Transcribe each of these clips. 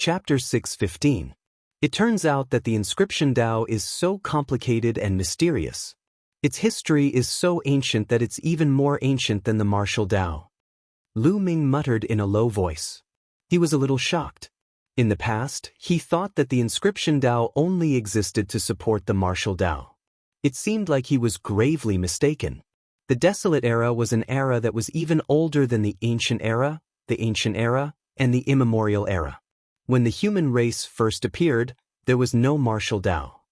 Chapter 6:15. It turns out that the inscription Tao is so complicated and mysterious. Its history is so ancient that it's even more ancient than the martial Tao. Lu Ming muttered in a low voice. He was a little shocked. In the past, he thought that the inscription Tao only existed to support the martial Tao. It seemed like he was gravely mistaken. The Desolate Era was an era that was even older than the Ancient Era, and the Immemorial Era. When the human race first appeared, there was no martial Tao.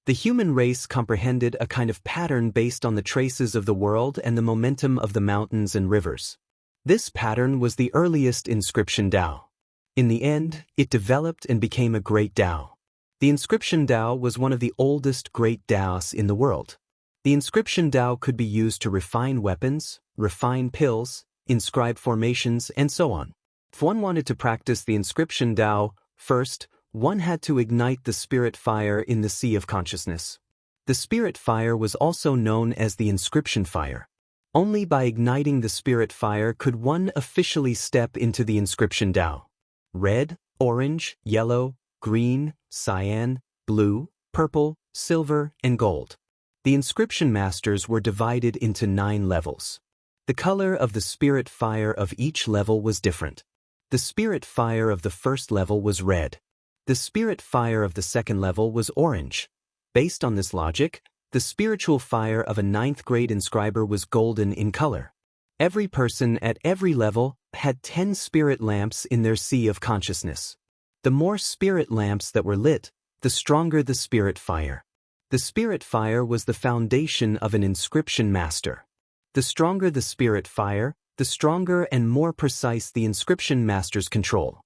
The human race comprehended a kind of pattern based on the traces of the world and the momentum of the mountains and rivers. This pattern was the earliest inscription Tao. In the end, it developed and became a great Tao. The inscription Tao was one of the oldest great Taos in the world. The inscription Tao could be used to refine weapons, refine pills, inscribe formations, and so on. If one wanted to practice the inscription Tao, first, one had to ignite the spirit fire in the sea of consciousness. The spirit fire was also known as the inscription fire. Only by igniting the spirit fire could one officially step into the inscription Tao. Red, orange, yellow, green, cyan, blue, purple, silver, and gold. The inscription masters were divided into 9 levels. The color of the spirit fire of each level was different. The spirit fire of the first level was red. The spirit fire of the second level was orange. Based on this logic, the spiritual fire of a 9th grade inscriber was golden in color. Every person at every level had 10 spirit lamps in their sea of consciousness. The more spirit lamps that were lit, the stronger the spirit fire. The spirit fire was the foundation of an inscription master. The stronger the spirit fire, the stronger and more precise the inscription master's control.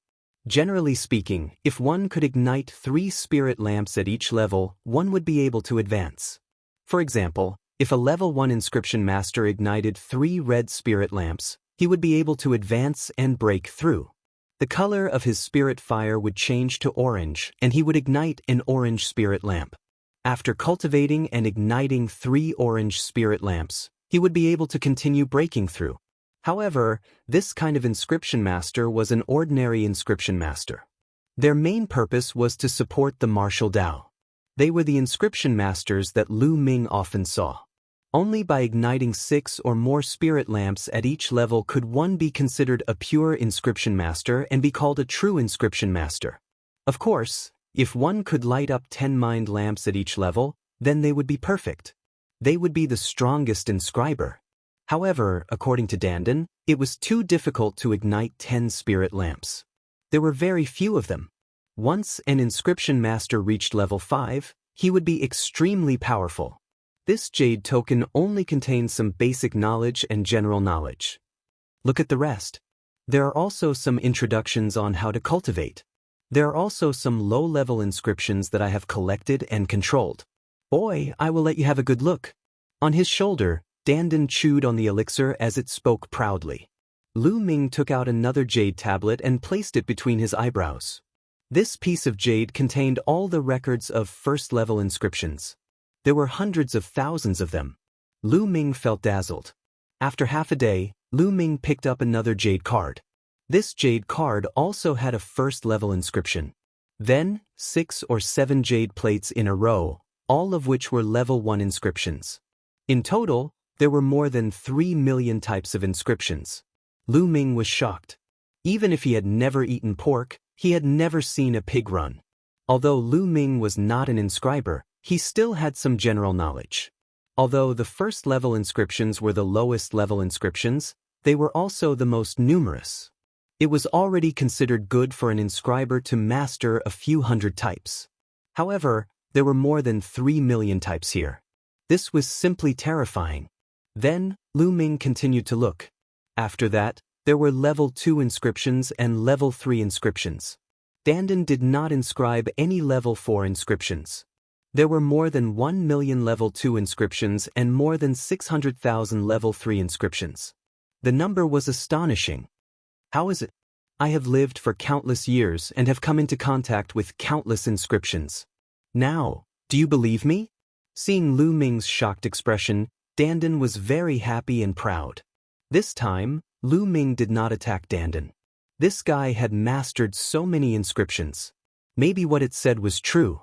Generally speaking, if one could ignite 3 spirit lamps at each level, one would be able to advance. For example, if a level 1 inscription master ignited 3 red spirit lamps, he would be able to advance and break through. The color of his spirit fire would change to orange, and he would ignite an orange spirit lamp. After cultivating and igniting 3 orange spirit lamps, he would be able to continue breaking through. However, this kind of inscription master was an ordinary inscription master. Their main purpose was to support the martial Tao. They were the inscription masters that Lu Ming often saw. Only by igniting 6 or more spirit lamps at each level could one be considered a pure inscription master and be called a true inscription master. Of course, if one could light up 10 mind lamps at each level, then they would be perfect. They would be the strongest inscriber. However, according to Dandan, it was too difficult to ignite 10 spirit lamps. There were very few of them. Once an inscription master reached level 5, he would be extremely powerful. This jade token only contains some basic knowledge and general knowledge. Look at the rest. There are also some introductions on how to cultivate. There are also some low-level inscriptions that I have collected and controlled. Boy, I will let you have a good look. On his shoulder, Dandan chewed on the elixir as it spoke proudly. Lu Ming took out another jade tablet and placed it between his eyebrows. This piece of jade contained all the records of first-level inscriptions. There were hundreds of thousands of them. Lu Ming felt dazzled. After half a day, Lu Ming picked up another jade card. This jade card also had a first-level inscription. Then, 6 or 7 jade plates in a row, all of which were level 1 inscriptions. In total, there were more than 3 million types of inscriptions. Lu Ming was shocked. Even if he had never eaten pork, he had never seen a pig run. Although Lu Ming was not an inscriber, he still had some general knowledge. Although the first-level inscriptions were the lowest-level inscriptions, they were also the most numerous. It was already considered good for an inscriber to master a few hundred types. However, there were more than 3 million types here. This was simply terrifying. Then, Lu Ming continued to look. After that, there were level 2 inscriptions and level 3 inscriptions. Dandan did not inscribe any level 4 inscriptions. There were more than 1 million level 2 inscriptions and more than 600,000 level 3 inscriptions. The number was astonishing. How is it? I have lived for countless years and have come into contact with countless inscriptions. Now, do you believe me? Seeing Lu Ming's shocked expression, Dandan was very happy and proud. This time, Lu Ming did not attack Dandan. This guy had mastered so many inscriptions. Maybe what it said was true.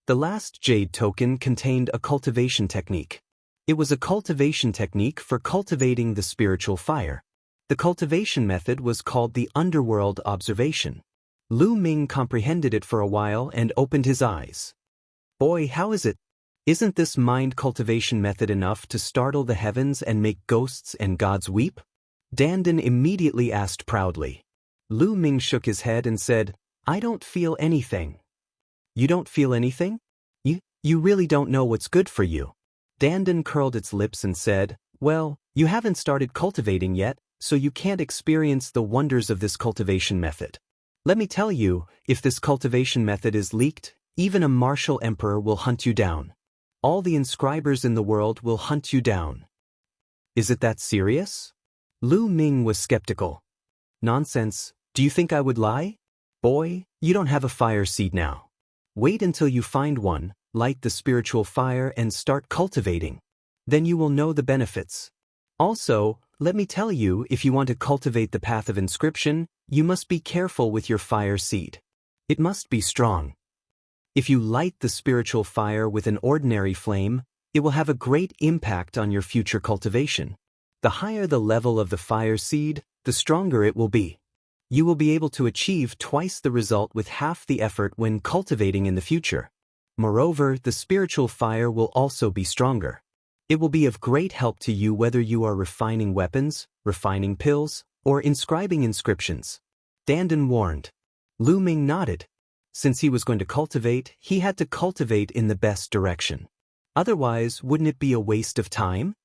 The last jade token contained a cultivation technique. It was a cultivation technique for cultivating the spiritual fire. The cultivation method was called the underworld observation. Lu Ming comprehended it for a while and opened his eyes. Boy, how is it? Isn't this mind cultivation method enough to startle the heavens and make ghosts and gods weep? Dandan immediately asked proudly. Lu Ming shook his head and said, I don't feel anything. You don't feel anything? You really don't know what's good for you. Dandan curled its lips and said, well, you haven't started cultivating yet, so you can't experience the wonders of this cultivation method. Let me tell you, if this cultivation method is leaked, even a martial emperor will hunt you down. All the inscribers in the world will hunt you down. Is it that serious? Lu Ming was skeptical. Nonsense, do you think I would lie? Boy, you don't have a fire seed now. Wait until you find one, light the spiritual fire and start cultivating. Then you will know the benefits. Also, let me tell you, if you want to cultivate the path of inscription, you must be careful with your fire seed. It must be strong. If you light the spiritual fire with an ordinary flame, it will have a great impact on your future cultivation. The higher the level of the fire seed, the stronger it will be. You will be able to achieve twice the result with half the effort when cultivating in the future. Moreover, the spiritual fire will also be stronger. It will be of great help to you whether you are refining weapons, refining pills, or inscribing inscriptions. Dandan warned. Lu Ming nodded. Since he was going to cultivate, he had to cultivate in the best direction. Otherwise, wouldn't it be a waste of time?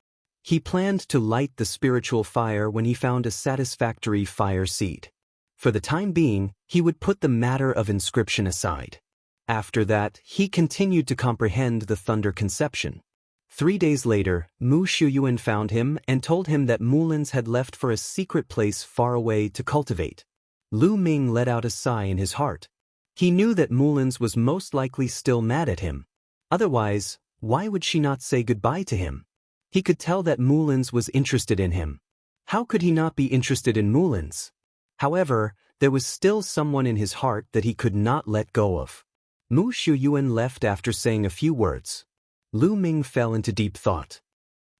He planned to light the spiritual fire when he found a satisfactory fire seed. For the time being, he would put the matter of inscription aside. After that, he continued to comprehend the thunder conception. 3 days later, Mu Shuyuan found him and told him that Mulins had left for a secret place far away to cultivate. Lu Ming let out a sigh in his heart. He knew that Mulins was most likely still mad at him. Otherwise, why would she not say goodbye to him? He could tell that Mulins was interested in him. How could he not be interested in Mulins? However, there was still someone in his heart that he could not let go of. Mu Shuyuan left after saying a few words. Lu Ming fell into deep thought.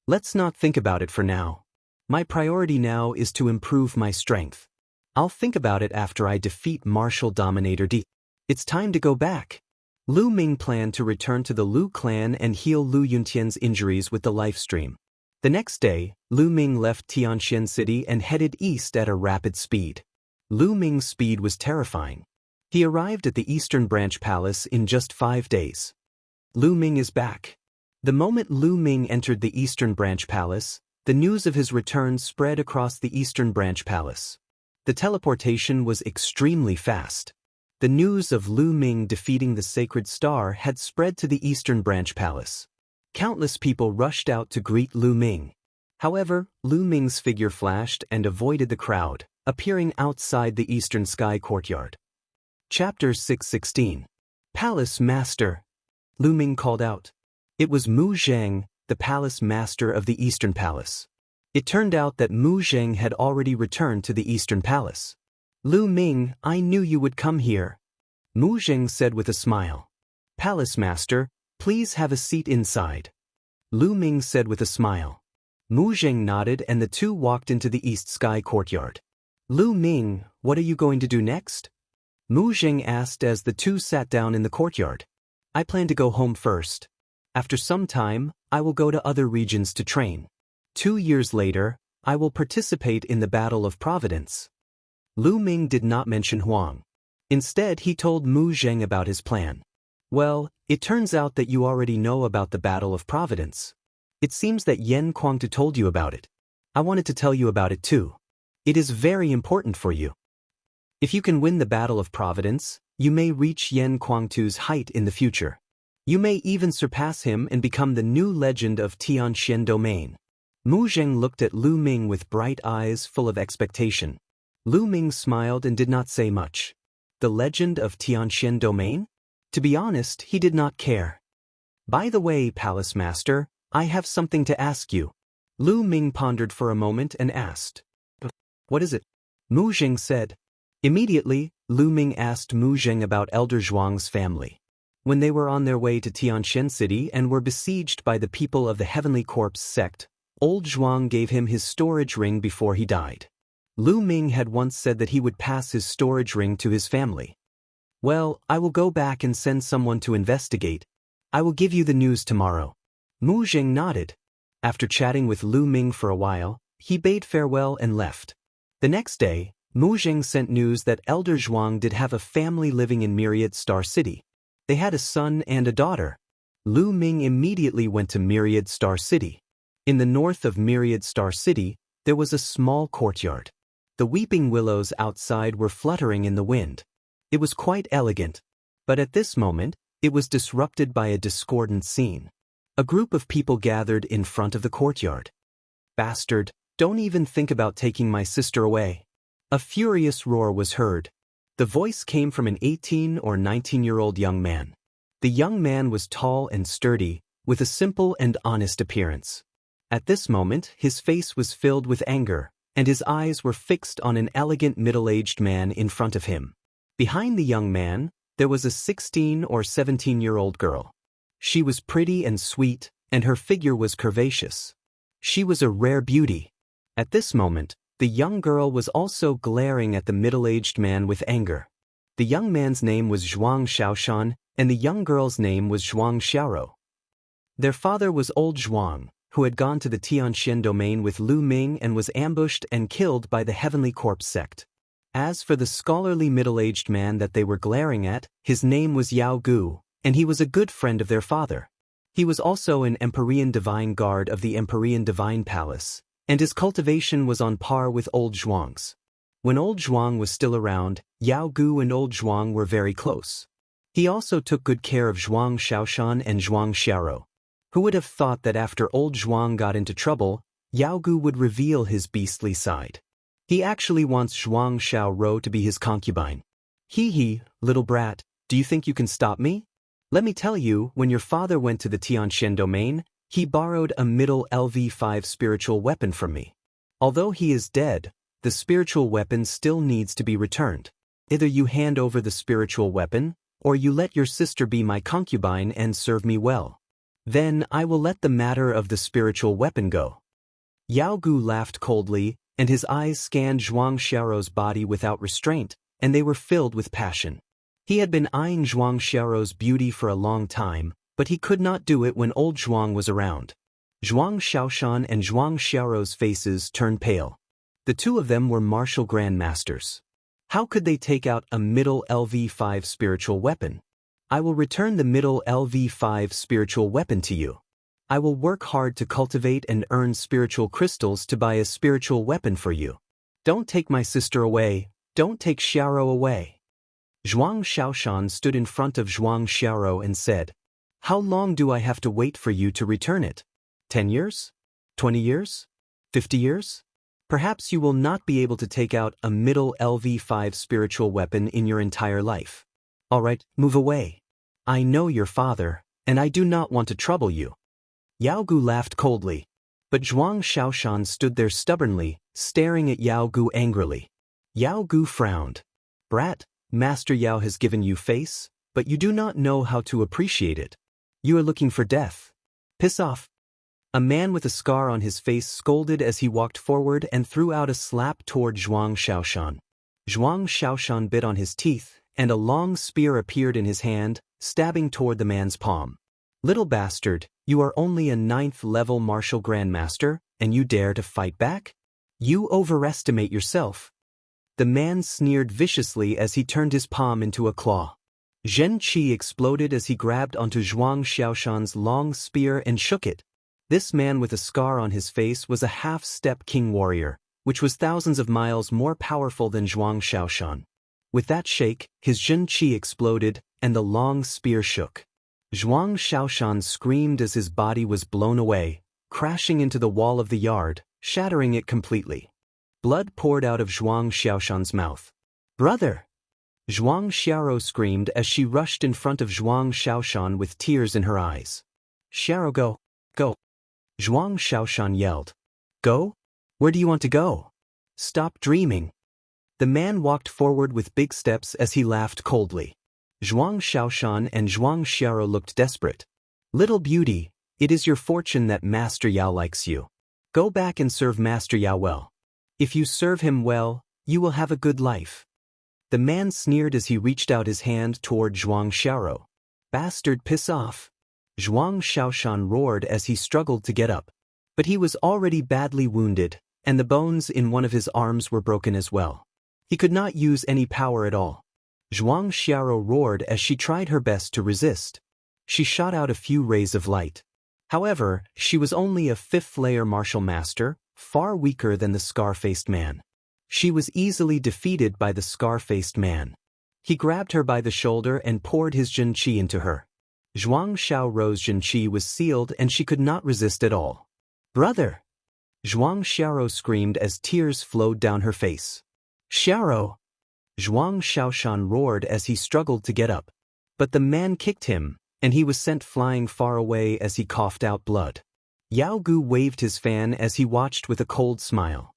Let's not think about it for now. My priority now is to improve my strength. I'll think about it after I defeat Martial Dominator D. It's time to go back. Lu Ming planned to return to the Lu clan and heal Lu Yuntian's injuries with the life stream. The next day, Lu Ming left Tianxian City and headed east at a rapid speed. Lu Ming's speed was terrifying. He arrived at the Eastern Branch Palace in just 5 days. Lu Ming is back. The moment Lu Ming entered the Eastern Branch Palace, the news of his return spread across the Eastern Branch Palace. The teleportation was extremely fast. The news of Lu Ming defeating the Sacred Star had spread to the Eastern Branch Palace. Countless people rushed out to greet Lu Ming. However, Lu Ming's figure flashed and avoided the crowd, appearing outside the Eastern Sky Courtyard. Chapter 616. Palace Master. Lu Ming called out. It was Mu Zheng, the Palace Master of the Eastern Palace. It turned out that Mu Zheng had already returned to the Eastern Palace. Lu Ming, I knew you would come here. Mu Zheng said with a smile. Palace Master, please have a seat inside. Lu Ming said with a smile. Mu Zheng nodded and the two walked into the East Sky Courtyard. Lu Ming, what are you going to do next? Mu Zheng asked as the two sat down in the courtyard. I plan to go home first. After some time, I will go to other regions to train. 2 years later, I will participate in the Battle of Providence. Lu Ming did not mention Huang. Instead, he told Mu Zheng about his plan. Well, it turns out that you already know about the Battle of Providence. It seems that Yan Kuangtu told you about it. I wanted to tell you about it too. It is very important for you. If you can win the Battle of Providence, you may reach Yan Kuangtu's height in the future. You may even surpass him and become the new legend of Tianxian Domain. Mu Zheng looked at Lu Ming with bright eyes full of expectation. Lu Ming smiled and did not say much. The legend of Tianxian Domain? To be honest, he did not care. By the way, Palace Master, I have something to ask you. Lu Ming pondered for a moment and asked. What is it? Mu Zheng said. Immediately, Lu Ming asked Mu Zheng about Elder Zhuang's family. When they were on their way to Tianxian City and were besieged by the people of the Heavenly Corpse sect, old Zhuang gave him his storage ring before he died. Lu Ming had once said that he would pass his storage ring to his family. Well, I will go back and send someone to investigate. I will give you the news tomorrow. Mu Zheng nodded. After chatting with Lu Ming for a while, he bade farewell and left. The next day, Mu Zheng sent news that Elder Zhuang did have a family living in Myriad Star City. They had a son and a daughter. Lu Ming immediately went to Myriad Star City. In the north of Myriad Star City, there was a small courtyard. The weeping willows outside were fluttering in the wind. It was quite elegant. But at this moment, it was disrupted by a discordant scene. A group of people gathered in front of the courtyard. "Bastard, don't even think about taking my sister away." A furious roar was heard. The voice came from an 18 or 19-year-old young man. The young man was tall and sturdy, with a simple and honest appearance. At this moment, his face was filled with anger, and his eyes were fixed on an elegant middle-aged man in front of him. Behind the young man, there was a 16 or 17-year-old girl. She was pretty and sweet, and her figure was curvaceous. She was a rare beauty. At this moment, the young girl was also glaring at the middle-aged man with anger. The young man's name was Zhuang Shaoshan, and the young girl's name was Zhuang Xiaoro. Their father was old Zhuang, who had gone to the Tianxian domain with Lu Ming and was ambushed and killed by the Heavenly Corpse sect. As for the scholarly middle-aged man that they were glaring at, his name was Yao Gu, and he was a good friend of their father. He was also an Empyrean Divine Guard of the Empyrean Divine Palace, and his cultivation was on par with old Zhuang's. When old Zhuang was still around, Yao Gu and old Zhuang were very close. He also took good care of Zhuang Shaoshan and Zhuang Xiaoro. Who would have thought that after old Zhuang got into trouble, Yao Gu would reveal his beastly side? He actually wants Zhuang Xiaoro to be his concubine. Hee, little brat, do you think you can stop me? Let me tell you, when your father went to the Tianxian domain, he borrowed a middle LV5 spiritual weapon from me. Although he is dead, the spiritual weapon still needs to be returned. Either you hand over the spiritual weapon, or you let your sister be my concubine and serve me well. Then I will let the matter of the spiritual weapon go. Yao Gu laughed coldly, and his eyes scanned Zhuang Xiaoro's body without restraint, and they were filled with passion. He had been eyeing Zhuang Xiaoro's beauty for a long time, but he could not do it when old Zhuang was around. Zhuang Shaoshan and Zhuang Xiaoro's faces turned pale. The two of them were martial grandmasters. How could they take out a middle LV5 spiritual weapon? I will return the middle LV5 spiritual weapon to you. I will work hard to cultivate and earn spiritual crystals to buy a spiritual weapon for you. Don't take my sister away, don't take Xiaoro away. Zhuang Shaoshan stood in front of Zhuang Xiaoro and said, "How long do I have to wait for you to return it? 10 years? 20 years? 50 years? Perhaps you will not be able to take out a middle LV5 spiritual weapon in your entire life. All right, move away. I know your father, and I do not want to trouble you." Yao Gu laughed coldly, but Zhuang Shaoshan stood there stubbornly, staring at Yao Gu angrily. Yao Gu frowned. "Brat, Master Yao has given you face, but you do not know how to appreciate it. You are looking for death. Piss off." A man with a scar on his face scolded as he walked forward and threw out a slap toward Zhuang Shaoshan. Zhuang Shaoshan bit on his teeth, and a long spear appeared in his hand, stabbing toward the man's palm. "Little bastard, you are only a 9th-level martial grandmaster, and you dare to fight back? You overestimate yourself." The man sneered viciously as he turned his palm into a claw. Zhen Qi exploded as he grabbed onto Zhuang Xiaoshan's long spear and shook it. This man with a scar on his face was a half-step king warrior, which was thousands of miles more powerful than Zhuang Shaoshan. With that shake, his Zhen Qi exploded, and the long spear shook. Zhuang Shaoshan screamed as his body was blown away, crashing into the wall of the yard, shattering it completely. Blood poured out of Zhuang Xiaoshan's mouth. "Brother!" Zhuang Xiaoro screamed as she rushed in front of Zhuang Shaoshan with tears in her eyes. "Xiaoro, go! Go!" Zhuang Shaoshan yelled. "Go? Where do you want to go? Stop dreaming." The man walked forward with big steps as he laughed coldly. Zhuang Xiaoshan and Zhuang Xiao looked desperate. Little beauty, it is your fortune that Master Yao likes you. Go back and serve Master Yao well. If you serve him well, you will have a good life. The man sneered as he reached out his hand toward Zhuang Xiao. Bastard, piss off. Zhuang Xiaoshan roared as he struggled to get up. But he was already badly wounded, and the bones in one of his arms were broken as well. He could not use any power at all. Zhuang Xiao roared as she tried her best to resist. She shot out a few rays of light. However, she was only a fifth-layer martial master, far weaker than the scar-faced man. She was easily defeated by the scar-faced man. He grabbed her by the shoulder and poured his Jin Qi into her. Zhuang Xiao's Jin Qi was sealed and she could not resist at all. Brother! Zhuang Xiao screamed as tears flowed down her face. Xiao! Zhuang Xiaoshan roared as he struggled to get up. But the man kicked him, and he was sent flying far away as he coughed out blood. Yao Gu waved his fan as he watched with a cold smile.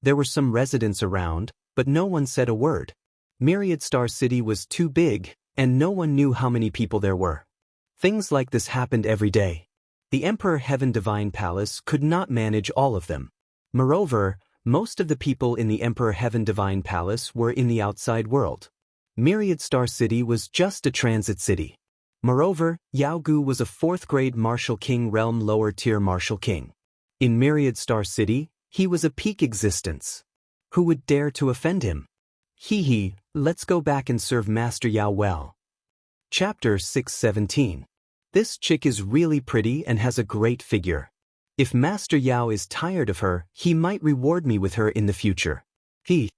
There were some residents around, but no one said a word. Myriad Star City was too big, and no one knew how many people there were. Things like this happened every day. The Emperor Heaven Divine Palace could not manage all of them. Moreover, most of the people in the Emperor Heaven Divine Palace were in the outside world. Myriad Star City was just a transit city. Moreover, Yao Gu was a 4th-grade Martial King realm lower-tier Martial King. In Myriad Star City, he was a peak existence. Who would dare to offend him? Hee, let's go back and serve Master Yao well. Chapter 617. This chick is really pretty and has a great figure. If Master Yao is tired of her, he might reward me with her in the future. The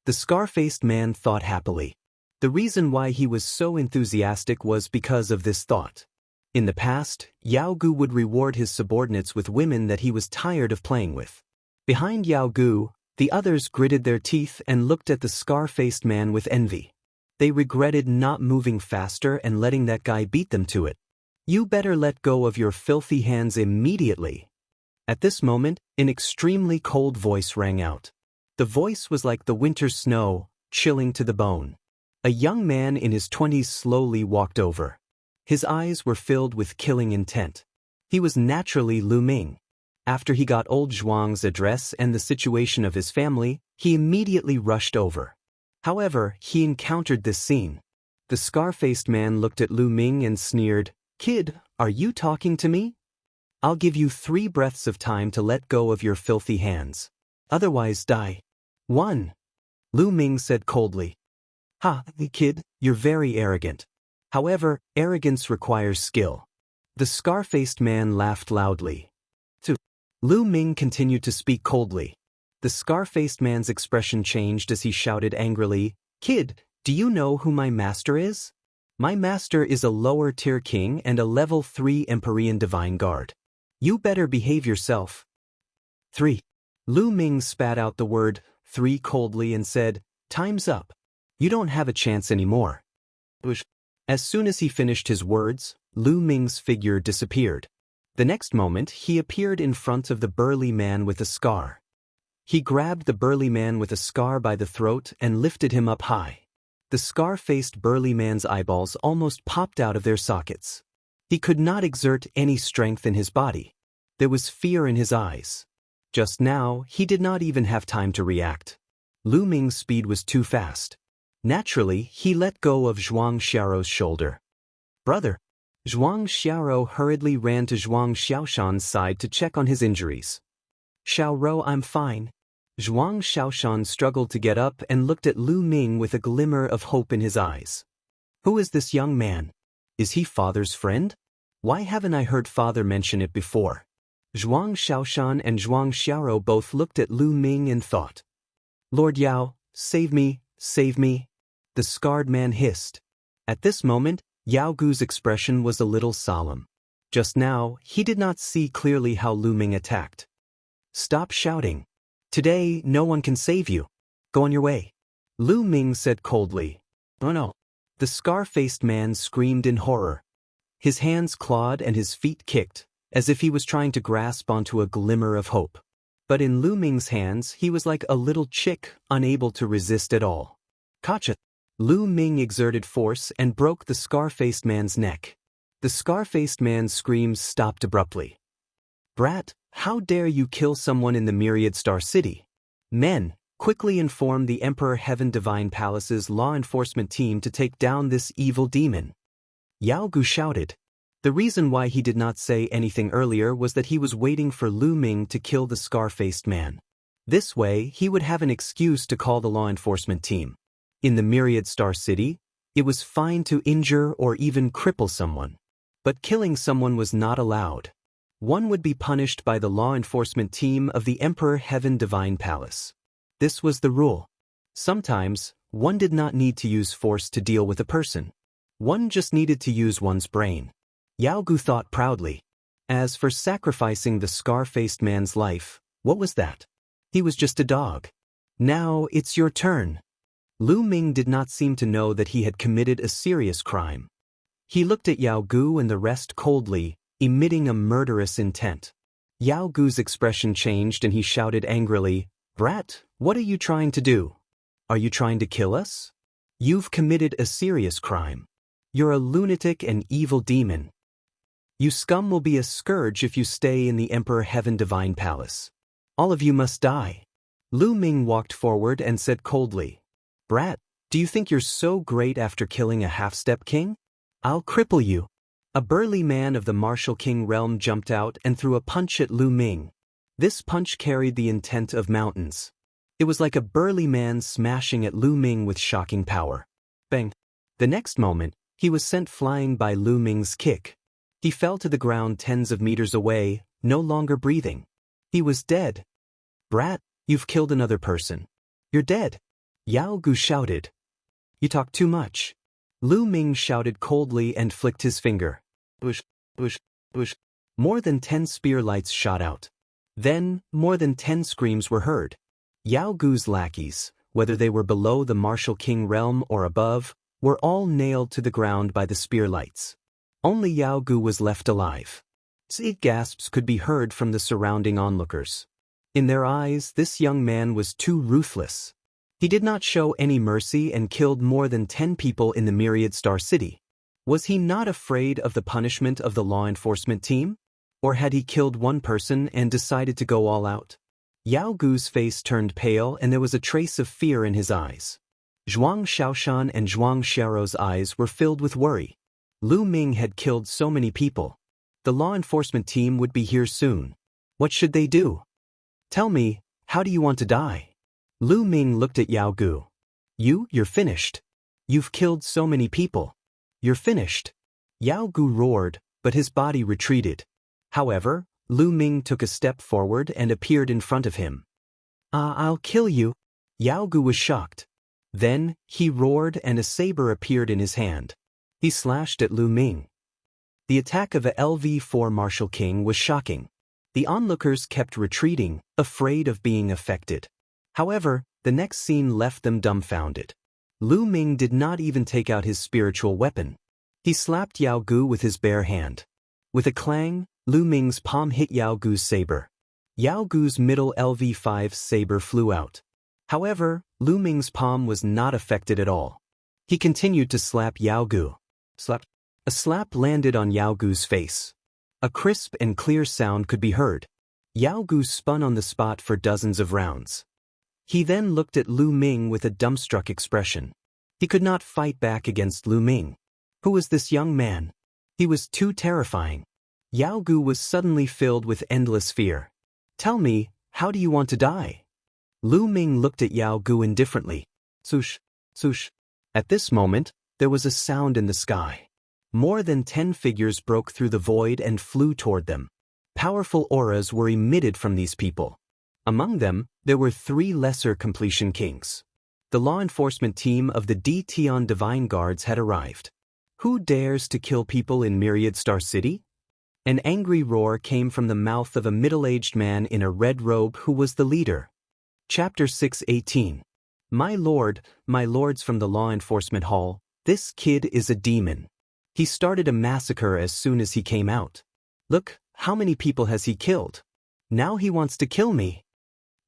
scar-faced man thought happily. The reason why he was so enthusiastic was because of this thought. In the past, Yao Gu would reward his subordinates with women that he was tired of playing with. Behind Yao Gu, the others gritted their teeth and looked at the scar-faced man with envy. They regretted not moving faster and letting that guy beat them to it. You better let go of your filthy hands immediately. At this moment, an extremely cold voice rang out. The voice was like the winter snow, chilling to the bone. A young man in his 20s slowly walked over. His eyes were filled with killing intent. He was naturally Lu Ming. After he got old Zhuang's address and the situation of his family, he immediately rushed over. However, he encountered this scene. The scar-faced man looked at Lu Ming and sneered, "Kid, are you talking to me? I'll give you 3 breaths of time to let go of your filthy hands. Otherwise die." 1. Lu Ming said coldly. "Ha, kid, you're very arrogant. However, arrogance requires skill." The scar-faced man laughed loudly. 2. Lu Ming continued to speak coldly. The scar-faced man's expression changed as he shouted angrily, "Kid, do you know who my master is? My master is a lower-tier king and a level 3 Empyrean Divine Guard. You better behave yourself." 3. Lu Ming spat out the word 3 coldly and said, "Time's up. You don't have a chance anymore." As soon as he finished his words, Lu Ming's figure disappeared. The next moment, he appeared in front of the burly man with a scar. He grabbed the burly man with a scar by the throat and lifted him up high. The scar-faced burly man's eyeballs almost popped out of their sockets. He could not exert any strength in his body. There was fear in his eyes. Just now, he did not even have time to react. Lu Ming's speed was too fast. Naturally, he let go of Zhuang Xiao's shoulder. "Brother." Zhuang Xiao hurriedly ran to Zhuang Xiaoshan's side to check on his injuries. "Xiao, I'm fine." Zhuang Xiaoshan struggled to get up and looked at Lu Ming with a glimmer of hope in his eyes. "Who is this young man? Is he father's friend? Why haven't I heard father mention it before?" Zhuang Xiaoshan and Zhuang Xiao both looked at Lu Ming and thought. "Lord Yao, save me, save me," the scarred man hissed. At this moment, Yao Gu's expression was a little solemn. Just now, he did not see clearly how Lu Ming attacked. "Stop shouting. Today, no one can save you. Go on your way," Lu Ming said coldly. "Oh no." The scar-faced man screamed in horror. His hands clawed and his feet kicked, as if he was trying to grasp onto a glimmer of hope. But in Lu Ming's hands, he was like a little chick, unable to resist at all. Gotcha! Lu Ming exerted force and broke the scar-faced man's neck. The scar-faced man's screams stopped abruptly. Brat, how dare you kill someone in the Myriad Star City? Men, quickly inform the Emperor Heaven Divine Palace's law enforcement team to take down this evil demon. Yao Gu shouted. The reason why he did not say anything earlier was that he was waiting for Lu Ming to kill the scar-faced man. This way, he would have an excuse to call the law enforcement team. In the Myriad Star City, it was fine to injure or even cripple someone. But killing someone was not allowed. One would be punished by the law enforcement team of the Emperor Heaven Divine Palace. This was the rule. Sometimes, one did not need to use force to deal with a person. One just needed to use one's brain. Yao Gu thought proudly. As for sacrificing the scar-faced man's life, what was that? He was just a dog. Now it's your turn. Lu Ming did not seem to know that he had committed a serious crime. He looked at Yao Gu and the rest coldly, emitting a murderous intent. Yao Gu's expression changed and he shouted angrily, Brat, what are you trying to do? Are you trying to kill us? You've committed a serious crime. You're a lunatic and evil demon. You scum will be a scourge if you stay in the Emperor Heaven Divine Palace. All of you must die. Lu Ming walked forward and said coldly, Brat, do you think you're so great after killing a half-step king? I'll cripple you. A burly man of the martial king realm jumped out and threw a punch at Lu Ming. This punch carried the intent of mountains. It was like a burly man smashing at Lu Ming with shocking power. Bang! The next moment, he was sent flying by Lu Ming's kick. He fell to the ground tens of meters away, no longer breathing. He was dead. Brat, you've killed another person. You're dead. Yao Gu shouted. You talk too much. Lu Ming shouted coldly and flicked his finger. Bush, bush, bush. More than 10 spear lights shot out. Then, more than 10 screams were heard. Yao Gu's lackeys, whether they were below the martial king realm or above, were all nailed to the ground by the spear lights. Only Yao Gu was left alive. Its gasps could be heard from the surrounding onlookers. In their eyes, this young man was too ruthless. He did not show any mercy and killed more than 10 people in the Myriad Star City. Was he not afraid of the punishment of the law enforcement team? Or had he killed one person and decided to go all out? Yao Gu's face turned pale and there was a trace of fear in his eyes. Zhuang Xiaoshan and Zhuang Xiaorou's eyes were filled with worry. Lu Ming had killed so many people. The law enforcement team would be here soon. What should they do? Tell me, how do you want to die? Lu Ming looked at Yao Gu. You're finished. You've killed so many people. You're finished. Yao Gu roared, but his body retreated. However, Lu Ming took a step forward and appeared in front of him. I'll kill you. Yao Gu was shocked. Then, he roared and a saber appeared in his hand. He slashed at Lu Ming. The attack of a LV4 Martial King was shocking. The onlookers kept retreating, afraid of being affected. However, the next scene left them dumbfounded. Lu Ming did not even take out his spiritual weapon. He slapped Yao Gu with his bare hand. With a clang, Lu Ming's palm hit Yao Gu's saber. Yao Gu's middle LV5 saber flew out. However, Lu Ming's palm was not affected at all. He continued to slap Yao Gu. Slap. A slap landed on Yao Gu's face. A crisp and clear sound could be heard. Yao Gu spun on the spot for dozens of rounds. He then looked at Lu Ming with a dumbstruck expression. He could not fight back against Lu Ming. Who was this young man? He was too terrifying. Yao Gu was suddenly filled with endless fear. Tell me, how do you want to die? Lu Ming looked at Yao Gu indifferently. Swoosh, swoosh. At this moment, there was a sound in the sky. More than 10 figures broke through the void and flew toward them. Powerful auras were emitted from these people. Among them, there were 3 lesser completion kings. The law enforcement team of the Tian Divine Guards had arrived. Who dares to kill people in Myriad Star City? An angry roar came from the mouth of a middle-aged man in a red robe who was the leader. Chapter 6:18. My lords from the law enforcement hall, this kid is a demon. He started a massacre as soon as he came out. Look, how many people has he killed? Now he wants to kill me.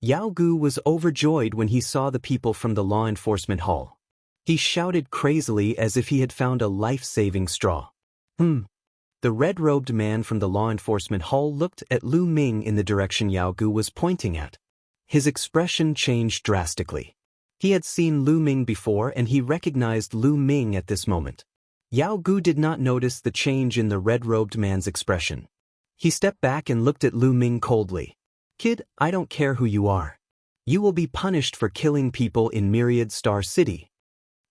Yao Gu was overjoyed when he saw the people from the law enforcement hall. He shouted crazily as if he had found a life-saving straw. The red-robed man from the law enforcement hall looked at Lu Ming in the direction Yao Gu was pointing at. His expression changed drastically. He had seen Lu Ming before and he recognized Lu Ming at this moment. Yao Gu did not notice the change in the red-robed man's expression. He stepped back and looked at Lu Ming coldly. "Kid, I don't care who you are. You will be punished for killing people in Myriad Star City."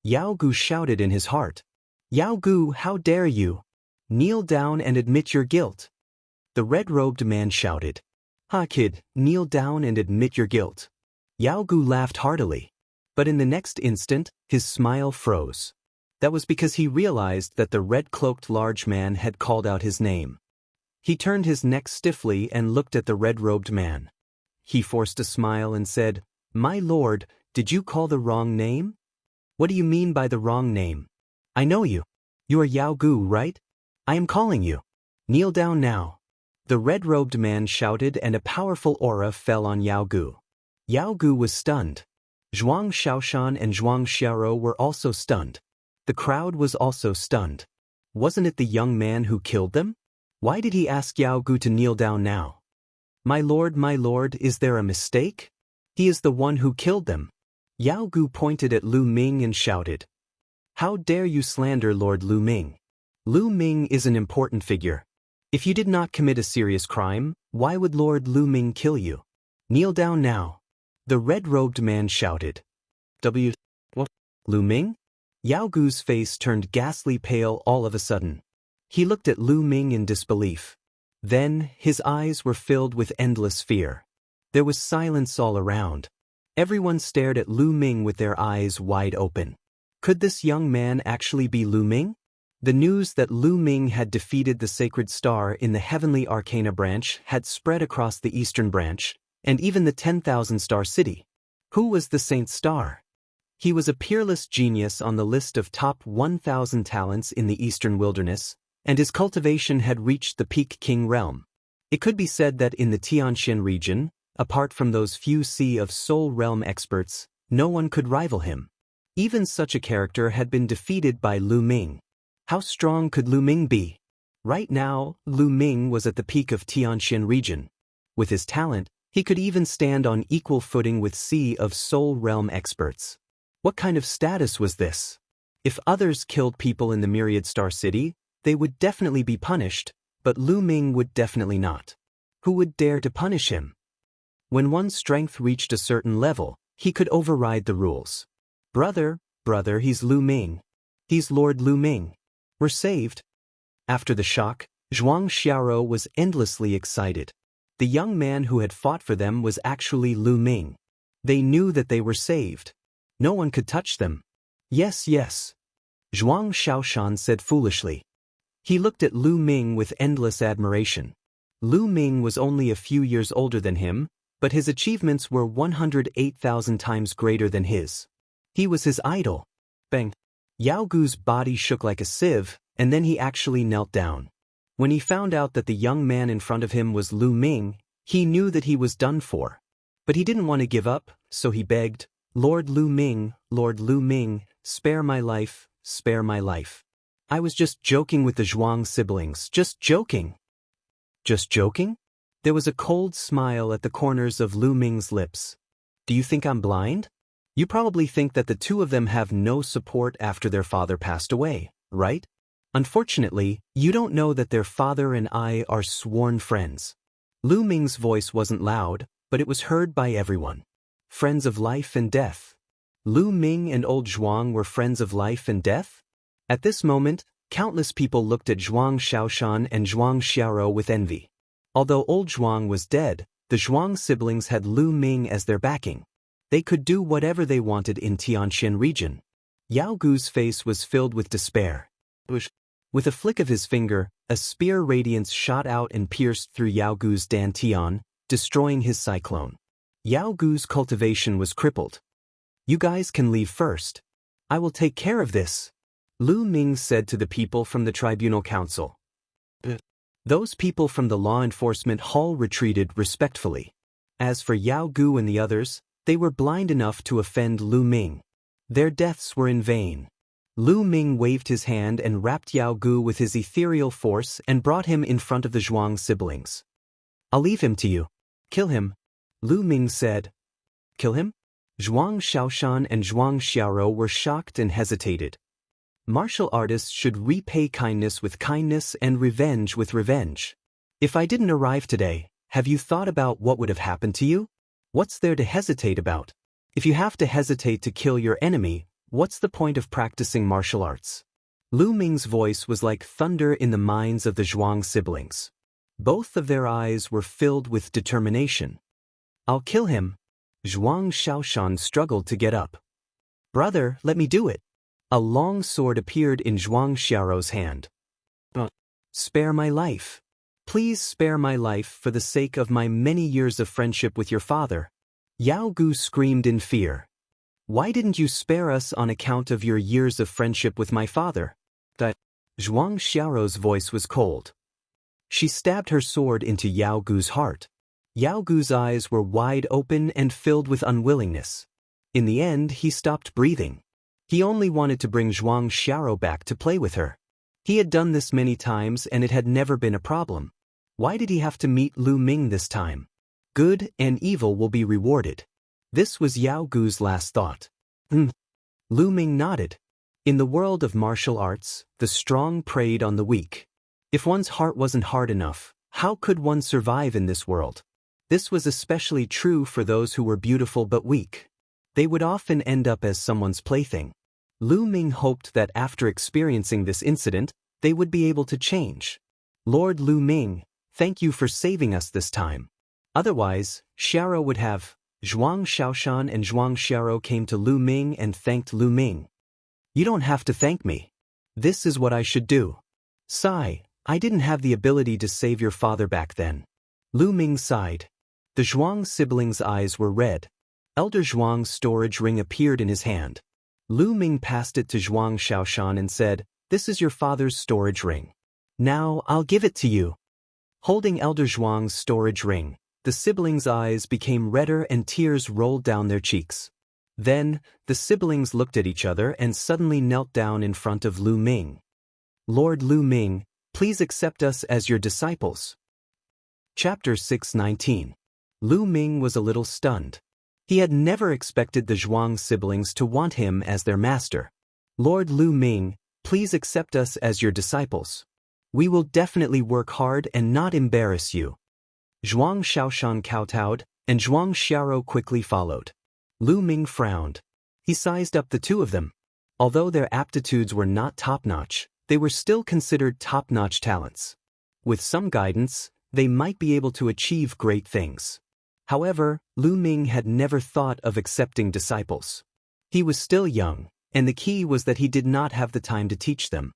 Yao Gu shouted in his heart. "Yao Gu, how dare you? Kneel down and admit your guilt." The red-robed man shouted. "Ha kid, kneel down and admit your guilt." Yao Gu laughed heartily. But in the next instant, his smile froze. That was because he realized that the red-cloaked large man had called out his name. He turned his neck stiffly and looked at the red-robed man. He forced a smile and said, "My lord, did you call the wrong name?" "What do you mean by the wrong name? I know you. You are Yao Gu, right? I am calling you. Kneel down now." The red-robed man shouted and a powerful aura fell on Yao Gu. Yao Gu was stunned. Zhuang Xiaoshan and Zhuang Xiaoro were also stunned. The crowd was also stunned. Wasn't it the young man who killed them? Why did he ask Yao Gu to kneel down now? My lord, is there a mistake? He is the one who killed them." Yao Gu pointed at Lu Ming and shouted. "How dare you slander Lord Lu Ming? Lu Ming is an important figure. If you did not commit a serious crime, why would Lord Lu Ming kill you? Kneel down now." The red-robed man shouted. What? Lu Ming?" Yao Gu's face turned ghastly pale all of a sudden. He looked at Lu Ming in disbelief. Then, his eyes were filled with endless fear. There was silence all around. Everyone stared at Lu Ming with their eyes wide open. Could this young man actually be Lu Ming? The news that Lu Ming had defeated the Sacred Star in the Heavenly Arcana branch had spread across the Eastern branch, and even the 10,000 Star City. Who was the Saint Star? He was a peerless genius on the list of top 1,000 talents in the Eastern Wilderness, and his cultivation had reached the peak king realm. It could be said that in the Tianxian region, apart from those few Sea of Soul realm experts, no one could rival him. Even such a character had been defeated by Lu Ming. How strong could Lu Ming be? Right now, Lu Ming was at the peak of Tianxian region. With his talent, he could even stand on equal footing with Sea of Soul realm experts. What kind of status was this? If others killed people in the Myriad Star City, they would definitely be punished, but Lu Ming would definitely not. Who would dare to punish him? When one's strength reached a certain level, he could override the rules. Brother, he's Lu Ming. He's Lord Lu Ming. We're saved." After the shock, Zhuang Xiaoro was endlessly excited. The young man who had fought for them was actually Lu Ming. They knew that they were saved. No one could touch them. Yes, Zhuang Xiaoshan said foolishly. He looked at Lu Ming with endless admiration. Lu Ming was only a few years older than him, but his achievements were 108,000 times greater than his. He was his idol. Bang! Yao Gu's body shook like a sieve, and then he actually knelt down. When he found out that the young man in front of him was Lu Ming, he knew that he was done for. But he didn't want to give up, so he begged, Lord Lu Ming, spare my life, spare my life. I was just joking with the Zhuang siblings, just joking." "Just joking?" There was a cold smile at the corners of Lu Ming's lips. "Do you think I'm blind? You probably think that the two of them have no support after their father passed away, right? Unfortunately, you don't know that their father and I are sworn friends." Lu Ming's voice wasn't loud, but it was heard by everyone. Friends of life and death. Lu Ming and old Zhuang were friends of life and death? At this moment, countless people looked at Zhuang Xiaoshan and Zhuang Xiaoro with envy. Although old Zhuang was dead, the Zhuang siblings had Lu Ming as their backing. They could do whatever they wanted in Tianxian region. Yao Gu's face was filled with despair. With a flick of his finger, a spear radiance shot out and pierced through Yao Gu's dantian, destroying his cyclone. Yao Gu's cultivation was crippled. "You guys can leave first. I will take care of this," Lu Ming said to the people from the Tribunal Council. Those people from the law enforcement hall retreated respectfully. As for Yao Gu and the others, they were blind enough to offend Lu Ming. Their deaths were in vain. Lu Ming waved his hand and wrapped Yao Gu with his ethereal force and brought him in front of the Zhuang siblings. "I'll leave him to you. Kill him," Lu Ming said. "Kill him?" Zhuang Shaoshan and Zhuang Xiaoro were shocked and hesitated. Martial artists should repay kindness with kindness and revenge with revenge. If I didn't arrive today, have you thought about what would have happened to you? What's there to hesitate about? If you have to hesitate to kill your enemy, what's the point of practicing martial arts? Lu Ming's voice was like thunder in the minds of the Zhuang siblings. Both of their eyes were filled with determination. "I'll kill him." Zhuang Shaoshan struggled to get up. "Brother, let me do it." A long sword appeared in Zhuang Xiaoro's hand. "Spare my life. Please spare my life for the sake of my many years of friendship with your father." Yao Gu screamed in fear. "Why didn't you spare us on account of your years of friendship with my father?" Zhuang Xiaoro's voice was cold. She stabbed her sword into Yao Gu's heart. Yao Gu's eyes were wide open and filled with unwillingness. In the end, he stopped breathing. He only wanted to bring Zhuang Xiaoro back to play with her. He had done this many times and it had never been a problem. Why did he have to meet Lu Ming this time? Good and evil will be rewarded. This was Yao Gu's last thought. Lu Ming nodded. In the world of martial arts, the strong preyed on the weak. If one's heart wasn't hard enough, how could one survive in this world? This was especially true for those who were beautiful but weak. They would often end up as someone's plaything. Lu Ming hoped that after experiencing this incident, they would be able to change. "Lord Lu Ming, thank you for saving us this time. Otherwise, Xiaoro would have." Zhuang Shaoshan and Zhuang Xiaoro came to Lu Ming and thanked Lu Ming. "You don't have to thank me. This is what I should do." "Sigh, I didn't have the ability to save your father back then." Lu Ming sighed. The Zhuang siblings' eyes were red. Elder Zhuang's storage ring appeared in his hand. Lu Ming passed it to Zhuang Shaoshan and said, "This is your father's storage ring. Now I'll give it to you." Holding Elder Zhuang's storage ring, the siblings' eyes became redder and tears rolled down their cheeks. Then, the siblings looked at each other and suddenly knelt down in front of Lu Ming. "Lord Lu Ming, please accept us as your disciples." Chapter 619. Lu Ming was a little stunned. He had never expected the Zhuang siblings to want him as their master. "Lord Lu Ming, please accept us as your disciples. We will definitely work hard and not embarrass you." Zhuang Shaoshan kowtowed, and Zhuang Xiaoro quickly followed. Lu Ming frowned. He sized up the two of them. Although their aptitudes were not top-notch, they were still considered top-notch talents. With some guidance, they might be able to achieve great things. However, Lu Ming had never thought of accepting disciples. He was still young, and the key was that he did not have the time to teach them.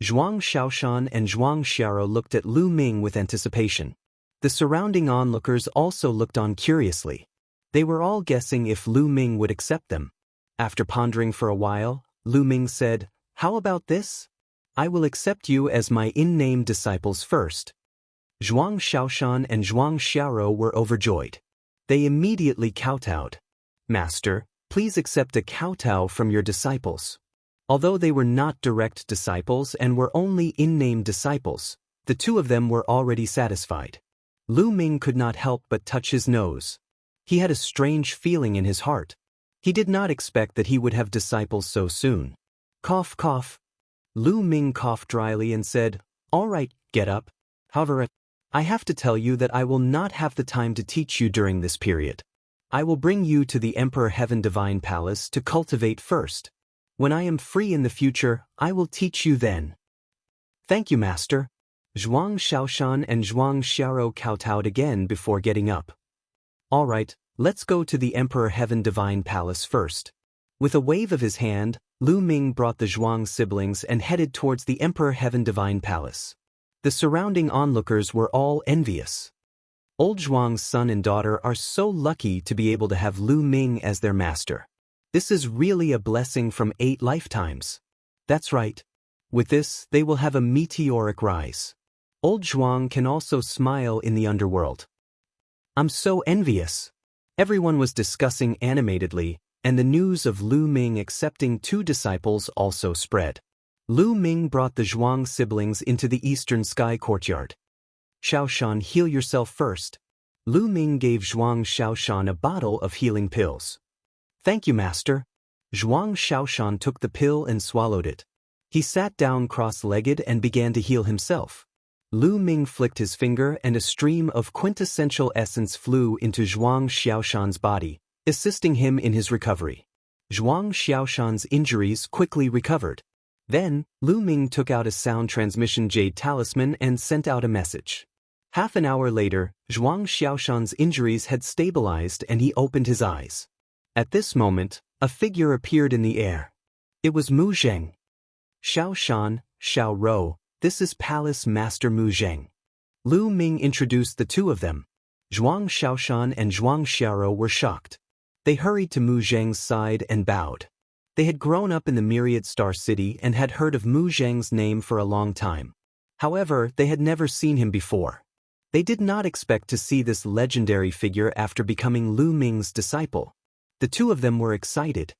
Zhuang Shaoshan and Zhuang Xiaoro looked at Lu Ming with anticipation. The surrounding onlookers also looked on curiously. They were all guessing if Lu Ming would accept them. After pondering for a while, Lu Ming said, "How about this? I will accept you as my in-name disciples first." Zhuang Shaoshan and Zhuang Xiaoro were overjoyed. They immediately kowtowed. "Master, please accept a kowtow from your disciples." Although they were not direct disciples and were only in-name disciples, the two of them were already satisfied. Lu Ming could not help but touch his nose. He had a strange feeling in his heart. He did not expect that he would have disciples so soon. Cough, cough. Lu Ming coughed dryly and said, "All right, get up. However, I have to tell you that I will not have the time to teach you during this period. I will bring you to the Emperor Heaven Divine Palace to cultivate first. When I am free in the future, I will teach you then." "Thank you, Master." Zhuang Shaoshan and Zhuang Xiaoro kowtowed again before getting up. "All right, let's go to the Emperor Heaven Divine Palace first." With a wave of his hand, Lu Ming brought the Zhuang siblings and headed towards the Emperor Heaven Divine Palace. The surrounding onlookers were all envious. Old Zhuang's son and daughter are so lucky to be able to have Lu Ming as their master. This is really a blessing from 8 lifetimes. That's right. With this, they will have a meteoric rise. Old Zhuang can also smile in the underworld. I'm so envious. Everyone was discussing animatedly, and the news of Lu Ming accepting 2 disciples also spread. Lu Ming brought the Zhuang siblings into the eastern sky courtyard. Xiaoshan, heal yourself first. Lu Ming gave Zhuang Xiaoshan a bottle of healing pills. Thank you, master. Zhuang Xiaoshan took the pill and swallowed it. He sat down cross-legged and began to heal himself. Lu Ming flicked his finger and a stream of quintessential essence flew into Zhuang Xiaoshan's body, assisting him in his recovery. Zhuang Xiaoshan's injuries quickly recovered. Then, Lu Ming took out a sound transmission jade talisman and sent out a message. Half an hour later, Zhuang Xiaoshan's injuries had stabilized and he opened his eyes. At this moment, a figure appeared in the air. It was Mu Zheng. Xiaoshan, Xiao Rou, this is Palace Master Mu Zheng. Lu Ming introduced the 2 of them. Zhuang Xiaoshan and Zhuang Xiaorou were shocked. They hurried to Mu Zheng's side and bowed. They had grown up in the Myriad Star City and had heard of Mu Zheng's name for a long time. However, they had never seen him before. They did not expect to see this legendary figure after becoming Lu Ming's disciple. The 2 of them were excited.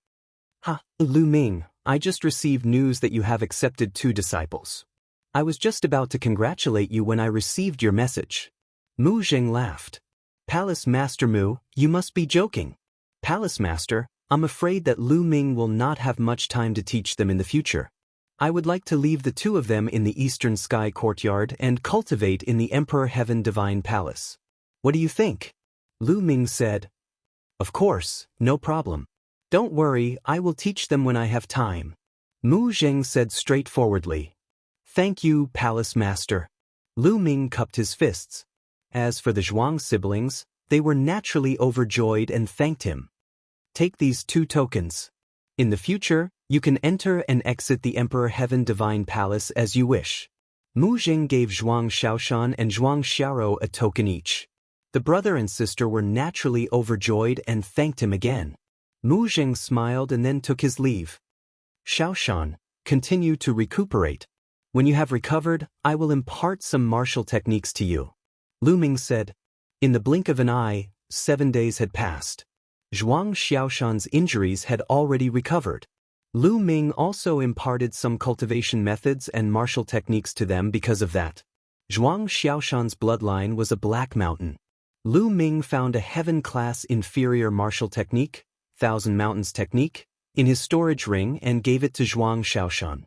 Ha, Lu Ming, I just received news that you have accepted 2 disciples. I was just about to congratulate you when I received your message. Mu Zheng laughed. Palace Master Mu, you must be joking. Palace Master, I'm afraid that Lu Ming will not have much time to teach them in the future. I would like to leave the 2 of them in the Eastern Sky Courtyard and cultivate in the Emperor Heaven Divine Palace. What do you think? Lu Ming said. Of course, no problem. Don't worry, I will teach them when I have time. Mu Zheng said straightforwardly. Thank you, Palace Master. Lu Ming cupped his fists. As for the Zhuang siblings, they were naturally overjoyed and thanked him. Take these 2 tokens. In the future, you can enter and exit the Emperor Heaven Divine Palace as you wish. Mu Zheng gave Zhuang Xiaoshan and Zhuang Xiaorou a token each. The brother and sister were naturally overjoyed and thanked him again. Mu Zheng smiled and then took his leave. Xiaoshan, continue to recuperate. When you have recovered, I will impart some martial techniques to you. Lu Ming said. In the blink of an eye, 7 days had passed. Zhuang Xiaoshan's injuries had already recovered. Lu Ming also imparted some cultivation methods and martial techniques to them because of that. Zhuang Xiaoshan's bloodline was a black mountain. Lu Ming found a heaven-class inferior martial technique, Thousand Mountains technique, in his storage ring and gave it to Zhuang Xiaoshan.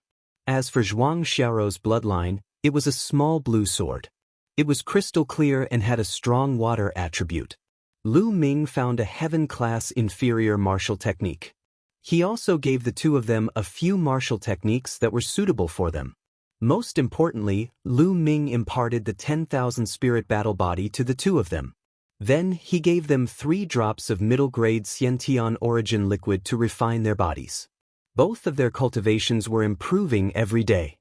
As for Zhuang Xiaorou's bloodline, it was a small blue sword. It was crystal clear and had a strong water attribute. Lu Ming found a heaven-class inferior martial technique. He also gave the 2 of them a few martial techniques that were suitable for them. Most importantly, Lu Ming imparted the 10,000 spirit battle body to the 2 of them. Then he gave them 3 drops of middle-grade Xiantian origin liquid to refine their bodies. Both of their cultivations were improving every day.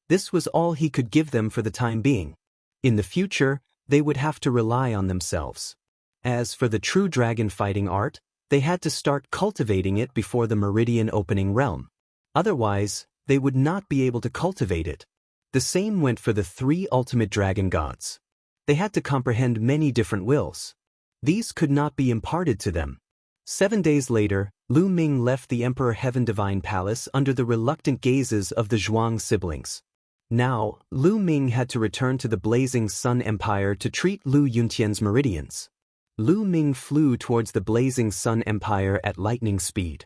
This was all he could give them for the time being. In the future, they would have to rely on themselves. As for the true dragon fighting art, they had to start cultivating it before the Meridian opening realm. Otherwise, they would not be able to cultivate it. The same went for the 3 ultimate dragon gods. They had to comprehend many different wills. These could not be imparted to them. 7 days later, Lu Ming left the Emperor Heaven Divine Palace under the reluctant gazes of the Zhuang siblings. Now, Lu Ming had to return to the Blazing Sun Empire to treat Lu Yuntian's meridians. Lu Ming flew towards the Blazing Sun Empire at lightning speed.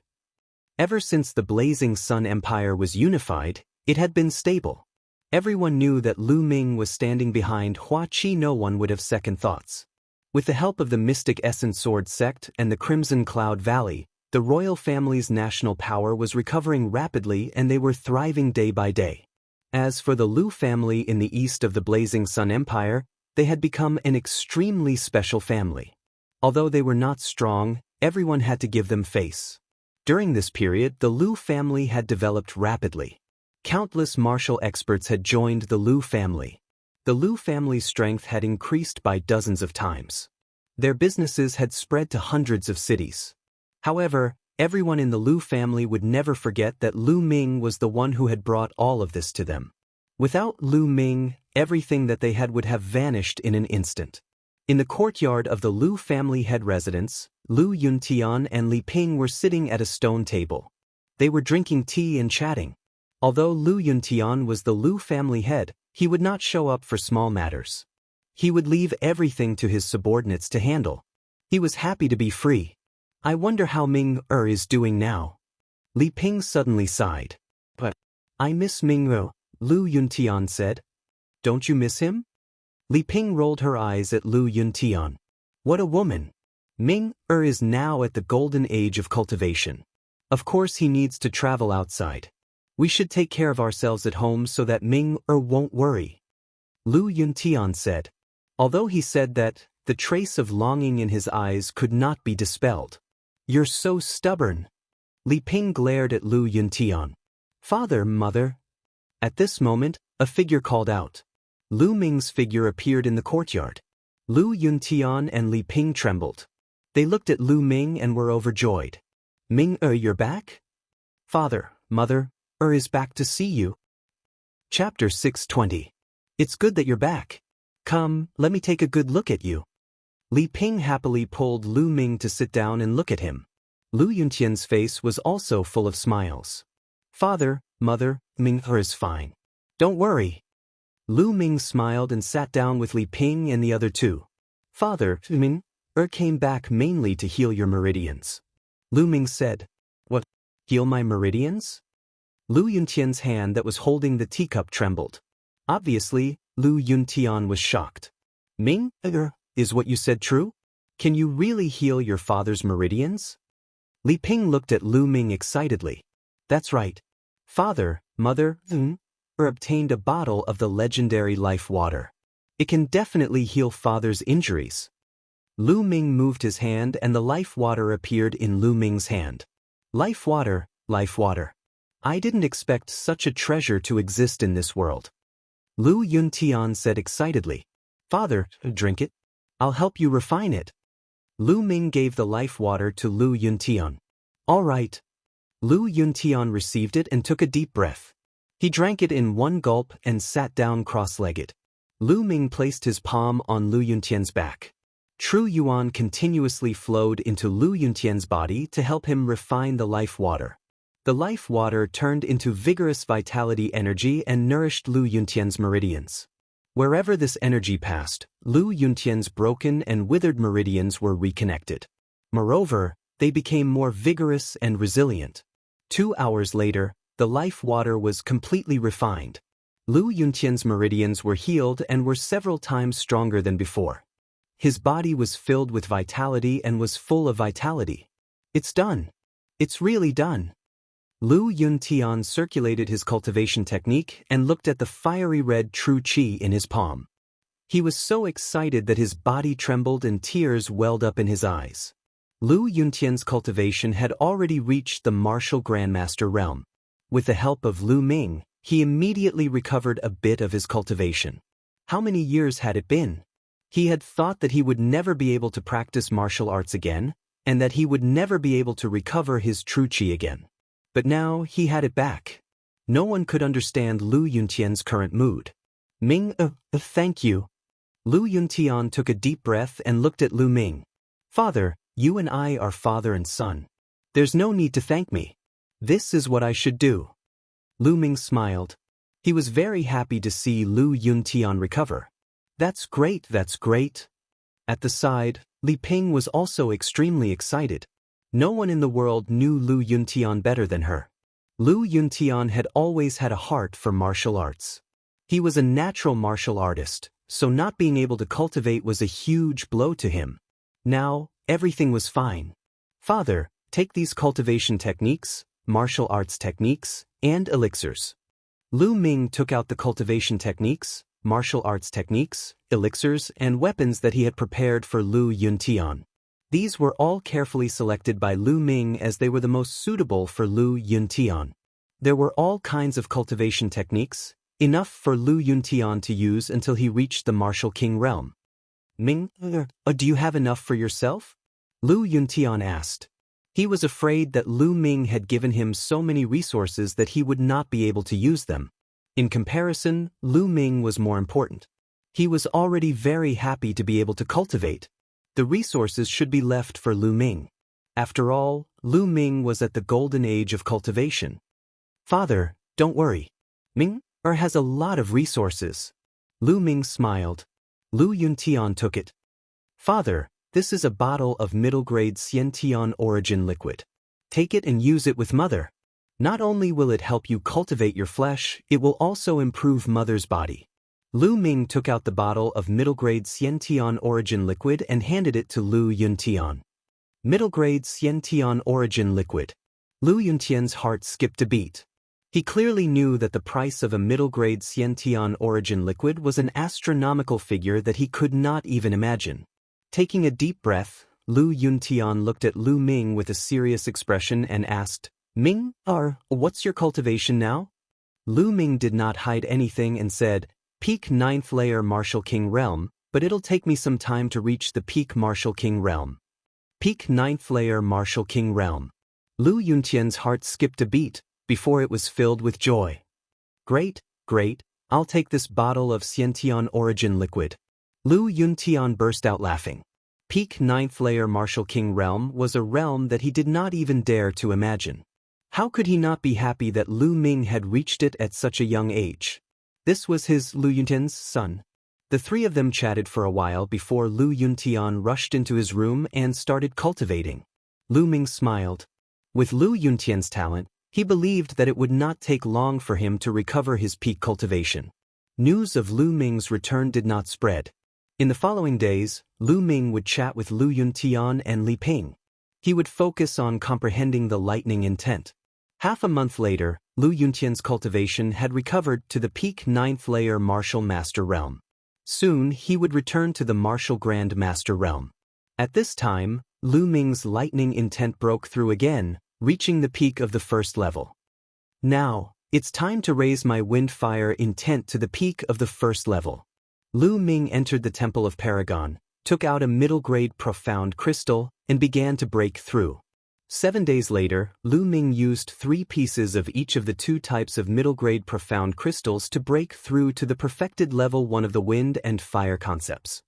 Ever since the Blazing Sun Empire was unified, it had been stable. Everyone knew that Lu Ming was standing behind Hua Qi. No one would have second thoughts. With the help of the Mystic Essence Sword Sect and the Crimson Cloud Valley, the royal family's national power was recovering rapidly and they were thriving day by day. As for the Lu family in the east of the Blazing Sun Empire, they had become an extremely special family. Although they were not strong, everyone had to give them face. During this period, the Lu family had developed rapidly. Countless martial experts had joined the Lu family. The Lu family's strength had increased by dozens of times. Their businesses had spread to hundreds of cities. However, everyone in the Lu family would never forget that Lu Ming was the one who had brought all of this to them. Without Lu Ming, everything that they had would have vanished in an instant. In the courtyard of the Lu family head residence, Lu Yuntian and Li Ping were sitting at a stone table. They were drinking tea and chatting. Although Lu Yuntian was the Lu family head, he would not show up for small matters. He would leave everything to his subordinates to handle. He was happy to be free. I wonder how Ming-er is doing now. Li Ping suddenly sighed. But I miss Ming-er, Lu Yuntian said. Don't you miss him? Li Ping rolled her eyes at Lu Yuntian. What a woman! Ming-er is now at the golden age of cultivation. Of course he needs to travel outside. We should take care of ourselves at home so that Ming-er won't worry. Lu Yuntian said. Although he said that, the trace of longing in his eyes could not be dispelled. You're so stubborn. Li Ping glared at Lu Yuntian. Father, mother. At this moment, a figure called out. Lu Ming's figure appeared in the courtyard. Lu Yuntian and Li Ping trembled. They looked at Lu Ming and were overjoyed. Ming-er, you're back? Father, mother, is back to see you. Chapter 620. It's good that you're back. Come, let me take a good look at you. Li Ping happily pulled Lu Ming to sit down and look at him. Lu Yuntian's face was also full of smiles. Father, mother, Ming-er is fine. Don't worry. Lu Ming smiled and sat down with Li Ping and the other two. Father, Ming-er came back mainly to heal your meridians. Lu Ming said. What? Heal my meridians? Lu Yuntian's hand that was holding the teacup trembled. Obviously, Lu Yuntian was shocked. Ming-er, is what you said true? Can you really heal your father's meridians? Li Ping looked at Lu Ming excitedly. That's right. Father, mother, obtained a bottle of the legendary life water. It can definitely heal father's injuries. Lu Ming moved his hand and the life water appeared in Lu Ming's hand. Life water, life water. I didn't expect such a treasure to exist in this world. Lu Yuntian said excitedly. Father, drink it. I'll help you refine it. Lu Ming gave the life water to Lu Yuntian. All right. Lu Yuntian received it and took a deep breath. He drank it in one gulp and sat down cross-legged. Lu Ming placed his palm on Lu Yuntian's back. True yuan continuously flowed into Lu Yuntian's body to help him refine the life water. The life water turned into vigorous vitality energy and nourished Lu Yuntian's meridians. Wherever this energy passed, Lu Yuntian's broken and withered meridians were reconnected. Moreover, they became more vigorous and resilient. 2 hours later, the life water was completely refined. Lu Yuntian's meridians were healed and were several times stronger than before. His body was filled with vitality and was full of vitality. It's done. It's really done. Lu Yuntian circulated his cultivation technique and looked at the fiery red true qi in his palm. He was so excited that his body trembled and tears welled up in his eyes. Lu Yuntian's cultivation had already reached the martial grandmaster realm. With the help of Lu Ming, he immediately recovered a bit of his cultivation. How many years had it been? He had thought that he would never be able to practice martial arts again, and that he would never be able to recover his true qi again. But now he had it back. No one could understand Lu Yuntian's current mood. Thank you. Lu Yuntian took a deep breath and looked at Lu Ming. Father, you and I are father and son. There's no need to thank me. This is what I should do. Lu Ming smiled. He was very happy to see Lu Yuntian recover. That's great, that's great. At the side, Li Ping was also extremely excited. No one in the world knew Lu Yuntian better than her. Lu Yuntian had always had a heart for martial arts. He was a natural martial artist, so not being able to cultivate was a huge blow to him. Now, everything was fine. Father, take these cultivation techniques, martial arts techniques, and elixirs. Lu Ming took out the cultivation techniques, martial arts techniques, elixirs, and weapons that he had prepared for Lu Yuntian. These were all carefully selected by Lu Ming as they were the most suitable for Lu Yuntian. There were all kinds of cultivation techniques, enough for Lu Yuntian to use until he reached the martial king realm. Ming, do you have enough for yourself? Lu Yuntian asked. He was afraid that Lu Ming had given him so many resources that he would not be able to use them. In comparison, Lu Ming was more important. He was already very happy to be able to cultivate. The resources should be left for Lu Ming. After all, Lu Ming was at the golden age of cultivation. Father, don't worry. Ming has a lot of resources. Lu Ming smiled. Lu Yuntian took it. Father, this is a bottle of middle-grade Xiantian origin liquid. Take it and use it with Mother. Not only will it help you cultivate your flesh, it will also improve Mother's body. Lu Ming took out the bottle of middle-grade Xiantian origin liquid and handed it to Lu Yuntian. Middle-grade Xiantian origin liquid. Lu Yuntian's heart skipped a beat. He clearly knew that the price of a middle-grade Xiantian origin liquid was an astronomical figure that he could not even imagine. Taking a deep breath, Lu Yuntian looked at Lu Ming with a serious expression and asked, Ming, what's your cultivation now? Lu Ming did not hide anything and said, Peak 9th layer Martial King Realm, but it'll take me some time to reach the Peak Martial King Realm. Peak 9th layer Martial King Realm. Lu Yuntian's heart skipped a beat before it was filled with joy. Great, I'll take this bottle of Xiantian origin liquid. Lu Yuntian burst out laughing. Peak 9th layer Martial King Realm was a realm that he did not even dare to imagine. How could he not be happy that Lu Ming had reached it at such a young age? This was his Lu Yuntian's son. The three of them chatted for a while before Lu Yuntian rushed into his room and started cultivating. Lu Ming smiled. With Lu Yuntian's talent, he believed that it would not take long for him to recover his peak cultivation. News of Lu Ming's return did not spread. In the following days, Lu Ming would chat with Lu Yuntian and Li Ping. He would focus on comprehending the lightning intent. Half a month later, Lu Yuntian's cultivation had recovered to the peak 9th layer Martial Master Realm. Soon he would return to the Martial Grand Master Realm. At this time, Lu Ming's lightning intent broke through again, reaching the peak of the first level. Now, it's time to raise my wind-fire intent to the peak of the first level. Lu Ming entered the Temple of Paragon, took out a middle-grade profound crystal, and began to break through. 7 days later, Lu Ming used 3 pieces of each of the 2 types of middle-grade profound crystals to break through to the perfected level 1 of the wind and fire concepts.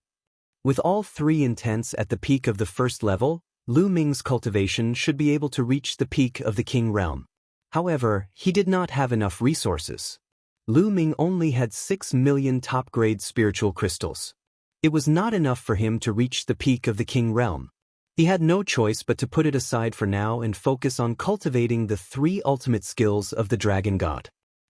With all 3 intents at the peak of the first level, Lu Ming's cultivation should be able to reach the peak of the King Realm. However, he did not have enough resources. Lu Ming only had 6 million top-grade spiritual crystals. It was not enough for him to reach the peak of the King Realm. He had no choice but to put it aside for now and focus on cultivating the 3 ultimate skills of the Dragon God.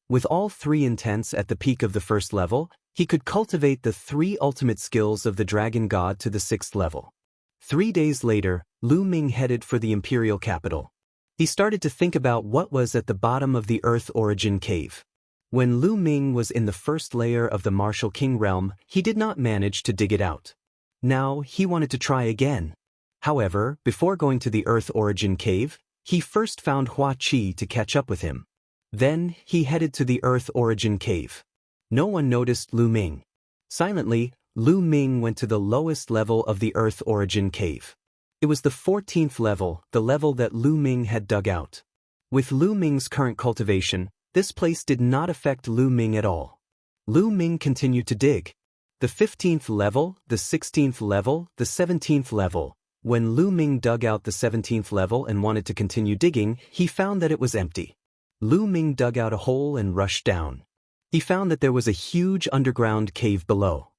With all 3 intents at the peak of the first level, he could cultivate the 3 ultimate skills of the Dragon God to the 6th level. 3 days later, Lu Ming headed for the imperial capital. He started to think about what was at the bottom of the Earth Origin Cave. When Lu Ming was in the first layer of the Martial King Realm, he did not manage to dig it out. Now, he wanted to try again. However, before going to the Earth Origin Cave, he first found Hua Qi to catch up with him. Then, he headed to the Earth Origin Cave. No one noticed Lu Ming. Silently, Lu Ming went to the lowest level of the Earth Origin Cave. It was the 14th level, the level that Lu Ming had dug out. With Lu Ming's current cultivation, this place did not affect Lu Ming at all. Lu Ming continued to dig. The 15th level, the 16th level, the 17th level. When Lu Ming dug out the 17th level and wanted to continue digging, he found that it was empty. Lu Ming dug out a hole and rushed down. He found that there was a huge underground cave below.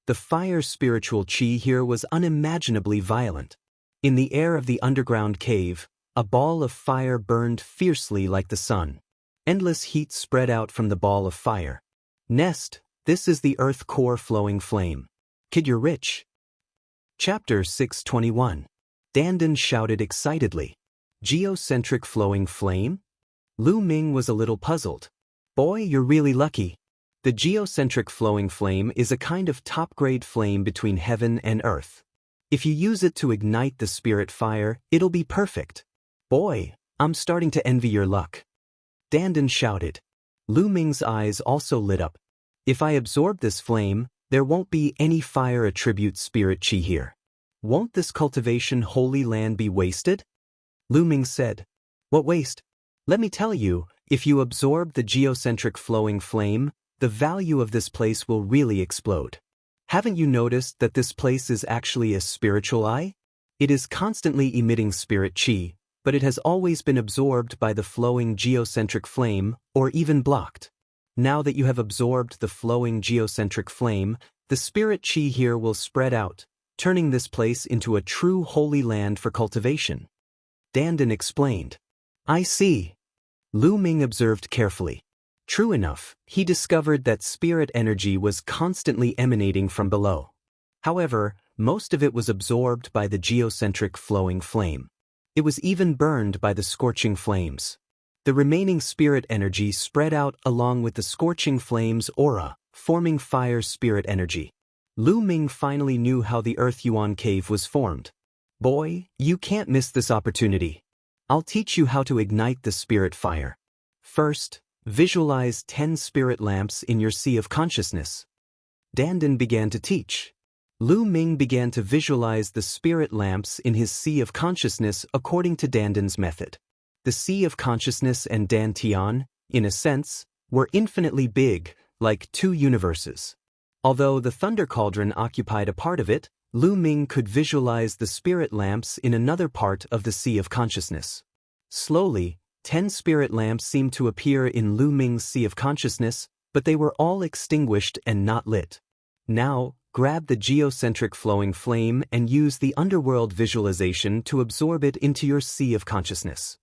The fire spiritual chi here was unimaginably violent. In the air of the underground cave, a ball of fire burned fiercely like the sun. Endless heat spread out from the ball of fire. Nest, this is the earth core flowing flame. Kid, you're rich. Chapter 621. Dandan shouted excitedly. Geocentric flowing flame? Lu Ming was a little puzzled. Boy, you're really lucky. The geocentric flowing flame is a kind of top-grade flame between heaven and earth. If you use it to ignite the spirit fire, it'll be perfect. Boy, I'm starting to envy your luck. Dandan shouted. Lu Ming's eyes also lit up. If I absorb this flame, there won't be any fire attribute spirit chi here. Won't this cultivation holy land be wasted? Lu Ming said. What waste? Let me tell you, if you absorb the geocentric flowing flame, the value of this place will really explode. Haven't you noticed that this place is actually a spiritual eye? It is constantly emitting spirit chi, but it has always been absorbed by the flowing geocentric flame, or even blocked. Now that you have absorbed the flowing geocentric flame, the spirit chi here will spread out, turning this place into a true holy land for cultivation. Dandan explained. I see. Lu Ming observed carefully. True enough, he discovered that spirit energy was constantly emanating from below. However, most of it was absorbed by the geocentric flowing flame. It was even burned by the scorching flames. The remaining spirit energy spread out along with the scorching flame's aura, forming fire spirit energy. Lu Ming finally knew how the Earth Yuan cave was formed. Boy, you can't miss this opportunity. I'll teach you how to ignite the spirit fire. First, visualize 10 spirit lamps in your sea of consciousness. Dandan began to teach. Lu Ming began to visualize the spirit lamps in his sea of consciousness according to Dandan's method. The sea of consciousness and Dan Tian, in a sense, were infinitely big, like two universes. Although the thunder cauldron occupied a part of it, Lu Ming could visualize the spirit lamps in another part of the sea of consciousness. Slowly, 10 spirit lamps seemed to appear in Lu Ming's sea of consciousness, but they were all extinguished and not lit. Now, grab the geocentric flowing flame and use the underworld visualization to absorb it into your sea of consciousness.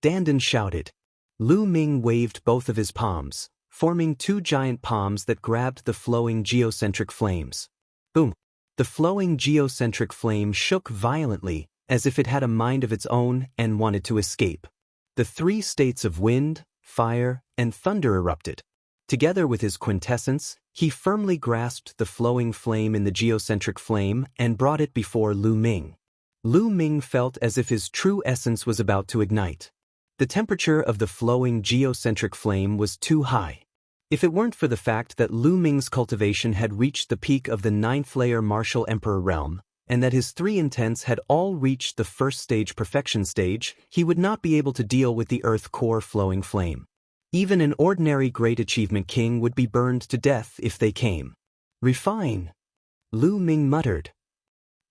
Dandan shouted. Lu Ming waved both of his palms, forming two giant palms that grabbed the flowing geocentric flames. Boom! The flowing geocentric flame shook violently, as if it had a mind of its own and wanted to escape. The three states of wind, fire, and thunder erupted. Together with his quintessence, he firmly grasped the flowing flame in the geocentric flame and brought it before Lu Ming. Lu Ming felt as if his true essence was about to ignite. The temperature of the flowing geocentric flame was too high. If it weren't for the fact that Lu Ming's cultivation had reached the peak of the 9th-layer martial emperor realm, and that his 3 intents had all reached the first stage perfection stage, he would not be able to deal with the earth core flowing flame. Even an ordinary great achievement king would be burned to death if they came. Refine, Lu Ming muttered.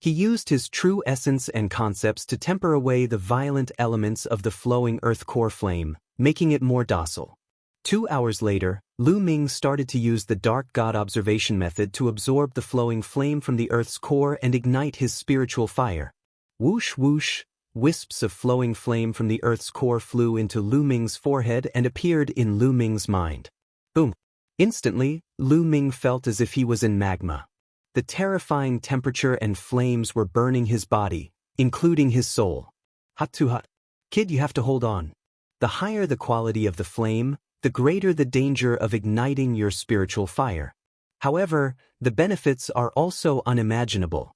He used his true essence and concepts to temper away the violent elements of the flowing earth core flame, making it more docile. 2 hours later, Lu Ming started to use the dark god observation method to absorb the flowing flame from the earth's core and ignite his spiritual fire. Whoosh whoosh, wisps of flowing flame from the earth's core flew into Lu Ming's forehead and appeared in Lu Ming's mind. Boom! Instantly, Lu Ming felt as if he was in magma. The terrifying temperature and flames were burning his body, including his soul. Hot too hot. Kid, you have to hold on. The higher the quality of the flame, the greater the danger of igniting your spiritual fire. However, the benefits are also unimaginable.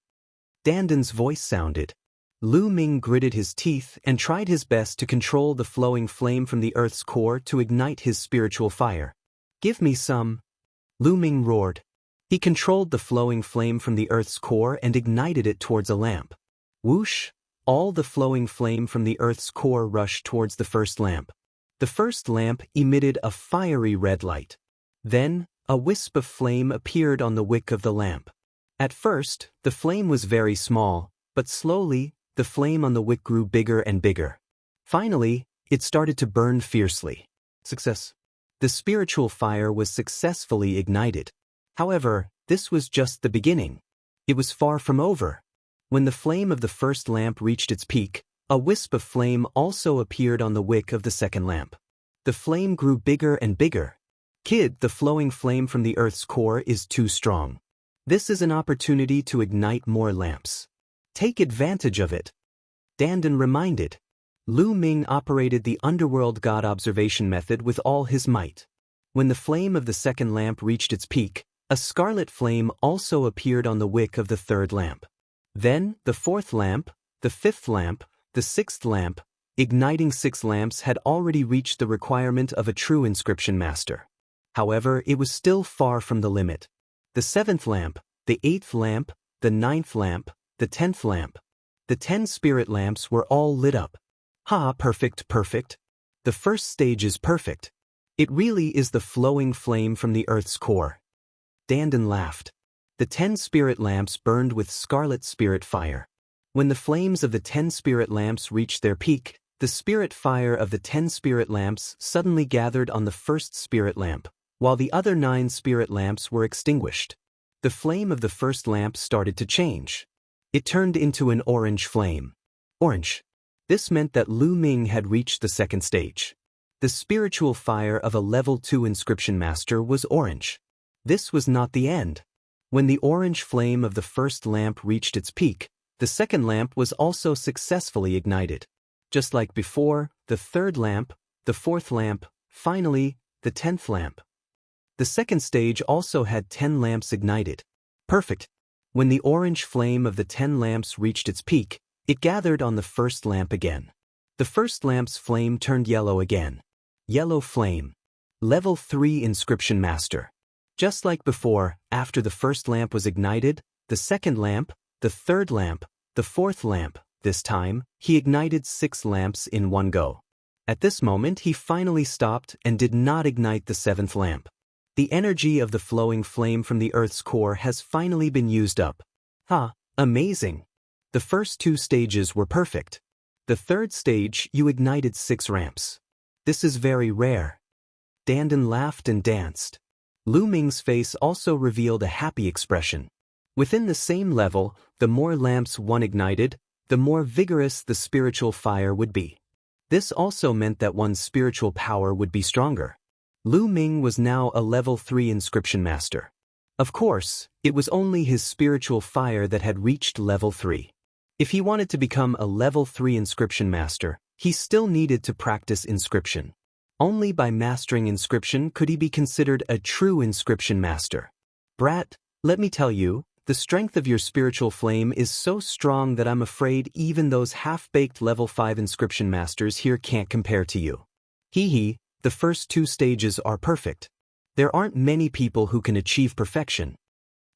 Dandan's voice sounded. Lu Ming gritted his teeth and tried his best to control the flowing flame from the earth's core to ignite his spiritual fire. Give me some. Lu Ming roared. He controlled the flowing flame from the earth's core and ignited it towards a lamp. Whoosh! All the flowing flame from the earth's core rushed towards the first lamp. The first lamp emitted a fiery red light. Then, a wisp of flame appeared on the wick of the lamp. At first, the flame was very small, but slowly, the flame on the wick grew bigger and bigger. Finally, it started to burn fiercely. Success! The spiritual fire was successfully ignited. However, this was just the beginning. It was far from over. When the flame of the first lamp reached its peak, a wisp of flame also appeared on the wick of the second lamp. The flame grew bigger and bigger. Kid, the flowing flame from the earth's core is too strong. This is an opportunity to ignite more lamps. Take advantage of it. Dandan reminded. Lu Ming operated the underworld god observation method with all his might. When the flame of the second lamp reached its peak, a scarlet flame also appeared on the wick of the third lamp. Then, the fourth lamp, the fifth lamp, the sixth lamp, igniting 6 lamps had already reached the requirement of a true inscription master. However, it was still far from the limit. The 7th lamp, the 8th lamp, the 9th lamp, the 10th lamp. The 10 spirit lamps were all lit up. Ha, perfect, perfect. The first stage is perfect. It really is the flowing flame from the earth's core. Dandan laughed. The 10 spirit lamps burned with scarlet spirit fire. When the flames of the 10 spirit lamps reached their peak, the spirit fire of the 10 spirit lamps suddenly gathered on the first spirit lamp, while the other 9 spirit lamps were extinguished. The flame of the first lamp started to change. It turned into an orange flame. Orange. This meant that Lu Ming had reached the second stage. The spiritual fire of a level 2 inscription master was orange. This was not the end. When the orange flame of the first lamp reached its peak, the second lamp was also successfully ignited. Just like before, the third lamp, the fourth lamp, finally, the 10th lamp. The second stage also had 10 lamps ignited. Perfect. When the orange flame of the 10 lamps reached its peak, it gathered on the first lamp again. The first lamp's flame turned yellow again. Yellow flame. Level 3 inscription master. Just like before, after the first lamp was ignited, the second lamp, the third lamp, the fourth lamp, this time, he ignited 6 lamps in one go. At this moment he finally stopped and did not ignite the 7th lamp. The energy of the flowing flame from the Earth's core has finally been used up. Amazing! The first 2 stages were perfect. The third stage you ignited 6 ramps. This is very rare. Dandan laughed and danced. Lu Ming's face also revealed a happy expression. Within the same level, the more lamps one ignited, the more vigorous the spiritual fire would be. This also meant that one's spiritual power would be stronger. Lu Ming was now a level 3 inscription master. Of course, it was only his spiritual fire that had reached level 3. If he wanted to become a level 3 inscription master, he still needed to practice inscription. Only by mastering inscription could he be considered a true inscription master. Brat, let me tell you, the strength of your spiritual flame is so strong that I'm afraid even those half-baked level 5 inscription masters here can't compare to you. Hee, the first 2 stages are perfect. There aren't many people who can achieve perfection.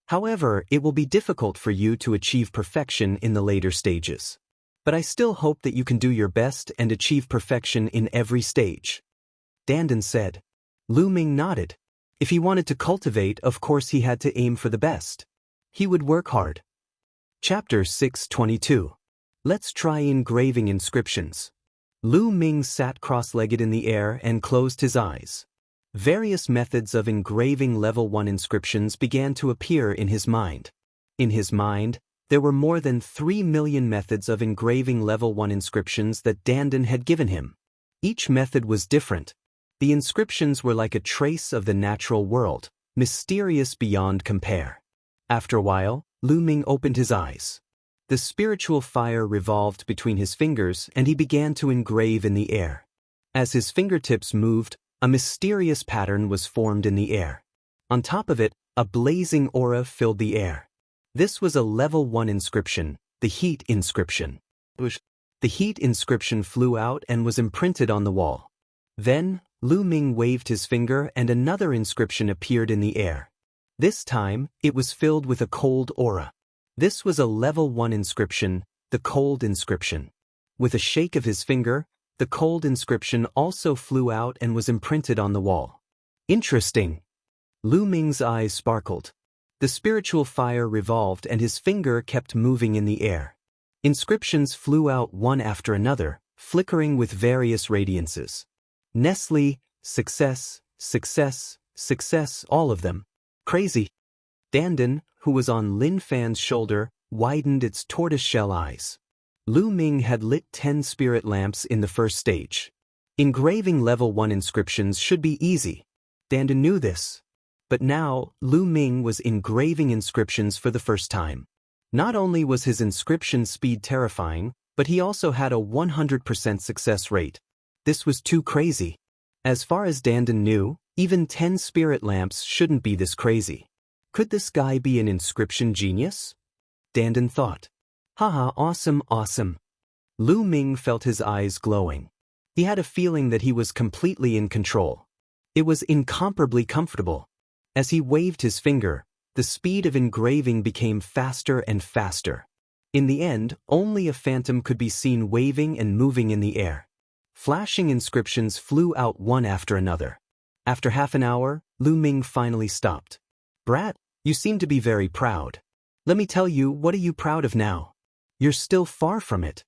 However, it will be difficult for you to achieve perfection in the later stages. But I still hope that you can do your best and achieve perfection in every stage. Dandan said. Lu Ming nodded. If he wanted to cultivate, of course he had to aim for the best. He would work hard. Chapter 622. Let's try engraving inscriptions. Lu Ming sat cross-legged in the air and closed his eyes. Various methods of engraving level 1 inscriptions began to appear in his mind. In his mind, there were more than 3 million methods of engraving level 1 inscriptions that Dandan had given him. Each method was different. The inscriptions were like a trace of the natural world, mysterious beyond compare. After a while, Lu Ming opened his eyes. The spiritual fire revolved between his fingers and he began to engrave in the air. As his fingertips moved, a mysterious pattern was formed in the air. On top of it, a blazing aura filled the air. This was a level 1 inscription, the heat inscription. The heat inscription flew out and was imprinted on the wall. Then, Lu Ming waved his finger and another inscription appeared in the air. This time, it was filled with a cold aura. This was a level 1 inscription, the cold inscription. With a shake of his finger, the cold inscription also flew out and was imprinted on the wall. Interesting. Lu Ming's eyes sparkled. The spiritual fire revolved and his finger kept moving in the air. Inscriptions flew out one after another, flickering with various radiances. Nestle, success, success, success, all of them. Crazy. Dandan, who was on Lin Fan's shoulder, widened its tortoiseshell eyes. Lu Ming had lit 10 spirit lamps in the first stage. Engraving level 1 inscriptions should be easy. Dandan knew this. But now, Lu Ming was engraving inscriptions for the first time. Not only was his inscription speed terrifying, but he also had a 100% success rate. This was too crazy. As far as Dandan knew, even 10 spirit lamps shouldn't be this crazy. Could this guy be an inscription genius? Dandan thought. Haha, awesome, awesome. Lu Ming felt his eyes glowing. He had a feeling that he was completely in control. It was incomparably comfortable. As he waved his finger, the speed of engraving became faster and faster. In the end, only a phantom could be seen waving and moving in the air. Flashing inscriptions flew out one after another. After half an hour, Lu Ming finally stopped. Brat, You seem to be very proud. Let me tell you, what are you proud of now? You're still far from it.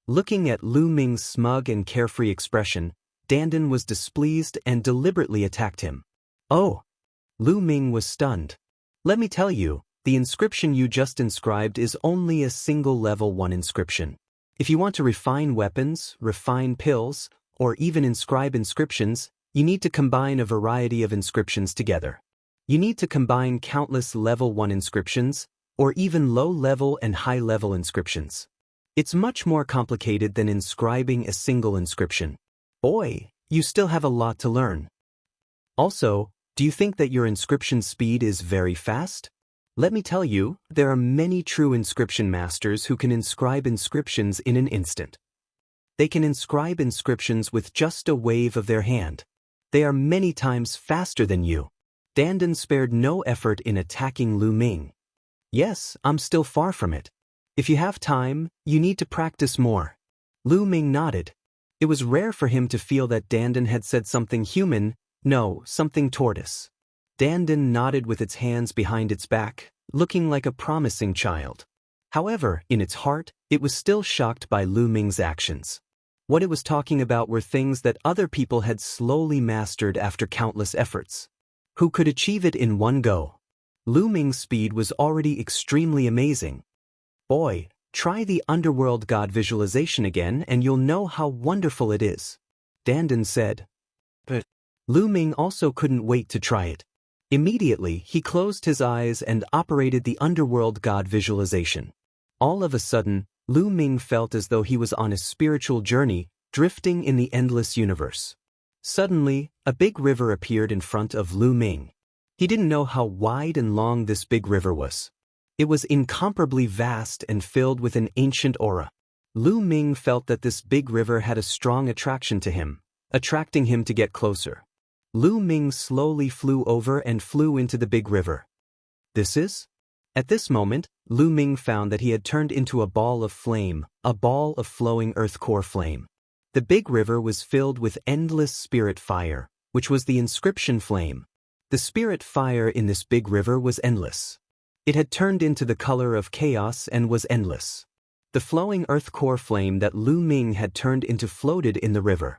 Looking at Lu Ming's smug and carefree expression, Dandan was displeased and deliberately attacked him. Oh! Lu Ming was stunned. Let me tell you, the inscription you just inscribed is only a single level 1 inscription. If you want to refine weapons, refine pills, or even inscribe inscriptions, you need to combine a variety of inscriptions together. You need to combine countless level 1 inscriptions, or even low-level and high-level inscriptions. It's much more complicated than inscribing a single inscription. Boy, you still have a lot to learn. Also, do you think that your inscription speed is very fast? Let me tell you, there are many true inscription masters who can inscribe inscriptions in an instant. They can inscribe inscriptions with just a wave of their hand. They are many times faster than you. Dandan spared no effort in attacking Lu Ming. Yes, I'm still far from it. If you have time, you need to practice more. Lu Ming nodded. It was rare for him to feel that Dandan had said something human, no, something tortoise. Dandan nodded with its hands behind its back, looking like a promising child. However, in its heart, it was still shocked by Lu Ming's actions. What it was talking about were things that other people had slowly mastered after countless efforts. Who could achieve it in one go? Lu Ming's speed was already extremely amazing. Boy, try the underworld god visualization again and you'll know how wonderful it is. Dandan said. But Lu Ming also couldn't wait to try it. Immediately, he closed his eyes and operated the underworld god visualization. All of a sudden, Lu Ming felt as though he was on a spiritual journey, drifting in the endless universe. Suddenly, a big river appeared in front of Lu Ming. He didn't know how wide and long this big river was. It was incomparably vast and filled with an ancient aura. Lu Ming felt that this big river had a strong attraction to him, attracting him to get closer. Lu Ming slowly flew over and flew into the big river. This is? At this moment, Lu Ming found that he had turned into a ball of flame, a ball of flowing earth core flame. The big river was filled with endless spirit fire, which was the inscription flame. The spirit fire in this big river was endless. It had turned into the color of chaos and was endless. The flowing earth core flame that Lu Ming had turned into floated in the river.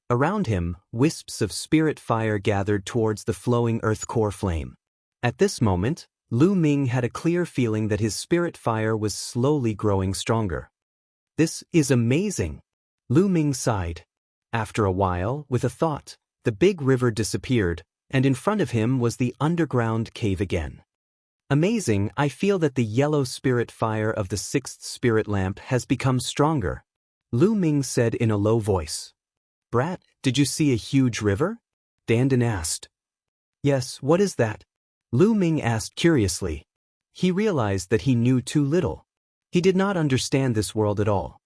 Around him, wisps of spirit fire gathered towards the flowing earth core flame. At this moment, Lu Ming had a clear feeling that his spirit fire was slowly growing stronger. This is amazing. Lu Ming sighed. After a while, with a thought, the big river disappeared, and in front of him was the underground cave again. Amazing, I feel that the yellow spirit fire of the 6th spirit lamp has become stronger. Lu Ming said in a low voice. Brat, did you see a huge river? Dandan asked. Yes, what is that? Lu Ming asked curiously. He realized that he knew too little. He did not understand this world at all.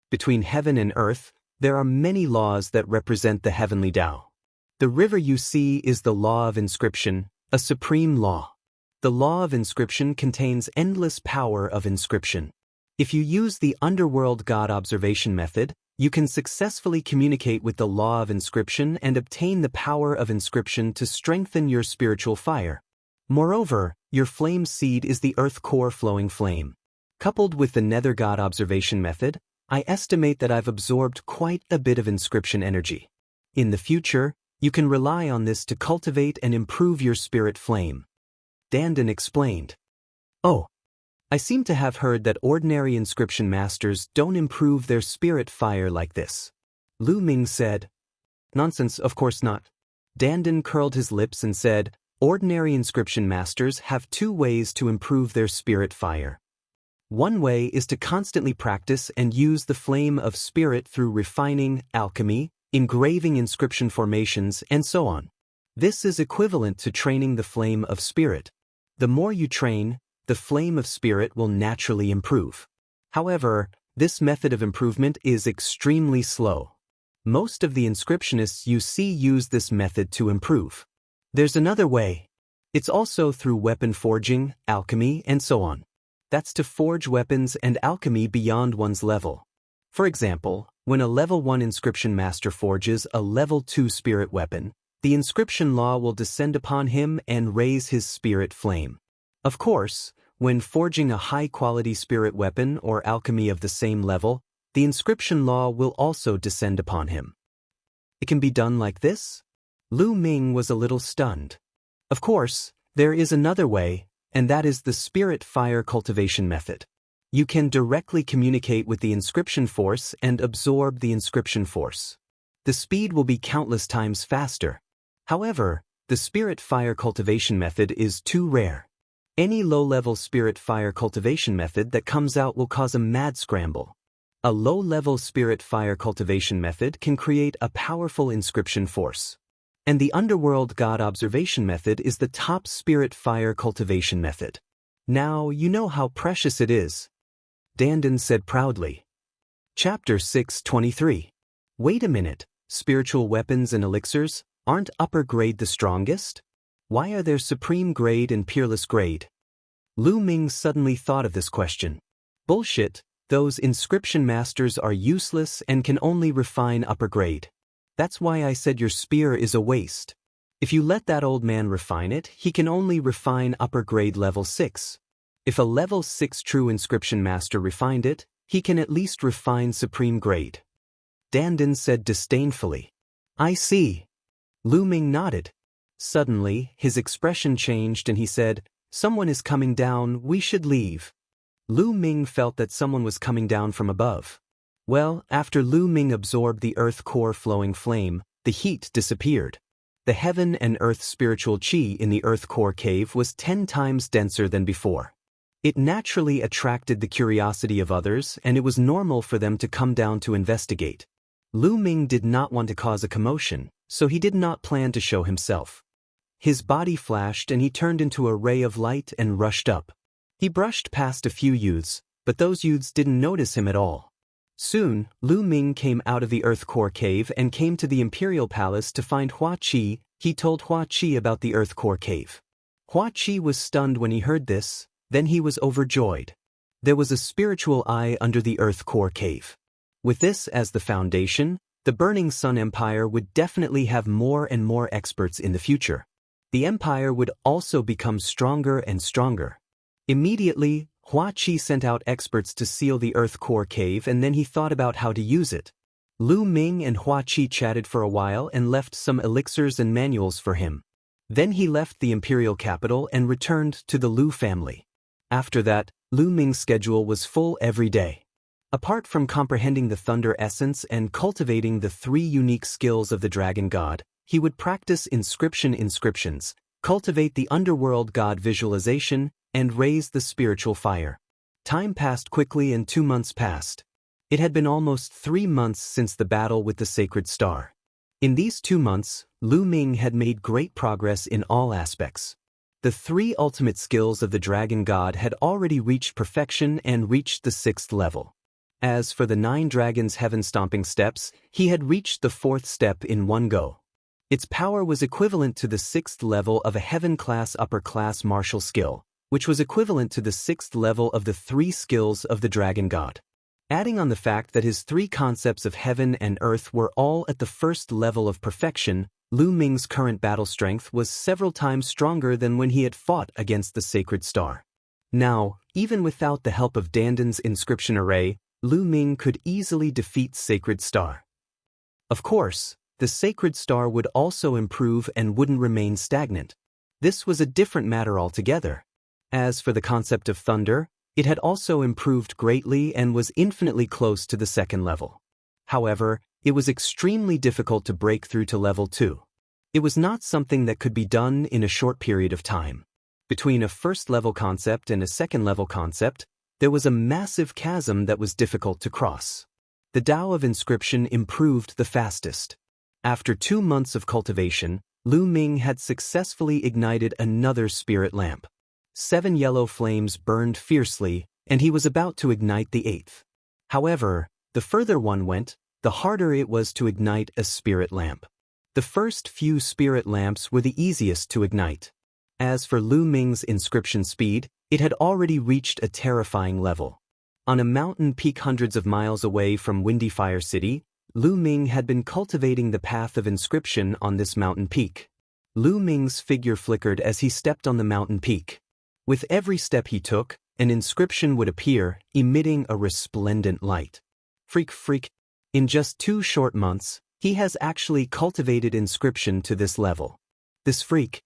Between heaven and earth, there are many laws that represent the heavenly Tao. The river you see is the law of inscription, a supreme law. The law of inscription contains endless power of inscription. If you use the underworld god observation method, you can successfully communicate with the law of inscription and obtain the power of inscription to strengthen your spiritual fire. Moreover, your flame seed is the earth core flowing flame. Coupled with the nether god observation method, I estimate that I've absorbed quite a bit of inscription energy. In the future, you can rely on this to cultivate and improve your spirit flame. Dandan explained. Oh, I seem to have heard that ordinary inscription masters don't improve their spirit fire like this. Lu Ming said. Nonsense, of course not. Dandan curled his lips and said, ordinary inscription masters have 2 ways to improve their spirit fire. One way is to constantly practice and use the flame of spirit through refining, alchemy, engraving inscription formations, and so on. This is equivalent to training the flame of spirit. The more you train, the flame of spirit will naturally improve. However, this method of improvement is extremely slow. Most of the inscriptionists you see use this method to improve. There's another way. It's also through weapon forging, alchemy, and so on. That's to forge weapons and alchemy beyond one's level. For example, when a level 1 inscription master forges a level 2 spirit weapon, the inscription law will descend upon him and raise his spirit flame. Of course, when forging a high-quality spirit weapon or alchemy of the same level, the inscription law will also descend upon him. It can be done like this? Lu Ming was a little stunned. Of course, there is another way, and that is the spirit fire cultivation method. You can directly communicate with the inscription force and absorb the inscription force. The speed will be countless times faster. However, the spirit fire cultivation method is too rare. Any low-level spirit fire cultivation method that comes out will cause a mad scramble. A low-level spirit fire cultivation method can create a powerful inscription force. And the underworld god observation method is the top spirit fire cultivation method. Now you know how precious it is, Dandin said proudly. Chapter 623. Wait a minute, spiritual weapons and elixirs, aren't upper grade the strongest? Why are there supreme grade and peerless grade? Lu Ming suddenly thought of this question. Bullshit, those inscription masters are useless and can only refine upper grade. That's why I said your spear is a waste. If you let that old man refine it, he can only refine upper grade level 6. If a level 6 true inscription master refined it, he can at least refine supreme grade. Dandin said disdainfully. I see. Lu Ming nodded. Suddenly, his expression changed and he said, Someone is coming down, we should leave. Lu Ming felt that someone was coming down from above. Well, after Lu Ming absorbed the earth core flowing flame, the heat disappeared. The heaven and earth spiritual chi in the earth core cave was 10 times denser than before. It naturally attracted the curiosity of others, and it was normal for them to come down to investigate. Lu Ming did not want to cause a commotion, so he did not plan to show himself. His body flashed and he turned into a ray of light and rushed up. He brushed past a few youths, but those youths didn't notice him at all. Soon, Lu Ming came out of the earth core cave and came to the imperial palace to find Hua Qi. He told Hua Qi about the earth core cave. Hua Qi was stunned when he heard this. Then he was overjoyed. There was a spiritual eye under the earth core cave. With this as the foundation, the Burning Sun Empire would definitely have more and more experts in the future. The empire would also become stronger and stronger. Immediately, Hua Qi sent out experts to seal the earth core cave, and then he thought about how to use it. Lu Ming and Hua Qi chatted for a while and left some elixirs and manuals for him. Then he left the imperial capital and returned to the Lu family. After that, Lu Ming's schedule was full every day. Apart from comprehending the thunder essence and cultivating the 3 unique skills of the dragon god, he would practice inscriptions, cultivate the underworld god visualization, and raise the spiritual fire. Time passed quickly and 2 months passed. It had been almost 3 months since the battle with the sacred star. In these 2 months, Lu Ming had made great progress in all aspects. The 3 ultimate skills of the dragon god had already reached perfection and reached the 6th level. As for the 9 dragons' heaven-stomping steps, he had reached the 4th step in one go. Its power was equivalent to the 6th level of a heaven-class upper-class martial skill, which was equivalent to the 6th level of the 3 skills of the dragon god. Adding on the fact that his 3 concepts of heaven and earth were all at the 1st level of perfection, Lu Ming's current battle strength was several times stronger than when he had fought against the sacred star. Now, even without the help of Dandin's inscription array, Lu Ming could easily defeat Sacred Star. Of course, the Sacred Star would also improve and wouldn't remain stagnant. This was a different matter altogether. As for the concept of thunder, it had also improved greatly and was infinitely close to the 2nd level. However, it was extremely difficult to break through to level 2. It was not something that could be done in a short period of time. Between a 1st level concept and a 2nd level concept, there was a massive chasm that was difficult to cross. The Tao of inscription improved the fastest. After 2 months of cultivation, Lu Ming had successfully ignited another spirit lamp. 7 yellow flames burned fiercely, and he was about to ignite the 8th. However, the further one went, the harder it was to ignite a spirit lamp. The first few spirit lamps were the easiest to ignite. As for Lu Ming's inscription speed, it had already reached a terrifying level. On a mountain peak hundreds of miles away from Windy Fire City, Lu Ming had been cultivating the path of inscription on this mountain peak. Lu Ming's figure flickered as he stepped on the mountain peak. With every step he took, an inscription would appear, emitting a resplendent light. Freak. In just 2 short months, he has actually cultivated inscription to this level. This freak.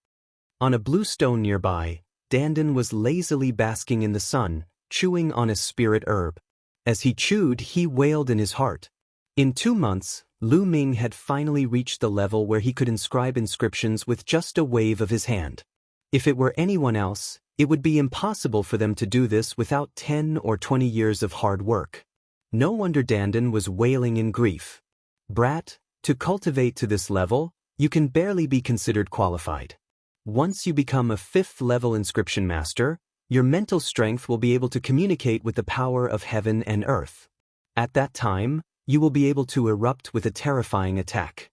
On a blue stone nearby, Dandan was lazily basking in the sun, chewing on a spirit herb. As he chewed, he wailed in his heart. In 2 months, Lu Ming had finally reached the level where he could inscribe inscriptions with just a wave of his hand. If it were anyone else, it would be impossible for them to do this without 10 or 20 years of hard work. No wonder Dandan was wailing in grief. Brat, to cultivate to this level, you can barely be considered qualified. Once you become a 5th-level inscription master, your mental strength will be able to communicate with the power of heaven and earth. At that time, you will be able to erupt with a terrifying attack.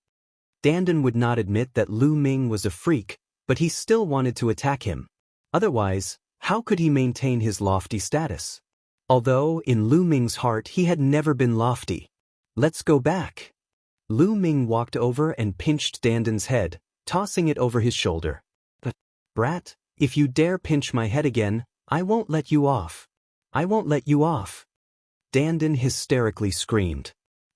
Dandan would not admit that Lu Ming was a freak, but he still wanted to attack him. Otherwise, how could he maintain his lofty status? Although, in Lu Ming's heart he had never been lofty. Let's go back. Lu Ming walked over and pinched Dandan's head, tossing it over his shoulder. But, brat, if you dare pinch my head again, I won't let you off. I won't let you off. Dandan hysterically screamed.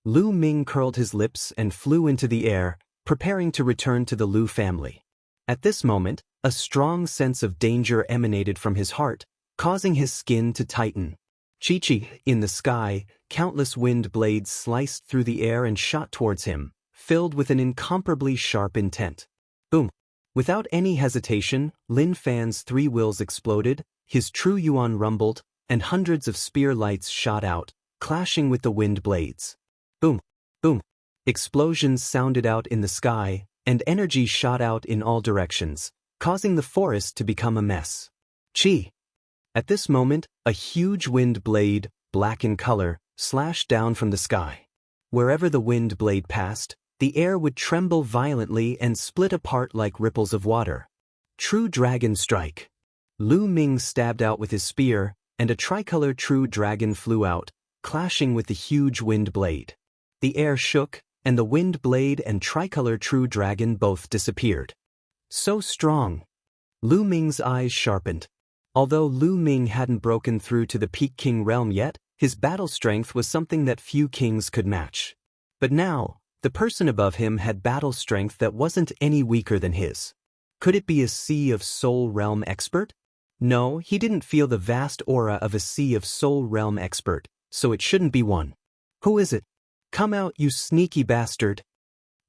Lu Ming curled his lips and flew into the air, preparing to return to the Lu family. At this moment, a strong sense of danger emanated from his heart, causing his skin to tighten. Chi-chi, in the sky, countless wind blades sliced through the air and shot towards him, filled with an incomparably sharp intent. Boom! Without any hesitation, Lin Fan's 3 wheels exploded, his true yuan rumbled, and hundreds of spear lights shot out, clashing with the wind blades. Boom! Boom! Explosions sounded out in the sky, and energy shot out in all directions, causing the forest to become a mess. Chi! At this moment, a huge wind blade, black in color, slashed down from the sky. Wherever the wind blade passed, the air would tremble violently and split apart like ripples of water. True Dragon Strike. Lu Ming stabbed out with his spear, and a tricolor True Dragon flew out, clashing with the huge wind blade. The air shook, and the wind blade and tricolor True Dragon both disappeared. So strong. Lu Ming's eyes sharpened. Although Lu Ming hadn't broken through to the Peak King realm yet, his battle strength was something that few kings could match. But now, the person above him had battle strength that wasn't any weaker than his. Could it be a Sea of Soul Realm expert? No, he didn't feel the vast aura of a Sea of Soul Realm expert, so it shouldn't be one. Who is it? Come out, you sneaky bastard.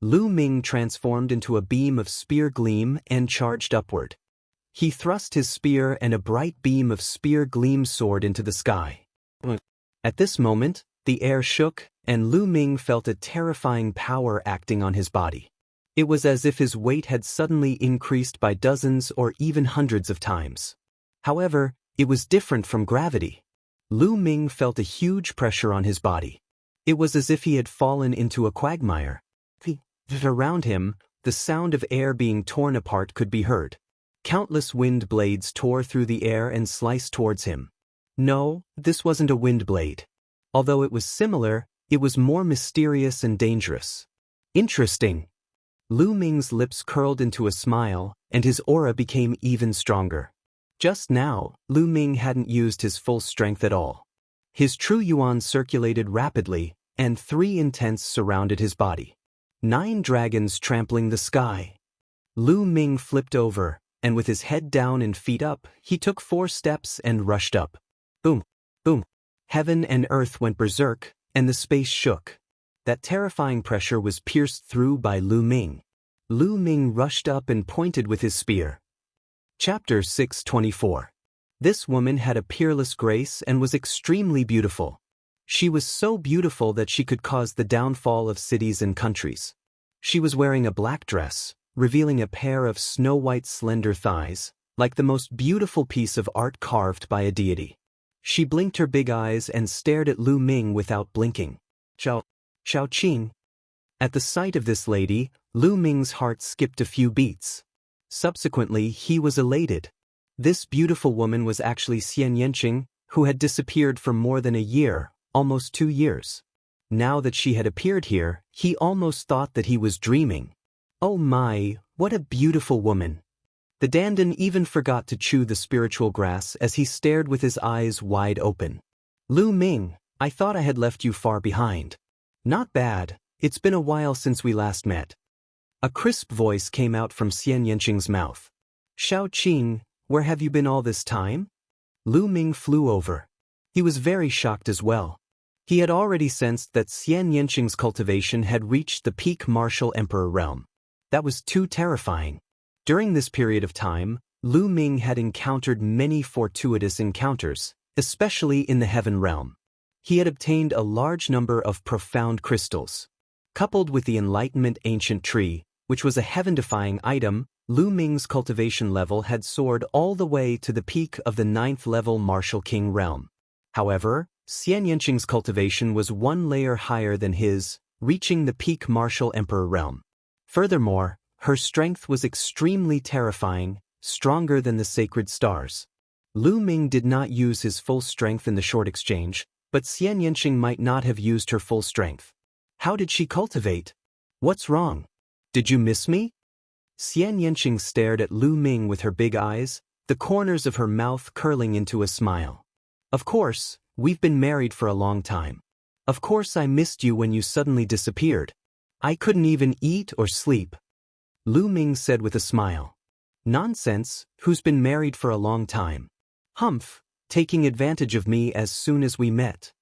Lu Ming transformed into a beam of spear gleam and charged upward. He thrust his spear and a bright beam of spear gleam soared into the sky. At this moment, the air shook, and Lu Ming felt a terrifying power acting on his body. It was as if his weight had suddenly increased by dozens or even hundreds of times. However, it was different from gravity. Lu Ming felt a huge pressure on his body. It was as if he had fallen into a quagmire. Around him, the sound of air being torn apart could be heard. Countless wind blades tore through the air and sliced towards him. No, this wasn't a wind blade. Although it was similar, it was more mysterious and dangerous. Interesting. Lu Ming's lips curled into a smile, and his aura became even stronger. Just now, Lu Ming hadn't used his full strength at all. His true yuan circulated rapidly, and 3 intents surrounded his body. 9 dragons trampling the sky. Lu Ming flipped over, and with his head down and feet up, he took 4 steps and rushed up. Boom! Boom! Heaven and earth went berserk, and the space shook. That terrifying pressure was pierced through by Lu Ming. Lu Ming rushed up and pointed with his spear. Chapter 624. This woman had a peerless grace and was extremely beautiful. She was so beautiful that she could cause the downfall of cities and countries. She was wearing a black dress, revealing a pair of snow-white slender thighs, like the most beautiful piece of art carved by a deity. She blinked her big eyes and stared at Lu Ming without blinking. Xiao Qing. At the sight of this lady, Lu Ming's heart skipped a few beats. Subsequently, he was elated. This beautiful woman was actually Xian Yanqing, who had disappeared for more than a year, almost 2 years. Now that she had appeared here, he almost thought that he was dreaming. Oh my, what a beautiful woman. The dandan even forgot to chew the spiritual grass as he stared with his eyes wide open. Lu Ming, I thought I had left you far behind. Not bad, it's been a while since we last met. A crisp voice came out from Xian Yanqing's mouth. Shao Qing, where have you been all this time? Lu Ming flew over. He was very shocked as well. He had already sensed that Xian Yanqing's cultivation had reached the peak martial emperor realm. That was too terrifying. During this period of time, Lu Ming had encountered many fortuitous encounters, especially in the heaven realm. He had obtained a large number of profound crystals. Coupled with the Enlightenment ancient tree, which was a heaven-defying item, Lu Ming's cultivation level had soared all the way to the peak of the 9th level martial king realm. However, Xian Yanqing's cultivation was one layer higher than his, reaching the peak martial emperor realm. Furthermore, her strength was extremely terrifying, stronger than the sacred stars. Lu Ming did not use his full strength in the short exchange, but Xian Yanqing might not have used her full strength. How did she cultivate? What's wrong? Did you miss me? Xian Yanqing stared at Lu Ming with her big eyes, the corners of her mouth curling into a smile. Of course, we've been married for a long time. Of course I missed you when you suddenly disappeared. I couldn't even eat or sleep. Lu Ming said with a smile. Nonsense, who's been married for a long time? Humph, taking advantage of me as soon as we met.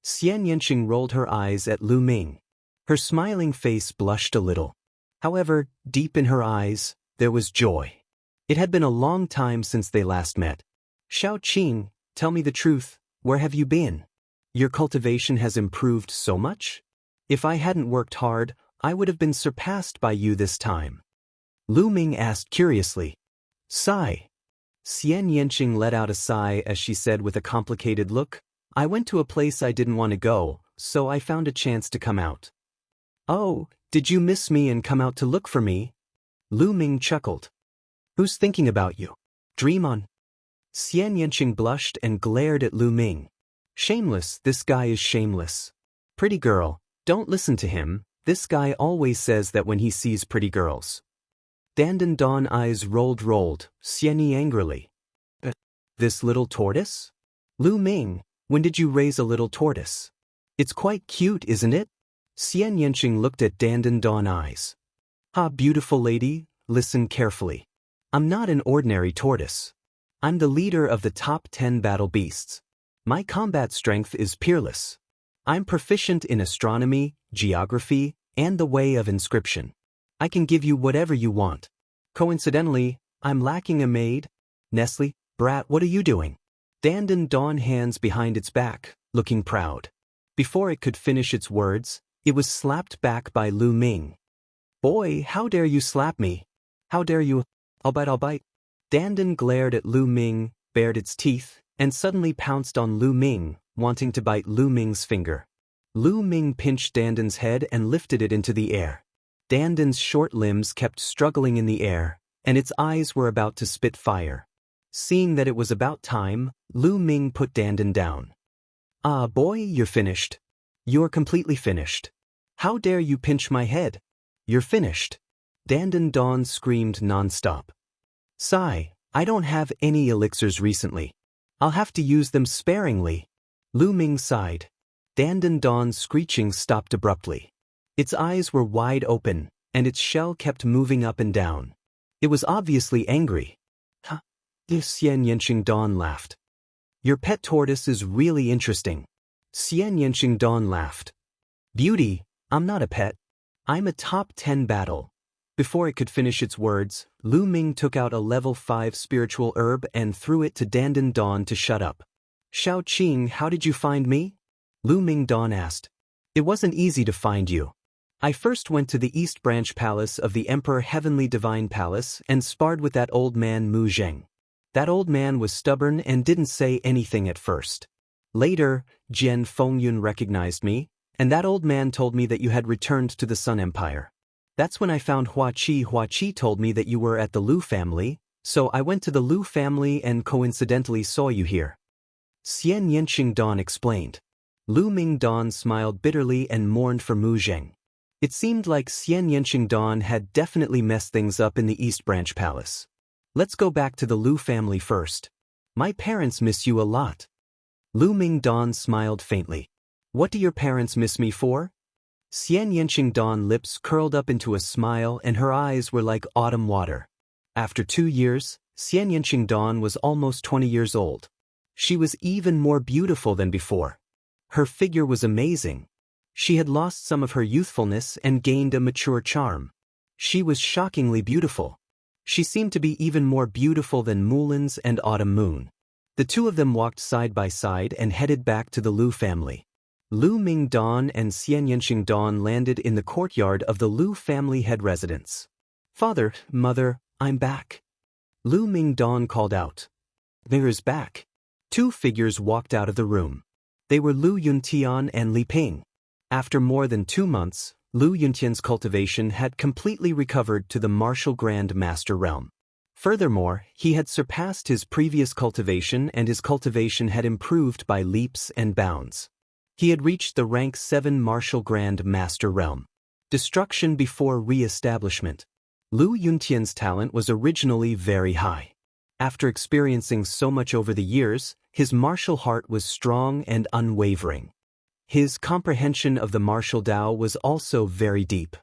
Xian Yanqing rolled her eyes at Lu Ming. Her smiling face blushed a little. However, deep in her eyes, there was joy. It had been a long time since they last met. Shao Qing, tell me the truth, where have you been? Your cultivation has improved so much? If I hadn't worked hard, I would have been surpassed by you this time. Lu Ming asked curiously. Sigh. Xian Yanqing let out a sigh as she said with a complicated look, I went to a place I didn't want to go, so I found a chance to come out. Oh, did you miss me and come out to look for me? Lu Ming chuckled. Who's thinking about you? Dream on. Xian Yanqing blushed and glared at Lu Ming. Shameless, this guy is shameless. Pretty girl, don't listen to him, this guy always says that when he sees pretty girls. Dandan Dawn eyes rolled, Xianyi angrily. This little tortoise? Lu Ming, when did you raise a little tortoise? It's quite cute, isn't it? Xian Yanqing looked at Dandan Dawn eyes. Ah, beautiful lady, listen carefully. I'm not an ordinary tortoise. I'm the leader of the top 10 battle beasts. My combat strength is peerless. I'm proficient in astronomy, geography, and the way of inscription. I can give you whatever you want. Coincidentally, I'm lacking a maid. Nestle, brat, what are you doing? Dandan Dawn hands behind its back, looking proud. Before it could finish its words, it was slapped back by Lu Ming. Boy, how dare you slap me? How dare you? I'll bite. Dandan glared at Lu Ming, bared its teeth, and suddenly pounced on Lu Ming, wanting to bite Lu Ming's finger. Lu Ming pinched Dandan's head and lifted it into the air. Dandan's short limbs kept struggling in the air, and its eyes were about to spit fire. Seeing that it was about time, Lu Ming put Dandan down. Ah, boy, you're finished. You're completely finished. How dare you pinch my head? You're finished. Dandan Dawn screamed non-stop. Sigh, I don't have any elixirs recently. I'll have to use them sparingly. Lu Ming sighed. Dandan Dawn's screeching stopped abruptly. Its eyes were wide open, and its shell kept moving up and down. It was obviously angry. Huh? Xian Yanqing Dawn laughed. Your pet tortoise is really interesting. Xian Yanqing Dawn laughed. Beauty, I'm not a pet. I'm a top 10 battle. Before it could finish its words, Lu Ming took out a level 5 spiritual herb and threw it to Dandan Dawn to shut up. Shao Qing, how did you find me? Lu Ming Dawn asked. It wasn't easy to find you. I first went to the East Branch Palace of the Emperor Heavenly Divine Palace and sparred with that old man Mu Zheng. That old man was stubborn and didn't say anything at first. Later, Jian Fengyun recognized me, and that old man told me that you had returned to the Sun Empire. That's when I found Hua Qi. Hua Qi told me that you were at the Lu family, so I went to the Lu family and coincidentally saw you here. Xian Yanqing Dawn explained. Lu Ming Dawn smiled bitterly and mourned for Mu Zheng. It seemed like Xian Yanqing Dawn had definitely messed things up in the East Branch Palace. Let's go back to the Lu family first. My parents miss you a lot. Lu Mingdan smiled faintly. What do your parents miss me for? Xian Yanqingdan lips curled up into a smile and her eyes were like autumn water. After 2 years, Xian Yanqingdan was almost 20 years old. She was even more beautiful than before. Her figure was amazing. She had lost some of her youthfulness and gained a mature charm. She was shockingly beautiful. She seemed to be even more beautiful than Mulan's and Autumn Moon. The two of them walked side by side and headed back to the Lu family. Lu Mingdan and Xian Yanqingdan landed in the courtyard of the Lu family head residence. Father, Mother, I'm back. Lu Mingdan called out. Mirror's back. 2 figures walked out of the room. They were Lu Yuntian and Li Ping. After more than 2 months, Lu Yuntian's cultivation had completely recovered to the martial Grand Master realm. Furthermore, he had surpassed his previous cultivation and his cultivation had improved by leaps and bounds. He had reached the rank 7 martial Grand Master realm. Destruction before re-establishment. Lu Yuntian's talent was originally very high. After experiencing so much over the years, his martial heart was strong and unwavering. His comprehension of the martial Tao was also very deep.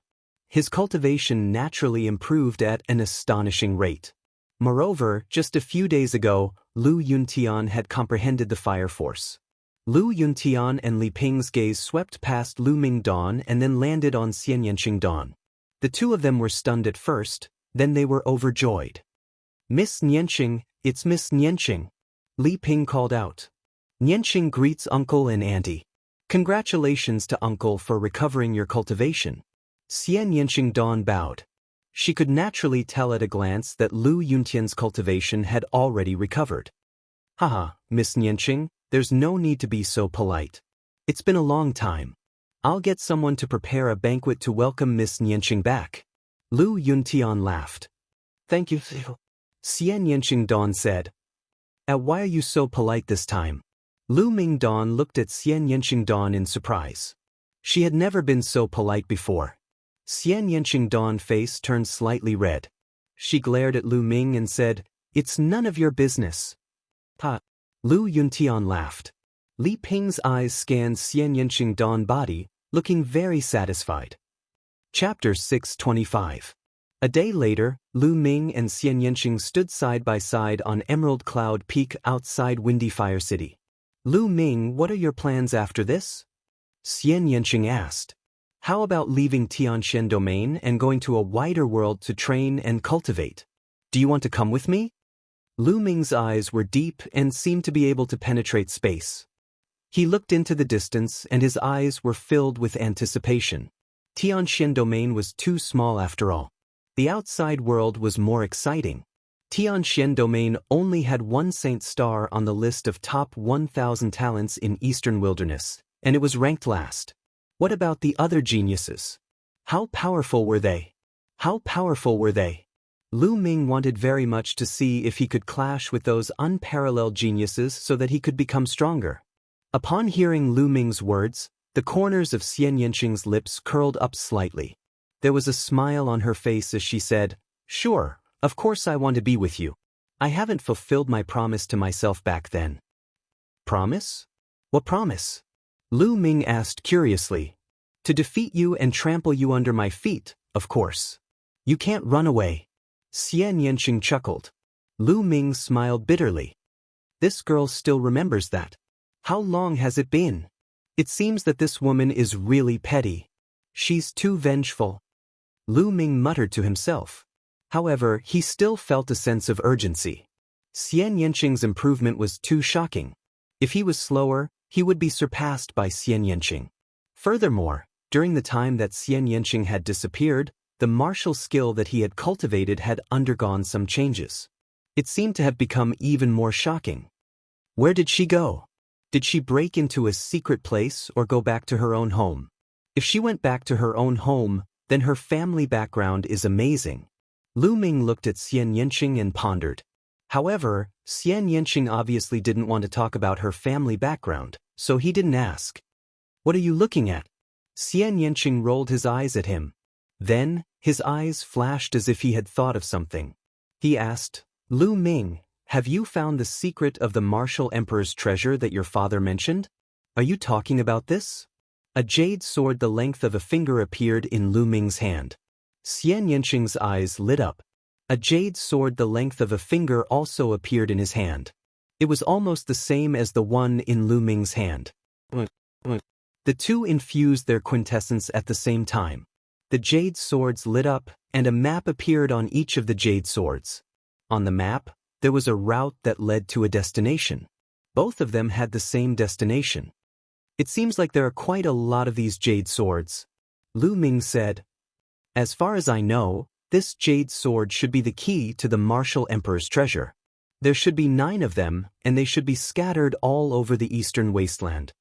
His cultivation naturally improved at an astonishing rate. Moreover, just a few days ago, Lu Yuntian had comprehended the fire force. Lu Yuntian and Li Ping's gaze swept past Lu Mingdan and then landed on Xian Yanqingdan. The two of them were stunned at first, then they were overjoyed. Miss Nianqing, it's Miss Nianqing. Li Ping called out. Nianqing greets uncle and auntie. Congratulations to uncle for recovering your cultivation. Xian Yanqingdan bowed. She could naturally tell at a glance that Lu Yuntian's cultivation had already recovered. Haha, Miss Nianqing, there's no need to be so polite. It's been a long time. I'll get someone to prepare a banquet to welcome Miss Nianqing back. Lu Yuntian laughed. Thank you, Xian Yanqingdan said. Why are you so polite this time? Lu Mingdan looked at Xian Yanqingdan in surprise. She had never been so polite before. Xian Yanqingdan's face turned slightly red. She glared at Lu Ming and said, It's none of your business. Ha! Lu Yuntian laughed. Li Ping's eyes scanned Xian Yanqingdan's body, looking very satisfied. Chapter 625. A day later, Lu Ming and Xian Yanqing stood side by side on Emerald Cloud Peak outside Windy Fire City. Lu Ming, what are your plans after this? Xian Yanqing asked. How about leaving Tianxian Domain and going to a wider world to train and cultivate? Do you want to come with me? Lu Ming's eyes were deep and seemed to be able to penetrate space. He looked into the distance and his eyes were filled with anticipation. Tianxian Domain was too small after all. The outside world was more exciting. Tianxian Domain only had 1 Saint Star on the list of top 1,000 talents in Eastern Wilderness, and it was ranked last. What about the other geniuses? How powerful were they? How powerful were they? Lu Ming wanted very much to see if he could clash with those unparalleled geniuses so that he could become stronger. Upon hearing Lu Ming's words, the corners of Xian Yanqing's lips curled up slightly. There was a smile on her face as she said, Sure, of course I want to be with you. I haven't fulfilled my promise to myself back then. Promise? What promise? Lu Ming asked curiously. To defeat you and trample you under my feet, of course. You can't run away. Xian Yanqing chuckled. Lu Ming smiled bitterly. This girl still remembers that. How long has it been? It seems that this woman is really petty. She's too vengeful. Lu Ming muttered to himself. However, he still felt a sense of urgency. Xian Yanqing's improvement was too shocking. If he was slower, he would be surpassed by Xian Yanqing. Furthermore, during the time that Xian Yanqing had disappeared, the martial skill that he had cultivated had undergone some changes. It seemed to have become even more shocking. Where did she go? Did she break into a secret place or go back to her own home? If she went back to her own home, then her family background is amazing. Lu Ming looked at Xian Yanqing and pondered. However, Xian Yanqing obviously didn't want to talk about her family background, so he didn't ask. What are you looking at? Xian Yanqing rolled his eyes at him. Then, his eyes flashed as if he had thought of something. He asked, Lu Ming, have you found the secret of the martial emperor's treasure that your father mentioned? Are you talking about this? A jade sword the length of a finger appeared in Lu Ming's hand. Xian Yanqing's eyes lit up. A jade sword the length of a finger also appeared in his hand. It was almost the same as the one in Lu Ming's hand. The two infused their quintessence at the same time. The jade swords lit up, and a map appeared on each of the jade swords. On the map, there was a route that led to a destination. Both of them had the same destination. It seems like there are quite a lot of these jade swords. Lu Ming said. As far as I know, this jade sword should be the key to the martial emperor's treasure. There should be 9 of them, and they should be scattered all over the eastern wasteland.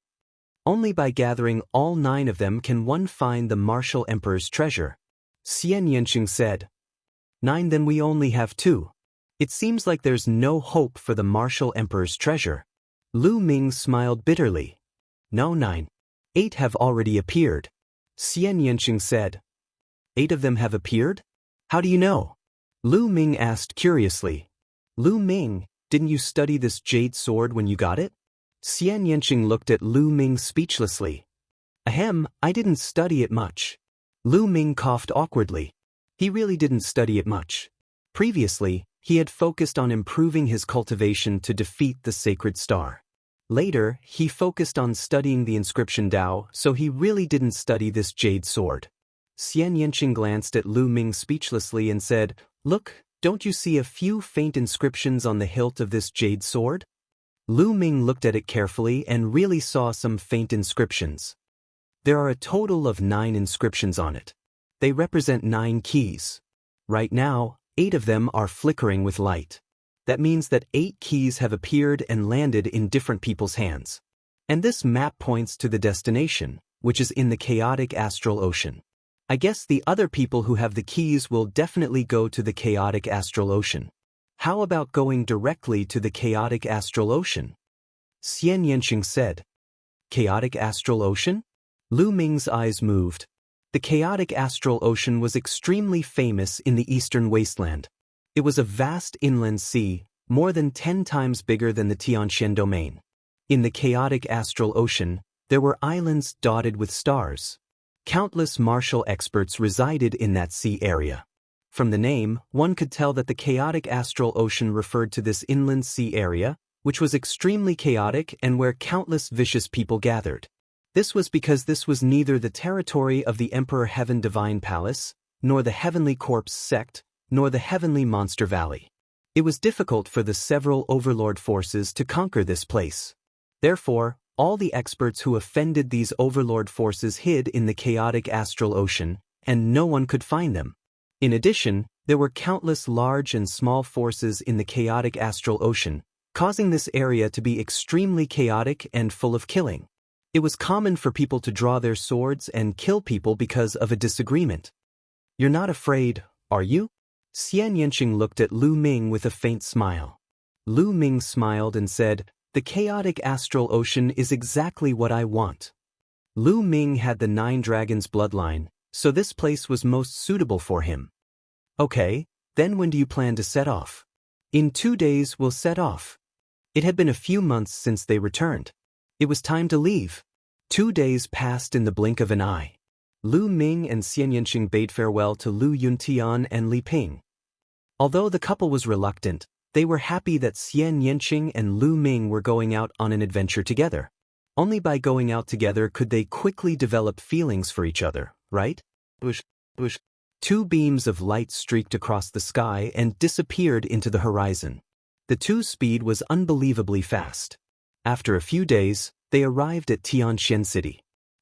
Only by gathering all 9 of them can one find the martial emperor's treasure. Xian Yanqing said. 9, then we only have 2. It seems like there's no hope for the martial emperor's treasure. Lu Ming smiled bitterly. No, 9. 8 have already appeared. Xian Yanqing said. 8 of them have appeared? How do you know? Lu Ming asked curiously. Lu Ming, didn't you study this jade sword when you got it? Xian Yanqing looked at Lu Ming speechlessly. Ahem, I didn't study it much. Lu Ming coughed awkwardly. He really didn't study it much. Previously, he had focused on improving his cultivation to defeat the sacred star. Later, he focused on studying the inscription Dao, so he really didn't study this jade sword. Xian Yanqing glanced at Lu Ming speechlessly and said, Look, don't you see a few faint inscriptions on the hilt of this jade sword? Lu Ming looked at it carefully and really saw some faint inscriptions. There are a total of 9 inscriptions on it. They represent 9 keys. Right now, 8 of them are flickering with light. That means that 8 keys have appeared and landed in different people's hands. And this map points to the destination, which is in the chaotic astral ocean. I guess the other people who have the keys will definitely go to the chaotic astral ocean. How about going directly to the chaotic astral ocean? Xian Yanqing said. Chaotic astral ocean? Lu Ming's eyes moved. The chaotic astral ocean was extremely famous in the eastern wasteland. It was a vast inland sea, more than 10 times bigger than the Tianxian domain. In the chaotic astral ocean, there were islands dotted with stars. Countless martial experts resided in that sea area. From the name, one could tell that the chaotic astral ocean referred to this inland sea area, which was extremely chaotic and where countless vicious people gathered. This was because this was neither the territory of the Emperor Heaven Divine Palace, nor the Heavenly Corpse sect, nor the Heavenly Monster Valley. It was difficult for the several overlord forces to conquer this place. Therefore, all the experts who offended these overlord forces hid in the chaotic astral ocean, and no one could find them. In addition, there were countless large and small forces in the chaotic astral ocean, causing this area to be extremely chaotic and full of killing. It was common for people to draw their swords and kill people because of a disagreement. You're not afraid, are you? Xian Yanqing looked at Lu Ming with a faint smile. Lu Ming smiled and said, The chaotic astral ocean is exactly what I want. Lu Ming had the 9 dragons bloodline, so this place was most suitable for him. Okay, then when do you plan to set off? In 2 days we'll set off. It had been a few months since they returned. It was time to leave. 2 days passed in the blink of an eye. Lu Ming and Xian Yanqing bade farewell to Lu Yuntian and Li Ping. Although the couple was reluctant, they were happy that Xian Yanqing and Lu Ming were going out on an adventure together. Only by going out together could they quickly develop feelings for each other, right? 2 beams of light streaked across the sky and disappeared into the horizon. The 2's speed was unbelievably fast. After a few days, they arrived at Tianxian City.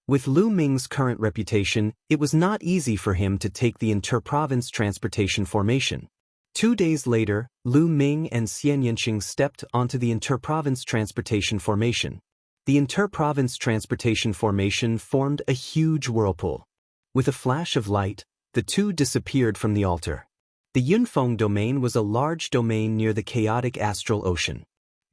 With Lu Ming's current reputation, it was not easy for him to take the inter-province transportation formation. 2 days later, Lu Ming and Xian Yanqing stepped onto the inter-province transportation formation. The inter-province transportation formation formed a huge whirlpool. With a flash of light, the 2 disappeared from the altar. The Yunfeng domain was a large domain near the chaotic astral ocean.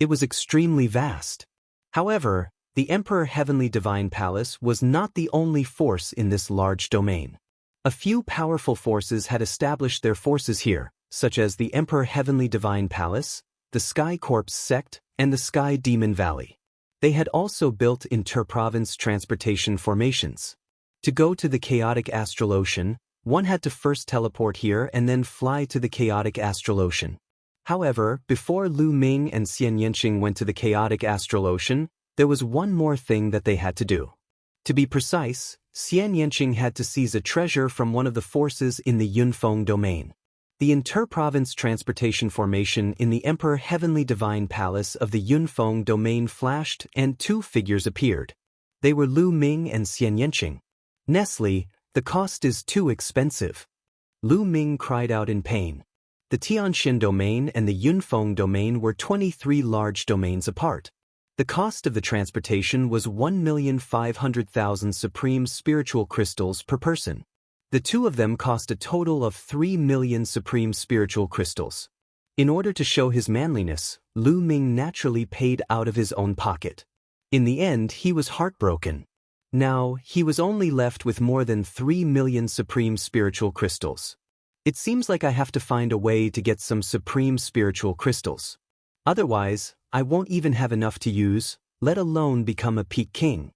It was extremely vast. However, the Emperor Heavenly Divine Palace was not the only force in this large domain. A few powerful forces had established their forces here, such as the Emperor Heavenly Divine Palace, the Sky Corpse Sect, and the Sky Demon Valley. They had also built inter-province transportation formations. To go to the chaotic astral ocean, one had to first teleport here and then fly to the chaotic astral ocean. However, before Lu Ming and Xian Yanqing went to the chaotic astral ocean, there was one more thing that they had to do. To be precise, Xian Yanqing had to seize a treasure from one of the forces in the Yunfeng domain. The inter-province transportation formation in the Emperor Heavenly Divine Palace of the Yunfeng domain flashed and two figures appeared. They were Lu Ming and Xian Yanqing. Nestle, the cost is too expensive. Lu Ming cried out in pain. The Tianxin domain and the Yunfeng domain were 23 large domains apart. The cost of the transportation was 1,500,000 supreme spiritual crystals per person. The two of them cost a total of 3 million supreme spiritual crystals. In order to show his manliness, Lu Ming naturally paid out of his own pocket. In the end, he was heartbroken. Now, he was only left with more than 3 million supreme spiritual crystals. It seems like I have to find a way to get some supreme spiritual crystals. Otherwise, I won't even have enough to use, let alone become a peak king.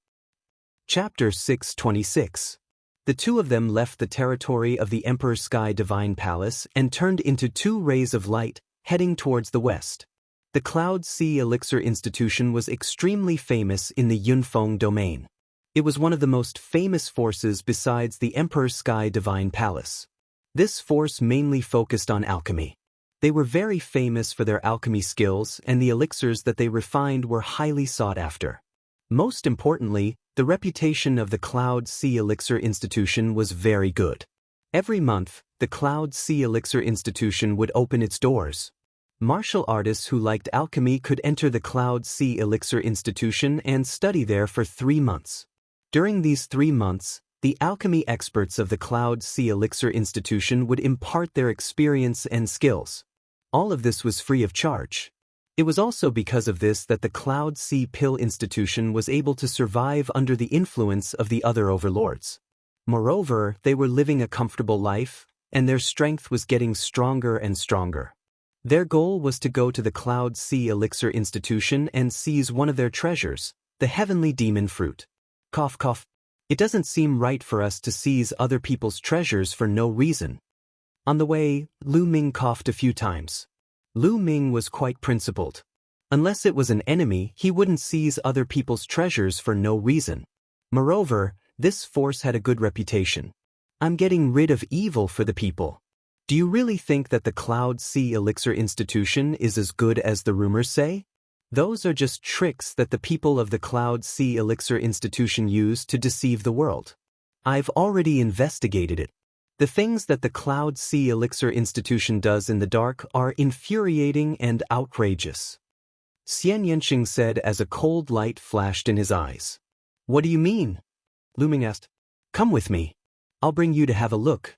Chapter 626. The two of them left the territory of the Emperor Sky Divine Palace and turned into two rays of light, heading towards the west. The Cloud Sea Elixir Institution was extremely famous in the Yunfeng domain. It was one of the most famous forces besides the Emperor Sky Divine Palace. This force mainly focused on alchemy. They were very famous for their alchemy skills, and the elixirs that they refined were highly sought after. Most importantly, the reputation of the Cloud Sea Elixir Institution was very good. Every month, the Cloud Sea Elixir Institution would open its doors. Martial artists who liked alchemy could enter the Cloud Sea Elixir Institution and study there for 3 months. During these 3 months, the alchemy experts of the Cloud Sea Elixir Institution would impart their experience and skills. All of this was free of charge. It was also because of this that the Cloud Sea Pill Institution was able to survive under the influence of the other overlords. Moreover, they were living a comfortable life, and their strength was getting stronger and stronger. Their goal was to go to the Cloud Sea Elixir Institution and seize one of their treasures, the Heavenly Demon Fruit. Cough cough. It doesn't seem right for us to seize other people's treasures for no reason. On the way, Lu Ming coughed a few times. Lu Ming was quite principled. Unless it was an enemy, he wouldn't seize other people's treasures for no reason. Moreover, this force had a good reputation. I'm getting rid of evil for the people. Do you really think that the Cloud Sea Elixir Institution is as good as the rumors say? Those are just tricks that the people of the Cloud Sea Elixir Institution use to deceive the world. I've already investigated it. The things that the Cloud Sea Elixir Institution does in the dark are infuriating and outrageous. Xian Yanqing said as a cold light flashed in his eyes. What do you mean? Lu Ming asked. Come with me. I'll bring you to have a look.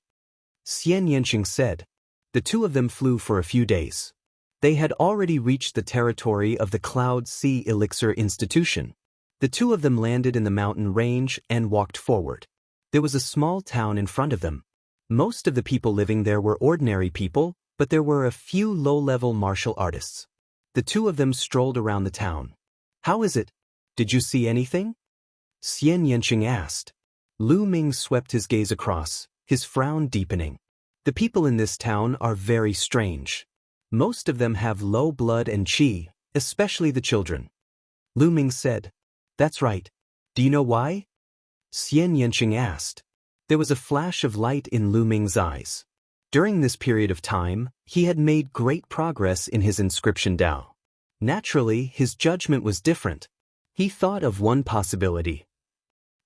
Xian Yanqing said. The two of them flew for a few days. They had already reached the territory of the Cloud Sea Elixir Institution. The two of them landed in the mountain range and walked forward. There was a small town in front of them. Most of the people living there were ordinary people, but there were a few low-level martial artists. The two of them strolled around the town. How is it? Did you see anything? Xian Yanqing asked. Lu Ming swept his gaze across, his frown deepening. The people in this town are very strange. Most of them have low blood and qi, especially the children. Lu Ming said. That's right. Do you know why? Xian Yanqing asked. There was a flash of light in Lu Ming's eyes. During this period of time, he had made great progress in his inscription Dao. Naturally, his judgment was different. He thought of one possibility.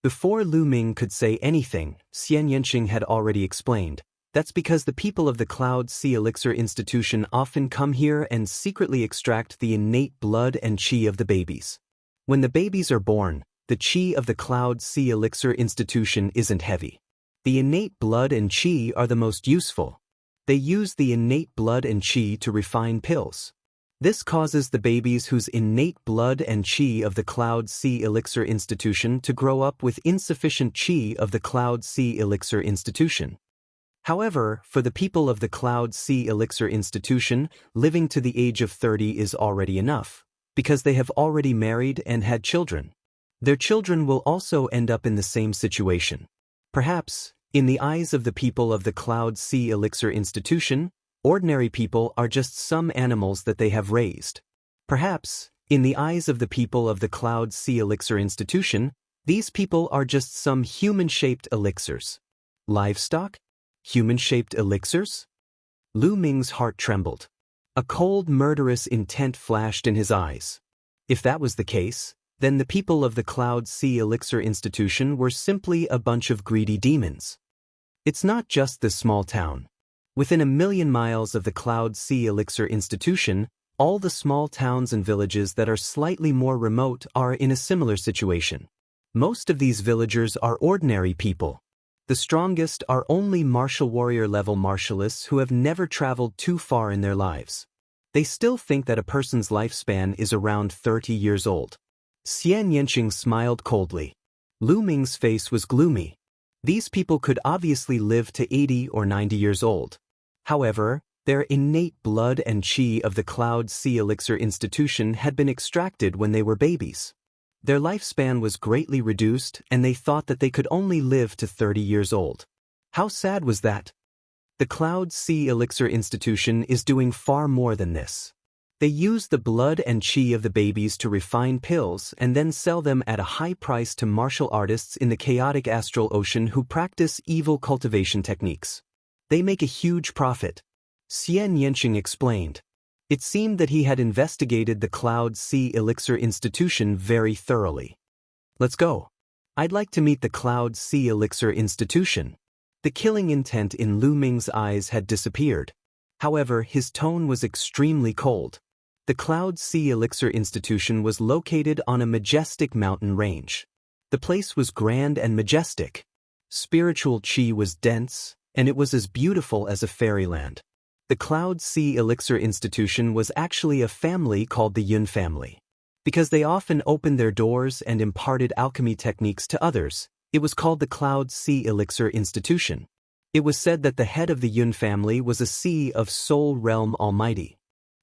Before Lu Ming could say anything, Xian Yanqing had already explained. That's because the people of the Cloud Sea Elixir Institution often come here and secretly extract the innate blood and qi of the babies. When the babies are born, the qi of the Cloud Sea Elixir Institution isn't heavy. The innate blood and qi are the most useful. They use the innate blood and qi to refine pills. This causes the babies whose innate blood and qi of the Cloud Sea Elixir Institution to grow up with insufficient qi of the Cloud Sea Elixir Institution. However, for the people of the Cloud Sea Elixir Institution, living to the age of 30 is already enough, because they have already married and had children. Their children will also end up in the same situation. Perhaps, in the eyes of the people of the Cloud Sea Elixir Institution, ordinary people are just some animals that they have raised. Perhaps, in the eyes of the people of the Cloud Sea Elixir Institution, these people are just some human-shaped elixirs. Livestock? Human-shaped elixirs? Lu Ming's heart trembled. A cold, murderous intent flashed in his eyes. If that was the case, then the people of the Cloud Sea Elixir Institution were simply a bunch of greedy demons. It's not just this small town. Within 1,000,000 miles of the Cloud Sea Elixir Institution, all the small towns and villages that are slightly more remote are in a similar situation. Most of these villagers are ordinary people. The strongest are only martial warrior level martialists who have never traveled too far in their lives. They still think that a person's lifespan is around 30 years old. Xian Yanqing smiled coldly. Lu Ming's face was gloomy. These people could obviously live to 80 or 90 years old. However, their innate blood and qi of the Cloud Sea Elixir Institution had been extracted when they were babies. Their lifespan was greatly reduced and they thought that they could only live to 30 years old. How sad was that? The Cloud Sea Elixir Institution is doing far more than this. They use the blood and qi of the babies to refine pills and then sell them at a high price to martial artists in the chaotic astral ocean who practice evil cultivation techniques. They make a huge profit. Xian Yanqing explained. It seemed that he had investigated the Cloud Sea Elixir Institution very thoroughly. Let's go. I'd like to meet the Cloud Sea Elixir Institution. The killing intent in Lu Ming's eyes had disappeared. However, his tone was extremely cold. The Cloud Sea Elixir Institution was located on a majestic mountain range. The place was grand and majestic. Spiritual qi was dense, and it was as beautiful as a fairyland. The Cloud Sea Elixir Institution was actually a family called the Yun family. Because they often opened their doors and imparted alchemy techniques to others, it was called the Cloud Sea Elixir Institution. It was said that the head of the Yun family was a sea of Soul Realm Almighty.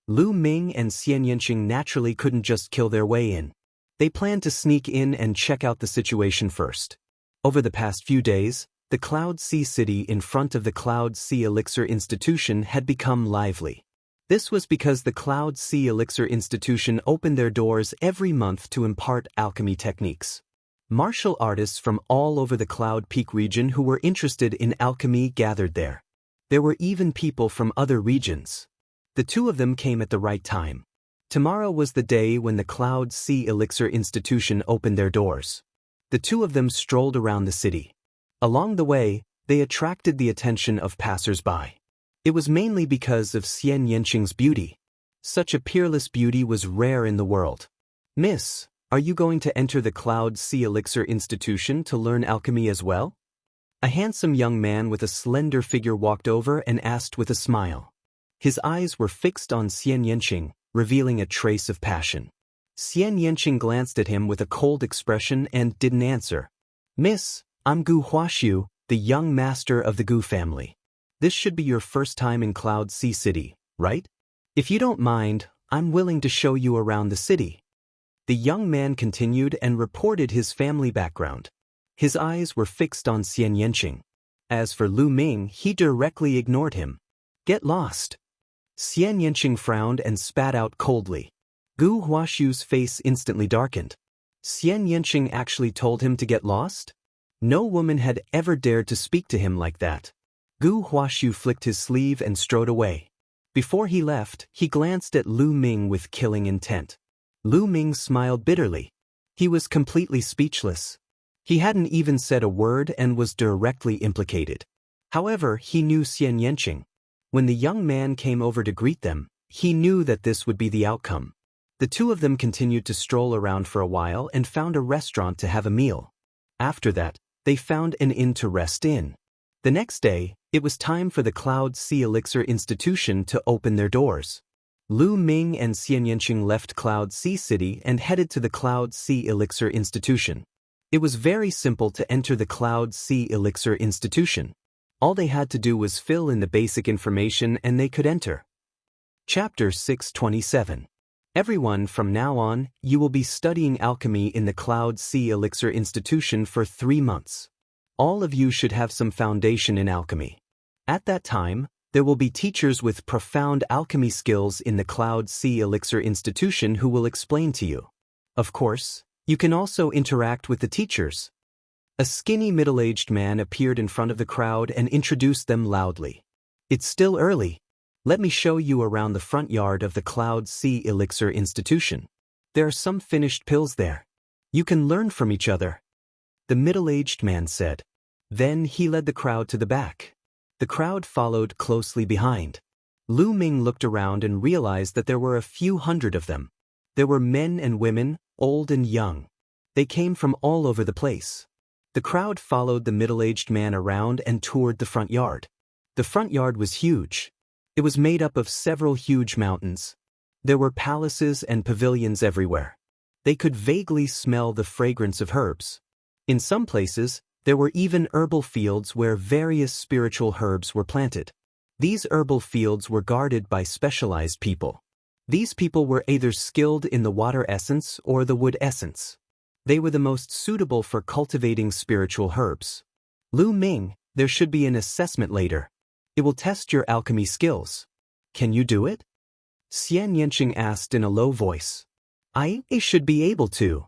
Lu Ming and Xian Yanqing naturally couldn't just kill their way in. They planned to sneak in and check out the situation first. Over the past few days, the Cloud Sea City in front of the Cloud Sea Elixir Institution had become lively. This was because the Cloud Sea Elixir Institution opened their doors every month to impart alchemy techniques. Martial artists from all over the Cloud Peak region who were interested in alchemy gathered there. There were even people from other regions. The two of them came at the right time. Tomorrow was the day when the Cloud Sea Elixir Institution opened their doors. The two of them strolled around the city. Along the way, they attracted the attention of passers-by. It was mainly because of Xian Yanqing's beauty. Such a peerless beauty was rare in the world. "Miss, are you going to enter the Cloud Sea Elixir Institution to learn alchemy as well?" A handsome young man with a slender figure walked over and asked with a smile. His eyes were fixed on Xian Yanqing, revealing a trace of passion. Xian Yanqing glanced at him with a cold expression and didn't answer. "Miss, I'm Gu Huaxiu, the young master of the Gu family. This should be your first time in Cloud Sea City, right? If you don't mind, I'm willing to show you around the city." The young man continued and reported his family background. His eyes were fixed on Xian Yanqing. As for Lu Ming, he directly ignored him. "Get lost." Xian Yanqing frowned and spat out coldly. Gu Huaxiu's face instantly darkened. Xian Yanqing actually told him to get lost? No woman had ever dared to speak to him like that. Gu Huaxiu flicked his sleeve and strode away. Before he left, he glanced at Lu Ming with killing intent. Lu Ming smiled bitterly. He was completely speechless. He hadn't even said a word and was directly implicated. However, he knew Xian Yanqing. When the young man came over to greet them, he knew that this would be the outcome. The two of them continued to stroll around for a while and found a restaurant to have a meal. After that, they found an inn to rest in. The next day, it was time for the Cloud Sea Elixir Institution to open their doors. Lu Ming and Xian Yanqing left Cloud Sea City and headed to the Cloud Sea Elixir Institution. It was very simple to enter the Cloud Sea Elixir Institution. All they had to do was fill in the basic information and they could enter. Chapter 627. Everyone, from now on, you will be studying alchemy in the Cloud Sea Elixir Institution for 3 months. All of you should have some foundation in alchemy. At that time, there will be teachers with profound alchemy skills in the Cloud Sea Elixir Institution who will explain to you. Of course, you can also interact with the teachers. A skinny middle-aged man appeared in front of the crowd and introduced them loudly. It's still early. Let me show you around the front yard of the Cloud Sea Elixir Institution. There are some finished pills there. You can learn from each other. The middle-aged man said. Then he led the crowd to the back. The crowd followed closely behind. Lu Ming looked around and realized that there were a few hundred of them. There were men and women, old and young. They came from all over the place. The crowd followed the middle-aged man around and toured the front yard. The front yard was huge. It was made up of several huge mountains. There were palaces and pavilions everywhere. They could vaguely smell the fragrance of herbs. In some places, there were even herbal fields where various spiritual herbs were planted. These herbal fields were guarded by specialized people. These people were either skilled in the water essence or the wood essence. They were the most suitable for cultivating spiritual herbs. Lu Ming, there should be an assessment later. It will test your alchemy skills. Can you do it? Xian Yanqing asked in a low voice. I should be able to.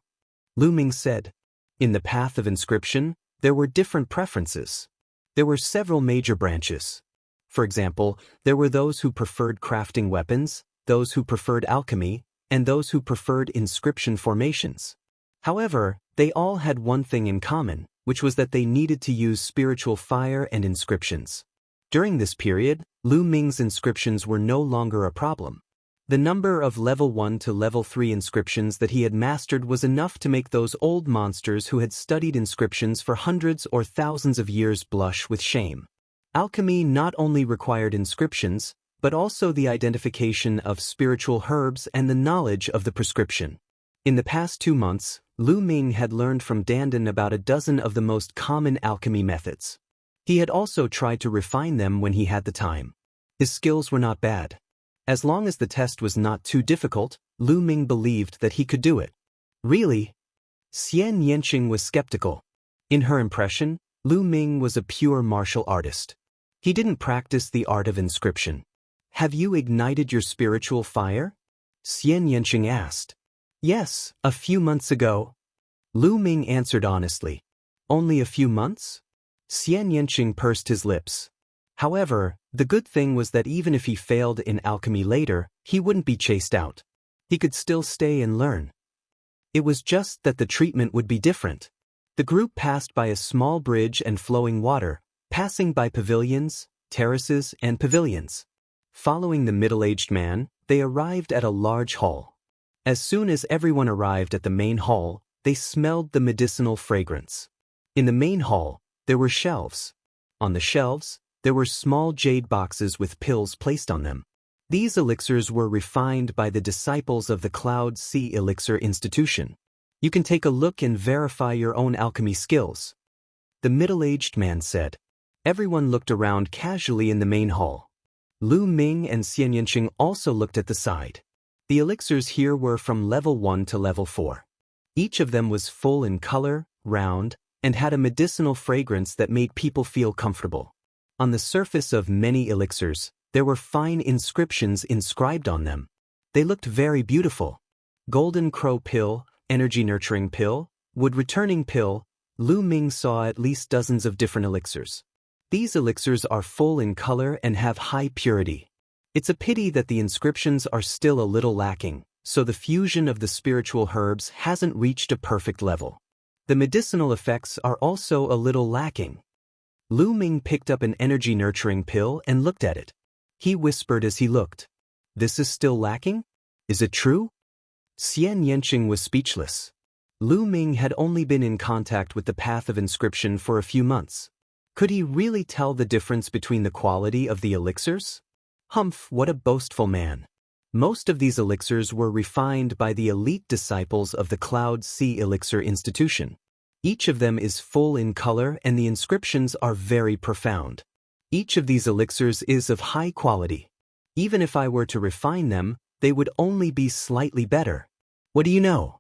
Lu Ming said. In the path of inscription, there were different preferences. There were several major branches. For example, there were those who preferred crafting weapons, those who preferred alchemy, and those who preferred inscription formations. However, they all had one thing in common, which was that they needed to use spiritual fire and inscriptions. During this period, Lu Ming's inscriptions were no longer a problem. The number of level 1 to level 3 inscriptions that he had mastered was enough to make those old monsters who had studied inscriptions for hundreds or thousands of years blush with shame. Alchemy not only required inscriptions, but also the identification of spiritual herbs and the knowledge of the prescription. In the past 2 months, Lu Ming had learned from Dandan about a dozen of the most common alchemy methods. He had also tried to refine them when he had the time. His skills were not bad. As long as the test was not too difficult, Lu Ming believed that he could do it. Really? Xian Yanqing was skeptical. In her impression, Lu Ming was a pure martial artist. He didn't practice the art of inscription. Have you ignited your spiritual fire? Xian Yanqing asked. Yes, a few months ago. Lu Ming answered honestly. Only a few months? Xian Yanqing pursed his lips. However, the good thing was that even if he failed in alchemy later, he wouldn't be chased out. He could still stay and learn. It was just that the treatment would be different. The group passed by a small bridge and flowing water, passing by pavilions, terraces, and pavilions. Following the middle-aged man, they arrived at a large hall. As soon as everyone arrived at the main hall, they smelled the medicinal fragrance. In the main hall, there were shelves. On the shelves, there were small jade boxes with pills placed on them. These elixirs were refined by the disciples of the Cloud Sea Elixir Institution. You can take a look and verify your own alchemy skills. The middle-aged man said. Everyone looked around casually in the main hall. Lu Ming and Xian Yanqing also looked at the side. The elixirs here were from level 1 to level 4. Each of them was full in color, round, and had a medicinal fragrance that made people feel comfortable. On the surface of many elixirs, there were fine inscriptions inscribed on them. They looked very beautiful. Golden Crow Pill, Energy Nurturing Pill, Wood Returning Pill. Lu Ming saw at least dozens of different elixirs. These elixirs are full in color and have high purity. It's a pity that the inscriptions are still a little lacking, so the fusion of the spiritual herbs hasn't reached a perfect level. The medicinal effects are also a little lacking. Lu Ming picked up an energy nurturing pill and looked at it. He whispered as he looked. This is still lacking? Is it true? Xian Yanqing was speechless. Lu Ming had only been in contact with the path of inscription for a few months. Could he really tell the difference between the quality of the elixirs? Humph, what a boastful man. Most of these elixirs were refined by the elite disciples of the Cloud Sea Elixir Institution. Each of them is full in color and the inscriptions are very profound. Each of these elixirs is of high quality. Even if I were to refine them, they would only be slightly better. What do you know?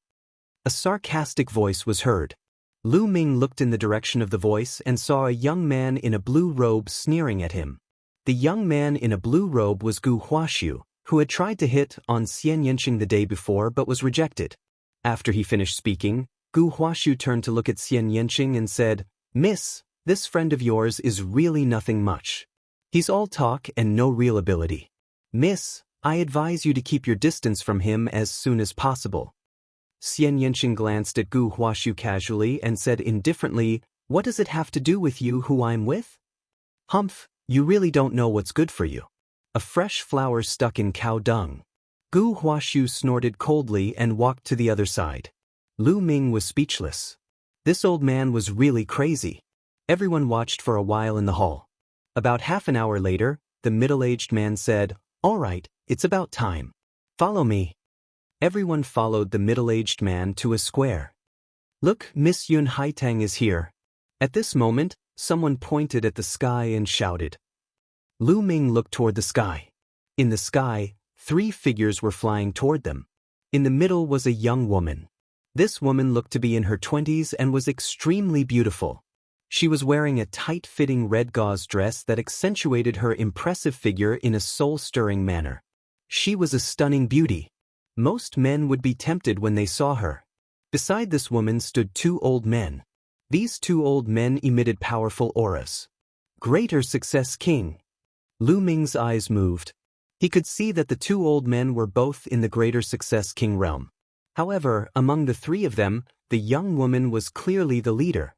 A sarcastic voice was heard. Lu Ming looked in the direction of the voice and saw a young man in a blue robe sneering at him. The young man in a blue robe was Gu Huaxiu, who had tried to hit on Xian Yanqing the day before but was rejected. After he finished speaking, Gu Huaxiu turned to look at Xian Yanqing and said, "Miss, this friend of yours is really nothing much. He's all talk and no real ability. Miss, I advise you to keep your distance from him as soon as possible." Xian Yanqing glanced at Gu Huaxiu casually and said indifferently, "What does it have to do with you who I'm with?" "Humph, you really don't know what's good for you. A fresh flower stuck in cow dung." Gu Huaxiu snorted coldly and walked to the other side. Lu Ming was speechless. This old man was really crazy. Everyone watched for a while in the hall. About half an hour later, the middle-aged man said, "All right, it's about time. Follow me." Everyone followed the middle-aged man to a square. "Look, Miss Yun Haitang is here." At this moment, someone pointed at the sky and shouted. Lu Ming looked toward the sky. In the sky, 3 figures were flying toward them. In the middle was a young woman. This woman looked to be in her 20s and was extremely beautiful. She was wearing a tight-fitting red gauze dress that accentuated her impressive figure in a soul-stirring manner. She was a stunning beauty. Most men would be tempted when they saw her. Beside this woman stood 2 old men. These 2 old men emitted powerful auras. Greater Success King. Lu Ming's eyes moved. He could see that the 2 old men were both in the Greater Success King realm. However, among the 3 of them, the young woman was clearly the leader.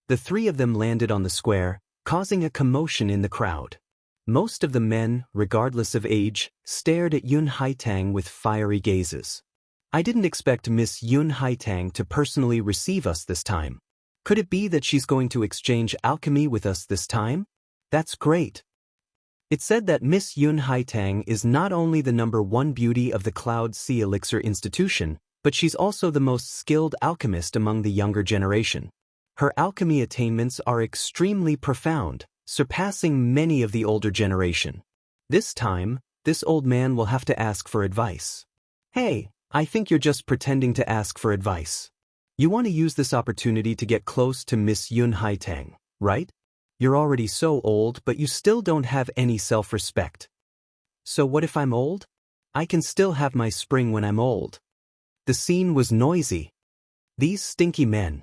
The 3 of them landed on the square, causing a commotion in the crowd. Most of the men, regardless of age, stared at Yun Haitang with fiery gazes. "I didn't expect Miss Yun Haitang to personally receive us this time. Could it be that she's going to exchange alchemy with us this time? That's great." It said that Miss Yun Haitang is not only the #1 beauty of the Cloud Sea Elixir Institution, but she's also the most skilled alchemist among the younger generation. Her alchemy attainments are extremely profound, surpassing many of the older generation. This time, this old man will have to ask for advice. "Hey, I think you're just pretending to ask for advice. You want to use this opportunity to get close to Miss Yun Haitang, right? You're already so old, but you still don't have any self-respect. So what if I'm old? I can still have my spring when I'm old." The scene was noisy. These stinky men.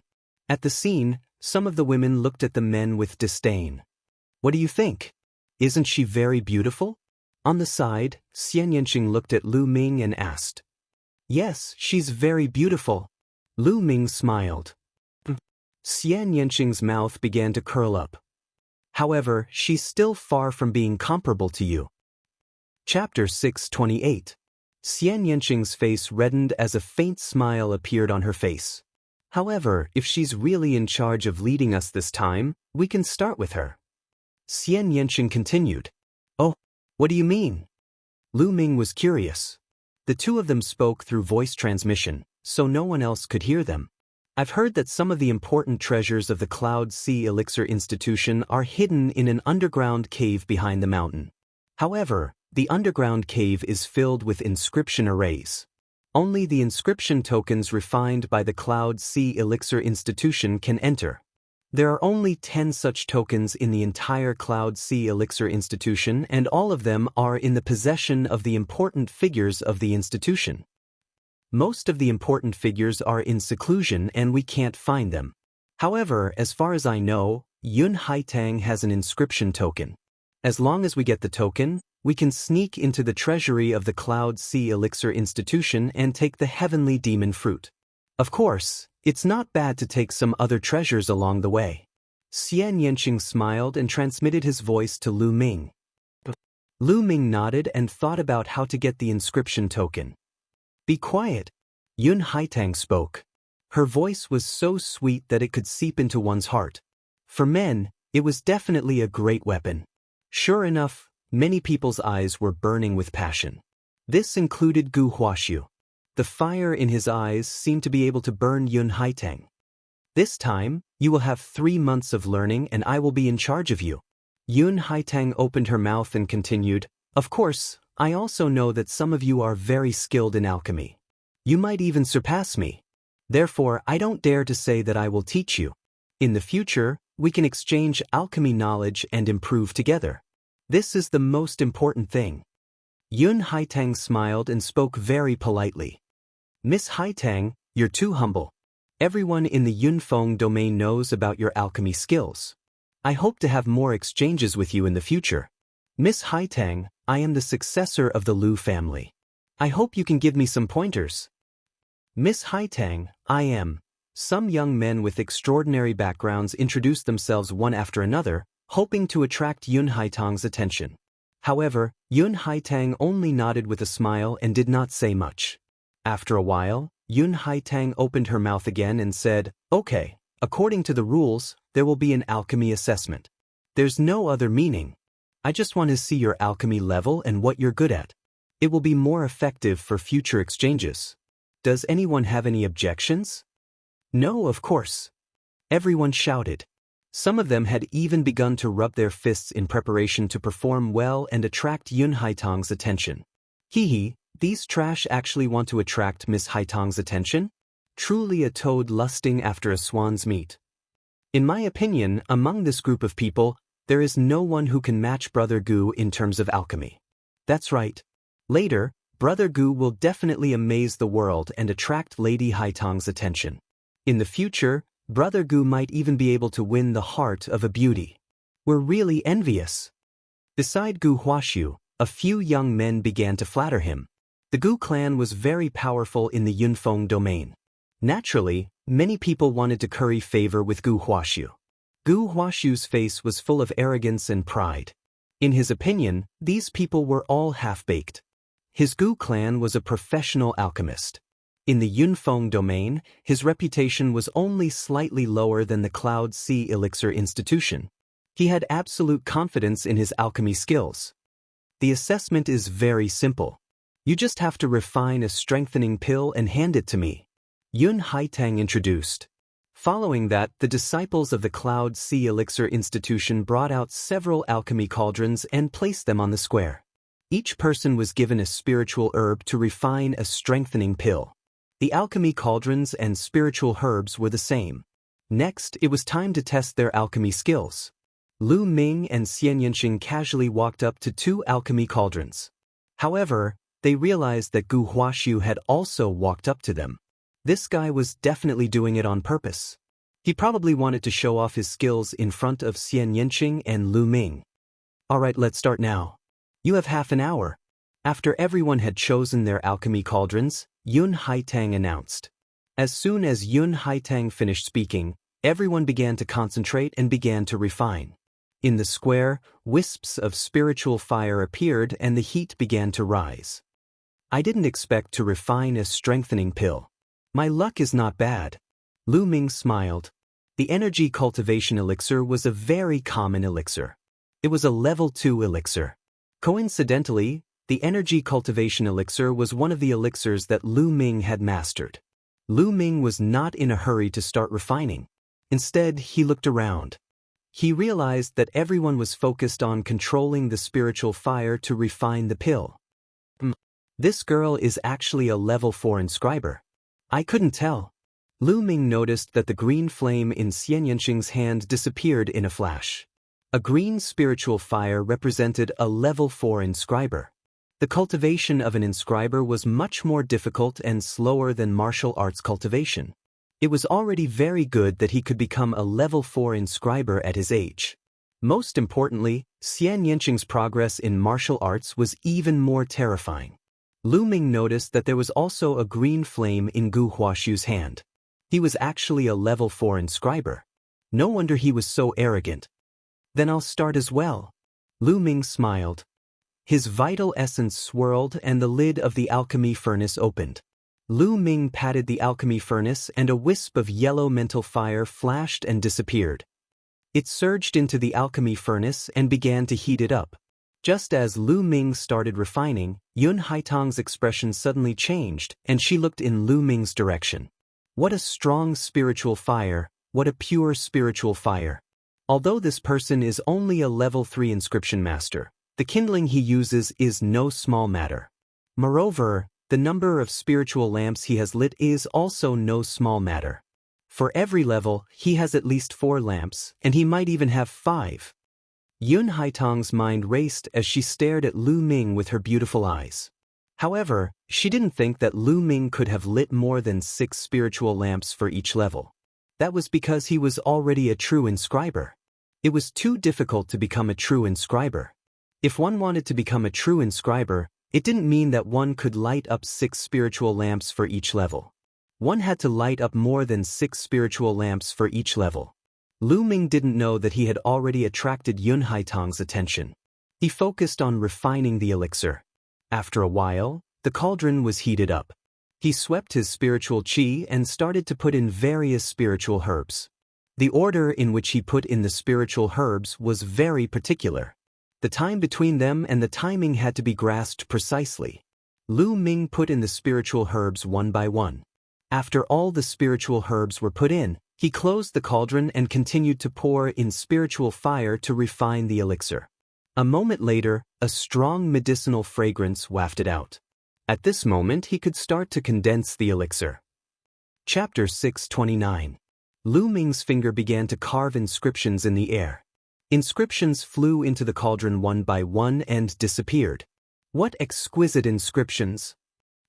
At the scene, some of the women looked at the men with disdain. "What do you think? Isn't she very beautiful?" On the side, Xian Yanqing looked at Lu Ming and asked. "Yes, she's very beautiful." Lu Ming smiled. Xian Yanqing's mouth began to curl up. "However, she's still far from being comparable to you." Chapter 628. Xian Yanqing's face reddened as a faint smile appeared on her face. "However, if she's really in charge of leading us this time, we can start with her." Xian Yanqing continued. "Oh, what do you mean?" Lu Ming was curious. The 2 of them spoke through voice transmission, so no one else could hear them. "I've heard that some of the important treasures of the Cloud Sea Elixir Institution are hidden in an underground cave behind the mountain. However, the underground cave is filled with inscription arrays. Only the inscription tokens refined by the Cloud Sea Elixir Institution can enter. There are only 10 such tokens in the entire Cloud Sea Elixir Institution, and all of them are in the possession of the important figures of the institution. Most of the important figures are in seclusion and we can't find them. However, as far as I know, Yun Haitang has an inscription token. As long as we get the token, we can sneak into the treasury of the Cloud Sea Elixir Institution and take the Heavenly Demon Fruit. Of course, it's not bad to take some other treasures along the way." Xian Yanqing smiled and transmitted his voice to Lu Ming. Lu Ming nodded and thought about how to get the inscription token. "Be quiet," Yun Haitang spoke. Her voice was so sweet that it could seep into one's heart. For men, it was definitely a great weapon. Sure enough, many people's eyes were burning with passion. This included Gu Huaxiu. The fire in his eyes seemed to be able to burn Yun Haitang. "This time, you will have 3 months of learning and I will be in charge of you. Yun Haitang opened her mouth and continued, "Of course, I also know that some of you are very skilled in alchemy. You might even surpass me. Therefore, I don't dare to say that I will teach you. In the future, we can exchange alchemy knowledge and improve together. This is the most important thing." Yun Haitang smiled and spoke very politely. "Miss Haitang, you're too humble. Everyone in the Yunfeng domain knows about your alchemy skills. I hope to have more exchanges with you in the future. Miss Haitang, I am the successor of the Lu family. I hope you can give me some pointers." "Miss Haitang, I am." Some young men with extraordinary backgrounds introduced themselves one after another, hoping to attract Yun Haitang's attention. However, Yun Haitang only nodded with a smile and did not say much. After a while, Yun Haitang opened her mouth again and said, "Okay, according to the rules, there will be an alchemy assessment. There's no other meaning. I just want to see your alchemy level and what you're good at. It will be more effective for future exchanges. Does anyone have any objections?" "No, of course." Everyone shouted. Some of them had even begun to rub their fists in preparation to perform well and attract Yun Haitang's attention. Hee, these trash actually want to attract Miss Haitang's attention? Truly a toad lusting after a swan's meat. In my opinion, among this group of people, there is no one who can match Brother Gu in terms of alchemy. That's right. Later, Brother Gu will definitely amaze the world and attract Lady Haitang's attention. In the future, Brother Gu might even be able to win the heart of a beauty. We're really envious. Beside Gu Huaxiu, a few young men began to flatter him. The Gu clan was very powerful in the Yunfeng domain. Naturally, many people wanted to curry favor with Gu Huaxiu. Gu Huaxiu's face was full of arrogance and pride. In his opinion, these people were all half-baked. His Gu clan was a professional alchemist. In the Yunfeng domain, his reputation was only slightly lower than the Cloud Sea Elixir Institution. He had absolute confidence in his alchemy skills. The assessment is very simple. You just have to refine a strengthening pill and hand it to me. Yun Haitang introduced. Following that, the disciples of the Cloud Sea Elixir Institution brought out several alchemy cauldrons and placed them on the square. Each person was given a spiritual herb to refine a strengthening pill. The alchemy cauldrons and spiritual herbs were the same. Next, it was time to test their alchemy skills. Lu Ming and Xian Yanqing casually walked up to two alchemy cauldrons. However, they realized that Gu Huaxiu had also walked up to them. This guy was definitely doing it on purpose. He probably wanted to show off his skills in front of Xian Yanqing and Lu Ming. "Alright, let's start now. You have half an hour." After everyone had chosen their alchemy cauldrons, Yun Haitang announced. As soon as Yun Haitang finished speaking, everyone began to concentrate and began to refine. In the square, wisps of spiritual fire appeared and the heat began to rise. "I didn't expect to refine a strengthening pill. My luck is not bad." Lu Ming smiled. The energy cultivation elixir was a very common elixir. It was a level 2 elixir. Coincidentally, the energy cultivation elixir was one of the elixirs that Lu Ming had mastered. Lu Ming was not in a hurry to start refining. Instead, he looked around. He realized that everyone was focused on controlling the spiritual fire to refine the pill. This girl is actually a level 4 inscriber. I couldn't tell. Lu Ming noticed that the green flame in Xian Yanqing's hand disappeared in a flash. A green spiritual fire represented a level 4 inscriber. The cultivation of an inscriber was much more difficult and slower than martial arts cultivation. It was already very good that he could become a level 4 inscriber at his age. Most importantly, Xian Yanqing's progress in martial arts was even more terrifying. Lu Ming noticed that there was also a green flame in Gu Huaxiu's hand. He was actually a level 4 inscriber. No wonder he was so arrogant. "Then I'll start as well." Lu Ming smiled. His vital essence swirled and the lid of the alchemy furnace opened. Lu Ming patted the alchemy furnace and a wisp of yellow mental fire flashed and disappeared. It surged into the alchemy furnace and began to heat it up. Just as Lu Ming started refining, Yun Haitang's expression suddenly changed and she looked in Lu Ming's direction. What a strong spiritual fire, what a pure spiritual fire. Although this person is only a level 3 inscription master, the kindling he uses is no small matter. Moreover, the number of spiritual lamps he has lit is also no small matter. For every level, he has at least 4 lamps, and he might even have 5. Yun Haitang's mind raced as she stared at Lu Ming with her beautiful eyes. However, she didn't think that Lu Ming could have lit more than 6 spiritual lamps for each level. That was because he was already a true inscriber. It was too difficult to become a true inscriber. If one wanted to become a true inscriber, it didn't mean that one could light up 6 spiritual lamps for each level. One had to light up more than 6 spiritual lamps for each level. Lu Ming didn't know that he had already attracted Yun Haitang's attention. He focused on refining the elixir. After a while, the cauldron was heated up. He swept his spiritual qi and started to put in various spiritual herbs. The order in which he put in the spiritual herbs was very particular. The time between them and the timing had to be grasped precisely. Lu Ming put in the spiritual herbs one by one. After all the spiritual herbs were put in, he closed the cauldron and continued to pour in spiritual fire to refine the elixir. A moment later, a strong medicinal fragrance wafted out. At this moment he could start to condense the elixir. Chapter 629. Lu Ming's finger began to carve inscriptions in the air. Inscriptions flew into the cauldron one by one and disappeared. What exquisite inscriptions!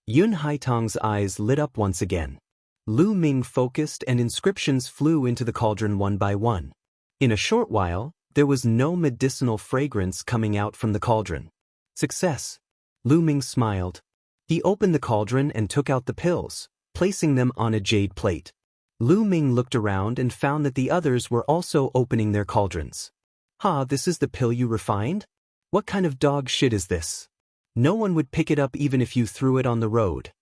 Yun Haitang's eyes lit up once again. Lu Ming focused and inscriptions flew into the cauldron one by one. In a short while, there was no medicinal fragrance coming out from the cauldron. Success! Lu Ming smiled. He opened the cauldron and took out the pills, placing them on a jade plate. Lu Ming looked around and found that the others were also opening their cauldrons. This is the pill you refined? What kind of dog shit is this? No one would pick it up even if you threw it on the road.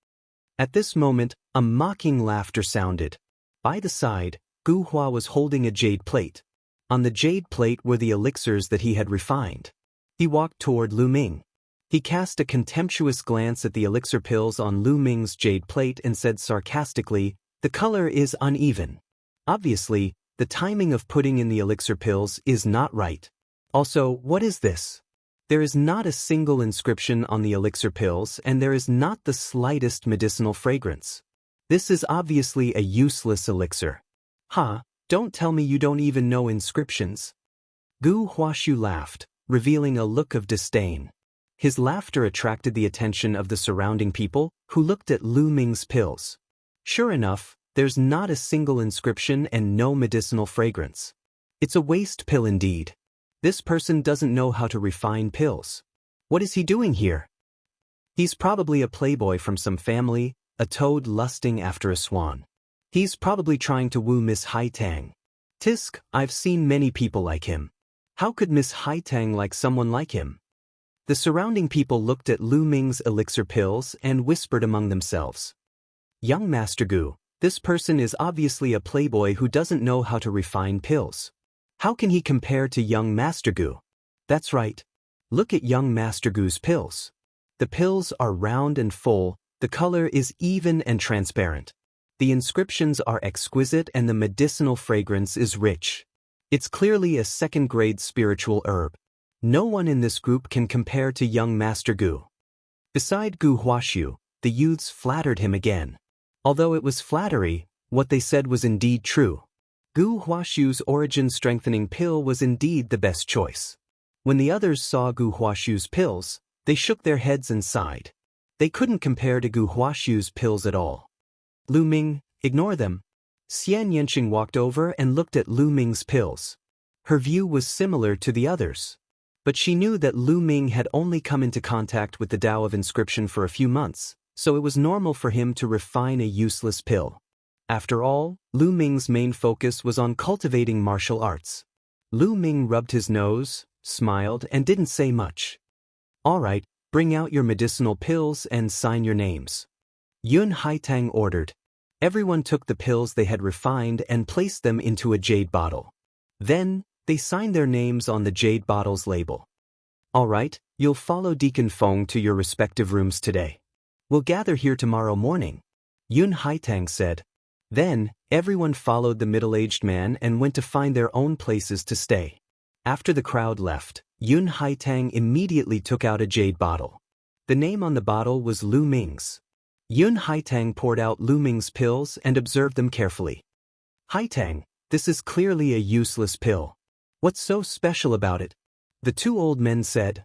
At this moment, a mocking laughter sounded. By the side, Gu Hua was holding a jade plate. On the jade plate were the elixirs that he had refined. He walked toward Lu Ming. He cast a contemptuous glance at the elixir pills on Lu Ming's jade plate and said sarcastically, "The color is uneven. Obviously, the timing of putting in the elixir pills is not right. Also, what is this? There is not a single inscription on the elixir pills and there is not the slightest medicinal fragrance. This is obviously a useless elixir." Don't tell me you don't even know inscriptions. Gu Huashu laughed, revealing a look of disdain. His laughter attracted the attention of the surrounding people, who looked at Lu Ming's pills. Sure enough, there's not a single inscription and no medicinal fragrance. It's a waste pill indeed. This person doesn't know how to refine pills. What is he doing here? He's probably a playboy from some family, a toad lusting after a swan. He's probably trying to woo Miss Haitang. Tisk, I've seen many people like him. How could Miss Haitang like someone like him? The surrounding people looked at Lu Ming's elixir pills and whispered among themselves. Young Master Gu, this person is obviously a playboy who doesn't know how to refine pills. How can he compare to young Master Gu? That's right. Look at young Master Gu's pills. The pills are round and full, the color is even and transparent. The inscriptions are exquisite and the medicinal fragrance is rich. It's clearly a second-grade spiritual herb. No one in this group can compare to young Master Gu. Beside Gu Huashu, the youths flattered him again. Although it was flattery, what they said was indeed true. Gu Huashu's origin-strengthening pill was indeed the best choice. When the others saw Gu Huashu's pills, they shook their heads and sighed. They couldn't compare to Gu Huashu's pills at all. Lu Ming, ignore them. Xian Yanqing walked over and looked at Lu Ming's pills. Her view was similar to the others. But she knew that Lu Ming had only come into contact with the Tao of inscription for a few months, so it was normal for him to refine a useless pill. After all, Lu Ming's main focus was on cultivating martial arts. Lu Ming rubbed his nose, smiled, and didn't say much. All right, bring out your medicinal pills and sign your names. Yun Haitang ordered. Everyone took the pills they had refined and placed them into a jade bottle. Then, they signed their names on the jade bottle's label. All right, you'll follow Deacon Feng to your respective rooms today. We'll gather here tomorrow morning, Yun Haitang said. Then, everyone followed the middle-aged man and went to find their own places to stay. After the crowd left, Yun Haitang immediately took out a jade bottle. The name on the bottle was Lu Ming's. Yun Haitang poured out Lu Ming's pills and observed them carefully. "Haitang, this is clearly a useless pill. What's so special about it?" The two old men said.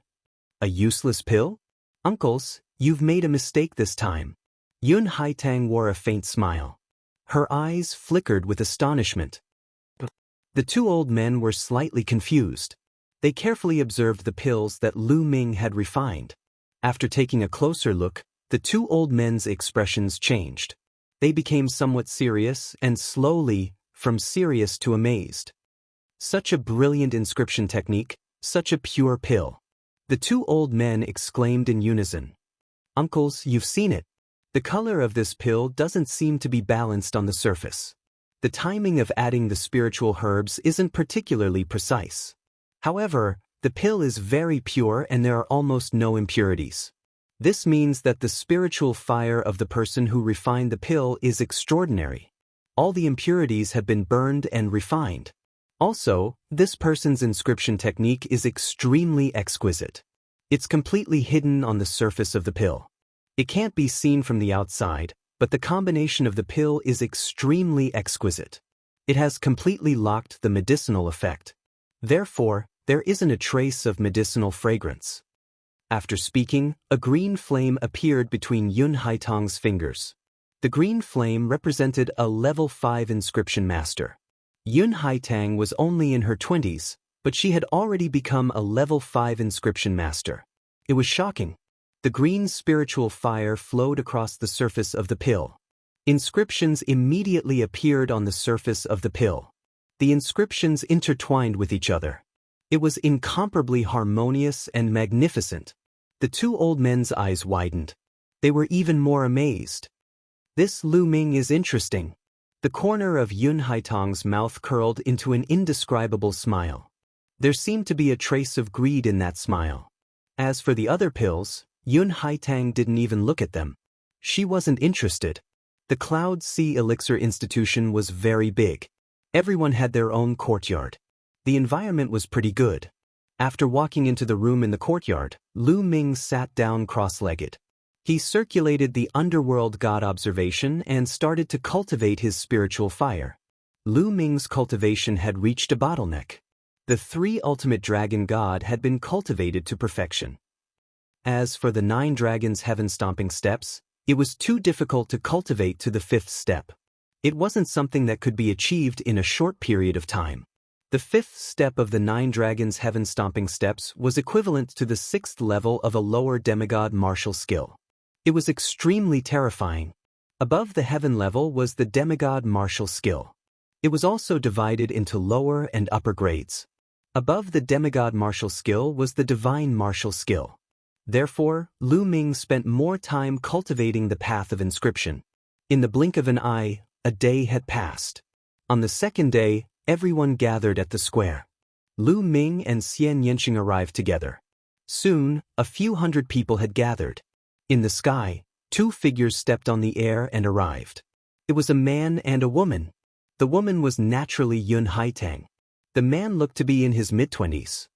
"A useless pill? Uncles, you've made a mistake this time." Yun Haitang wore a faint smile. Her eyes flickered with astonishment. The two old men were slightly confused. They carefully observed the pills that Lu Ming had refined. After taking a closer look, the two old men's expressions changed. They became somewhat serious and slowly, from serious to amazed. Such a brilliant inscription technique, such a pure pill. The two old men exclaimed in unison. "Uncles, you've seen it. The color of this pill doesn't seem to be balanced on the surface. The timing of adding the spiritual herbs isn't particularly precise. However, the pill is very pure and there are almost no impurities. This means that the spiritual fire of the person who refined the pill is extraordinary. All the impurities have been burned and refined. Also, this person's inscription technique is extremely exquisite. It's completely hidden on the surface of the pill. It can't be seen from the outside, but the combination of the pill is extremely exquisite. It has completely locked the medicinal effect. Therefore, there isn't a trace of medicinal fragrance." After speaking, a green flame appeared between Yun Haitang's fingers. The green flame represented a level 5 inscription master. Yun Haitang was only in her 20s, but she had already become a level 5 inscription master. It was shocking. The green spiritual fire flowed across the surface of the pill. Inscriptions immediately appeared on the surface of the pill. The inscriptions intertwined with each other. It was incomparably harmonious and magnificent. The two old men's eyes widened. They were even more amazed. "This Lu Ming is interesting." The corner of Yun Haitang's mouth curled into an indescribable smile. There seemed to be a trace of greed in that smile. As for the other pills, Yun Haitang didn't even look at them. She wasn't interested. The Cloud Sea Elixir Institution was very big. Everyone had their own courtyard. The environment was pretty good. After walking into the room in the courtyard, Lu Ming sat down cross-legged. He circulated the underworld god observation and started to cultivate his spiritual fire. Lu Ming's cultivation had reached a bottleneck. The 3 ultimate dragon god had been cultivated to perfection. As for the 9 dragons heaven-stomping steps, it was too difficult to cultivate to the 5th step. It wasn't something that could be achieved in a short period of time. The 5th step of the 9 dragons heaven-stomping steps was equivalent to the 6th level of a lower demigod martial skill. It was extremely terrifying. Above the heaven level was the demigod martial skill. It was also divided into lower and upper grades. Above the demigod martial skill was the divine martial skill. Therefore, Lu Ming spent more time cultivating the path of inscription. In the blink of an eye, a day had passed. On the 2nd day, everyone gathered at the square. Lu Ming and Xian Yanqing arrived together. Soon, a few hundred people had gathered. In the sky, 2 figures stepped on the air and arrived. It was a man and a woman. The woman was naturally Yun Haitang. The man looked to be in his mid-20s.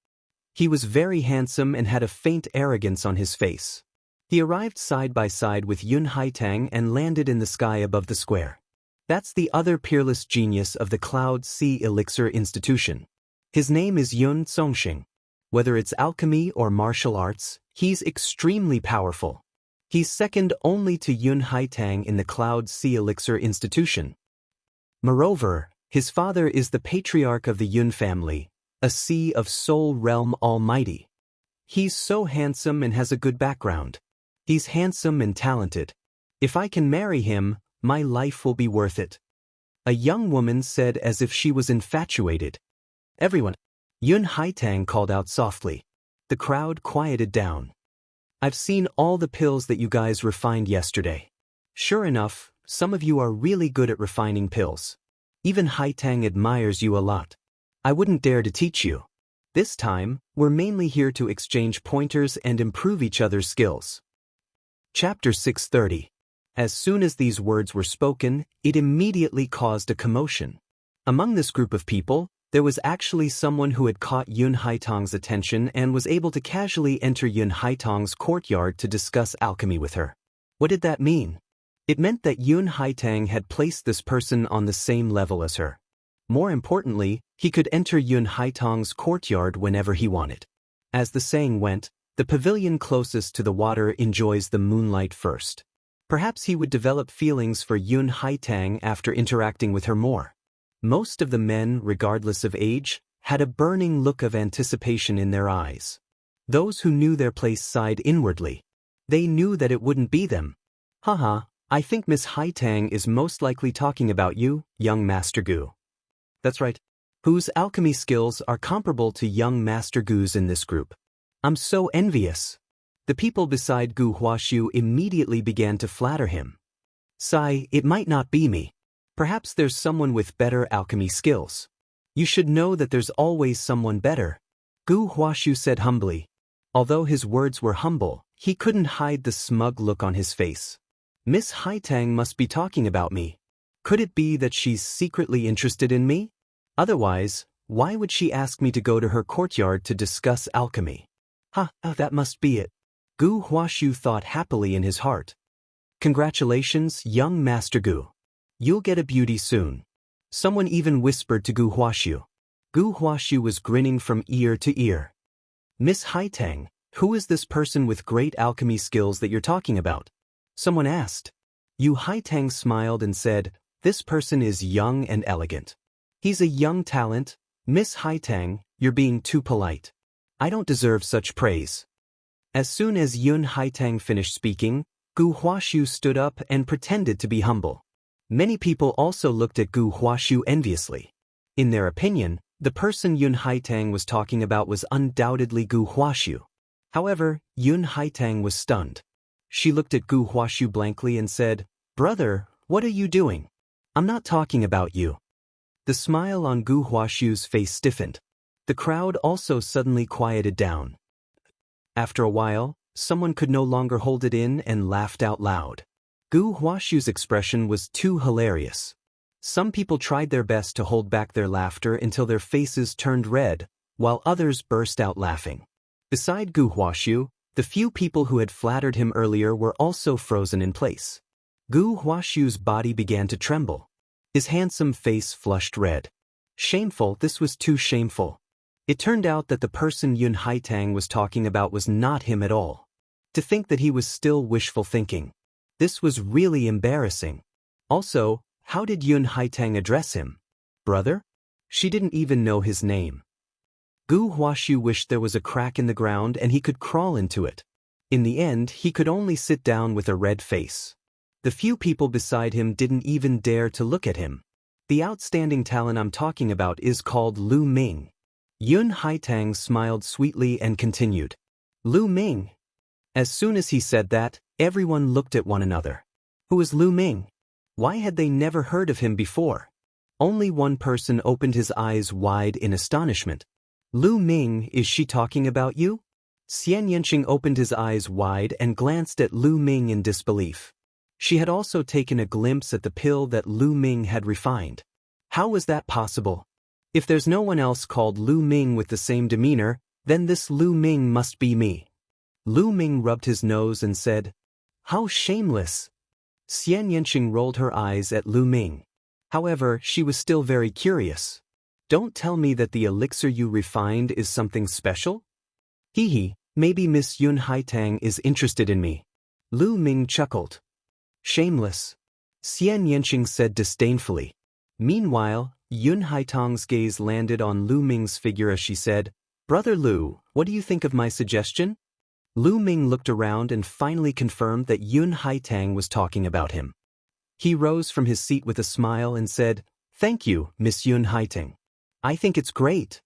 He was very handsome and had a faint arrogance on his face. He arrived side by side with Yun Haitang and landed in the sky above the square. That's the other peerless genius of the Cloud Sea Elixir Institution. His name is Yun Zongxing. Whether it's alchemy or martial arts, he's extremely powerful. He's second only to Yun Haitang in the Cloud Sea Elixir Institution. Moreover, his father is the patriarch of the Yun family, a Sea of Soul Realm Almighty. He's so handsome and has a good background. He's handsome and talented. If I can marry him, my life will be worth it. A young woman said as if she was infatuated. Everyone. Yun Haitang called out softly. The crowd quieted down. I've seen all the pills that you guys refined yesterday. Sure enough, some of you are really good at refining pills. Even Haitang admires you a lot. I wouldn't dare to teach you. This time, we're mainly here to exchange pointers and improve each other's skills. Chapter 630. As soon as these words were spoken, it immediately caused a commotion. Among this group of people, there was actually someone who had caught Yun Haitang's attention and was able to casually enter Yun Haitang's courtyard to discuss alchemy with her. What did that mean? It meant that Yun Haitang had placed this person on the same level as her. More importantly, he could enter Yun Haitang's courtyard whenever he wanted. As the saying went, the pavilion closest to the water enjoys the moonlight first. Perhaps he would develop feelings for Yun Haitang after interacting with her more. Most of the men, regardless of age, had a burning look of anticipation in their eyes. Those who knew their place sighed inwardly. They knew that it wouldn't be them. Haha, I think Miss Haitang is most likely talking about you, young Master Gu. That's right. Whose alchemy skills are comparable to young Master Gu's in this group. I'm so envious. The people beside Gu Huashu immediately began to flatter him. Sigh, it might not be me. Perhaps there's someone with better alchemy skills. You should know that there's always someone better. Gu Huashu said humbly. Although his words were humble, he couldn't hide the smug look on his face. Miss Haitang must be talking about me. Could it be that she's secretly interested in me? Otherwise, why would she ask me to go to her courtyard to discuss alchemy? That must be it. Gu Huashu thought happily in his heart. Congratulations, young Master Gu. You'll get a beauty soon. Someone even whispered to Gu Huashu. Gu Huashu was grinning from ear to ear. Miss Haitang, who is this person with great alchemy skills that you're talking about? Someone asked. Yu Haitang smiled and said, this person is young and elegant. He's a young talent. Miss Haitang, you're being too polite. I don't deserve such praise. As soon as Yun Haitang finished speaking, Gu Huashu stood up and pretended to be humble. Many people also looked at Gu Huashu enviously. In their opinion, the person Yun Haitang was talking about was undoubtedly Gu Huashu. However, Yun Haitang was stunned. She looked at Gu Huashu blankly and said, Brother, what are you doing? I'm not talking about you. The smile on Gu Huashu's face stiffened. The crowd also suddenly quieted down. After a while, someone could no longer hold it in and laughed out loud. Gu Huashu's expression was too hilarious. Some people tried their best to hold back their laughter until their faces turned red, while others burst out laughing. Beside Gu Huashu, the few people who had flattered him earlier were also frozen in place. Gu Huashu's body began to tremble. His handsome face flushed red. Shameful, this was too shameful. It turned out that the person Yun Haitang was talking about was not him at all. To think that he was still wishful thinking. This was really embarrassing. Also, how did Yun Haitang address him? Brother? She didn't even know his name. Gu Huashu wished there was a crack in the ground and he could crawl into it. In the end, he could only sit down with a red face. The few people beside him didn't even dare to look at him. The outstanding talent I'm talking about is called Lu Ming. Yun Haitang smiled sweetly and continued. Lu Ming. As soon as he said that, everyone looked at one another. Who is Lu Ming? Why had they never heard of him before? Only one person opened his eyes wide in astonishment. Lu Ming, is she talking about you? Xian Yanqing opened his eyes wide and glanced at Lu Ming in disbelief. She had also taken a glimpse at the pill that Lu Ming had refined. How was that possible? If there's no one else called Lu Ming with the same demeanor, then this Lu Ming must be me. Lu Ming rubbed his nose and said, How shameless! Xian Yanqing rolled her eyes at Lu Ming. However, she was still very curious. Don't tell me that the elixir you refined is something special? Hee, maybe Miss Yun Haitang is interested in me. Lu Ming chuckled. Shameless. Xian Yanqing said disdainfully. Meanwhile, Yun Haitang's gaze landed on Lu Ming's figure as she said, Brother Lu, what do you think of my suggestion? Lu Ming looked around and finally confirmed that Yun Haitang was talking about him. He rose from his seat with a smile and said, Thank you, Miss Yun Haitang. I think it's great.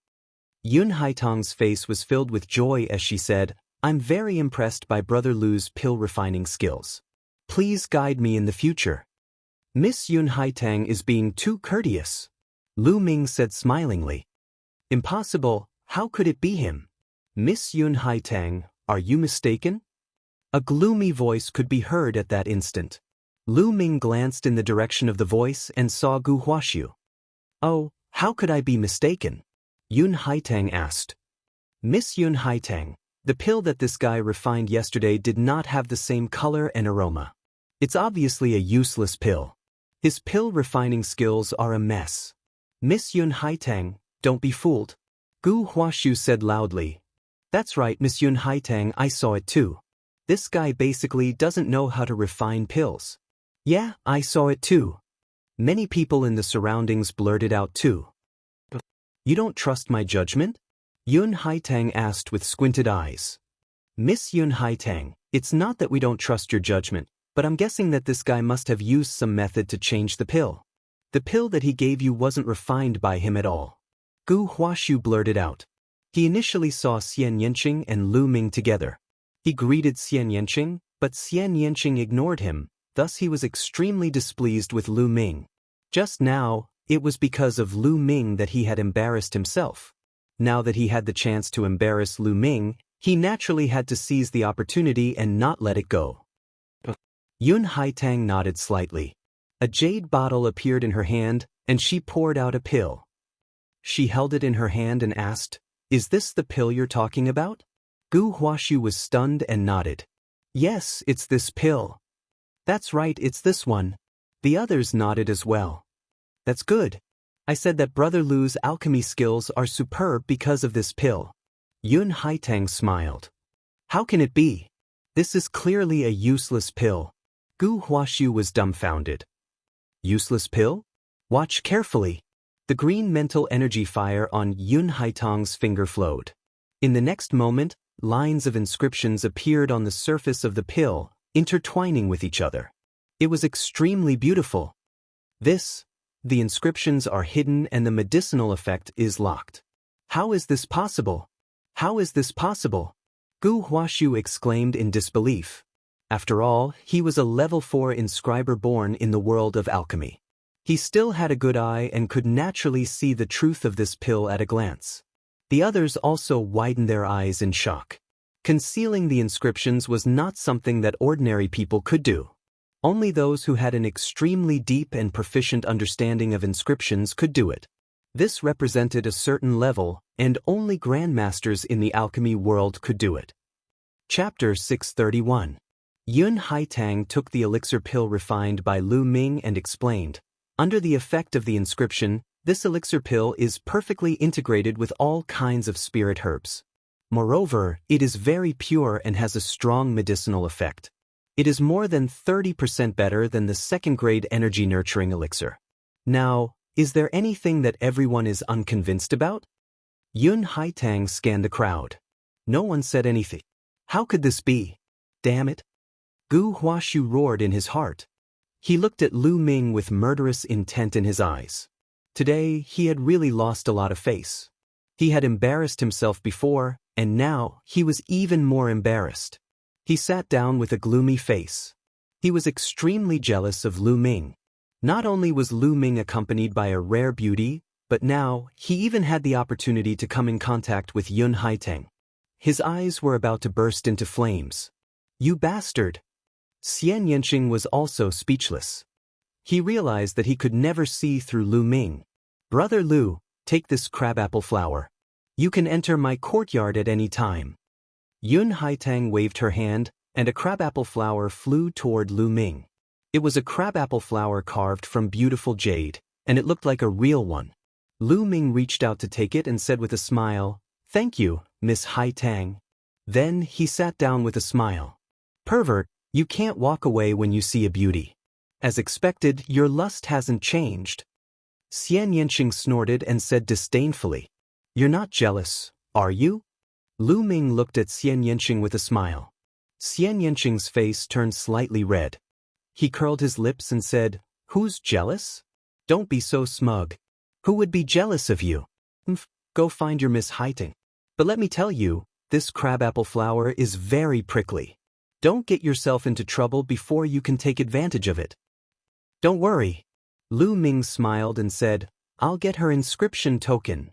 Yun Haitang's face was filled with joy as she said, I'm very impressed by Brother Lu's pill refining skills. Please guide me in the future. Miss Yun Haitang is being too courteous. Lu Ming said smilingly. Impossible, how could it be him? Miss Yun Haitang, are you mistaken? A gloomy voice could be heard at that instant. Lu Ming glanced in the direction of the voice and saw Gu Huaxiu. Oh, how could I be mistaken? Yun Haitang asked. Miss Yun Haitang, the pill that this guy refined yesterday did not have the same color and aroma. It's obviously a useless pill. His pill refining skills are a mess. Miss Yun Haitang, don't be fooled. Gu Huaxiu said loudly. That's right, Miss Yun Haitang, I saw it too. This guy basically doesn't know how to refine pills. Yeah, I saw it too. Many people in the surroundings blurted out too. You don't trust my judgment? Yun Haitang asked with squinted eyes. Miss Yun Haitang, it's not that we don't trust your judgment, but I'm guessing that this guy must have used some method to change the pill. The pill that he gave you wasn't refined by him at all. Gu Huaxiu blurted out. He initially saw Xian Yanqing and Lu Ming together. He greeted Xian Yanqing, but Xian Yanqing ignored him, thus he was extremely displeased with Lu Ming. Just now, it was because of Lu Ming that he had embarrassed himself. Now that he had the chance to embarrass Lu Ming, he naturally had to seize the opportunity and not let it go. Yun Haitang nodded slightly. A jade bottle appeared in her hand, and she poured out a pill. She held it in her hand and asked, Is this the pill you're talking about? Gu Huaxiu was stunned and nodded. Yes, it's this pill. That's right, it's this one. The others nodded as well. That's good. I said that Brother Lu's alchemy skills are superb because of this pill. Yun Haitang smiled. How can it be? This is clearly a useless pill. Gu Huaxiu was dumbfounded. Useless pill? Watch carefully. The green mental energy fire on Yun Haitang's finger flowed. In the next moment, lines of inscriptions appeared on the surface of the pill, intertwining with each other. It was extremely beautiful. The inscriptions are hidden and the medicinal effect is locked. How is this possible? How is this possible? Gu Huaxiu exclaimed in disbelief. After all, he was a level 4 inscriber born in the world of alchemy. He still had a good eye and could naturally see the truth of this pill at a glance. The others also widened their eyes in shock. Concealing the inscriptions was not something that ordinary people could do. Only those who had an extremely deep and proficient understanding of inscriptions could do it. This represented a certain level, and only grandmasters in the alchemy world could do it. Chapter 631. Yun Haitang took the elixir pill refined by Lu Ming and explained, under the effect of the inscription, this elixir pill is perfectly integrated with all kinds of spirit herbs. Moreover, it is very pure and has a strong medicinal effect. It is more than 30% better than the second-grade energy-nurturing elixir. Now, is there anything that everyone is unconvinced about? Yun Haitang scanned the crowd. No one said anything. How could this be? Damn it! Gu Huaxiu roared in his heart. He looked at Lu Ming with murderous intent in his eyes. Today, he had really lost a lot of face. He had embarrassed himself before, and now he was even more embarrassed. He sat down with a gloomy face. He was extremely jealous of Lu Ming. Not only was Lu Ming accompanied by a rare beauty, but now he even had the opportunity to come in contact with Yun Haitang. His eyes were about to burst into flames. You bastard! Xian Yanqing was also speechless. He realized that he could never see through Lu Ming. Brother Lu, take this crabapple flower. You can enter my courtyard at any time. Yun Haitang waved her hand, and a crabapple flower flew toward Lu Ming. It was a crabapple flower carved from beautiful jade, and it looked like a real one. Lu Ming reached out to take it and said with a smile, Thank you, Miss Haitang. Then he sat down with a smile. Pervert, you can't walk away when you see a beauty. As expected, your lust hasn't changed. Xian Yanqing snorted and said disdainfully, You're not jealous, are you? Lu Ming looked at Xian Yanqing with a smile. Xian Yanqing's face turned slightly red. He curled his lips and said, Who's jealous? Don't be so smug. Who would be jealous of you? Go find your Miss Haitang. But let me tell you, this crabapple flower is very prickly. Don't get yourself into trouble before you can take advantage of it. Don't worry. Lu Ming smiled and said, I'll get her inscription token.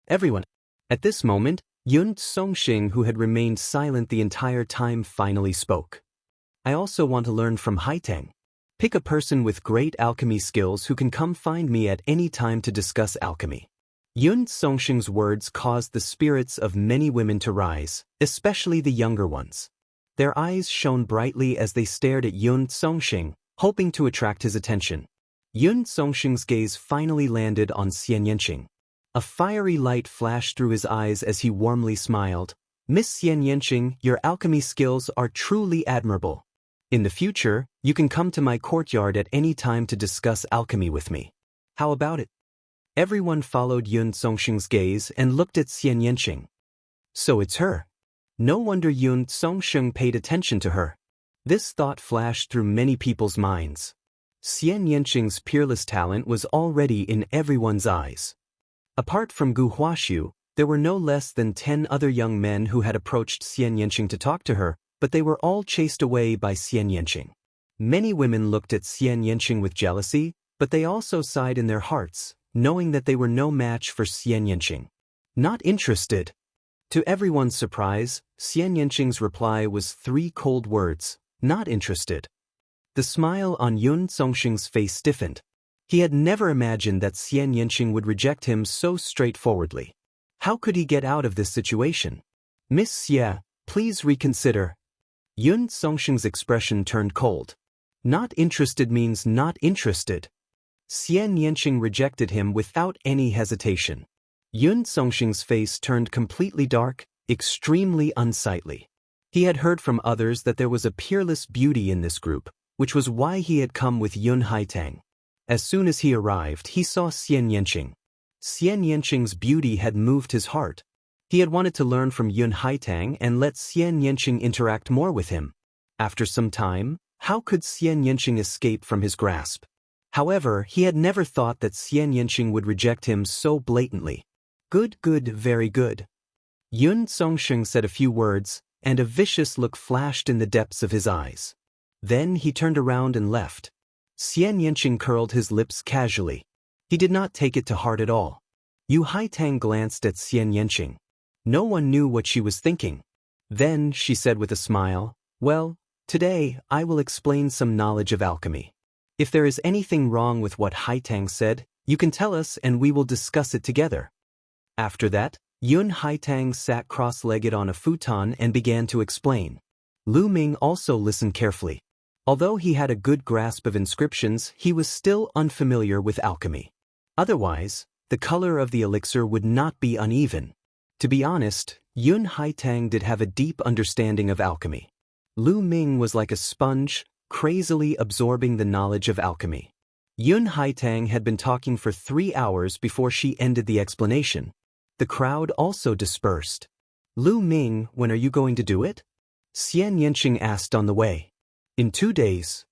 Everyone. At this moment, Yun Songxing, who had remained silent the entire time, finally spoke. I also want to learn from Haitang. Pick a person with great alchemy skills who can come find me at any time to discuss alchemy. Yun Songsheng's words caused the spirits of many women to rise, especially the younger ones. Their eyes shone brightly as they stared at Yun Songsheng, hoping to attract his attention. Yun Songsheng's gaze finally landed on Xian Yanqing. A fiery light flashed through his eyes as he warmly smiled. Miss Xian Yanqing, your alchemy skills are truly admirable. In the future, you can come to my courtyard at any time to discuss alchemy with me. How about it? Everyone followed Yun Songsheng's gaze and looked at Xian Yanqing. So it's her. No wonder Yun Songsheng paid attention to her. This thought flashed through many people's minds. Xian Yanqing's peerless talent was already in everyone's eyes. Apart from Gu Huaxiu, there were no less than 10 other young men who had approached Xian Yanqing to talk to her, but they were all chased away by Xian Yanqing. Many women looked at Xian Yanqing with jealousy, but they also sighed in their hearts, knowing that they were no match for Xian Yanqing. Not interested. To everyone's surprise, Xian Yanqing's reply was 3 cold words, not interested. The smile on Yun Songsheng's face stiffened. He had never imagined that Xian Yanqing would reject him so straightforwardly. How could he get out of this situation? Miss Xie, please reconsider. Yun Songsheng's expression turned cold. Not interested means not interested. Xian Yanqing rejected him without any hesitation. Yun Songsheng's face turned completely dark, extremely unsightly. He had heard from others that there was a peerless beauty in this group, which was why he had come with Yun Haitang. As soon as he arrived, he saw Xian Yanqing. Xian Yanqing's beauty had moved his heart. He had wanted to learn from Yun Haitang and let Xian Yanqing interact more with him. After some time, how could Xian Yanqing escape from his grasp? However, he had never thought that Xian Yanqing would reject him so blatantly. Good, very good. Yun Songsheng said a few words, and a vicious look flashed in the depths of his eyes. Then he turned around and left. Xian Yanqing curled his lips casually. He did not take it to heart at all. Yu Haitang glanced at Xian Yanqing. No one knew what she was thinking. Then she said with a smile, well, today I will explain some knowledge of alchemy. If there is anything wrong with what Haitang said, you can tell us and we will discuss it together. After that, Yun Haitang sat cross-legged on a futon and began to explain. Lu Ming also listened carefully. Although he had a good grasp of inscriptions, he was still unfamiliar with alchemy. Otherwise, the color of the elixir would not be uneven. To be honest, Yun Haitang did have a deep understanding of alchemy. Lu Ming was like a sponge, crazily absorbing the knowledge of alchemy. Yun Haitang had been talking for 3 hours before she ended the explanation. The crowd also dispersed. Lu Ming, when are you going to do it? Xian Yanqing asked on the way. In 2 days.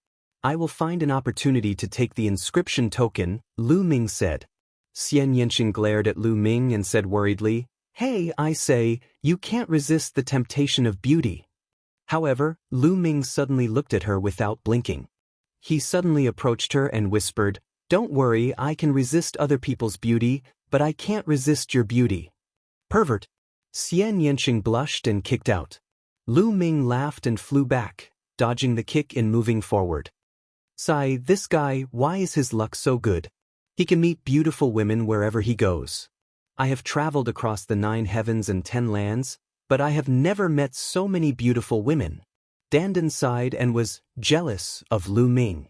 I will find an opportunity to take the inscription token, Lu Ming said. Xian Yanqing glared at Lu Ming and said worriedly, hey, I say, you can't resist the temptation of beauty. However, Lu Ming suddenly looked at her without blinking. He suddenly approached her and whispered, don't worry, I can resist other people's beauty, but I can't resist your beauty. Pervert. Xian Yanqing blushed and kicked out. Lu Ming laughed and flew back, dodging the kick and moving forward. Sigh, this guy, why is his luck so good? He can meet beautiful women wherever he goes. I have traveled across the 9 heavens and 10 lands, but I have never met so many beautiful women. Dandan sighed and was jealous of Lu Ming.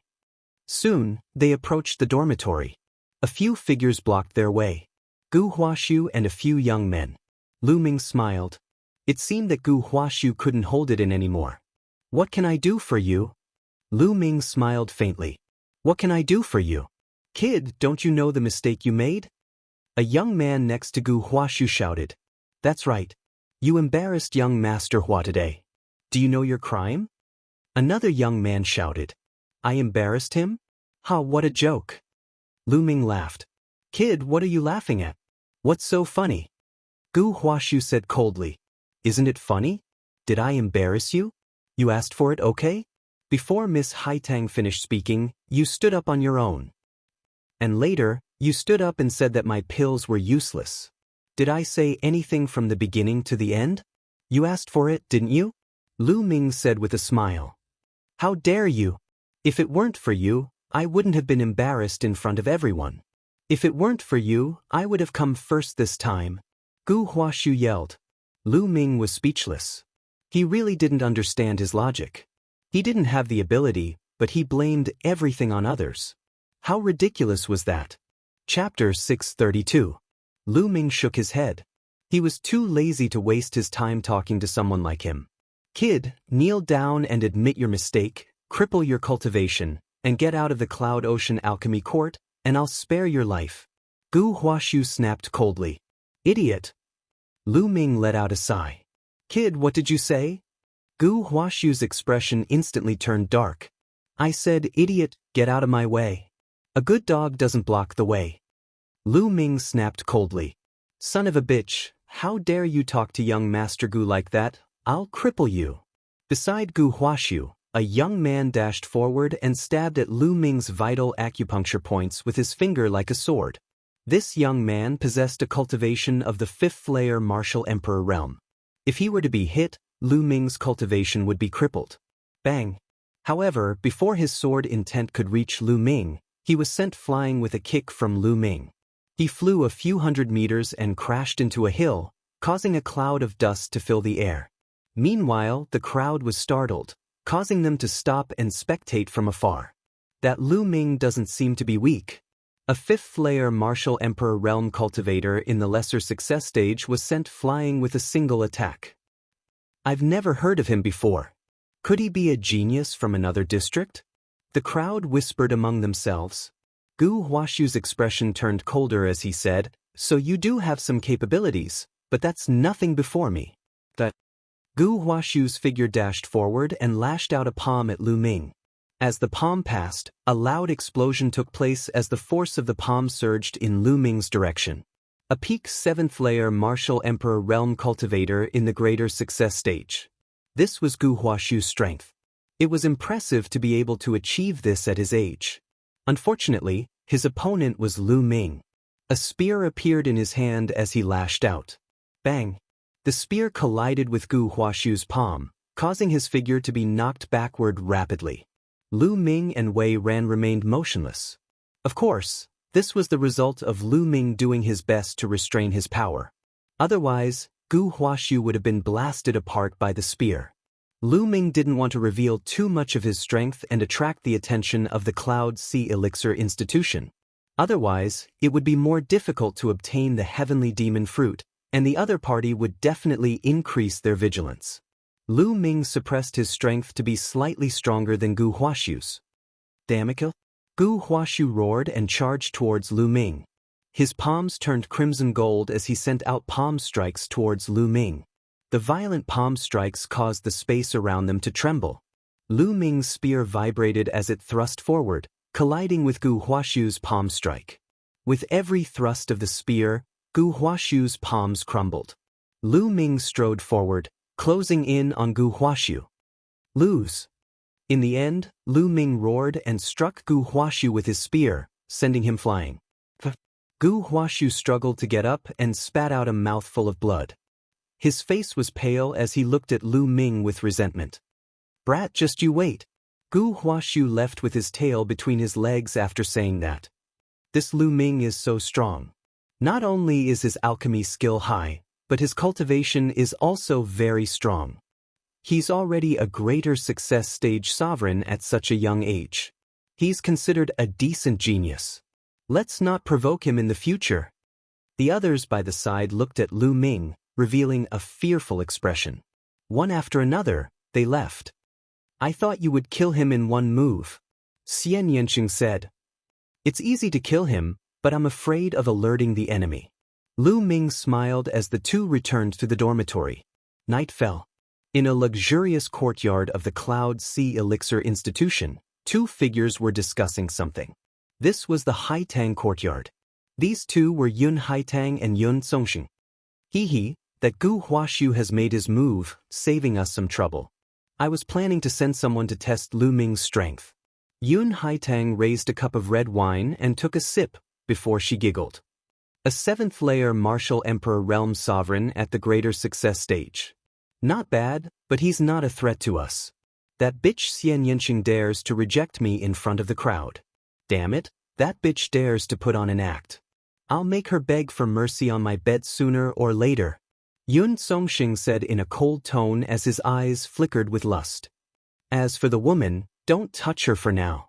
Soon, they approached the dormitory. A few figures blocked their way. Gu Huaxiu and a few young men. Lu Ming smiled. It seemed that Gu Huaxiu couldn't hold it in anymore. What can I do for you? Lu Ming smiled faintly. What can I do for you? Kid, don't you know the mistake you made? A young man next to Gu Huaxiu shouted. That's right. You embarrassed young Master Hua today. Do you know your crime? Another young man shouted. I embarrassed him? Ha, what a joke. Lu Ming laughed. Kid, what are you laughing at? What's so funny? Gu Huaxiu said coldly. Isn't it funny? Did I embarrass you? You asked for it, okay? Before Miss Haitang finished speaking, you stood up on your own. And later, you stood up and said that my pills were useless. Did I say anything from the beginning to the end? You asked for it, didn't you? Lu Ming said with a smile. How dare you? If it weren't for you, I wouldn't have been embarrassed in front of everyone. If it weren't for you, I would have come first this time. Gu Huashu yelled. Lu Ming was speechless. He really didn't understand his logic. He didn't have the ability, but he blamed everything on others. How ridiculous was that? Chapter 632. Lu Ming shook his head. He was too lazy to waste his time talking to someone like him. Kid, kneel down and admit your mistake, cripple your cultivation, and get out of the Cloud Ocean Alchemy Court, and I'll spare your life. Gu Huashu snapped coldly. Idiot. Lu Ming let out a sigh. Kid, what did you say? Gu Huashu's expression instantly turned dark. I said, idiot, get out of my way. A good dog doesn't block the way. Lu Ming snapped coldly. Son of a bitch, how dare you talk to young Master Gu like that? I'll cripple you. Beside Gu Huashu, a young man dashed forward and stabbed at Lu Ming's vital acupuncture points with his finger like a sword. This young man possessed a cultivation of the 5th layer Martial Emperor realm. If he were to be hit, Lu Ming's cultivation would be crippled. Bang! However, before his sword intent could reach Lu Ming, he was sent flying with a kick from Lu Ming. He flew a few hundred meters and crashed into a hill, causing a cloud of dust to fill the air. Meanwhile, the crowd was startled, causing them to stop and spectate from afar. That Lu Ming doesn't seem to be weak. A 5th layer Martial Emperor realm cultivator in the lesser success stage was sent flying with a single attack. I've never heard of him before. Could he be a genius from another district? The crowd whispered among themselves. Gu Huashu's expression turned colder as he said, so you do have some capabilities, but that's nothing before me. That. Gu Huashu's figure dashed forward and lashed out a palm at Lu Ming. As the palm passed, a loud explosion took place as the force of the palm surged in Lu Ming's direction. A peak 7th layer Martial Emperor realm cultivator in the greater success stage. This was Gu Huashu's strength. It was impressive to be able to achieve this at his age. Unfortunately, his opponent was Lu Ming. A spear appeared in his hand as he lashed out. Bang! The spear collided with Gu Huashu's palm, causing his figure to be knocked backward rapidly. Lu Ming and Wei Ran remained motionless. Of course, this was the result of Lu Ming doing his best to restrain his power. Otherwise, Gu Huashu would have been blasted apart by the spear. Lu Ming didn't want to reveal too much of his strength and attract the attention of the Cloud Sea Elixir Institution. Otherwise, it would be more difficult to obtain the Heavenly Demon Fruit, and the other party would definitely increase their vigilance. Lu Ming suppressed his strength to be slightly stronger than Gu Huashu's. Damn-a-kill! Gu Huashu roared and charged towards Lu Ming. His palms turned crimson gold as he sent out palm strikes towards Lu Ming. The violent palm strikes caused the space around them to tremble. Lu Ming's spear vibrated as it thrust forward, colliding with Gu Huashu's palm strike. With every thrust of the spear, Gu Huashu's palms crumbled. Lu Ming strode forward, closing in on Gu Huashu. Lose. In the end, Lu Ming roared and struck Gu Huashu with his spear, sending him flying. Gu Huashu struggled to get up and spat out a mouthful of blood. His face was pale as he looked at Lu Ming with resentment. Brat, just you wait. Gu Huashu left with his tail between his legs after saying that. This Lu Ming is so strong. Not only is his alchemy skill high, but his cultivation is also very strong. He's already a greater success stage sovereign at such a young age. He's considered a decent genius. Let's not provoke him in the future. The others by the side looked at Lu Ming, revealing a fearful expression. One after another, they left. I thought you would kill him in one move. Xian Yanqing said. It's easy to kill him, but I'm afraid of alerting the enemy. Lu Ming smiled as the two returned to the dormitory. Night fell. In a luxurious courtyard of the Cloud Sea Elixir Institution, two figures were discussing something. This was the Haitang courtyard. These two were Yun Haitang and Yun Songxing. Hee, that Gu Huashu has made his move, saving us some trouble. I was planning to send someone to test Lu Ming's strength. Yun Haitang raised a cup of red wine and took a sip, before she giggled. A 7th layer Martial Emperor realm sovereign at the greater success stage. Not bad, but he's not a threat to us. That bitch Xian Yanqing dares to reject me in front of the crowd. Damn it, that bitch dares to put on an act. I'll make her beg for mercy on my bed sooner or later, Yun Songxing said in a cold tone as his eyes flickered with lust. As for the woman, don't touch her for now.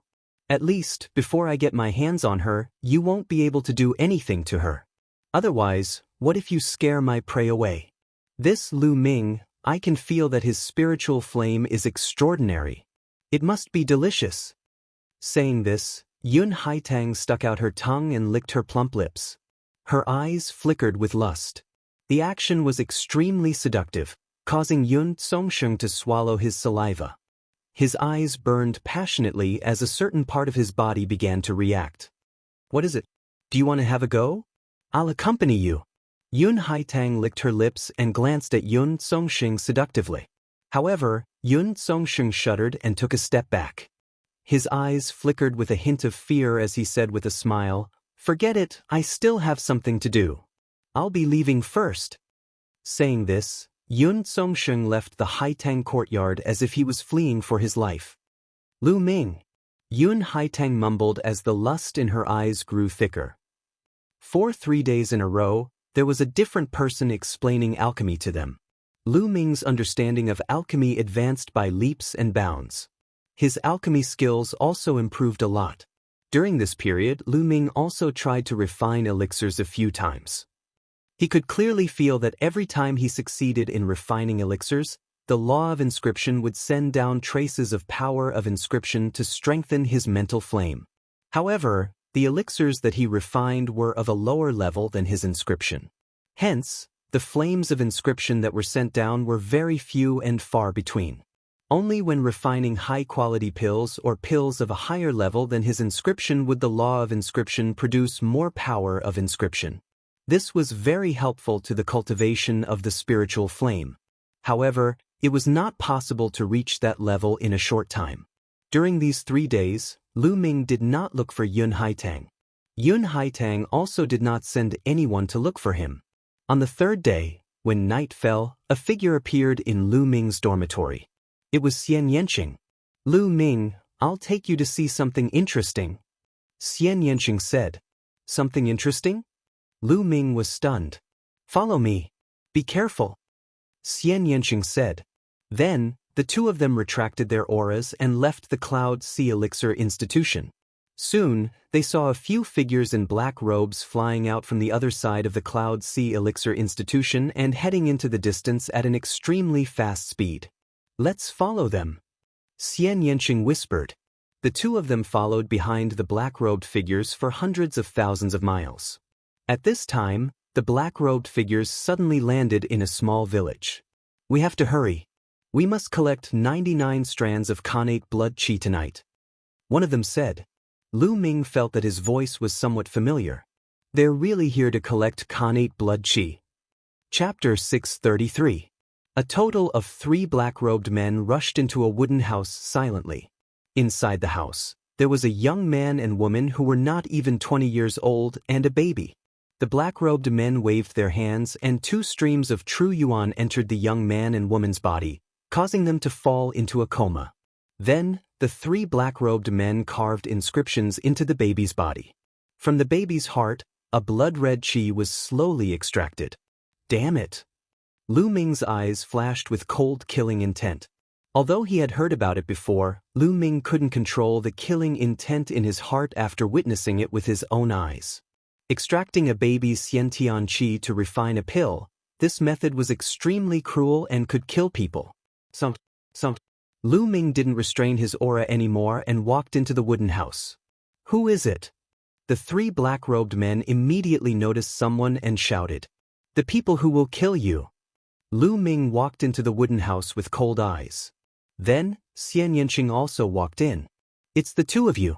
At least, before I get my hands on her, you won't be able to do anything to her. Otherwise, what if you scare my prey away? This Lu Ming, I can feel that his spiritual flame is extraordinary. It must be delicious. Saying this, Yun Haitang stuck out her tongue and licked her plump lips. Her eyes flickered with lust. The action was extremely seductive, causing Yun Songsheng to swallow his saliva. His eyes burned passionately as a certain part of his body began to react. What is it? Do you want to have a go? I'll accompany you. Yun Haitang licked her lips and glanced at Yun Songsheng seductively. However, Yun Songsheng shuddered and took a step back. His eyes flickered with a hint of fear as he said with a smile, "Forget it, I still have something to do. I'll be leaving first." Saying this, Yun Songsheng left the Haitang courtyard as if he was fleeing for his life. Lu Ming, Yun Haitang mumbled as the lust in her eyes grew thicker. For 3 days in a row, there was a different person explaining alchemy to them. Lu Ming's understanding of alchemy advanced by leaps and bounds. His alchemy skills also improved a lot. During this period, Lu Ming also tried to refine elixirs a few times. He could clearly feel that every time he succeeded in refining elixirs, the law of inscription would send down traces of power of inscription to strengthen his mental flame. However, the elixirs that he refined were of a lower level than his inscription. Hence, the flames of inscription that were sent down were very few and far between. Only when refining high-quality pills or pills of a higher level than his inscription would the law of inscription produce more power of inscription. This was very helpful to the cultivation of the spiritual flame. However, it was not possible to reach that level in a short time. During these 3 days, Lu Ming did not look for Yun Haitang. Yun Haitang also did not send anyone to look for him. On the 3rd day, when night fell, a figure appeared in Lu Ming's dormitory. It was Xian Yanqing. "Lu Ming, I'll take you to see something interesting," Xian Yanqing said. "Something interesting?" Lu Ming was stunned. "Follow me. Be careful," Xian Yanqing said. Then, the two of them retracted their auras and left the Cloud Sea Elixir Institution. Soon, they saw a few figures in black robes flying out from the other side of the Cloud Sea Elixir Institution and heading into the distance at an extremely fast speed. "Let's follow them," Xian Yanqing whispered. The two of them followed behind the black-robed figures for hundreds of thousands of miles. At this time, the black-robed figures suddenly landed in a small village. "We have to hurry. We must collect 99 strands of Khanate blood qi tonight," one of them said. Lu Ming felt that his voice was somewhat familiar. They're really here to collect Khanate blood qi. Chapter 633. A total of 3 black-robed men rushed into a wooden house silently. Inside the house, there was a young man and woman who were not even 20 years old and a baby. The black-robed men waved their hands and 2 streams of true yuan entered the young man and woman's body, causing them to fall into a coma. Then, the 3 black-robed men carved inscriptions into the baby's body. From the baby's heart, a blood-red qi was slowly extracted. Damn it! Lu Ming's eyes flashed with cold killing intent. Although he had heard about it before, Lu Ming couldn't control the killing intent in his heart after witnessing it with his own eyes. Extracting a baby's Xiantian qi to refine a pill, this method was extremely cruel and could kill people. Lu Ming didn't restrain his aura anymore and walked into the wooden house. "Who is it?" The 3 black-robed men immediately noticed someone and shouted, "The people who will kill you." Lu Ming walked into the wooden house with cold eyes. Then, Xian Yanqing also walked in. "It's the 2 of you.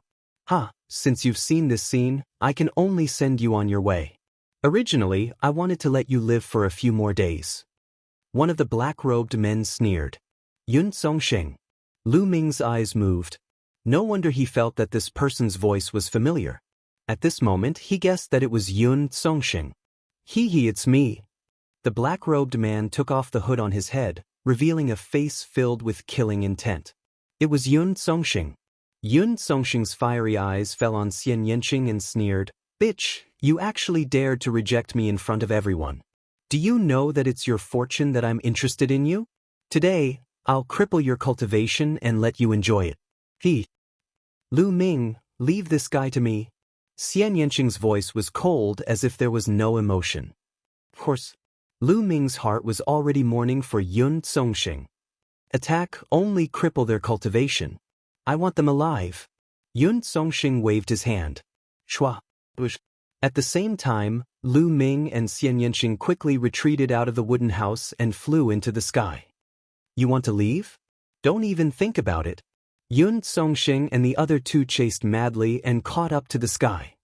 Since you've seen this scene, I can only send you on your way. Originally, I wanted to let you live for a few more days." One of the black-robed men sneered. "Yun Songsheng." Lu Ming's eyes moved. No wonder he felt that this person's voice was familiar. At this moment, he guessed that it was Yun Songsheng. It's me." The black-robed man took off the hood on his head, revealing a face filled with killing intent. It was Yun Songxing. Yun Songxing's fiery eyes fell on Xian Yanqing and sneered, "Bitch, you actually dared to reject me in front of everyone. Do you know that it's your fortune that I'm interested in you? Today, I'll cripple your cultivation and let you enjoy it." He. "Lu Ming, leave this guy to me." Xian Yanqing's voice was cold as if there was no emotion. Of course, Lu Ming's heart was already mourning for Yun Songxing. Attack, only cripple their cultivation. I want them alive. Yun Songxing waved his hand. Shua. At the same time, Lu Ming and Xian Yanqing quickly retreated out of the wooden house and flew into the sky. You want to leave? Don't even think about it. Yun Songxing and the other two chased madly and caught up to the sky.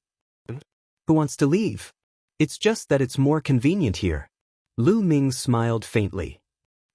Who wants to leave? It's just that it's more convenient here. Lu Ming smiled faintly.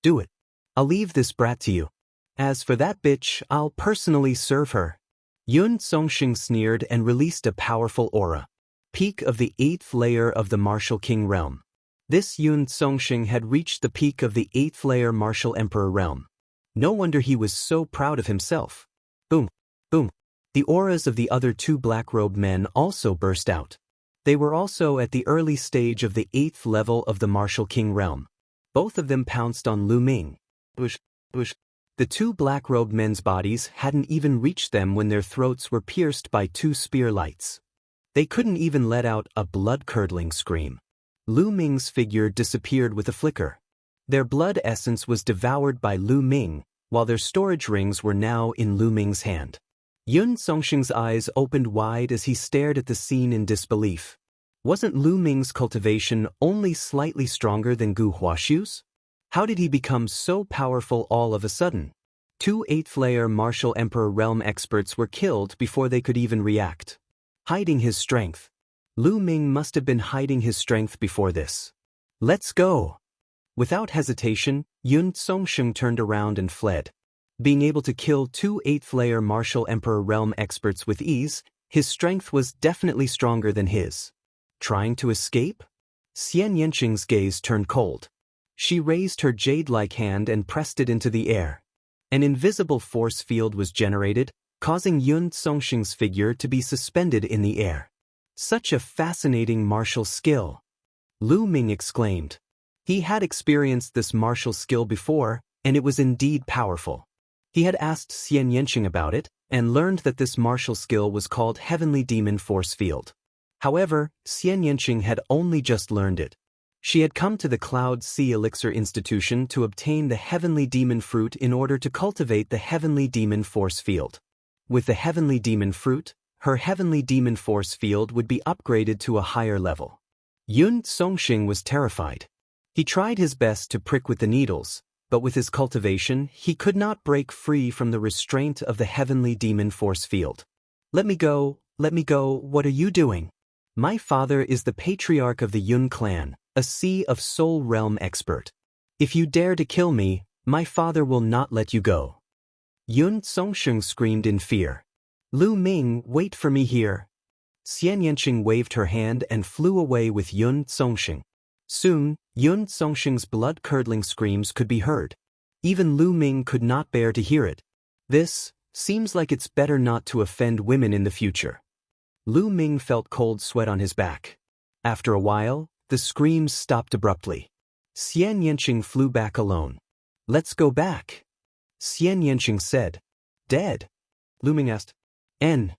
Do it. I'll leave this brat to you. As for that bitch, I'll personally serve her. Yun Songxing sneered and released a powerful aura. Peak of the 8th layer of the Martial King realm. This Yun Songxing had reached the peak of the 8th layer Martial Emperor realm. No wonder he was so proud of himself. Boom, boom. The auras of the other two black-robed men also burst out. They were also at the early stage of the 8th level of the Martial King realm. Both of them pounced on Lu Ming. The two black-robed men's bodies hadn't even reached them when their throats were pierced by two spear lights. They couldn't even let out a blood-curdling scream. Lu Ming's figure disappeared with a flicker. Their blood essence was devoured by Lu Ming, while their storage rings were now in Lu Ming's hand. Yun Songxing's eyes opened wide as he stared at the scene in disbelief. Wasn't Lu Ming's cultivation only slightly stronger than Gu Huaxu's? How did he become so powerful all of a sudden? Two 8th-layer Martial Emperor realm experts were killed before they could even react. Hiding his strength. Lu Ming must have been hiding his strength before this. Let's go. Without hesitation, Yun Songxing turned around and fled. Being able to kill two 8th-layer Martial Emperor realm experts with ease, his strength was definitely stronger than his. Trying to escape? Xian Yanqing's gaze turned cold. She raised her jade-like hand and pressed it into the air. An invisible force field was generated, causing Yun Songxing's figure to be suspended in the air. Such a fascinating martial skill. Lu Ming exclaimed. He had experienced this martial skill before, and it was indeed powerful. He had asked Xian Yanqing about it, and learned that this martial skill was called Heavenly Demon Force Field. However, Xian Yanqing had only just learned it. She had come to the Cloud Sea Elixir Institution to obtain the Heavenly Demon Fruit in order to cultivate the Heavenly Demon Force Field. With the Heavenly Demon Fruit, her Heavenly Demon Force Field would be upgraded to a higher level. Yun Songxing was terrified. He tried his best to prick with the needles, but with his cultivation, he could not break free from the restraint of the Heavenly Demon Force Field. Let me go, what are you doing? My father is the patriarch of the Yun clan, a Sea of Soul realm expert. If you dare to kill me, my father will not let you go. Yun Songxing screamed in fear. Lu Ming, wait for me here. Xian Yanqing waved her hand and flew away with Yun Songxing. Soon, Yun Songxing's blood-curdling screams could be heard. Even Lu Ming could not bear to hear it. This seems like it's better not to offend women in the future. Lu Ming felt cold sweat on his back. After a while, the screams stopped abruptly. Xian Yanqing flew back alone. Let's go back. Xian Yanqing said. Dead? Lu Ming asked. N.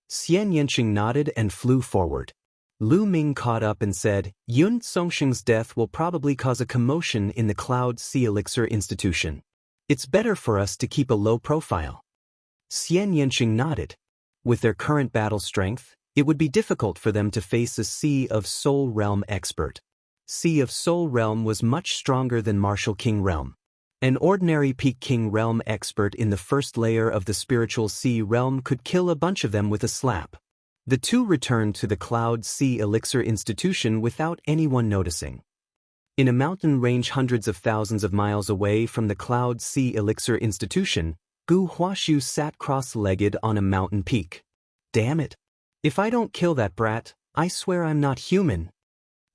Xian Yanqing nodded and flew forward. Lu Ming caught up and said, Yun Songxing's death will probably cause a commotion in the Cloud Sea Elixir Institution. It's better for us to keep a low profile. Xian Yanqing nodded. With their current battle strength, it would be difficult for them to face a Sea of Soul Realm expert. Sea of Soul Realm was much stronger than Martial King Realm. An ordinary Peak King Realm expert in the first layer of the Spiritual Sea Realm could kill a bunch of them with a slap. The two returned to the Cloud Sea Elixir Institution without anyone noticing. In a mountain range hundreds of thousands of miles away from the Cloud Sea Elixir Institution, Gu Huaxu sat cross-legged on a mountain peak. Damn it! If I don't kill that brat, I swear I'm not human.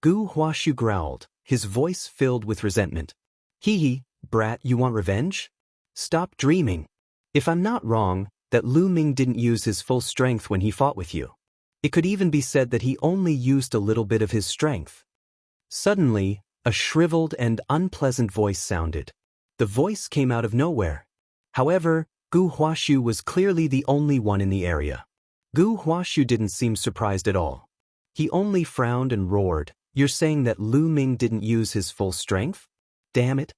Gu Huaxu growled, his voice filled with resentment. Hee hee, brat, you want revenge? Stop dreaming. If I'm not wrong, that Lu Ming didn't use his full strength when he fought with you. It could even be said that he only used a little bit of his strength. Suddenly, a shriveled and unpleasant voice sounded. The voice came out of nowhere. However, Gu Huashu was clearly the only one in the area. Gu Huashu didn't seem surprised at all. He only frowned and roared, "You're saying that Lu Ming didn't use his full strength? Damn it."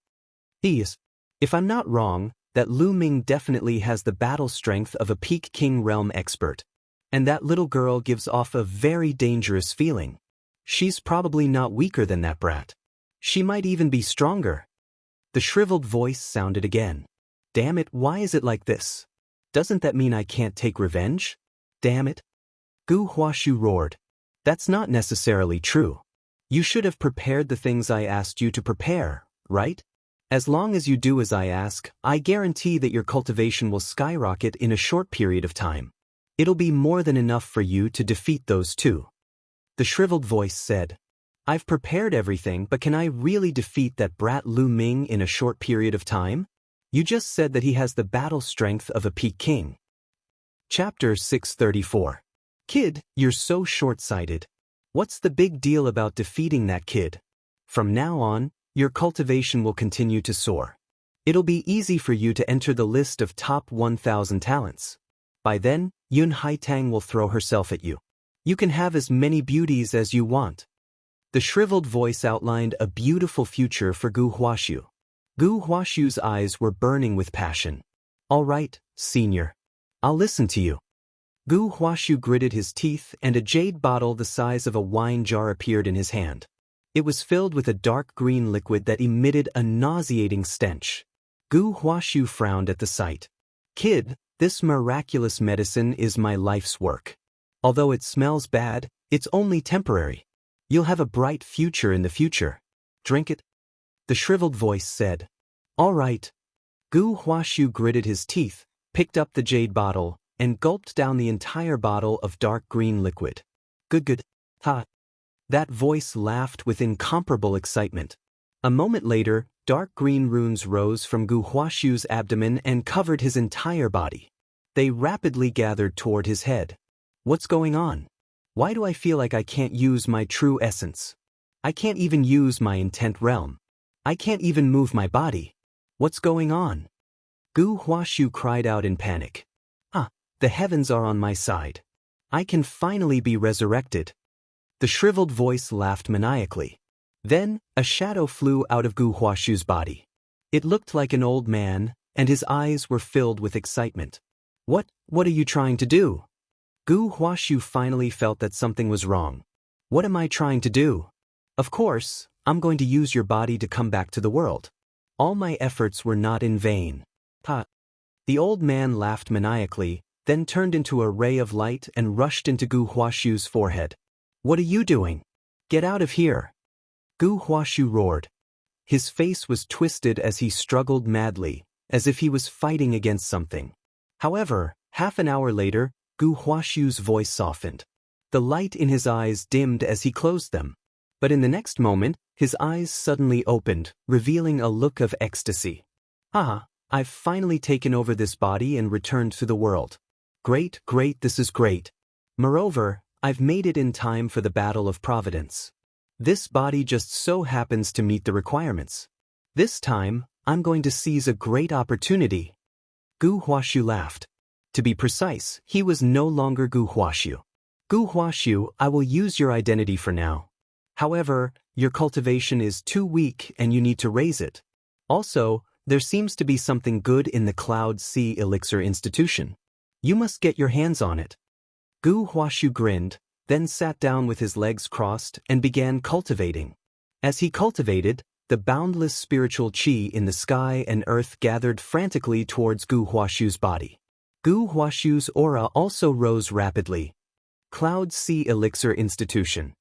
Yes. If I'm not wrong, that Lu Ming definitely has the battle strength of a Peak King realm expert. And that little girl gives off a very dangerous feeling. She's probably not weaker than that brat. She might even be stronger. The shriveled voice sounded again. Damn it, why is it like this? Doesn't that mean I can't take revenge? Damn it. Gu Huashu roared. That's not necessarily true. You should have prepared the things I asked you to prepare, right? As long as you do as I ask, I guarantee that your cultivation will skyrocket in a short period of time. It'll be more than enough for you to defeat those two. The shriveled voice said. I've prepared everything, but can I really defeat that brat Lu Ming in a short period of time? You just said that he has the battle strength of a Peak King. Chapter 634. Kid, you're so short-sighted. What's the big deal about defeating that kid? From now on, your cultivation will continue to soar. It'll be easy for you to enter the list of top 1,000 talents. By then, Yun Haitang will throw herself at you. You can have as many beauties as you want. The shriveled voice outlined a beautiful future for Gu Huashu. Gu Huashu's eyes were burning with passion. All right, senior. I'll listen to you. Gu Huashu gritted his teeth and a jade bottle the size of a wine jar appeared in his hand. It was filled with a dark green liquid that emitted a nauseating stench. Gu Huashu frowned at the sight. Kid, this miraculous medicine is my life's work. Although it smells bad, it's only temporary. You'll have a bright future in the future. Drink it. The shriveled voice said. All right. Gu Huashu gritted his teeth, picked up the jade bottle, and gulped down the entire bottle of dark green liquid. Good. Ha. That voice laughed with incomparable excitement. A moment later, dark green runes rose from Gu Huashu's abdomen and covered his entire body. They rapidly gathered toward his head. What's going on? Why do I feel like I can't use my true essence? I can't even use my intent realm. I can't even move my body. What's going on? Gu Huashu cried out in panic. The heavens are on my side. I can finally be resurrected. The shriveled voice laughed maniacally. Then, a shadow flew out of Gu Huashu's body. It looked like an old man, and his eyes were filled with excitement. What are you trying to do? Gu Huashu finally felt that something was wrong. What am I trying to do? Of course, I'm going to use your body to come back to the world. All my efforts were not in vain. Ha! The old man laughed maniacally, then turned into a ray of light and rushed into Gu Huashu's forehead. What are you doing? Get out of here! Gu Huashu roared. His face was twisted as he struggled madly, as if he was fighting against something. However, half an hour later, Gu Huashu's voice softened. The light in his eyes dimmed as he closed them. But in the next moment, his eyes suddenly opened, revealing a look of ecstasy. I've finally taken over this body and returned to the world. Great, this is great. Moreover, I've made it in time for the Battle of Providence. This body just so happens to meet the requirements. This time, I'm going to seize a great opportunity. Gu Huashu laughed. To be precise, he was no longer Gu Huashu. Gu Huashu, I will use your identity for now. However, your cultivation is too weak and you need to raise it. Also, there seems to be something good in the Cloud Sea Elixir Institution. You must get your hands on it. Gu Huashu grinned, then sat down with his legs crossed and began cultivating. As he cultivated, the boundless spiritual chi in the sky and earth gathered frantically towards Gu Huashu's body. Gu Huashu's aura also rose rapidly. Cloud Sea Elixir Institution.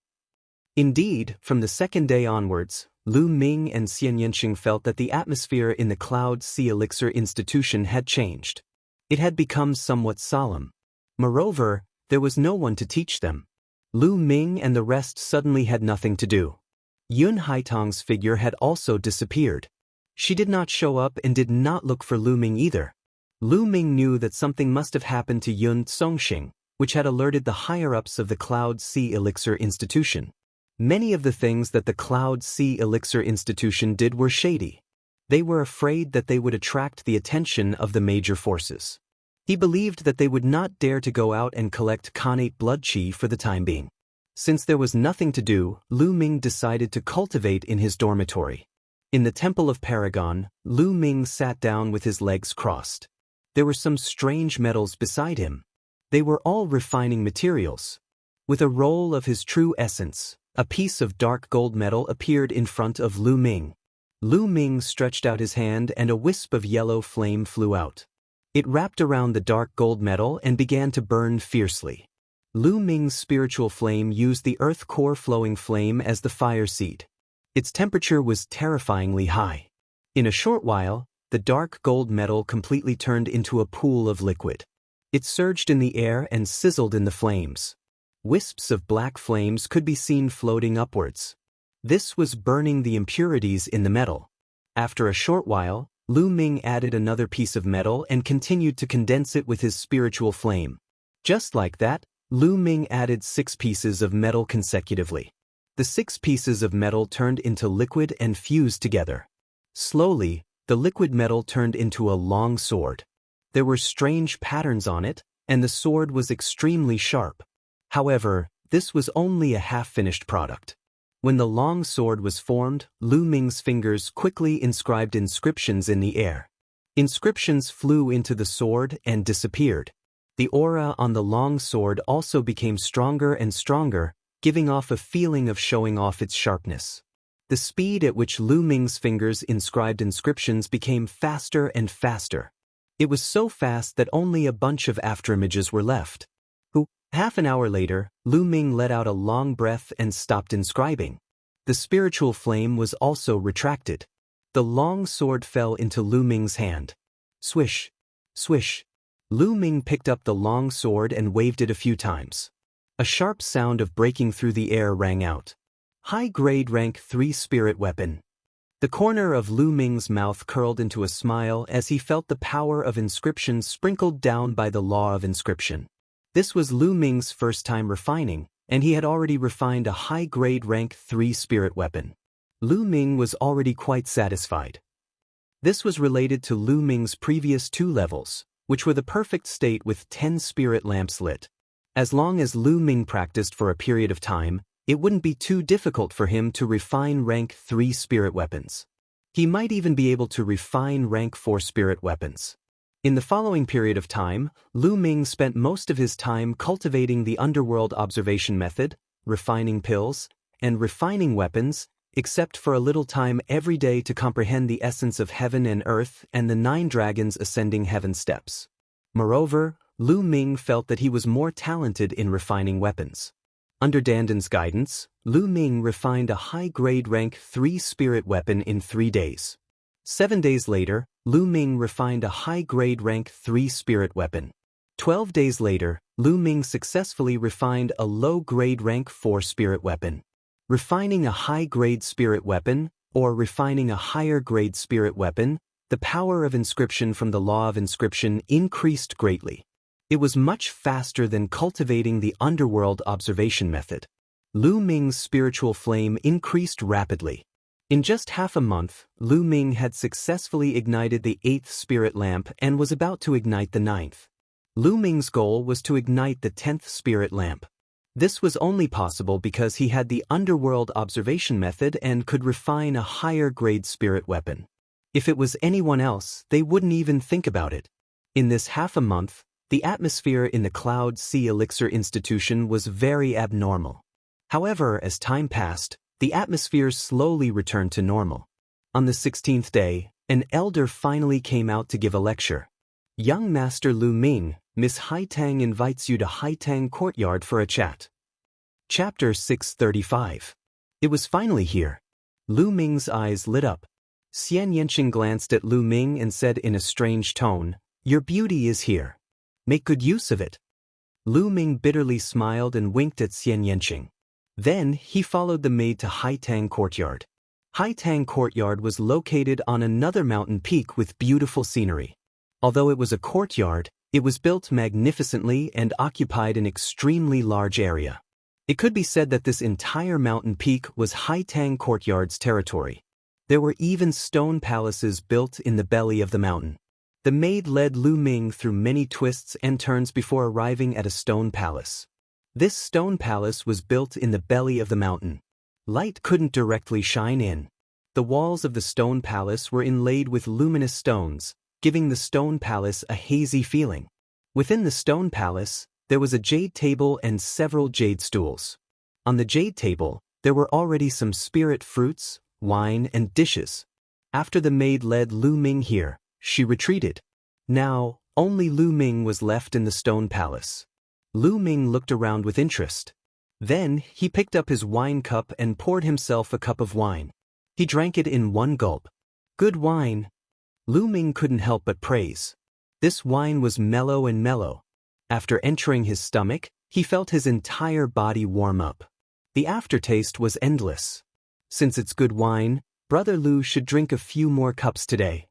Indeed, from the second day onwards, Lu Ming and Xian Yanqing felt that the atmosphere in the Cloud Sea Elixir Institution had changed. It had become somewhat solemn. Moreover, there was no one to teach them. Lu Ming and the rest suddenly had nothing to do. Yun Haitang's figure had also disappeared. She did not show up and did not look for Lu Ming either. Lu Ming knew that something must have happened to Yun Songxing, which had alerted the higher-ups of the Cloud Sea Elixir Institution. Many of the things that the Cloud Sea Elixir Institution did were shady. They were afraid that they would attract the attention of the major forces. He believed that they would not dare to go out and collect Khanate blood qi for the time being. Since there was nothing to do, Lu Ming decided to cultivate in his dormitory. In the Temple of Paragon, Lu Ming sat down with his legs crossed. There were some strange metals beside him. They were all refining materials. With a roll of his true essence, a piece of dark gold metal appeared in front of Lu Ming. Lu Ming stretched out his hand and a wisp of yellow flame flew out. It wrapped around the dark gold metal and began to burn fiercely. Lu Ming's spiritual flame used the earth core flowing flame as the fire seed. Its temperature was terrifyingly high. In a short while, the dark gold metal completely turned into a pool of liquid. It surged in the air and sizzled in the flames. Wisps of black flames could be seen floating upwards. This was burning the impurities in the metal. After a short while, Lu Ming added another piece of metal and continued to condense it with his spiritual flame. Just like that, Lu Ming added 6 pieces of metal consecutively. The 6 pieces of metal turned into liquid and fused together. Slowly, the liquid metal turned into a long sword. There were strange patterns on it, and the sword was extremely sharp. However, this was only a half-finished product. When the long sword was formed, Lu Ming's fingers quickly inscribed inscriptions in the air. Inscriptions flew into the sword and disappeared. The aura on the long sword also became stronger and stronger, giving off a feeling of showing off its sharpness. The speed at which Lu Ming's fingers inscribed inscriptions became faster and faster. It was so fast that only a bunch of afterimages were left. Half an hour later, Lu Ming let out a long breath and stopped inscribing. The spiritual flame was also retracted. The long sword fell into Lu Ming's hand. Swish, swish. Lu Ming picked up the long sword and waved it a few times. A sharp sound of breaking through the air rang out. High-grade rank 3 spirit weapon. The corner of Lu Ming's mouth curled into a smile as he felt the power of inscription sprinkled down by the law of inscription. This was Lu Ming's first time refining, and he had already refined a high-grade rank 3 spirit weapon. Lu Ming was already quite satisfied. This was related to Lu Ming's previous 2 levels, which were the perfect state with 10 spirit lamps lit. As long as Lu Ming practiced for a period of time, it wouldn't be too difficult for him to refine rank 3 spirit weapons. He might even be able to refine rank 4 spirit weapons. In the following period of time, Lu Ming spent most of his time cultivating the underworld observation method, refining pills, and refining weapons, except for a little time every day to comprehend the essence of heaven and earth and the 9 dragons ascending heaven steps. Moreover, Lu Ming felt that he was more talented in refining weapons. Under Danden's guidance, Lu Ming refined a high-grade rank 3 spirit weapon in 3 days. 7 days later, Lu Ming refined a high-grade rank 3 spirit weapon. 12 days later, Lu Ming successfully refined a low-grade rank 4 spirit weapon. Refining a high-grade spirit weapon, or refining a higher-grade spirit weapon, the power of inscription from the law of inscription increased greatly. It was much faster than cultivating the underworld observation method. Lu Ming's spiritual flame increased rapidly. In just half a month, Lu Ming had successfully ignited the 8th spirit lamp and was about to ignite the 9th. Lu Ming's goal was to ignite the 10th spirit lamp. This was only possible because he had the underworld observation method and could refine a higher-grade spirit weapon. If it was anyone else, they wouldn't even think about it. In this half a month, the atmosphere in the Cloud Sea Elixir Institution was very abnormal. However, as time passed, the atmosphere slowly returned to normal. On the 16th day, an elder finally came out to give a lecture. Young Master Lu Ming, Miss Haitang invites you to Haitang Courtyard for a chat. Chapter 635. It was finally here. Lu Ming's eyes lit up. Xian Yanqing glanced at Lu Ming and said in a strange tone, "Your beauty is here. Make good use of it." Lu Ming bitterly smiled and winked at Xian Yanqing. Then, he followed the maid to Haitang Courtyard. Haitang Courtyard was located on another mountain peak with beautiful scenery. Although it was a courtyard, it was built magnificently and occupied an extremely large area. It could be said that this entire mountain peak was Haitang Courtyard's territory. There were even stone palaces built in the belly of the mountain. The maid led Lu Ming through many twists and turns before arriving at a stone palace. This stone palace was built in the belly of the mountain. Light couldn't directly shine in. The walls of the stone palace were inlaid with luminous stones, giving the stone palace a hazy feeling. Within the stone palace, there was a jade table and several jade stools. On the jade table, there were already some spirit fruits, wine, and dishes. After the maid led Lu Ming here, she retreated. Now, only Lu Ming was left in the stone palace. Lu Ming looked around with interest. Then, he picked up his wine cup and poured himself a cup of wine. He drank it in one gulp. Good wine. Lu Ming couldn't help but praise. This wine was mellow and mellow. After entering his stomach, he felt his entire body warm up. The aftertaste was endless. Since it's good wine, Brother Lu should drink a few more cups today.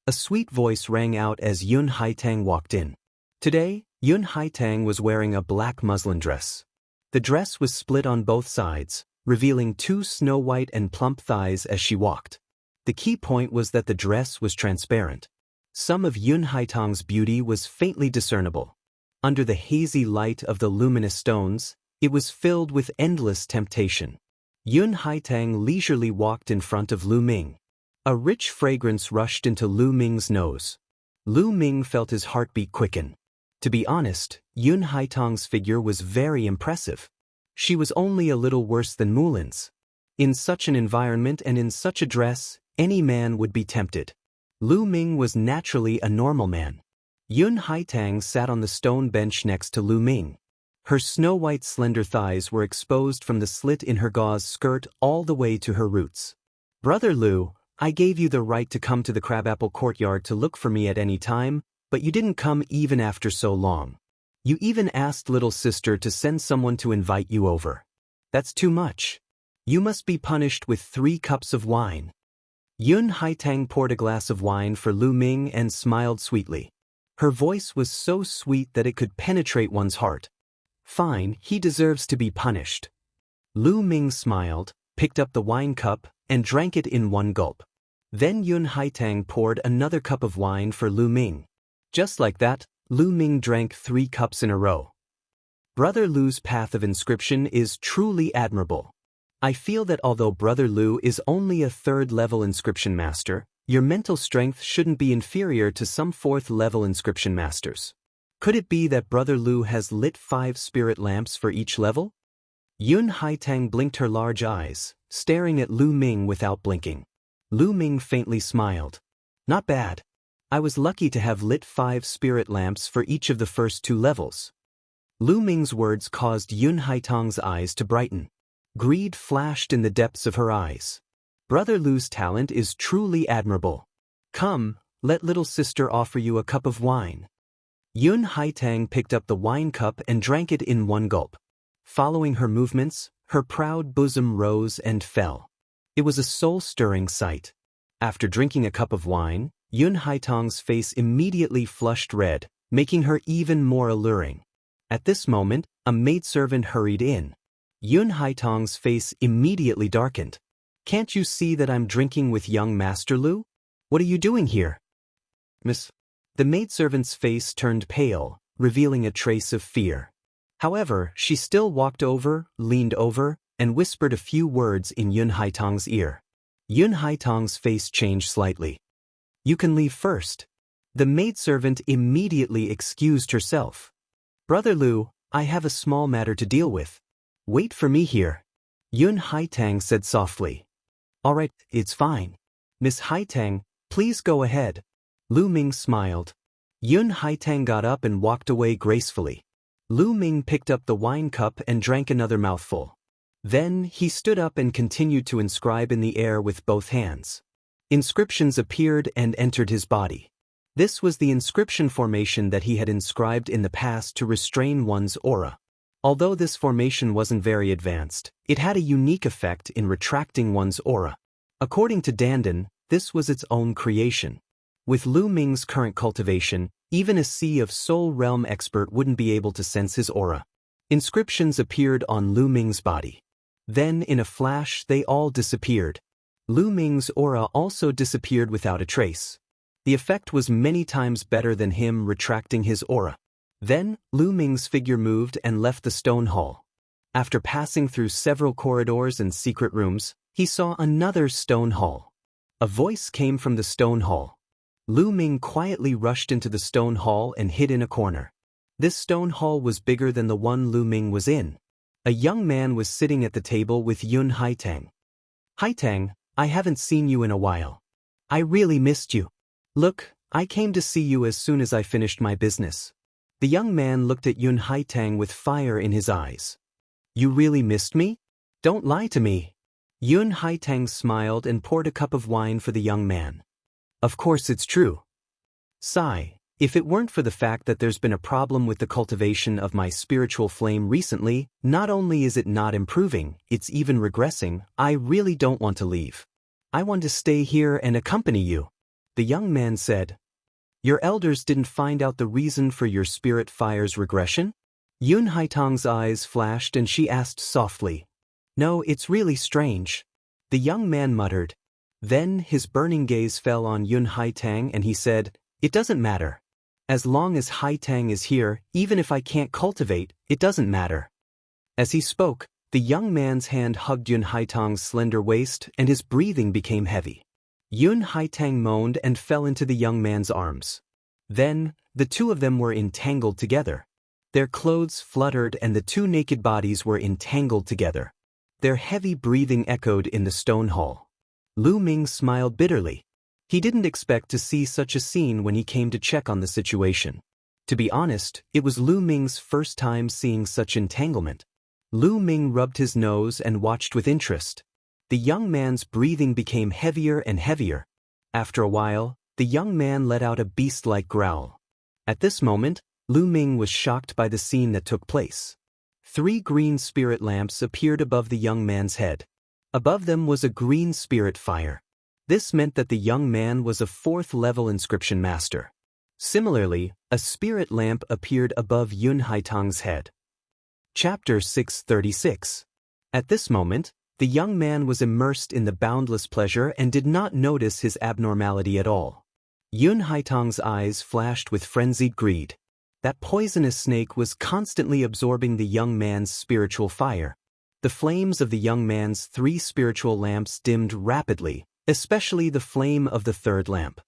A sweet voice rang out as Yun Haitang walked in. Today, Yun Haitang was wearing a black muslin dress. The dress was split on both sides, revealing 2 snow-white and plump thighs as she walked. The key point was that the dress was transparent. Some of Yun Haitang's beauty was faintly discernible. Under the hazy light of the luminous stones, it was filled with endless temptation. Yun Haitang leisurely walked in front of Lu Ming. A rich fragrance rushed into Lu Ming's nose. Lu Ming felt his heartbeat quicken. To be honest, Yun Haitang's figure was very impressive. She was only a little worse than Mulin's. In such an environment and in such a dress, any man would be tempted. Lu Ming was naturally a normal man. Yun Haitang sat on the stone bench next to Lu Ming. Her snow-white slender thighs were exposed from the slit in her gauze skirt all the way to her roots. Brother Lu, I gave you the right to come to the Crabapple Courtyard to look for me at any time, but you didn't come even after so long. You even asked little sister to send someone to invite you over. That's too much. You must be punished with 3 cups of wine. Yun Haitang poured a glass of wine for Lu Ming and smiled sweetly. Her voice was so sweet that it could penetrate one's heart. Fine, he deserves to be punished. Lu Ming smiled, picked up the wine cup, and drank it in one gulp. Then Yun Haitang poured another cup of wine for Lu Ming. Just like that, Lu Ming drank 3 cups in a row. Brother Lu's path of inscription is truly admirable. I feel that although Brother Lu is only a 3rd-level inscription master, your mental strength shouldn't be inferior to some 4th-level inscription masters. Could it be that Brother Lu has lit 5 spirit lamps for each level? Yun Haitang blinked her large eyes, staring at Lu Ming without blinking. Lu Ming faintly smiled. Not bad. I was lucky to have lit 5 spirit lamps for each of the first 2 levels. Lu Ming's words caused Yun Haitang's eyes to brighten. Greed flashed in the depths of her eyes. Brother Lu's talent is truly admirable. Come, let little sister offer you a cup of wine. Yun Haitang picked up the wine cup and drank it in one gulp. Following her movements, her proud bosom rose and fell. It was a soul-stirring sight. After drinking a cup of wine, Yun Haitang's face immediately flushed red, making her even more alluring. At this moment, a maidservant hurried in. Yun Haitang's face immediately darkened. Can't you see that I'm drinking with young Master Lu? What are you doing here? Miss. The maidservant's face turned pale, revealing a trace of fear. However, she still walked over, leaned over, and whispered a few words in Yun Haitang's ear. Yun Haitang's face changed slightly. You can leave first. The maidservant immediately excused herself. Brother Lu, I have a small matter to deal with. Wait for me here. Yun Haitang said softly. All right, it's fine. Miss Haitang, please go ahead. Lu Ming smiled. Yun Haitang got up and walked away gracefully. Lu Ming picked up the wine cup and drank another mouthful. Then, he stood up and continued to inscribe in the air with both hands. Inscriptions appeared and entered his body. This was the inscription formation that he had inscribed in the past to restrain one's aura. Although this formation wasn't very advanced, it had a unique effect in retracting one's aura. According to Dandan, this was its own creation. With Lu Ming's current cultivation, even a Sea of Soul Realm expert wouldn't be able to sense his aura. Inscriptions appeared on Lu Ming's body. Then, in a flash, they all disappeared. Lu Ming's aura also disappeared without a trace. The effect was many times better than him retracting his aura. Then, Lu Ming's figure moved and left the stone hall. After passing through several corridors and secret rooms, he saw another stone hall. A voice came from the stone hall. Lu Ming quietly rushed into the stone hall and hid in a corner. This stone hall was bigger than the one Lu Ming was in. A young man was sitting at the table with Yun Haitang. "Haitang, I haven't seen you in a while. I really missed you. Look, I came to see you as soon as I finished my business." The young man looked at Yun Haitang with fire in his eyes. "You really missed me? Don't lie to me." Yun Haitang smiled and poured a cup of wine for the young man. "Of course it's true. Sigh, if it weren't for the fact that there's been a problem with the cultivation of my spiritual flame recently, not only is it not improving, it's even regressing, I really don't want to leave. I want to stay here and accompany you." The young man said. "Your elders didn't find out the reason for your spirit fire's regression?" Yun Haitang's eyes flashed and she asked softly. "No, it's really strange." The young man muttered. Then his burning gaze fell on Yun Haitang and he said, "It doesn't matter. As long as Haitang is here, even if I can't cultivate, it doesn't matter." As he spoke, the young man's hand hugged Yun Haitang's slender waist and his breathing became heavy. Yun Haitang moaned and fell into the young man's arms. Then, the two of them were entangled together. Their clothes fluttered and the two naked bodies were entangled together. Their heavy breathing echoed in the stone hall. Lu Ming smiled bitterly. He didn't expect to see such a scene when he came to check on the situation. To be honest, it was Lu Ming's first time seeing such entanglement. Lu Ming rubbed his nose and watched with interest. The young man's breathing became heavier and heavier. After a while, the young man let out a beast-like growl. At this moment, Lu Ming was shocked by the scene that took place. 3 green spirit lamps appeared above the young man's head. Above them was a green spirit fire. This meant that the young man was a 4th-level inscription master. Similarly, a spirit lamp appeared above Yun Haitang's head. Chapter 636. At this moment, the young man was immersed in the boundless pleasure and did not notice his abnormality at all. Yun Haitang's eyes flashed with frenzied greed. That poisonous snake was constantly absorbing the young man's spiritual fire. The flames of the young man's 3 spiritual lamps dimmed rapidly, especially the flame of the 3rd lamp.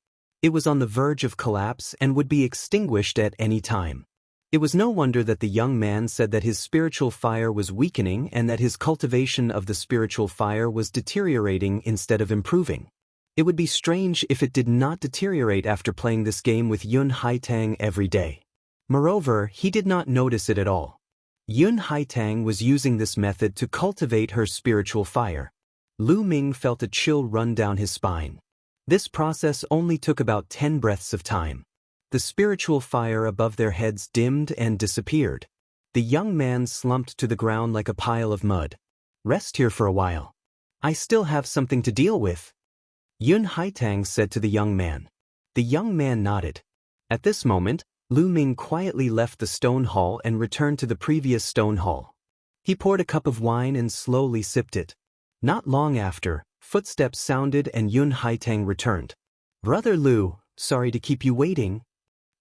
It was on the verge of collapse and would be extinguished at any time. It was no wonder that the young man said that his spiritual fire was weakening and that his cultivation of the spiritual fire was deteriorating instead of improving. It would be strange if it did not deteriorate after playing this game with Yun Haitang every day. Moreover, he did not notice it at all. Yun Haitang was using this method to cultivate her spiritual fire. Lu Ming felt a chill run down his spine. This process only took about 10 breaths of time. The spiritual fire above their heads dimmed and disappeared. The young man slumped to the ground like a pile of mud. "Rest here for a while. I still have something to deal with," Yun Haitang said to the young man. The young man nodded. At this moment, Lu Ming quietly left the stone hall and returned to the previous stone hall. He poured a cup of wine and slowly sipped it. Not long after, footsteps sounded and Yun Haitang returned. "Brother Lu, sorry to keep you waiting,"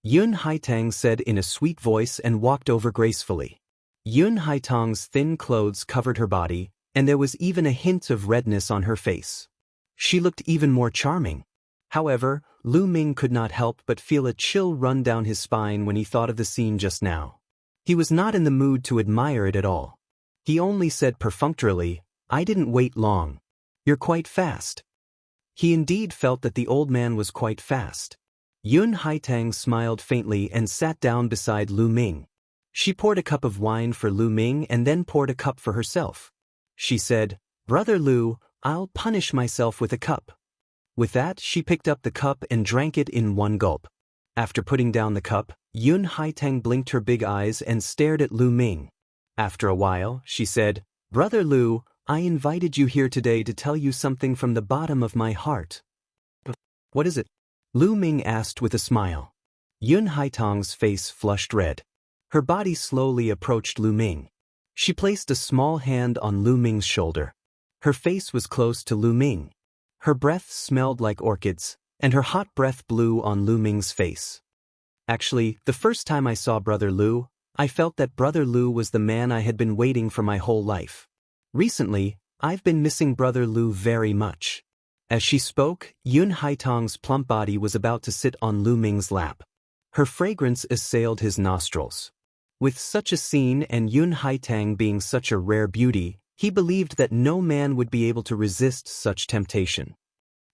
Yun Haitang said in a sweet voice and walked over gracefully. Yun Haitang's thin clothes covered her body, and there was even a hint of redness on her face. She looked even more charming. However, Lu Ming could not help but feel a chill run down his spine when he thought of the scene just now. He was not in the mood to admire it at all. He only said perfunctorily, "I didn't wait long. You're quite fast." He indeed felt that the old man was quite fast. Yun Haitang smiled faintly and sat down beside Lu Ming. She poured a cup of wine for Lu Ming and then poured a cup for herself. She said, "Brother Lu, I'll punish myself with a cup." With that, she picked up the cup and drank it in one gulp. After putting down the cup, Yun Haitang blinked her big eyes and stared at Lu Ming. After a while, she said, "Brother Lu, I invited you here today to tell you something from the bottom of my heart." "What is it?" Lu Ming asked with a smile. Yun Haitong's face flushed red. Her body slowly approached Lu Ming. She placed a small hand on Lu Ming's shoulder. Her face was close to Lu Ming. Her breath smelled like orchids, and her hot breath blew on Lu Ming's face. Actually, the first time I saw Brother Lu, I felt that Brother Lu was the man I had been waiting for my whole life. Recently, I've been missing Brother Lu very much. As she spoke, Yun Haitong's plump body was about to sit on Lu Ming's lap. Her fragrance assailed his nostrils. With such a scene and Yun Haitang being such a rare beauty, he believed that no man would be able to resist such temptation.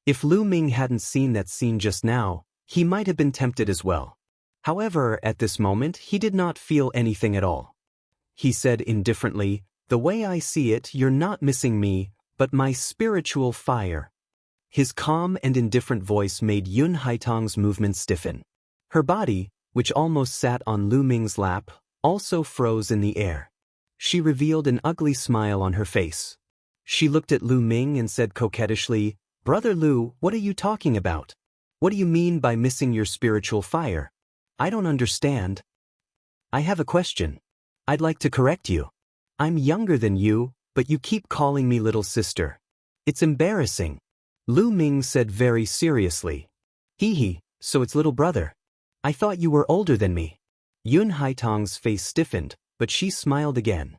If Lu Ming hadn't seen that scene just now, he might have been tempted as well. However, at this moment, he did not feel anything at all. He said indifferently, "The way I see it, you're not missing me, but my spiritual fire." His calm and indifferent voice made Yun Haitong's movements stiffen. Her body, which almost sat on Lu Ming's lap, also froze in the air. She revealed an ugly smile on her face. She looked at Lu Ming and said coquettishly, "Brother Lu, what are you talking about? What do you mean by missing your spiritual fire? I don't understand. I have a question. I'd like to correct you. I'm younger than you, but you keep calling me little sister. It's embarrassing." Lu Ming said very seriously. Hee, so it's little brother. I thought you were older than me." Yun Haitong's face stiffened, but she smiled again.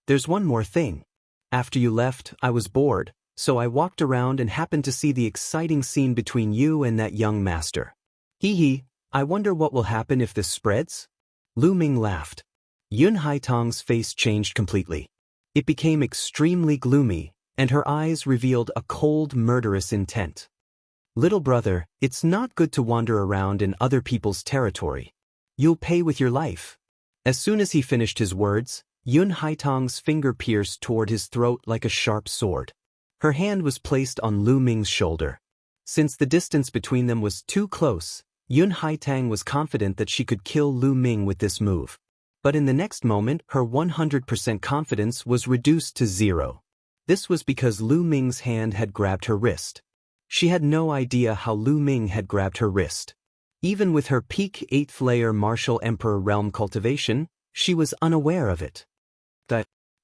"There's one more thing. After you left, I was bored, so I walked around and happened to see the exciting scene between you and that young master. Hee, I wonder what will happen if this spreads?" Lu Ming laughed. Yun Haitong's face changed completely. It became extremely gloomy, and her eyes revealed a cold, murderous intent. "Little brother, it's not good to wander around in other people's territory. You'll pay with your life." As soon as he finished his words, Yun Haitong's finger pierced toward his throat like a sharp sword. Her hand was placed on Lu Ming's shoulder. Since the distance between them was too close, Yun Haitang was confident that she could kill Lu Ming with this move. But in the next moment, her 100% confidence was reduced to 0. This was because Lu Ming's hand had grabbed her wrist. She had no idea how Lu Ming had grabbed her wrist. Even with her peak 8th layer martial emperor realm cultivation, she was unaware of it.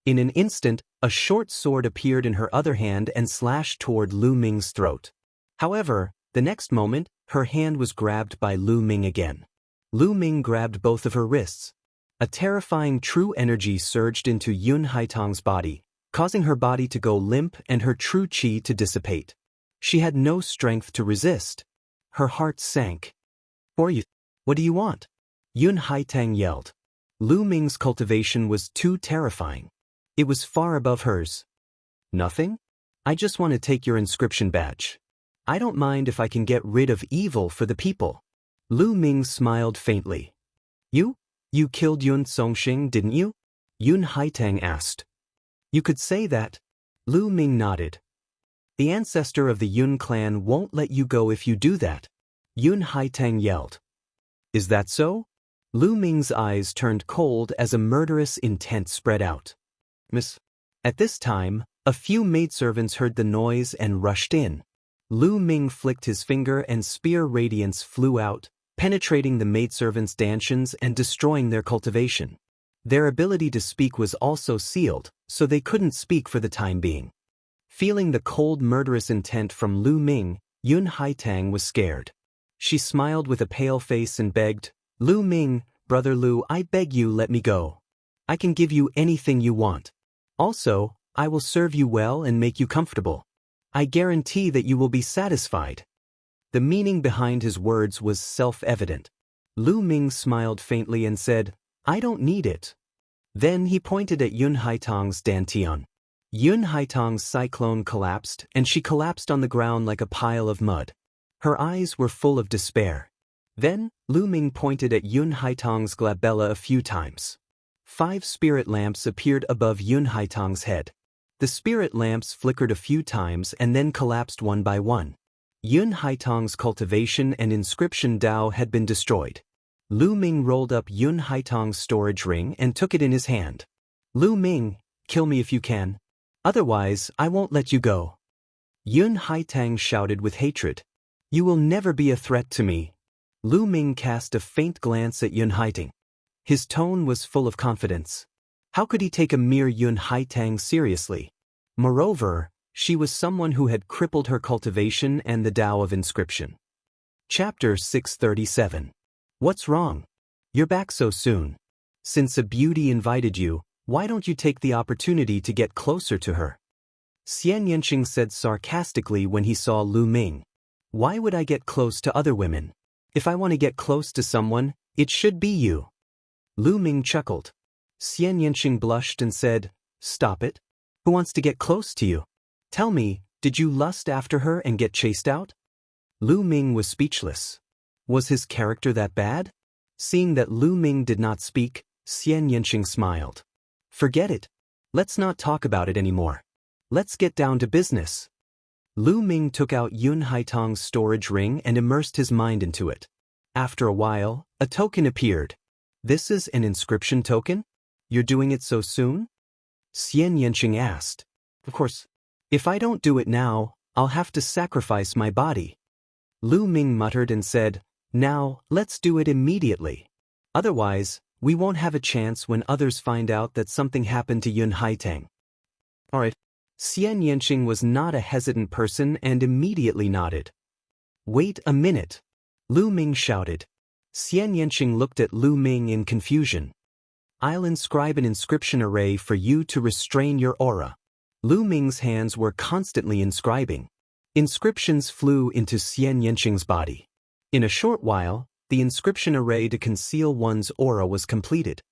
In an instant, a short sword appeared in her other hand and slashed toward Lu Ming's throat. However, the next moment, her hand was grabbed by Lu Ming again. Lu Ming grabbed both of her wrists. A terrifying true energy surged into Yun Haitong's body, causing her body to go limp and her true qi to dissipate. She had no strength to resist. Her heart sank. What do you want?" Yun Haitang yelled. Lu Ming's cultivation was too terrifying. It was far above hers. "Nothing? I just want to take your inscription badge. I don't mind if I can get rid of evil for the people." Lu Ming smiled faintly. You killed Yun Songxing, didn't you?" Yun Haitang asked. "You could say that." Lu Ming nodded. "The ancestor of the Yun clan won't let you go if you do that," Yun Haitang yelled. "Is that so?" Lu Ming's eyes turned cold as a murderous intent spread out. "Miss." At this time, a few maidservants heard the noise and rushed in. Lu Ming flicked his finger and spear radiance flew out, penetrating the maidservants' dantians and destroying their cultivation. Their ability to speak was also sealed, so they couldn't speak for the time being. Feeling the cold murderous intent from Lu Ming, Yun Haitang was scared. She smiled with a pale face and begged, "Lu Ming, Brother Lu, I beg you let me go. I can give you anything you want. Also, I will serve you well and make you comfortable. I guarantee that you will be satisfied." The meaning behind his words was self-evident. Lu Ming smiled faintly and said, "I don't need it." Then he pointed at Yun Haitang's dantian. Yun Haitang's cyclone collapsed, and she collapsed on the ground like a pile of mud. Her eyes were full of despair. Then, Lu Ming pointed at Yun Haitang's glabella a few times. 5 spirit lamps appeared above Yun Haitang's head. The spirit lamps flickered a few times and then collapsed one by one. Yun Haitang's cultivation and inscription Dao had been destroyed. Lu Ming rolled up Yun Haitang's storage ring and took it in his hand. "Lu Ming, kill me if you can. Otherwise, I won't let you go." Yun Haitang shouted with hatred. You will never be a threat to me. Lu Ming cast a faint glance at Yun Haitang. His tone was full of confidence. How could he take a mere Yun Haitang seriously? Moreover, she was someone who had crippled her cultivation and the Tao of inscription. Chapter 637. What's wrong? You're back so soon. Since a beauty invited you, why don't you take the opportunity to get closer to her? Xian Yanqing said sarcastically when he saw Lu Ming. Why would I get close to other women? If I want to get close to someone, it should be you. Lu Ming chuckled. Xian Yanqing blushed and said, Stop it. Who wants to get close to you? Tell me, did you lust after her and get chased out? Lu Ming was speechless. Was his character that bad? Seeing that Lu Ming did not speak, Xian Yanqing smiled. Forget it. Let's not talk about it anymore. Let's get down to business. Lu Ming took out Yun Haitang's storage ring and immersed his mind into it. After a while, a token appeared. This is an inscription token? You're doing it so soon? Xian Yanqing asked. Of course. If I don't do it now, I'll have to sacrifice my body. Lu Ming muttered and said, Now, let's do it immediately. Otherwise, we won't have a chance when others find out that something happened to Yun Haitang. Alright. Xian Yanqing was not a hesitant person and immediately nodded. Wait a minute. Lu Ming shouted. Xian Yanqing looked at Lu Ming in confusion. I'll inscribe an inscription array for you to restrain your aura. Lu Ming's hands were constantly inscribing. Inscriptions flew into Xian Yanqing's body. In a short while, the inscription array to conceal one's aura was completed.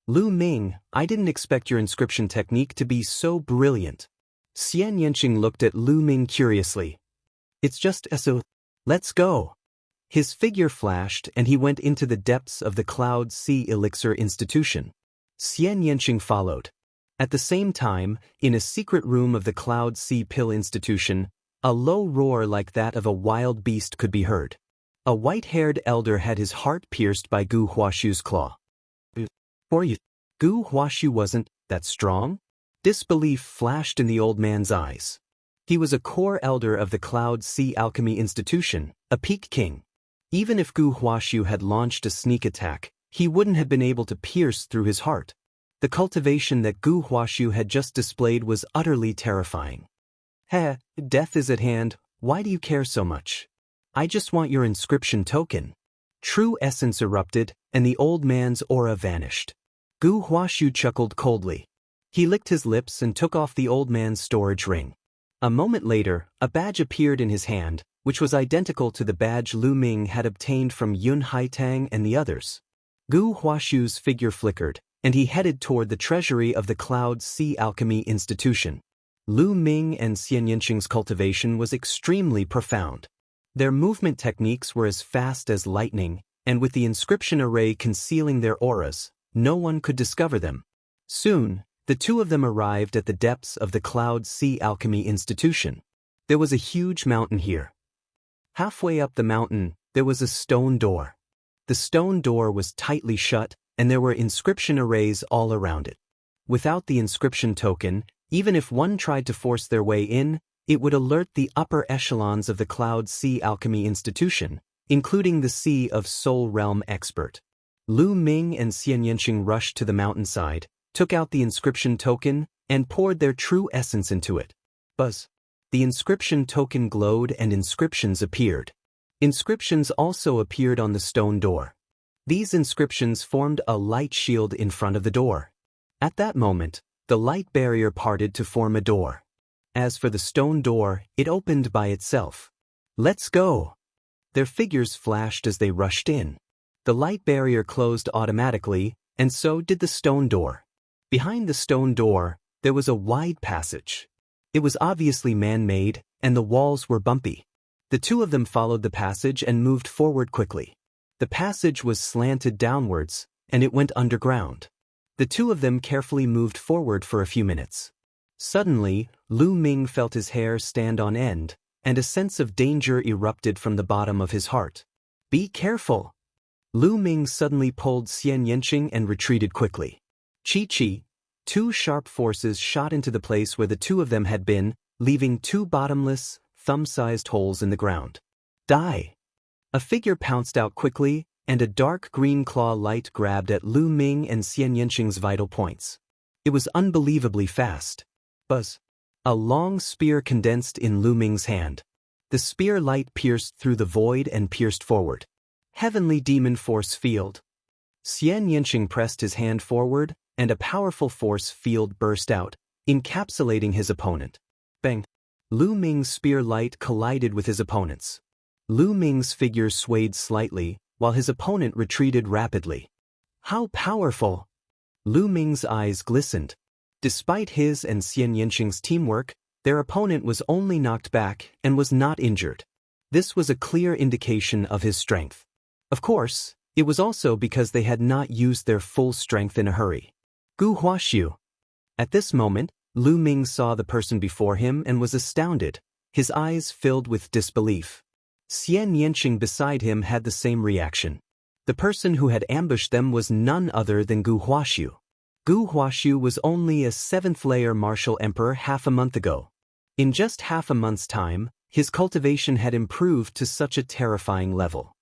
Lu Ming, I didn't expect your inscription technique to be so brilliant. Xian Yanqing looked at Lu Ming curiously. It's just so. Let's go. His figure flashed and he went into the depths of the Cloud Sea Elixir Institution. Xian Yanqing followed. At the same time, in a secret room of the Cloud Sea Pill Institution, a low roar like that of a wild beast could be heard. A white-haired elder had his heart pierced by Gu Huashu's claw. Or you, Gu Huashu wasn't that strong? Disbelief flashed in the old man's eyes. He was a core elder of the Cloud Sea Alchemy Institution, a peak king. Even if Gu Huashu had launched a sneak attack, he wouldn't have been able to pierce through his heart. The cultivation that Gu Huashu had just displayed was utterly terrifying. Death is at hand, why do you care so much? I just want your inscription token. True essence erupted, and the old man's aura vanished. Gu Huashu chuckled coldly. He licked his lips and took off the old man's storage ring. A moment later, a badge appeared in his hand, which was identical to the badge Lu Ming had obtained from Yun Haitang and the others. Gu Huashu's figure flickered, and he headed toward the treasury of the Cloud Sea Alchemy Institution. Lu Ming and Xian Yanqing's cultivation was extremely profound. Their movement techniques were as fast as lightning, and with the inscription array concealing their auras, no one could discover them. Soon, the two of them arrived at the depths of the Cloud Sea Alchemy Institution. There was a huge mountain here. Halfway up the mountain, there was a stone door. The stone door was tightly shut, and there were inscription arrays all around it. Without the inscription token, even if one tried to force their way in, it would alert the upper echelons of the Cloud Sea Alchemy Institution, including the Sea of Soul Realm expert. Lu Ming and Xian Yanqing rushed to the mountainside, took out the inscription token, and poured their true essence into it. Buzz. The inscription token glowed and inscriptions appeared. Inscriptions also appeared on the stone door. These inscriptions formed a light shield in front of the door. At that moment, the light barrier parted to form a door. As for the stone door, it opened by itself. Let's go! Their figures flashed as they rushed in. The light barrier closed automatically, and so did the stone door. Behind the stone door, there was a wide passage. It was obviously man-made, and the walls were bumpy. The two of them followed the passage and moved forward quickly. The passage was slanted downwards, and it went underground. The two of them carefully moved forward for a few minutes. Suddenly, Lu Ming felt his hair stand on end, and a sense of danger erupted from the bottom of his heart. Be careful! Lu Ming suddenly pulled Xian Yanqing and retreated quickly. Chi-chi! Two sharp forces shot into the place where the two of them had been, leaving two bottomless, thumb-sized holes in the ground. Die! A figure pounced out quickly, and a dark green claw light grabbed at Lu Ming and Xian Yanqing's vital points. It was unbelievably fast. Buzz! A long spear condensed in Lu Ming's hand. The spear light pierced through the void and pierced forward. Heavenly Demon Force Field. Xian Yanqing pressed his hand forward, and a powerful force field burst out, encapsulating his opponent. Bang! Lu Ming's spear light collided with his opponent's. Lu Ming's figure swayed slightly, while his opponent retreated rapidly. How powerful! Lu Ming's eyes glistened. Despite his and Xian Yanqing's teamwork, their opponent was only knocked back and was not injured. This was a clear indication of his strength. Of course, it was also because they had not used their full strength in a hurry. Gu Huaxiu. At this moment, Lu Ming saw the person before him and was astounded, his eyes filled with disbelief. Xian Yanqing beside him had the same reaction. The person who had ambushed them was none other than Gu Huaxiu. Gu Huaxiu was only a 7th-layer martial emperor half a month ago. In just half a month's time, his cultivation had improved to such a terrifying level.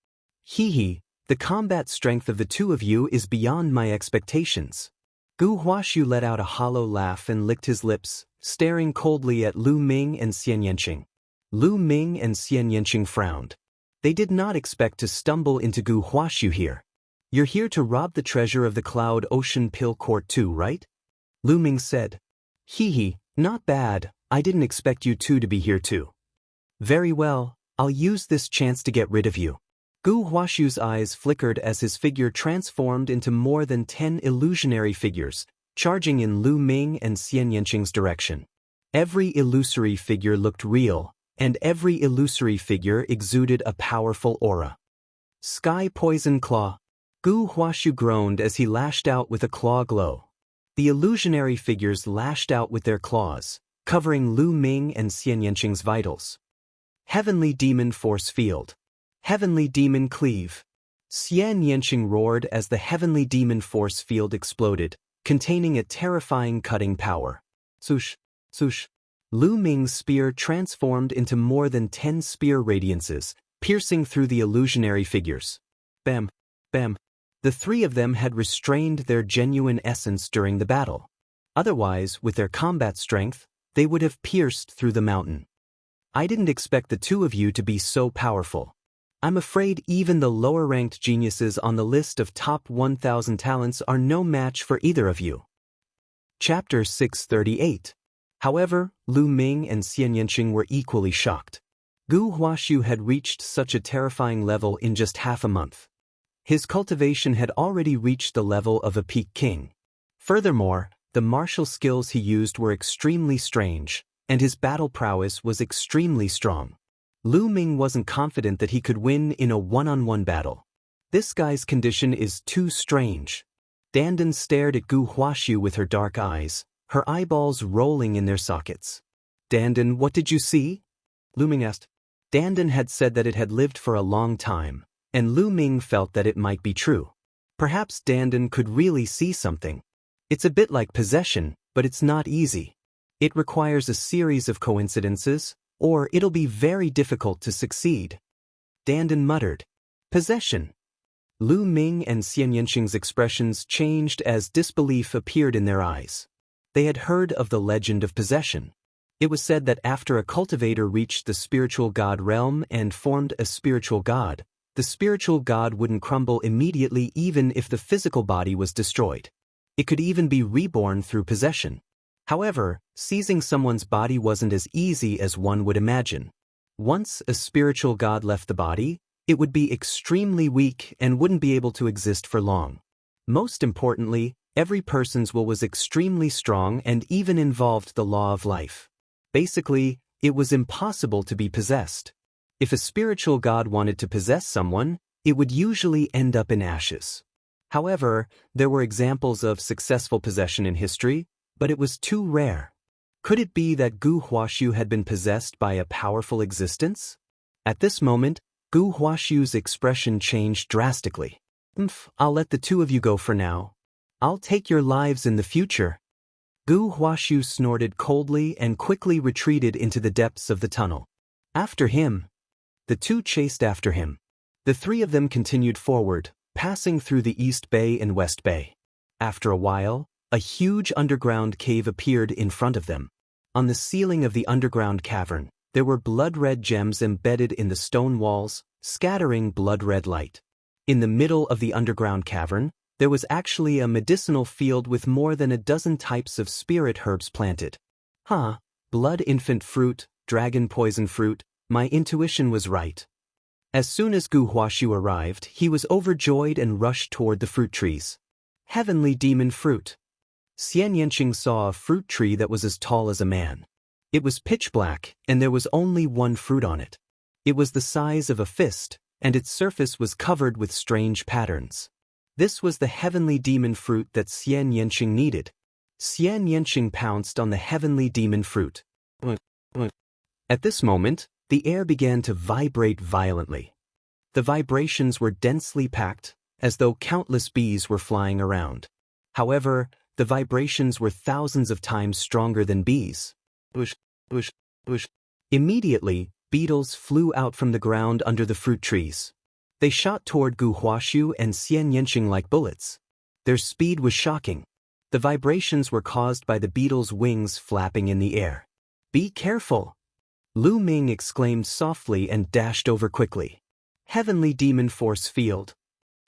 Hee, the combat strength of the two of you is beyond my expectations. Gu Huaxiu let out a hollow laugh and licked his lips, staring coldly at Lu Ming and Xian Yanqing. Lu Ming and Xian Yanqing frowned. They did not expect to stumble into Gu Huaxiu here. You're here to rob the treasure of the Cloud Ocean Pill Court too, right? Lu Ming said. Hee, not bad, I didn't expect you two to be here too. Very well, I'll use this chance to get rid of you. Gu Huaxiu's eyes flickered as his figure transformed into more than 10 illusionary figures, charging in Lu Ming and Xian Yanqing's direction. Every illusory figure looked real, and every illusory figure exuded a powerful aura. Sky Poison Claw. Gu Huaxiu groaned as he lashed out with a claw glow. The illusionary figures lashed out with their claws, covering Lu Ming and Xian Yanqing's vitals. Heavenly Demon Force Field. Heavenly Demon Cleave. Xian Yanqing roared as the Heavenly Demon Force Field exploded, containing a terrifying cutting power. Swoosh, swoosh. Lu Ming's spear transformed into more than 10 spear radiances, piercing through the illusionary figures. Bam, bam. The three of them had restrained their genuine essence during the battle. Otherwise, with their combat strength, they would have pierced through the mountain. I didn't expect the two of you to be so powerful. I'm afraid even the lower-ranked geniuses on the list of top 1,000 talents are no match for either of you. Chapter 638. However, Lu Ming and Xian Yanqing were equally shocked. Gu Huaxiu had reached such a terrifying level in just half a month. His cultivation had already reached the level of a peak king. Furthermore, the martial skills he used were extremely strange, and his battle prowess was extremely strong. Lu Ming wasn't confident that he could win in a one-on-one battle. This guy's condition is too strange. Dandan stared at Gu Huaxiu with her dark eyes, her eyeballs rolling in their sockets. Dandan, what did you see? Lu Ming asked. Dandan had said that it had lived for a long time, and Lu Ming felt that it might be true. Perhaps Dandan could really see something. It's a bit like possession, but it's not easy. It requires a series of coincidences, or it'll be very difficult to succeed. Dandan muttered. Possession. Lu Ming and Xian Yanqing's expressions changed as disbelief appeared in their eyes. They had heard of the legend of possession. It was said that after a cultivator reached the spiritual god realm and formed a spiritual god, the spiritual god wouldn't crumble immediately even if the physical body was destroyed. It could even be reborn through possession. However, seizing someone's body wasn't as easy as one would imagine. Once a spiritual god left the body, it would be extremely weak and wouldn't be able to exist for long. Most importantly, every person's will was extremely strong and even involved the law of life. Basically, it was impossible to be possessed. If a spiritual god wanted to possess someone, it would usually end up in ashes. However, there were examples of successful possession in history, but it was too rare. Could it be that Gu Huaxiu had been possessed by a powerful existence? At this moment, Gu Huaxiu's expression changed drastically. I'll let the two of you go for now. I'll take your lives in the future. Gu Huaxiu snorted coldly and quickly retreated into the depths of the tunnel. After him. The two chased after him. The three of them continued forward, passing through the East Bay and West Bay. After a while, a huge underground cave appeared in front of them. On the ceiling of the underground cavern, there were blood-red gems embedded in the stone walls, scattering blood-red light. In the middle of the underground cavern, there was actually a medicinal field with more than a dozen types of spirit herbs planted. Blood infant fruit, dragon poison fruit, my intuition was right. As soon as Gu Huaxiu arrived, he was overjoyed and rushed toward the fruit trees. Heavenly demon fruit. Xian Yanqing saw a fruit tree that was as tall as a man. It was pitch black, and there was only one fruit on it. It was the size of a fist, and its surface was covered with strange patterns. This was the heavenly demon fruit that Xian Yanqing needed. Xian Yanqing pounced on the heavenly demon fruit. At this moment, the air began to vibrate violently. The vibrations were densely packed, as though countless bees were flying around. However, the vibrations were thousands of times stronger than bees. Immediately, beetles flew out from the ground under the fruit trees. They shot toward Gu Huaxiu and Xian Yanqing like bullets. Their speed was shocking. The vibrations were caused by the beetles' wings flapping in the air. "Be careful!" Lu Ming exclaimed softly and dashed over quickly. Heavenly demon force field.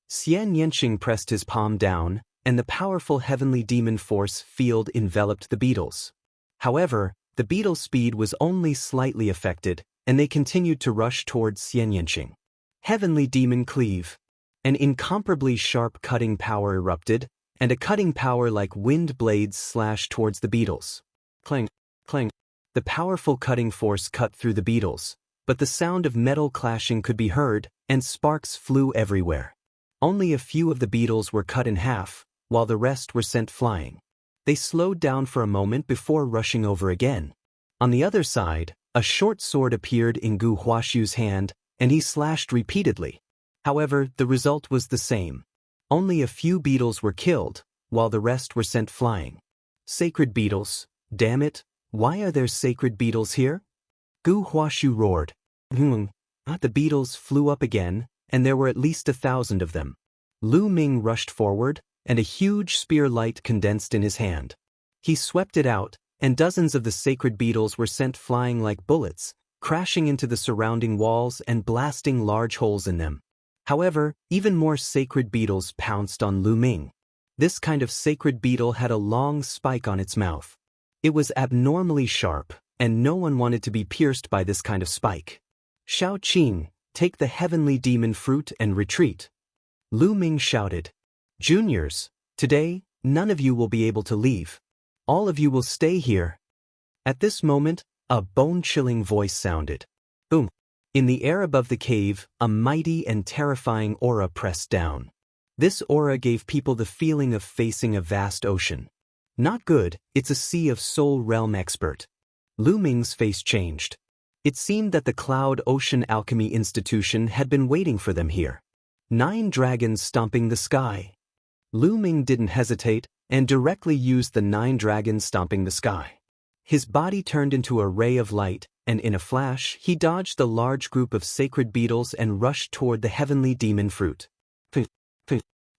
Xian Yanqing pressed his palm down, and the powerful heavenly demon force field enveloped the beetles. However, the beetles' speed was only slightly affected, and they continued to rush towards Xian Yanqing. Heavenly demon cleave. An incomparably sharp cutting power erupted, and a cutting power like wind blades slashed towards the beetles. Clang, clang. The powerful cutting force cut through the beetles, but the sound of metal clashing could be heard, and sparks flew everywhere. Only a few of the beetles were cut in half, while the rest were sent flying. They slowed down for a moment before rushing over again. On the other side, a short sword appeared in Gu Huaxiu's hand, and he slashed repeatedly. However, the result was the same. Only a few beetles were killed, while the rest were sent flying. Sacred beetles, damn it, why are there sacred beetles here? Gu Huaxiu roared. The beetles flew up again, and there were at least 1,000 of them. Lu Ming rushed forward, and a huge spear light condensed in his hand. He swept it out, and dozens of the sacred beetles were sent flying like bullets, crashing into the surrounding walls and blasting large holes in them. However, even more sacred beetles pounced on Lu Ming. This kind of sacred beetle had a long spike on its mouth. It was abnormally sharp, and no one wanted to be pierced by this kind of spike. "Shao Qing, take the heavenly demon fruit and retreat." Lu Ming shouted. "Juniors, today, none of you will be able to leave. All of you will stay here." At this moment, a bone-chilling voice sounded. Boom! In the air above the cave, a mighty and terrifying aura pressed down. This aura gave people the feeling of facing a vast ocean. Not good, it's a sea of soul realm expert. Lu Ming's face changed. It seemed that the Cloud Ocean Alchemy Institution had been waiting for them here. 9 dragons stomping the sky. Lu Ming didn't hesitate, and directly used the 9 dragons stomping the sky. His body turned into a ray of light, and in a flash, he dodged the large group of sacred beetles and rushed toward the heavenly demon fruit.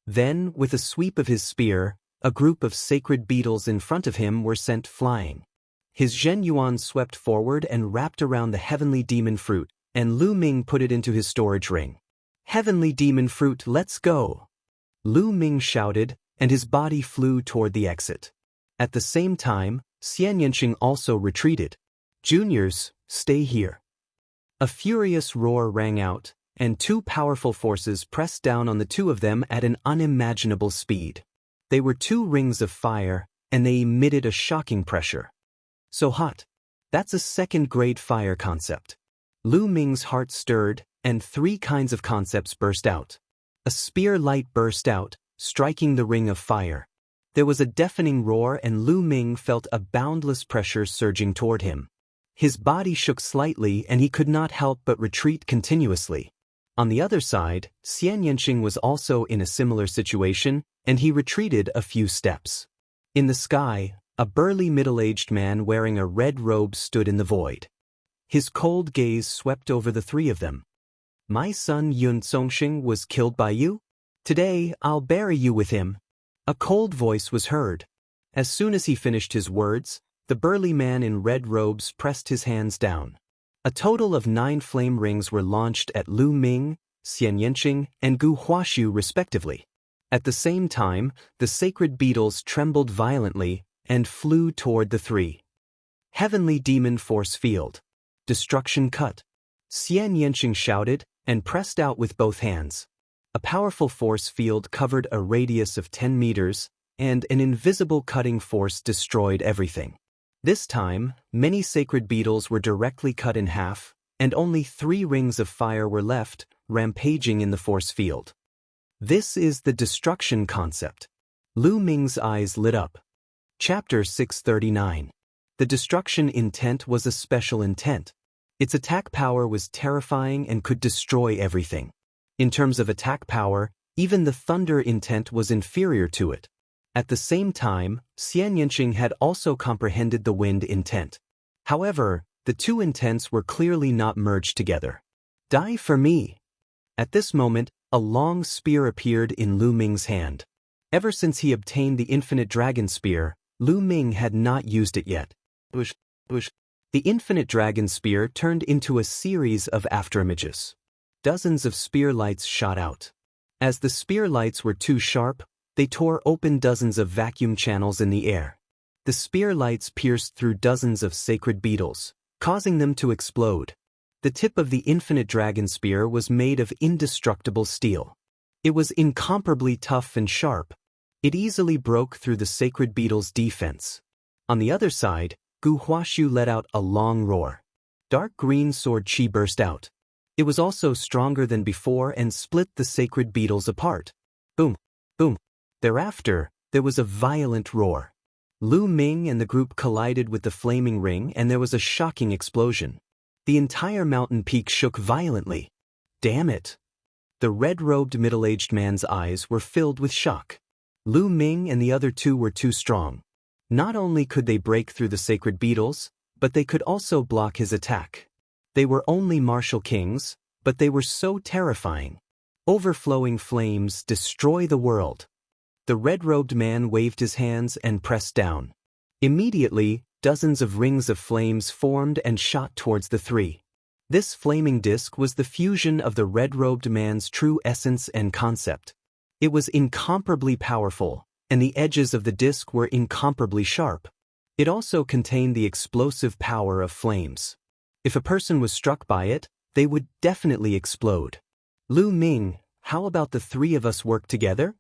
Then, with a sweep of his spear, a group of sacred beetles in front of him were sent flying. His Zhen Yuan swept forward and wrapped around the heavenly demon fruit, and Lu Ming put it into his storage ring. "Heavenly demon fruit, let's go!" Lu Ming shouted, and his body flew toward the exit. At the same time, Xian Yanqing also retreated. "Juniors, stay here." A furious roar rang out, and 2 powerful forces pressed down on the 2 of them at an unimaginable speed. They were 2 rings of fire, and they emitted a shocking pressure. So hot. That's a second-grade fire concept. Lu Ming's heart stirred, and 3 kinds of concepts burst out. A spear light burst out, striking the ring of fire. There was a deafening roar, and Lu Ming felt a boundless pressure surging toward him. His body shook slightly, and he could not help but retreat continuously. On the other side, Xian Yanqing was also in a similar situation, and he retreated a few steps. In the sky, a burly middle-aged man wearing a red robe stood in the void. His cold gaze swept over the 3 of them. My son Yun Songxing was killed by you? Today, I'll bury you with him. A cold voice was heard. As soon as he finished his words, the burly man in red robes pressed his hands down. A total of 9 flame rings were launched at Lu Ming, Xian Yanqing, and Gu Huaxu respectively. At the same time, the sacred beetles trembled violently and flew toward the 3. Heavenly Demon Force Field. Destruction cut. Xian Yanqing shouted and pressed out with both hands. A powerful force field covered a radius of 10 meters, and an invisible cutting force destroyed everything. This time, many sacred beetles were directly cut in half, and only 3 rings of fire were left, rampaging in the force field. This is the destruction concept. Lu Ming's eyes lit up. Chapter 639. The destruction intent was a special intent. Its attack power was terrifying and could destroy everything. In terms of attack power, even the thunder intent was inferior to it. At the same time, Xian Yanqing had also comprehended the wind intent. However, the 2 intents were clearly not merged together. Die for me. At this moment, a long spear appeared in Lu Ming's hand. Ever since he obtained the infinite dragon spear, Lu Ming had not used it yet. The infinite dragon spear turned into a series of afterimages. Dozens of spear lights shot out. As the spear lights were too sharp, they tore open dozens of vacuum channels in the air. The spear lights pierced through dozens of sacred beetles, causing them to explode. The tip of the infinite dragon spear was made of indestructible steel. It was incomparably tough and sharp. It easily broke through the sacred beetle's defense. On the other side, Gu Huaxu let out a long roar. Dark green sword chi burst out. It was also stronger than before and split the sacred beetles apart. Boom, boom. Thereafter, there was a violent roar. Lu Ming and the group collided with the flaming ring and there was a shocking explosion. The entire mountain peak shook violently. Damn it! The red-robed middle-aged man's eyes were filled with shock. Lu Ming and the other 2 were too strong. Not only could they break through the sacred beetles, but they could also block his attack. They were only martial kings, but they were so terrifying. Overflowing flames destroy the world. The red-robed man waved his hands and pressed down. Immediately, dozens of rings of flames formed and shot towards the 3. This flaming disk was the fusion of the red-robed man's true essence and concept. It was incomparably powerful, and the edges of the disk were incomparably sharp. It also contained the explosive power of flames. If a person was struck by it, they would definitely explode. Lu Ming, how about the 3 of us work together?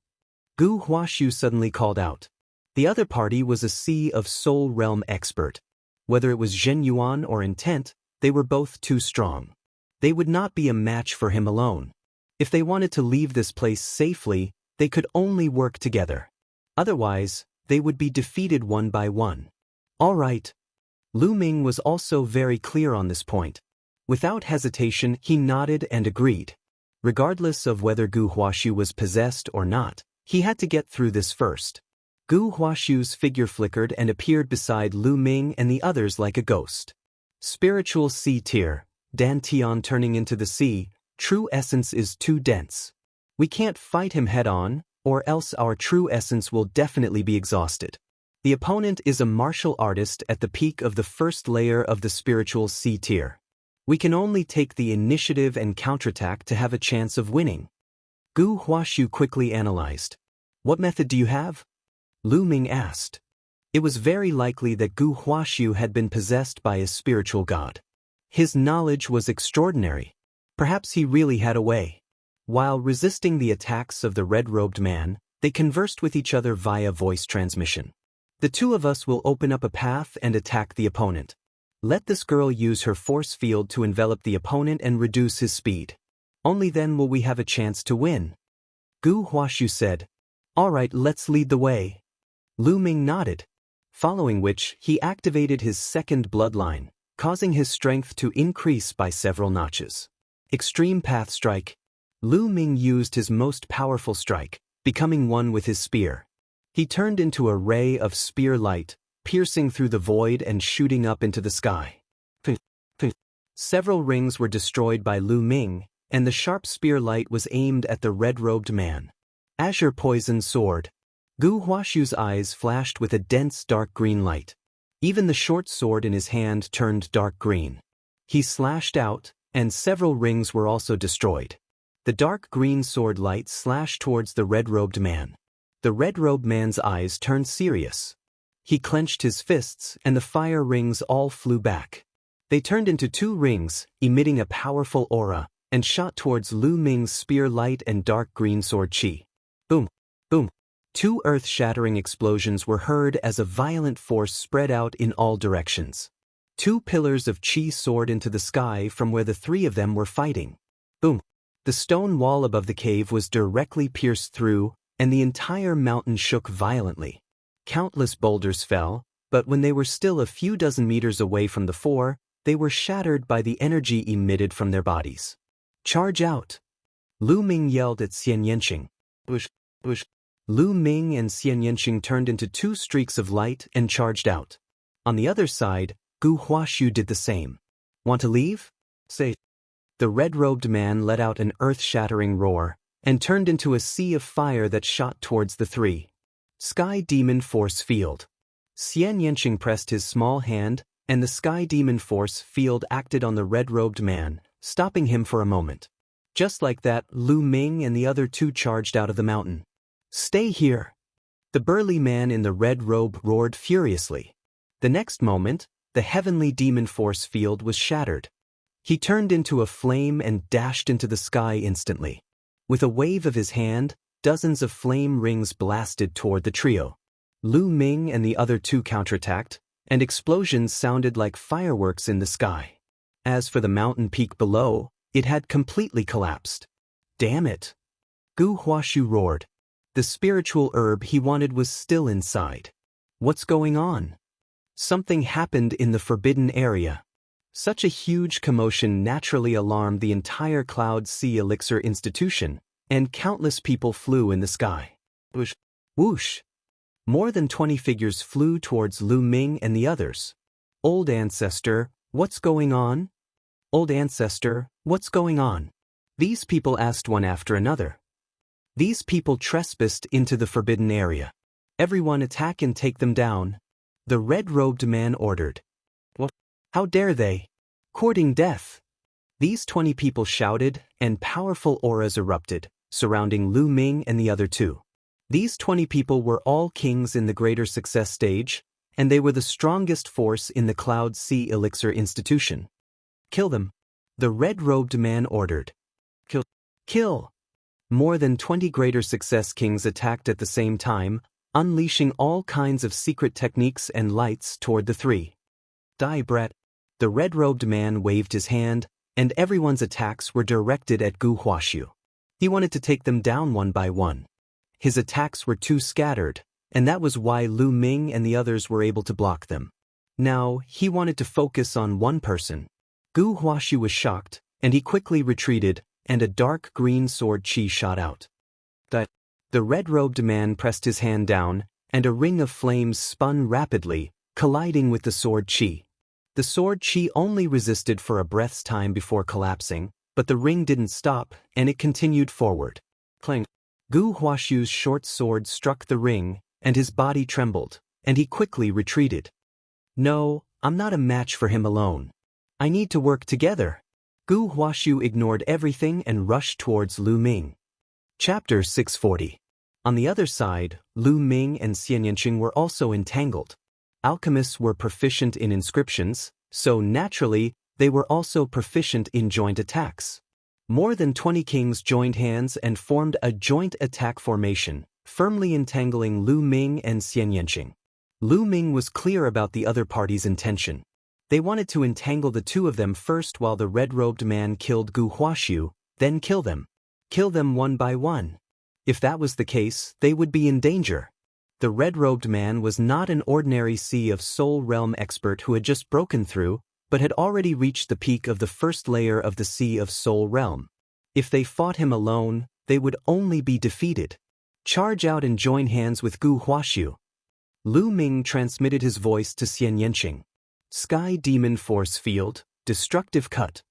Gu Huaxu suddenly called out. The other party was a Sea of Soul Realm expert. Whether it was Zhen Yuan or intent, they were both too strong. They would not be a match for him alone. If they wanted to leave this place safely, they could only work together. Otherwise, they would be defeated one by one. All right. Lu Ming was also very clear on this point. Without hesitation, he nodded and agreed. Regardless of whether Gu Huaxu was possessed or not, he had to get through this first. Gu Huaxu's figure flickered and appeared beside Lu Ming and the others like a ghost. Spiritual sea tier, Dan Tian turning into the sea, true essence is too dense. We can't fight him head-on, or else our true essence will definitely be exhausted. The opponent is a martial artist at the peak of the first layer of the spiritual C tier. We can only take the initiative and counterattack to have a chance of winning. Gu Huaxu quickly analyzed. What method do you have? Lu Ming asked. It was very likely that Gu Huaxu had been possessed by a spiritual god. His knowledge was extraordinary. Perhaps he really had a way. While resisting the attacks of the red-robed man, they conversed with each other via voice transmission. The 2 of us will open up a path and attack the opponent. Let this girl use her force field to envelop the opponent and reduce his speed. Only then will we have a chance to win. Gu Huaxu said. All right, let's lead the way. Lu Ming nodded. Following which, he activated his second bloodline, causing his strength to increase by several notches. Extreme Path Strike. Lu Ming used his most powerful strike, becoming one with his spear. He turned into a ray of spear light, piercing through the void and shooting up into the sky. Several rings were destroyed by Lu Ming, and the sharp spear light was aimed at the red-robed man. Azure Poison Sword. Gu Huashu's eyes flashed with a dense dark green light. Even the short sword in his hand turned dark green. He slashed out, and several rings were also destroyed. The dark green sword light slashed towards the red-robed man. The red-robed man's eyes turned serious. He clenched his fists, and the fire rings all flew back. They turned into 2 rings, emitting a powerful aura, and shot towards Lu Ming's spear light and dark green sword chi. Boom! Boom! 2 earth-shattering explosions were heard as a violent force spread out in all directions. 2 pillars of chi soared into the sky from where the 3 of them were fighting. Boom! The stone wall above the cave was directly pierced through, and the entire mountain shook violently. Countless boulders fell, but when they were still a few dozen meters away from the 4, they were shattered by the energy emitted from their bodies. Charge out! Lu Ming yelled at Xian Yanqing. Bush, bush. Lu Ming and Xian Yanqing turned into 2 streaks of light and charged out. On the other side, Gu Huashu did the same. Want to leave? Say. The red-robed man let out an earth-shattering roar, and turned into a sea of fire that shot towards the 3. Sky Demon Force Field. Xian Yanqing pressed his small hand, and the Sky Demon Force Field acted on the red-robed man, stopping him for a moment. Just like that, Lu Ming and the other 2 charged out of the mountain. Stay here! The burly man in the red robe roared furiously. The next moment, the heavenly demon force field was shattered. He turned into a flame and dashed into the sky instantly. With a wave of his hand, dozens of flame rings blasted toward the trio. Lu Ming and the other 2 counterattacked, and explosions sounded like fireworks in the sky. As for the mountain peak below, it had completely collapsed. Damn it! Gu Huashu roared. The spiritual herb he wanted was still inside. What's going on? Something happened in the forbidden area. Such a huge commotion naturally alarmed the entire Cloud Sea Elixir institution, and countless people flew in the sky. Whoosh! Whoosh! More than 20 figures flew towards Lu Ming and the others. Old Ancestor, what's going on? Old Ancestor, what's going on? These people asked one after another. These people trespassed into the forbidden area. Everyone attack and take them down. The red-robed man ordered. What? How dare they? Courting death! These 20 people shouted, and powerful auras erupted, surrounding Lu Ming and the other 2. These 20 people were all kings in the Greater Success stage, and they were the strongest force in the Cloud Sea Elixir institution. Kill them! The red-robed man ordered. Kill! Kill! More than 20 Greater Success kings attacked at the same time, unleashing all kinds of secret techniques and lights toward the 3. Die, Brett! The red-robed man waved his hand, and everyone's attacks were directed at Gu Huashu. He wanted to take them down one by one. His attacks were too scattered, and that was why Lu Ming and the others were able to block them. Now, he wanted to focus on one person. Gu Huashu was shocked, and he quickly retreated, and a dark green sword chi shot out. The red-robed man pressed his hand down, and a ring of flames spun rapidly, colliding with the sword chi. The sword chi only resisted for a breath's time before collapsing, but the ring didn't stop, and it continued forward. Clang! Gu Huashu's short sword struck the ring, and his body trembled, and he quickly retreated. No, I'm not a match for him alone. I need to work together. Gu Huashu ignored everything and rushed towards Lu Ming. Chapter 640. On the other side, Lu Ming and Xian Yanqing were also entangled. Alchemists were proficient in inscriptions, so naturally, they were also proficient in joint attacks. More than 20 kings joined hands and formed a joint attack formation, firmly entangling Lu Ming and Xian Yanqing. Lu Ming was clear about the other party's intention. They wanted to entangle the 2 of them first while the red-robed man killed Gu Huashu, then kill them. Kill them one by one. If that was the case, they would be in danger. The red-robed man was not an ordinary Sea of Soul Realm expert who had just broken through, but had already reached the peak of the first layer of the Sea of Soul Realm. If they fought him alone, they would only be defeated. Charge out and join hands with Gu Huashu. Lu Ming transmitted his voice to Xian Yanqing. Sky Demon Force Field, Destructive Cut.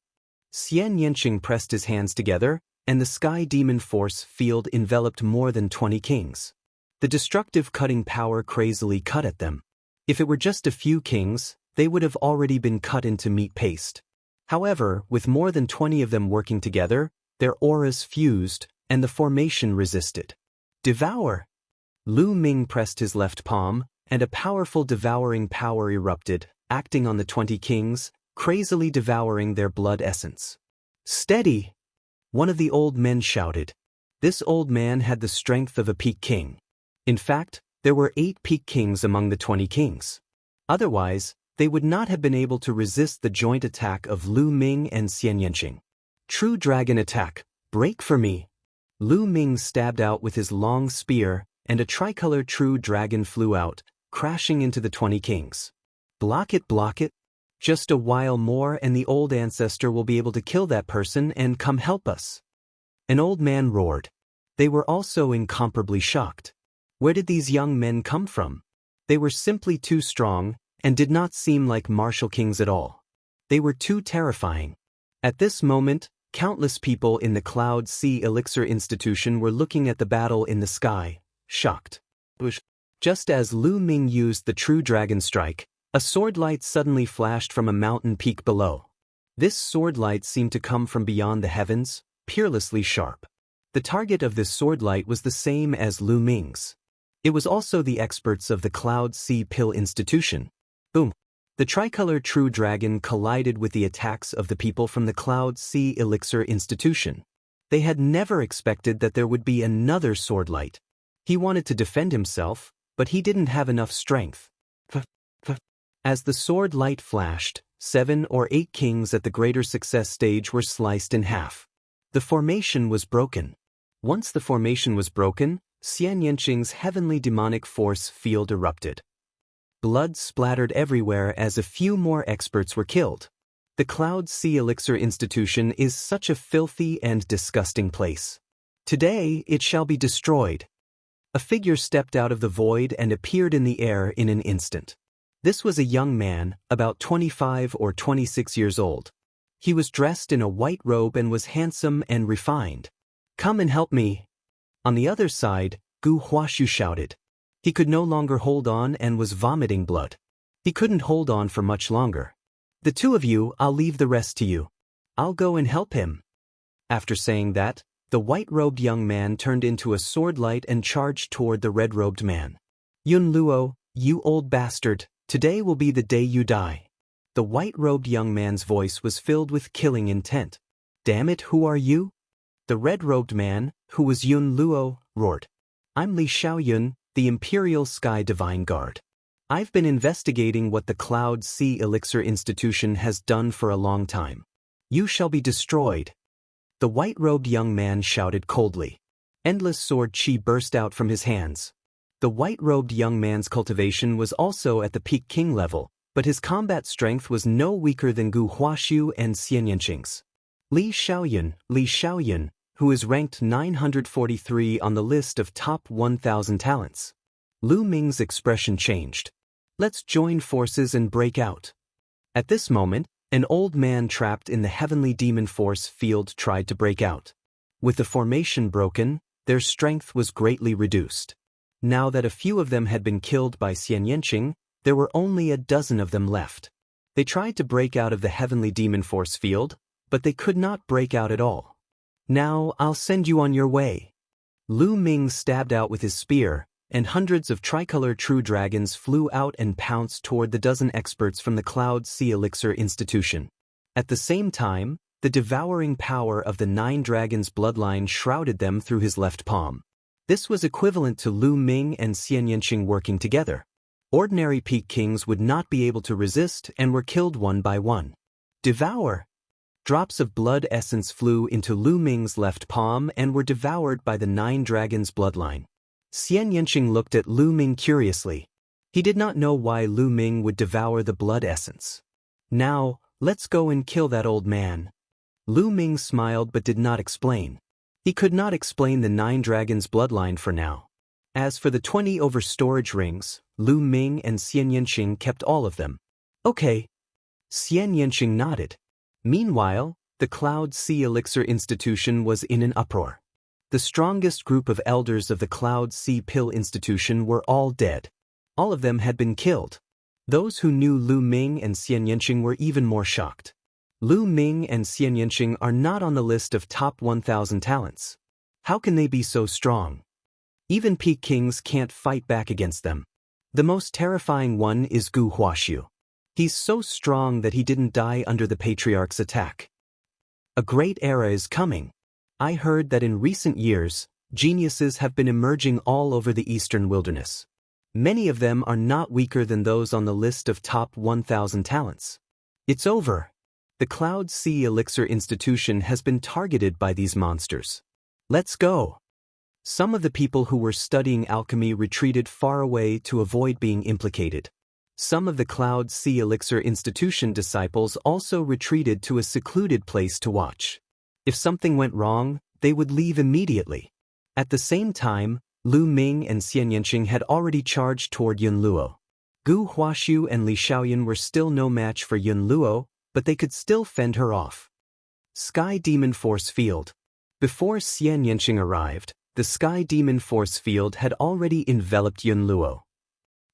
Xian Yanqing pressed his hands together, and the sky demon force field enveloped more than 20 kings. The destructive cutting power crazily cut at them. If it were just a few kings, they would have already been cut into meat paste. However, with more than 20 of them working together, their auras fused, and the formation resisted. Devour! Lu Ming pressed his left palm, and a powerful devouring power erupted, acting on the 20 kings, crazily devouring their blood essence. Steady! One of the old men shouted. This old man had the strength of a peak king. In fact, there were 8 peak kings among the 20 kings. Otherwise, they would not have been able to resist the joint attack of Lu Ming and Xian Yanqing. True dragon attack, break for me! Lu Ming stabbed out with his long spear, and a tricolor true dragon flew out, crashing into the 20 kings. Block it, block it! Just a while more and the old ancestor will be able to kill that person and come help us. An old man roared. They were also incomparably shocked. Where did these young men come from? They were simply too strong, and did not seem like martial kings at all. They were too terrifying. At this moment, countless people in the Cloud Sea Elixir Institution were looking at the battle in the sky, shocked. Just as Lu Ming used the true dragon strike, a sword light suddenly flashed from a mountain peak below. This sword light seemed to come from beyond the heavens, peerlessly sharp. The target of this sword light was the same as Lu Ming's. It was also the experts of the Cloud Sea Pill Institution. Boom! The tricolor true dragon collided with the attacks of the people from the Cloud Sea Elixir Institution. They had never expected that there would be another sword light. He wanted to defend himself, but he didn't have enough strength. As the sword light flashed, 7 or 8 kings at the greater success stage were sliced in half. The formation was broken. Once the formation was broken, Xian Yanqing's heavenly demonic force field erupted. Blood splattered everywhere as a few more experts were killed. The Cloud Sea Elixir Institution is such a filthy and disgusting place. Today it shall be destroyed. A figure stepped out of the void and appeared in the air in an instant. This was a young man, about 25 or 26 years old. He was dressed in a white robe and was handsome and refined. Come and help me. On the other side, Gu Huashu shouted. He could no longer hold on and was vomiting blood. He couldn't hold on for much longer. The two of you, I'll leave the rest to you. I'll go and help him. After saying that, the white-robed young man turned into a sword light and charged toward the red-robed man. Yun Luo, you old bastard, today will be the day you die. The white-robed young man's voice was filled with killing intent. Damn it, who are you? The red-robed man, who was Yun Luo, roared. I'm Li Xiaoyun, the Imperial Sky Divine Guard. I've been investigating what the Cloud Sea Elixir Institution has done for a long time. You shall be destroyed. The white-robed young man shouted coldly. Endless sword chi burst out from his hands. The white-robed young man's cultivation was also at the peak king level, but his combat strength was no weaker than Gu Huashu and Xian Yanqing's. Li Xiaoyun, who is ranked 943 on the list of top 1,000 talents. Lu Ming's expression changed. Let's join forces and break out. At this moment, an old man trapped in the heavenly demon force field tried to break out. With the formation broken, their strength was greatly reduced. Now that a few of them had been killed by Xian Yanqing, there were only a dozen of them left. They tried to break out of the heavenly demon force field, but they could not break out at all. Now I'll send you on your way. Lu Ming stabbed out with his spear, and hundreds of tricolor true dragons flew out and pounced toward the dozen experts from the Cloud Sea Elixir Institution. At the same time, the devouring power of the 9 dragons' bloodline shrouded them through his left palm. This was equivalent to Lu Ming and Xian Yanqing working together. Ordinary peak kings would not be able to resist and were killed one by one. Devour! Drops of blood essence flew into Lu Ming's left palm and were devoured by the 9 dragons' bloodline. Xian Yanqing looked at Lu Ming curiously. He did not know why Lu Ming would devour the blood essence. Now, let's go and kill that old man. Lu Ming smiled but did not explain. He could not explain the 9 dragons' bloodline for now. As for the 20 over-storage rings, Lu Ming and Xian Yanqing kept all of them. Okay. Xian Yanqing nodded. Meanwhile, the Cloud Sea Elixir Institution was in an uproar. The strongest group of elders of the Cloud Sea Pill Institution were all dead. All of them had been killed. Those who knew Lu Ming and Xian Yanqing were even more shocked. Lu Ming and Xian Yanqing are not on the list of top 1,000 talents. How can they be so strong? Even peak kings can't fight back against them. The most terrifying one is Gu Huaxiu. He's so strong that he didn't die under the Patriarch's attack. A great era is coming. I heard that in recent years, geniuses have been emerging all over the eastern wilderness. Many of them are not weaker than those on the list of top 1,000 talents. It's over. The Cloud Sea Elixir Institution has been targeted by these monsters. Let's go. Some of the people who were studying alchemy retreated far away to avoid being implicated. Some of the Cloud Sea Elixir Institution disciples also retreated to a secluded place to watch. If something went wrong, they would leave immediately. At the same time, Lu Ming and Xian Yanqing had already charged toward Yun Luo. Gu Huaxiu and Li Xiaoyan were still no match for Yun Luo, but they could still fend her off. Sky Demon Force Field. Before Xian Yanqing arrived, the Sky Demon Force Field had already enveloped Yun Luo.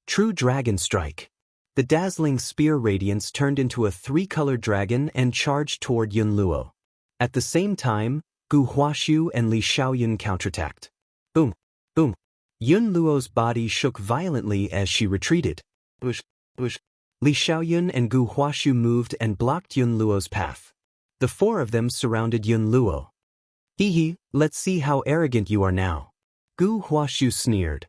True Dragon Strike. The dazzling spear radiance turned into a three-colored dragon and charged toward Yun Luo. At the same time, Gu Huaxiu and Li Xiaoyan counterattacked. Boom, boom. Yun Luo's body shook violently as she retreated. Bush, bush. Li Xiaoyan and Gu Huaxiu moved and blocked Yun Luo's path. The four of them surrounded Yun Luo. Hee, let's see how arrogant you are now. Gu Huaxiu sneered.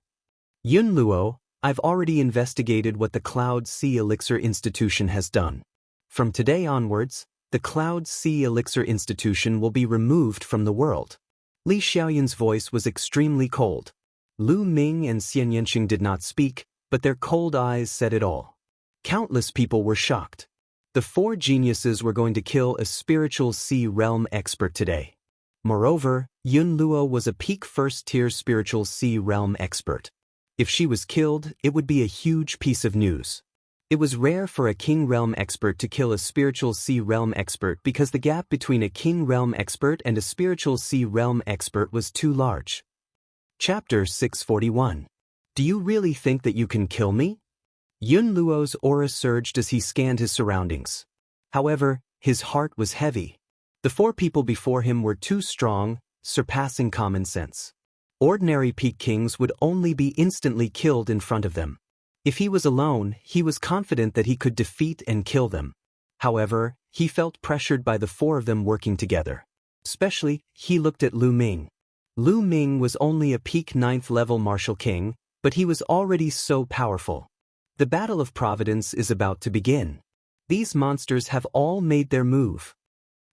Yun Luo, I've already investigated what the Cloud Sea Elixir Institution has done. From today onwards, the Cloud Sea Elixir Institution will be removed from the world. Li Xiaoyan's voice was extremely cold. Lu Ming and Xian Yanqing did not speak, but their cold eyes said it all. Countless people were shocked. The four geniuses were going to kill a spiritual sea realm expert today. Moreover, Yun Luo was a peak first-tier spiritual sea realm expert. If she was killed, it would be a huge piece of news. It was rare for a king realm expert to kill a spiritual sea realm expert because the gap between a king realm expert and a spiritual sea realm expert was too large. Chapter 641. Do you really think that you can kill me? Yun Luo's aura surged as he scanned his surroundings. However, his heart was heavy. The four people before him were too strong, surpassing common sense. Ordinary peak kings would only be instantly killed in front of them. If he was alone, he was confident that he could defeat and kill them. However, he felt pressured by the four of them working together. Especially, he looked at Lu Ming. Lu Ming was only a peak 9th level martial king, but he was already so powerful. The Battle of Providence is about to begin. These monsters have all made their move.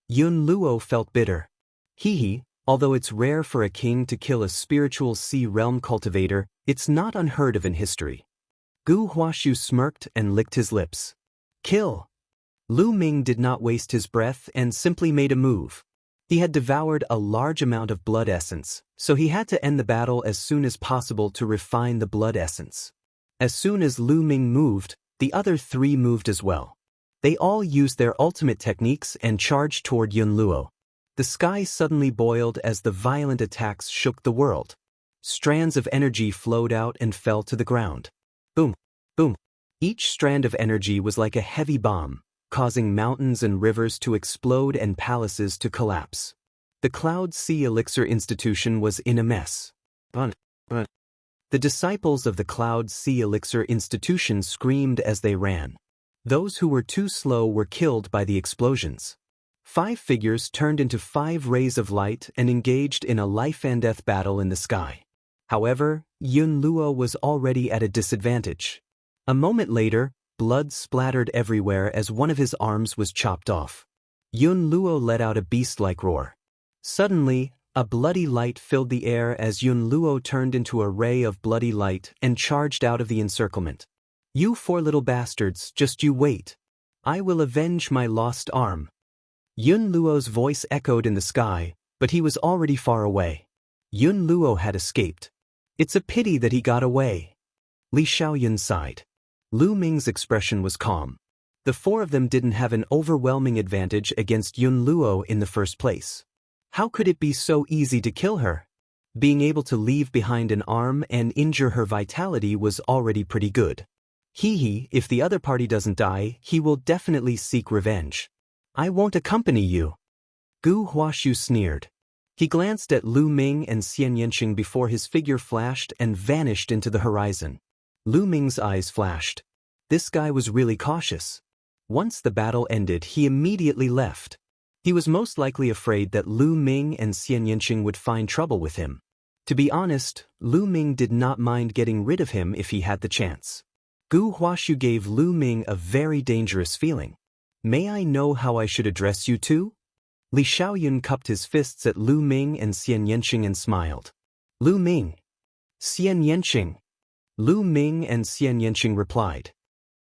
Yun Luo felt bitter. Although it's rare for a king to kill a spiritual sea realm cultivator, it's not unheard of in history. Gu Huaxiu smirked and licked his lips. Kill! Lu Ming did not waste his breath and simply made a move. He had devoured a large amount of blood essence, so he had to end the battle as soon as possible to refine the blood essence. As soon as Lu Ming moved, the other three moved as well. They all used their ultimate techniques and charged toward Yun Luo. The sky suddenly boiled as the violent attacks shook the world. Strands of energy flowed out and fell to the ground. Boom, boom. Each strand of energy was like a heavy bomb, causing mountains and rivers to explode and palaces to collapse. The Cloud Sea Elixir Institution was in a mess. But. The disciples of the Cloud Sea Elixir Institution screamed as they ran. Those who were too slow were killed by the explosions. 5 figures turned into 5 rays of light and engaged in a life-and-death battle in the sky. However, Yun Luo was already at a disadvantage. A moment later, blood splattered everywhere as one of his arms was chopped off. Yun Luo let out a beast-like roar. Suddenly, a bloody light filled the air as Yun Luo turned into a ray of bloody light and charged out of the encirclement. You 4 little bastards, just you wait. I will avenge my lost arm. Yun Luo's voice echoed in the sky, but he was already far away. Yun Luo had escaped. It's a pity that he got away. Li Xiaoyan sighed. Lu Ming's expression was calm. The four of them didn't have an overwhelming advantage against Yun Luo in the first place. How could it be so easy to kill her? Being able to leave behind an arm and injure her vitality was already pretty good. If the other party doesn't die, he will definitely seek revenge. I won't accompany you. Gu Huashu sneered. He glanced at Lu Ming and Xian Yanqing before his figure flashed and vanished into the horizon. Lu Ming's eyes flashed. This guy was really cautious. Once the battle ended, he immediately left. He was most likely afraid that Lu Ming and Xian Yanqing would find trouble with him. To be honest, Lu Ming did not mind getting rid of him if he had the chance. Gu Huashu gave Lu Ming a very dangerous feeling. May I know how I should address you two? Li Xiaoyun cupped his fists at Lu Ming and Xian Yanqing and smiled. Lu Ming. Xian Yanqing. Lu Ming and Xian Yanqing replied.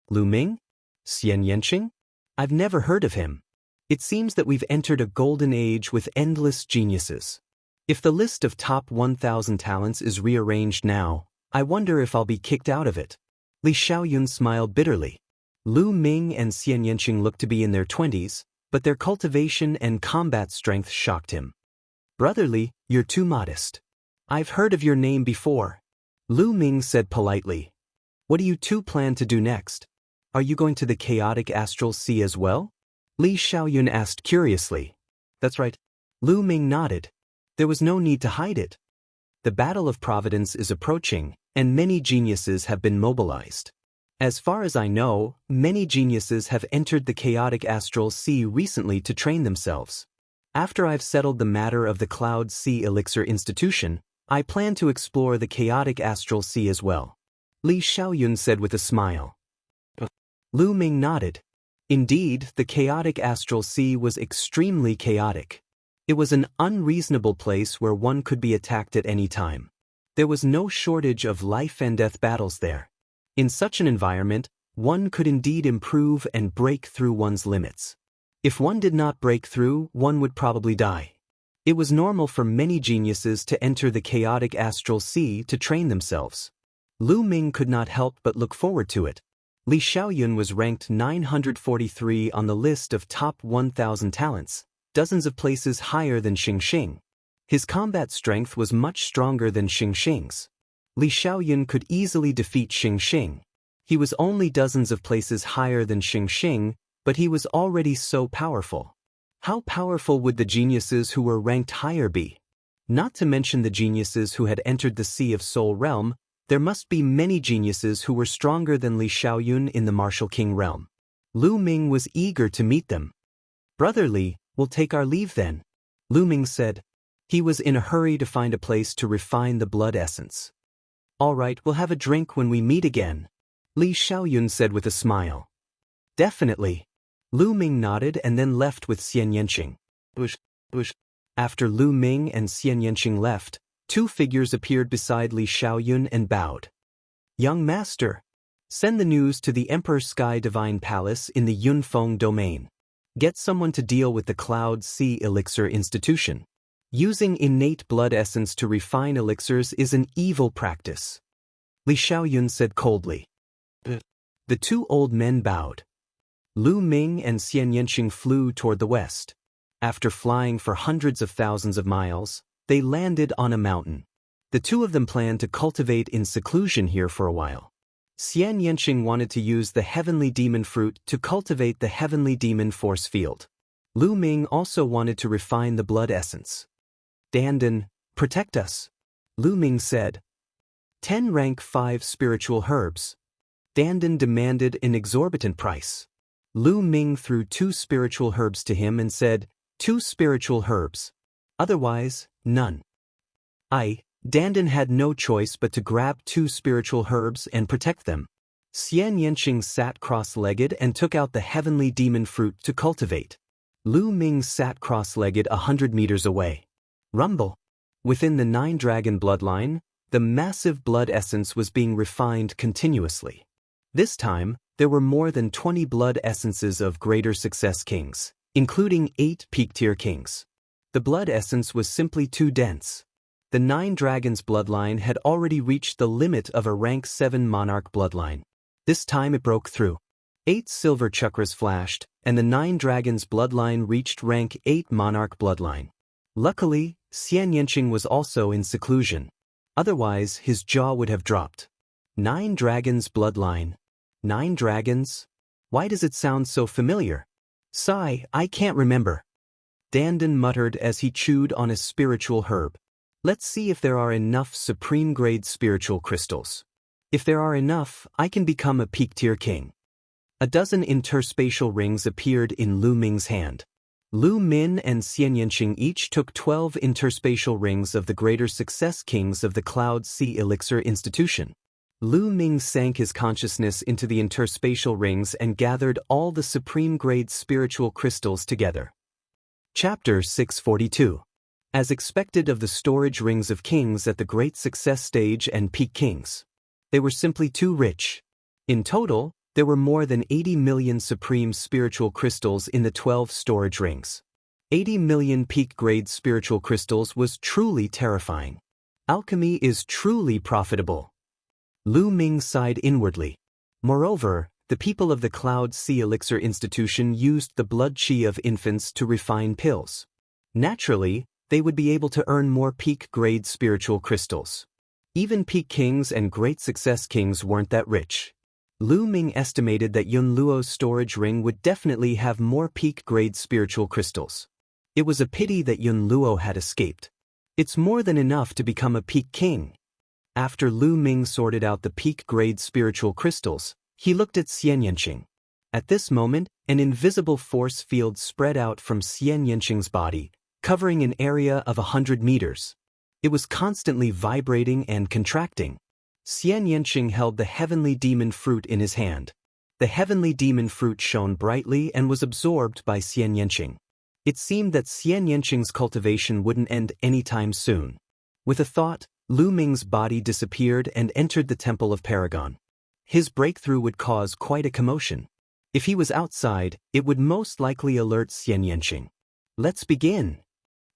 Lu Ming? Xian Yanqing? I've never heard of him. It seems that we've entered a golden age with endless geniuses. If the list of top 1,000 talents is rearranged now, I wonder if I'll be kicked out of it. Li Xiaoyun smiled bitterly. Lu Ming and Xian Yanqing looked to be in their 20s, but their cultivation and combat strength shocked him. Brotherly, you're too modest. I've heard of your name before. Lu Ming said politely. What do you two plan to do next? Are you going to the chaotic astral sea as well? Li Xiaoyun asked curiously. That's right. Lu Ming nodded. There was no need to hide it. The Battle of Providence is approaching, and many geniuses have been mobilized. As far as I know, many geniuses have entered the chaotic astral sea recently to train themselves. After I've settled the matter of the Cloud Sea Elixir Institution, I plan to explore the chaotic astral sea as well. Li Xiaoyun said with a smile. Lu Ming nodded. Indeed, the chaotic astral sea was extremely chaotic. It was an unreasonable place where one could be attacked at any time. There was no shortage of life and death battles there. In such an environment, one could indeed improve and break through one's limits. If one did not break through, one would probably die. It was normal for many geniuses to enter the chaotic astral sea to train themselves. Lu Ming could not help but look forward to it. Li Xiaoyun was ranked 943 on the list of top 1,000 talents, dozens of places higher than Xing Xing. His combat strength was much stronger than Xing Xing's. Li Xiaoyun could easily defeat Xing Xing. He was only dozens of places higher than Xing Xing, but he was already so powerful. How powerful would the geniuses who were ranked higher be? Not to mention the geniuses who had entered the Sea of Soul realm, there must be many geniuses who were stronger than Li Xiaoyun in the Martial King realm. Lu Ming was eager to meet them. Brotherly, we'll take our leave then, Lu Ming said. He was in a hurry to find a place to refine the blood essence. All right, we'll have a drink when we meet again, Li Xiaoyun said with a smile. Definitely. Lu Ming nodded and then left with Xian Yanqing. After Lu Ming and Xian Yanqing left, two figures appeared beside Li Xiaoyun and bowed. Young master, send the news to the Emperor Sky Divine Palace in the Yunfeng domain. Get someone to deal with the Cloud Sea Elixir Institution. Using innate blood essence to refine elixirs is an evil practice, Li Xiaoyun said coldly. The two old men bowed. Lu Ming and Xian Yanqing flew toward the west. After flying for hundreds of thousands of miles, they landed on a mountain. The two of them planned to cultivate in seclusion here for a while. Xian Yanqing wanted to use the Heavenly Demon Fruit to cultivate the Heavenly Demon Force Field. Lu Ming also wanted to refine the blood essence. Dandan, protect us, Lu Ming said. 10 rank 5 spiritual herbs. Dandan demanded an exorbitant price. Lu Ming threw 2 spiritual herbs to him and said, 2 spiritual herbs. Otherwise, none. Dandan had no choice but to grab 2 spiritual herbs and protect them. Xian Yanqing sat cross-legged and took out the Heavenly Demon Fruit to cultivate. Lu Ming sat cross-legged 100 meters away. Rumble. Within the 9-dragon bloodline, the massive blood essence was being refined continuously. This time, there were more than 20 blood essences of greater success kings, including 8 peak-tier kings. The blood essence was simply too dense. The 9 dragons bloodline had already reached the limit of a rank 7 monarch bloodline. This time it broke through. 8 silver chakras flashed, and the 9 dragons bloodline reached rank 8 monarch bloodline. Luckily, Xian Yanqing was also in seclusion. Otherwise, his jaw would have dropped. 9 dragons bloodline. 9 dragons? Why does it sound so familiar? Sigh, I can't remember. Dandan muttered as he chewed on a spiritual herb. Let's see if there are enough supreme-grade spiritual crystals. If there are enough, I can become a peak-tier king. A dozen interspatial rings appeared in Lu Ming's hand. Lu Min and Xian Yanqing each took 12 interspatial rings of the Greater Success Kings of the Cloud Sea Elixir Institution. Lu Ming sank his consciousness into the interspatial rings and gathered all the supreme-grade spiritual crystals together. Chapter 642. As expected of the storage rings of kings at the Great Success Stage and Peak Kings. They were simply too rich. In total, there were more than 80 million supreme spiritual crystals in the 12 storage rings. 80 million peak-grade spiritual crystals was truly terrifying. Alchemy is truly profitable. Lu Ming sighed inwardly. Moreover, the people of the Cloud Sea Elixir Institution used the blood qi of infants to refine pills. Naturally, they would be able to earn more peak-grade spiritual crystals. Even peak kings and great success kings weren't that rich. Lu Ming estimated that Yun Luo's storage ring would definitely have more peak-grade spiritual crystals. It was a pity that Yun Luo had escaped. It's more than enough to become a peak king. After Lu Ming sorted out the peak-grade spiritual crystals, he looked at Xian Yanqing. At this moment, an invisible force field spread out from Xian Yanqing's body, covering an area of 100 meters. It was constantly vibrating and contracting. Xian Yanqing held the heavenly demon fruit in his hand. The heavenly demon fruit shone brightly and was absorbed by Xian Yanqing. It seemed that Xian Yanqing's cultivation wouldn't end anytime soon. With a thought, Lu Ming's body disappeared and entered the Temple of Paragon. His breakthrough would cause quite a commotion. If he was outside, it would most likely alert Xian Yanqing. Let's begin.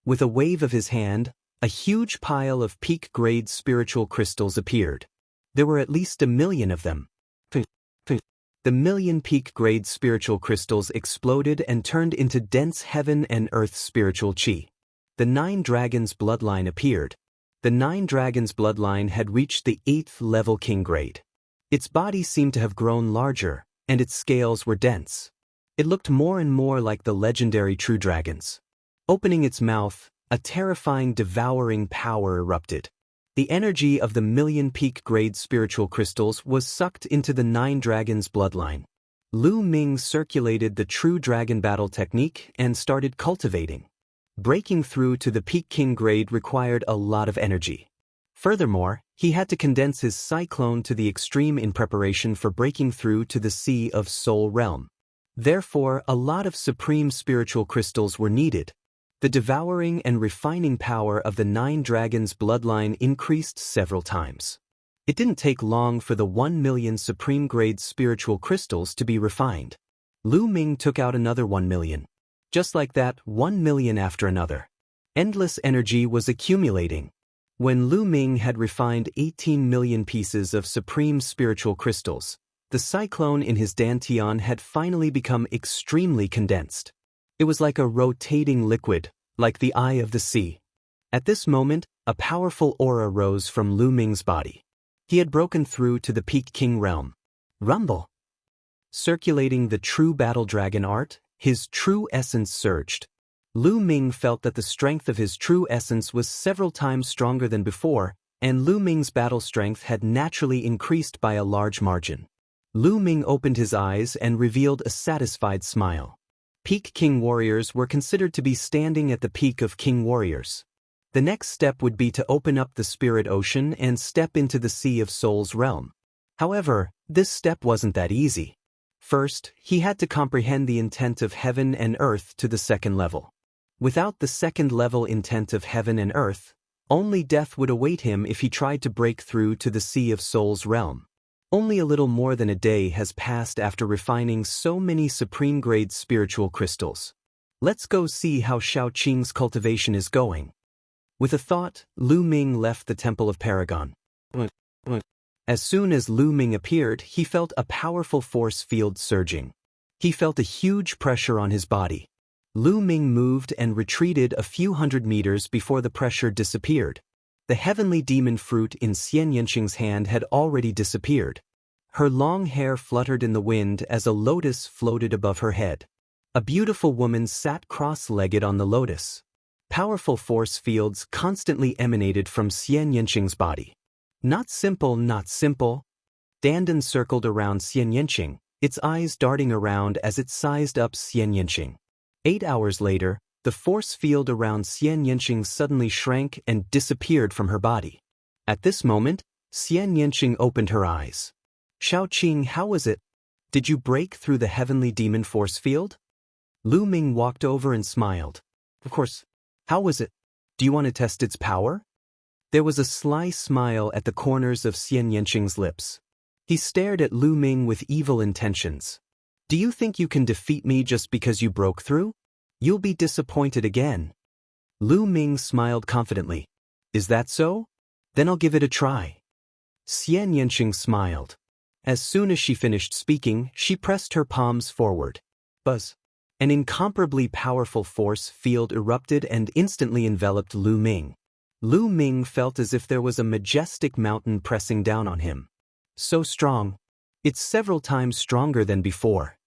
With a wave of his hand, a huge pile of peak-grade spiritual crystals appeared. There were at least 1 million of them. The million peak-grade spiritual crystals exploded and turned into dense heaven and earth spiritual qi. The 9 dragons bloodline appeared. The 9 dragons bloodline had reached the 8th level king grade. Its body seemed to have grown larger, and its scales were dense. It looked more and more like the legendary true dragons. Opening its mouth, a terrifying devouring power erupted. The energy of the 1 million peak-grade spiritual crystals was sucked into the 9 dragons bloodline. Lu Ming circulated the true dragon battle technique and started cultivating. Breaking through to the peak king grade required a lot of energy. Furthermore, he had to condense his cyclone to the extreme in preparation for breaking through to the Sea of Soul realm. Therefore, a lot of supreme spiritual crystals were needed. The devouring and refining power of the 9 dragons bloodline increased several times. It didn't take long for the 1 million supreme-grade spiritual crystals to be refined. Lu Ming took out another 1 million. Just like that, 1 million after another. Endless energy was accumulating. When Lu Ming had refined 18 million pieces of supreme spiritual crystals, the cyclone in his dantian had finally become extremely condensed. It was like a rotating liquid, like the eye of the sea. At this moment, a powerful aura rose from Lu Ming's body. He had broken through to the peak king realm. Rumble. Circulating the true battle dragon art, his true essence surged. Lu Ming felt that the strength of his true essence was several times stronger than before, and Lu Ming's battle strength had naturally increased by a large margin. Lu Ming opened his eyes and revealed a satisfied smile. Peak King Warriors were considered to be standing at the peak of King Warriors. The next step would be to open up the Spirit Ocean and step into the Sea of Souls realm. However, this step wasn't that easy. First, he had to comprehend the intent of heaven and earth to the second level. Without the second-level intent of heaven and earth, only death would await him if he tried to break through to the Sea of Souls realm. Only a little more than a day has passed after refining so many supreme-grade spiritual crystals. Let's go see how Shao Qing's cultivation is going. With a thought, Lu Ming left the Temple of Paragon. As soon as Lu Ming appeared, he felt a powerful force field surging. He felt a huge pressure on his body. Lu Ming moved and retreated a few hundred meters before the pressure disappeared. The heavenly demon fruit in Xian Yanqing's hand had already disappeared. Her long hair fluttered in the wind as a lotus floated above her head. A beautiful woman sat cross-legged on the lotus. Powerful force fields constantly emanated from Xian Yanqing's body. Not simple, not simple. Dandan circled around Xian Yanqing, its eyes darting around as it sized up Xian Yanqing. 8 hours later, the force field around Xian Yanqing suddenly shrank and disappeared from her body. At this moment, Xian Yanqing opened her eyes. Shaoqing, how was it? Did you break through the heavenly demon force field? Lu Ming walked over and smiled. Of course. How was it? Do you want to test its power? There was a sly smile at the corners of Xian Yanqing's lips. He stared at Lu Ming with evil intentions. Do you think you can defeat me just because you broke through? You'll be disappointed again. Lu Ming smiled confidently. Is that so? Then I'll give it a try. Xian Yanqing smiled. As soon as she finished speaking, she pressed her palms forward. Buzz. An incomparably powerful force field erupted and instantly enveloped Lu Ming. Lu Ming felt as if there was a majestic mountain pressing down on him. So strong. It's several times stronger than before.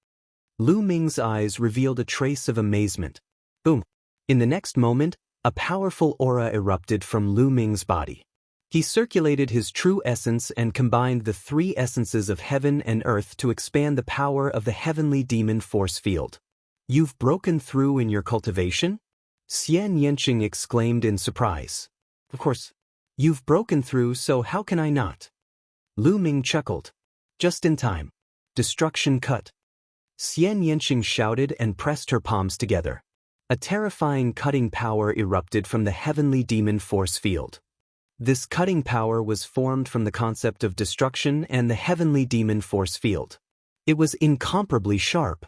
Lu Ming's eyes revealed a trace of amazement. Boom. In the next moment, a powerful aura erupted from Lu Ming's body. He circulated his true essence and combined the 3 essences of heaven and earth to expand the power of the heavenly demon force field. You've broken through in your cultivation? Xian Yanqing exclaimed in surprise. Of course. You've broken through, so how can I not? Lu Ming chuckled. Just in time. Destruction cut. Xian Yanqing shouted and pressed her palms together. A terrifying cutting power erupted from the heavenly demon force field. This cutting power was formed from the concept of destruction and the heavenly demon force field. It was incomparably sharp.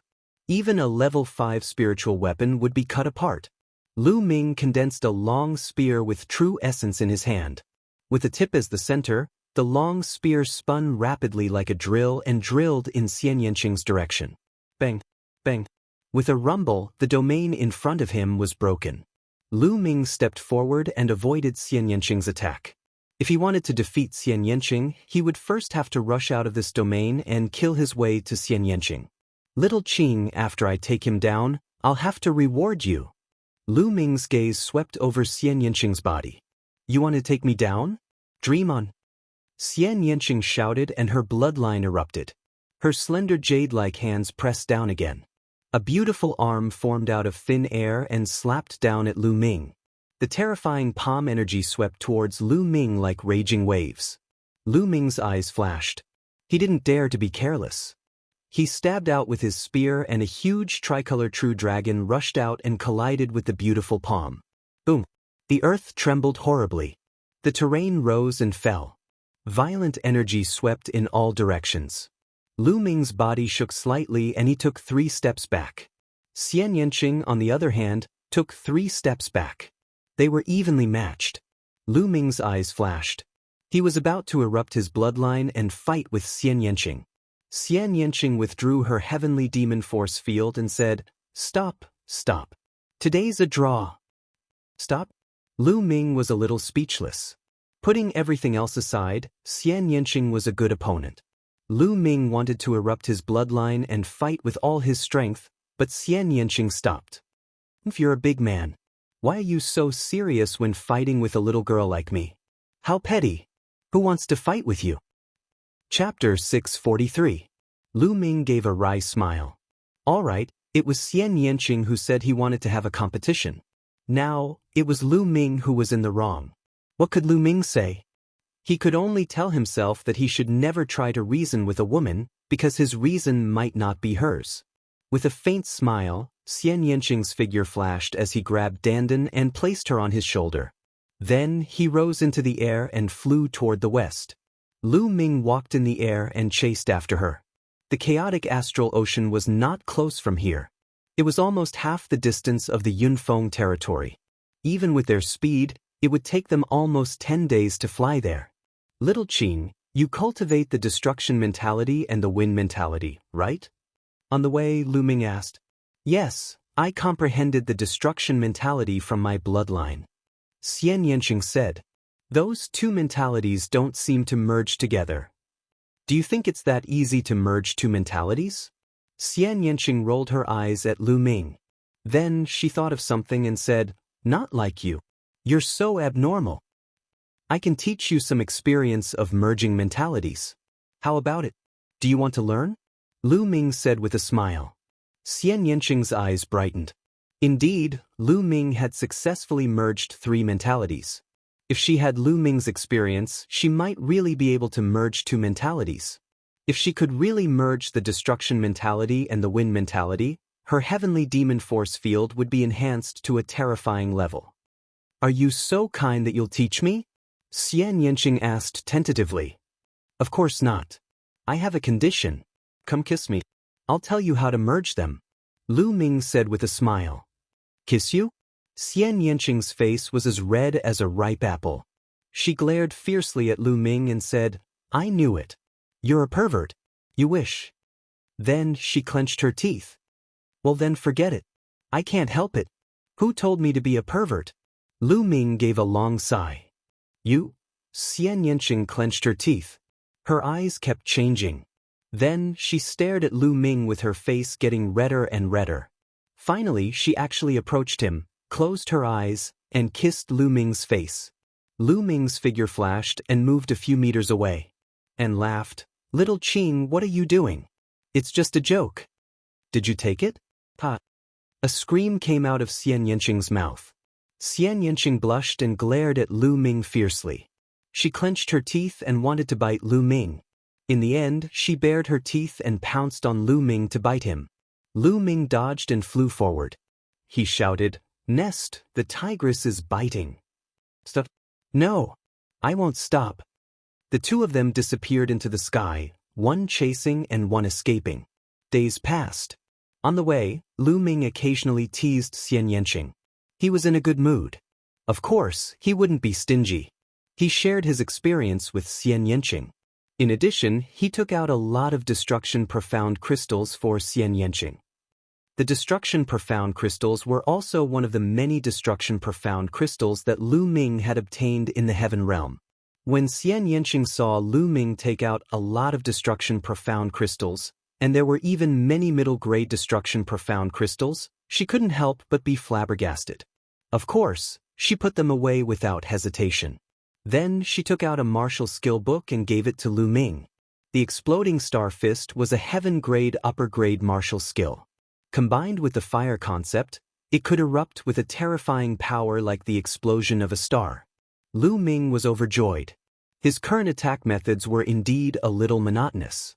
Even a level 5 spiritual weapon would be cut apart. Lu Ming condensed a long spear with true essence in his hand. With the tip as the center, the long spear spun rapidly like a drill and drilled in Xian Yanqing's direction. Bang! Bang! With a rumble, the domain in front of him was broken. Lu Ming stepped forward and avoided Xian Yanqing's attack. If he wanted to defeat Xian Yanqing, he would first have to rush out of this domain and kill his way to Xian Yanqing. Little Qing, after I take him down, I'll have to reward you. Lu Ming's gaze swept over Xian Yanqing's body. You want to take me down? Dream on. Xian Yanqing shouted and her bloodline erupted. Her slender jade-like hands pressed down again. A beautiful arm formed out of thin air and slapped down at Lu Ming. The terrifying palm energy swept towards Lu Ming like raging waves. Lu Ming's eyes flashed. He didn't dare to be careless. He stabbed out with his spear and a huge tricolor true dragon rushed out and collided with the beautiful palm. Boom! The earth trembled horribly. The terrain rose and fell. Violent energy swept in all directions. Lu Ming's body shook slightly and he took 3 steps back. Xian Yanqing, on the other hand, took 3 steps back. They were evenly matched. Lu Ming's eyes flashed. He was about to erupt his bloodline and fight with Xian Yanqing. Xian Yanqing withdrew her heavenly demon force field and said, Stop, stop. Today's a draw. Stop? Lu Ming was a little speechless. Putting everything else aside, Xian Yanqing was a good opponent. Lu Ming wanted to erupt his bloodline and fight with all his strength, but Xian Yanqing stopped. If you're a big man, why are you so serious when fighting with a little girl like me? How petty. Who wants to fight with you? Chapter 643. Lu Ming gave a wry smile. All right, it was Xian Yanqing who said he wanted to have a competition. Now, it was Lu Ming who was in the wrong. What could Lu Ming say? He could only tell himself that he should never try to reason with a woman because his reason might not be hers. With a faint smile, Xian Yanqing's figure flashed as he grabbed Dandan and placed her on his shoulder. Then he rose into the air and flew toward the west. Lu Ming walked in the air and chased after her. The chaotic astral ocean was not close from here. It was almost half the distance of the Yunfeng territory. Even with their speed, it would take them almost 10 days to fly there. Little Qing, You cultivate the destruction mentality and the win mentality, right? On the way, Lu Ming asked. Yes, I comprehended the destruction mentality from my bloodline. Xian Yanqing said. Those two mentalities don't seem to merge together. Do you think it's that easy to merge two mentalities? Xian Yanqing rolled her eyes at Lu Ming. Then she thought of something and said, Not like you. You're so abnormal. I can teach you some experience of merging mentalities. How about it? Do you want to learn? Lu Ming said with a smile. Xian Yanqing's eyes brightened. Indeed, Lu Ming had successfully merged 3 mentalities. If she had Lu Ming's experience, she might really be able to merge 2 mentalities. If she could really merge the destruction mentality and the win mentality, her heavenly demon force field would be enhanced to a terrifying level. Are you so kind that you'll teach me? Xian Yanqing asked tentatively. Of course not. I have a condition. Come kiss me. I'll tell you how to merge them. Lu Ming said with a smile. Kiss you? Xian Yanqing's face was as red as a ripe apple. She glared fiercely at Lu Ming and said, I knew it. You're a pervert. You wish. Then she clenched her teeth. Well then forget it. I can't help it. Who told me to be a pervert? Lu Ming gave a long sigh. You? Xian Yanqing clenched her teeth. Her eyes kept changing. Then she stared at Lu Ming with her face getting redder and redder. Finally she actually approached him, closed her eyes, and kissed Lu Ming's face. Lu Ming's figure flashed and moved a few meters away. And laughed. Little Qing, what are you doing? It's just a joke. Did you take it? Ha. A scream came out of Xian Yanqing's mouth. Xian Yanqing blushed and glared at Lu Ming fiercely. She clenched her teeth and wanted to bite Lu Ming. In the end, she bared her teeth and pounced on Lu Ming to bite him. Lu Ming dodged and flew forward. He shouted, Nest, the tigress is biting. Stop. No. I won't stop. The 2 of them disappeared into the sky, one chasing and one escaping. Days passed. On the way, Lu Ming occasionally teased Xian Yanqing. He was in a good mood. Of course, he wouldn't be stingy. He shared his experience with Xian Yanqing. In addition, he took out a lot of destruction profound crystals for Xian Yanqing. The destruction profound crystals were also one of the many destruction profound crystals that Lu Ming had obtained in the heaven realm. When Xian Yanqing saw Lu Ming take out a lot of destruction profound crystals, and there were even many middle-grade destruction profound crystals, she couldn't help but be flabbergasted. Of course, she put them away without hesitation. Then she took out a martial skill book and gave it to Lu Ming. The exploding star fist was a heaven-grade upper-grade martial skill. Combined with the fire concept, it could erupt with a terrifying power like the explosion of a star. Lu Ming was overjoyed. His current attack methods were indeed a little monotonous.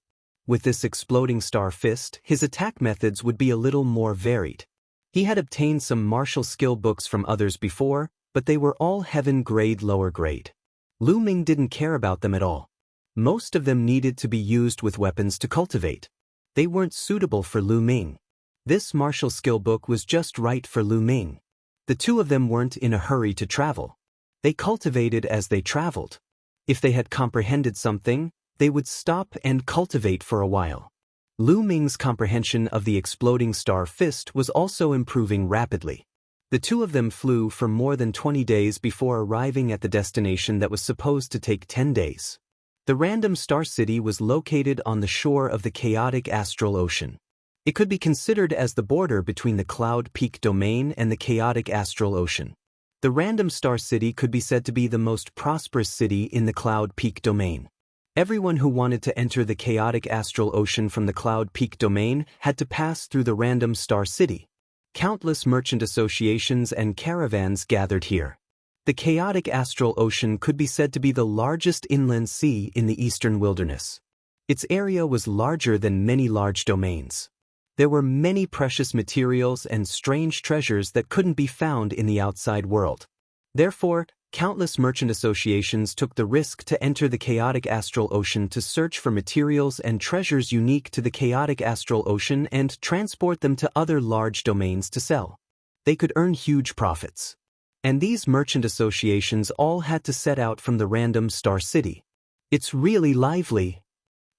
With this exploding star fist, his attack methods would be a little more varied. He had obtained some martial skill books from others before, but they were all heaven-grade lower grade. Lu Ming didn't care about them at all. Most of them needed to be used with weapons to cultivate. They weren't suitable for Lu Ming. This martial skill book was just right for Lu Ming. The 2 of them weren't in a hurry to travel. They cultivated as they traveled. If they had comprehended something, they would stop and cultivate for a while. Lu Ming's comprehension of the exploding star fist was also improving rapidly. The 2 of them flew for more than 20 days before arriving at the destination that was supposed to take 10 days. The random star city was located on the shore of the chaotic astral ocean. It could be considered as the border between the Cloud Peak domain and the chaotic astral ocean. The random star city could be said to be the most prosperous city in the Cloud Peak domain. Everyone who wanted to enter the chaotic astral ocean from the Cloud Peak domain had to pass through the random star city. Countless merchant associations and caravans gathered here. The chaotic astral ocean could be said to be the largest inland sea in the eastern wilderness. Its area was larger than many large domains. There were many precious materials and strange treasures that couldn't be found in the outside world. Therefore, countless merchant associations took the risk to enter the chaotic astral ocean to search for materials and treasures unique to the chaotic astral ocean and transport them to other large domains to sell. They could earn huge profits. And these merchant associations all had to set out from the random star city. It's really lively.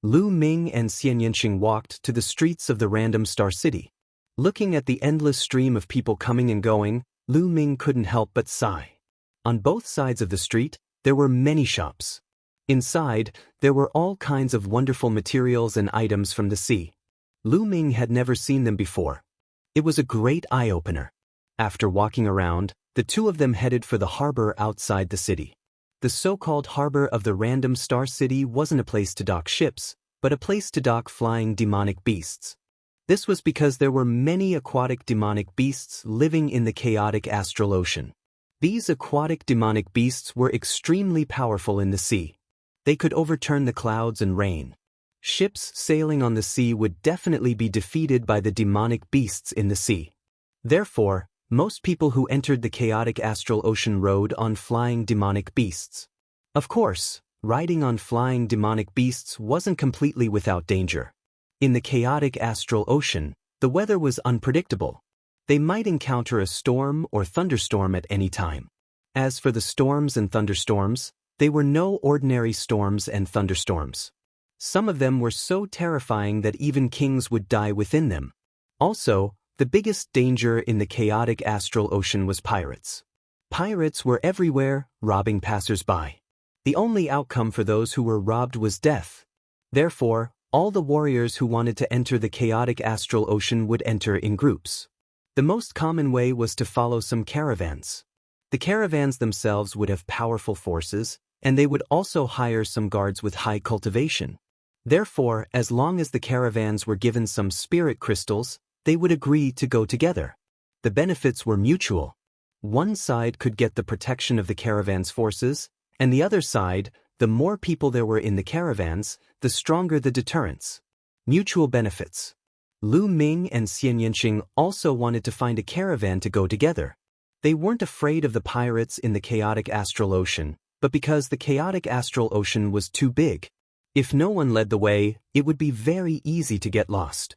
Lu Ming and Xian Yanqing walked to the streets of the random star city. Looking at the endless stream of people coming and going, Lu Ming couldn't help but sigh. On both sides of the street, there were many shops. Inside, there were all kinds of wonderful materials and items from the sea. Lu Ming had never seen them before. It was a great eye-opener. After walking around, the two of them headed for the harbor outside the city. The so-called harbor of the random star city wasn't a place to dock ships, but a place to dock flying demonic beasts. This was because there were many aquatic demonic beasts living in the chaotic astral ocean. These aquatic demonic beasts were extremely powerful in the sea. They could overturn the clouds and rain. Ships sailing on the sea would definitely be defeated by the demonic beasts in the sea. Therefore, most people who entered the chaotic astral ocean rode on flying demonic beasts. Of course, riding on flying demonic beasts wasn't completely without danger. In the chaotic astral ocean, the weather was unpredictable. They might encounter a storm or thunderstorm at any time. As for the storms and thunderstorms, they were no ordinary storms and thunderstorms. Some of them were so terrifying that even kings would die within them. Also, the biggest danger in the chaotic astral ocean was pirates. Pirates were everywhere, robbing passers-by. The only outcome for those who were robbed was death. Therefore, all the warriors who wanted to enter the chaotic astral ocean would enter in groups. The most common way was to follow some caravans. The caravans themselves would have powerful forces, and they would also hire some guards with high cultivation. Therefore, as long as the caravans were given some spirit crystals, they would agree to go together. The benefits were mutual. One side could get the protection of the caravan's forces, and the other side, the more people there were in the caravans, the stronger the deterrence. Mutual benefits. Lu Ming and Xian Yanqing also wanted to find a caravan to go together. They weren't afraid of the pirates in the chaotic astral ocean, but because the chaotic astral ocean was too big. If no one led the way, it would be very easy to get lost.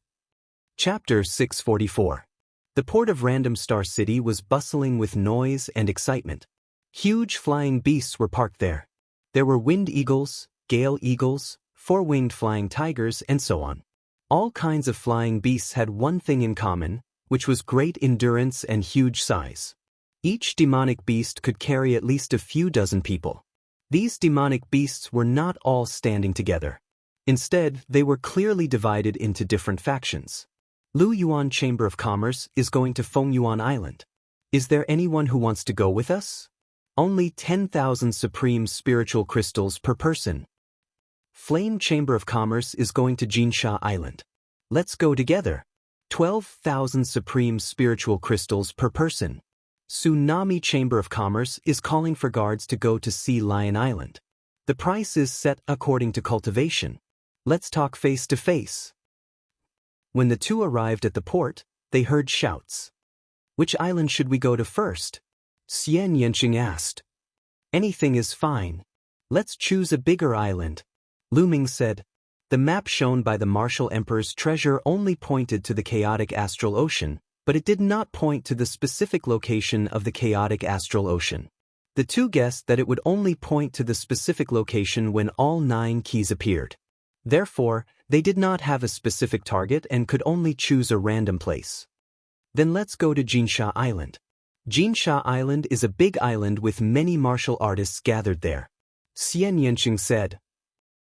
Chapter 644. The port of Random Star City was bustling with noise and excitement. Huge flying beasts were parked there. There were wind eagles, gale eagles, four-winged flying tigers, and so on. All kinds of flying beasts had one thing in common, which was great endurance and huge size. Each demonic beast could carry at least a few dozen people. These demonic beasts were not all standing together. Instead, they were clearly divided into different factions. Lu Yuan Chamber of Commerce is going to Feng Yuan Island. Is there anyone who wants to go with us? Only 10,000 supreme spiritual crystals per person. Flame Chamber of Commerce is going to Jinsha Island. Let's go together. 12,000 supreme spiritual crystals per person. Tsunami Chamber of Commerce is calling for guards to go to Sea Lion Island. The price is set according to cultivation. Let's talk face to face. When the two arrived at the port, they heard shouts. Which island should we go to first? Xian Yanqing asked. Anything is fine. Let's choose a bigger island. Lu Ming said. The map shown by the Martial Emperor's treasure only pointed to the chaotic astral ocean, but it did not point to the specific location of the chaotic astral ocean. The two guessed that it would only point to the specific location when all 9 keys appeared. Therefore, they did not have a specific target and could only choose a random place. Then let's go to Jinsha Island. Jinsha Island is a big island with many martial artists gathered there. Xian Yanqing said.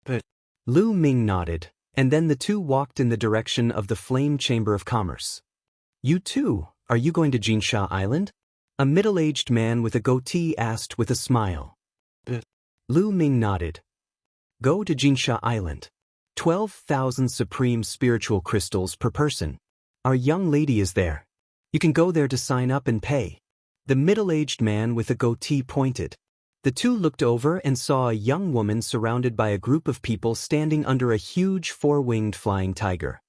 But Lu Ming nodded, and then the two walked in the direction of the Flame Chamber of Commerce. You too, are you going to Jinsha Island? A middle-aged man with a goatee asked with a smile. Lu Ming nodded. Go to Jinsha Island. 12,000 supreme spiritual crystals per person. Our young lady is there. You can go there to sign up and pay. The middle-aged man with a goatee pointed. The two looked over and saw a young woman surrounded by a group of people standing under a huge four-winged flying tiger.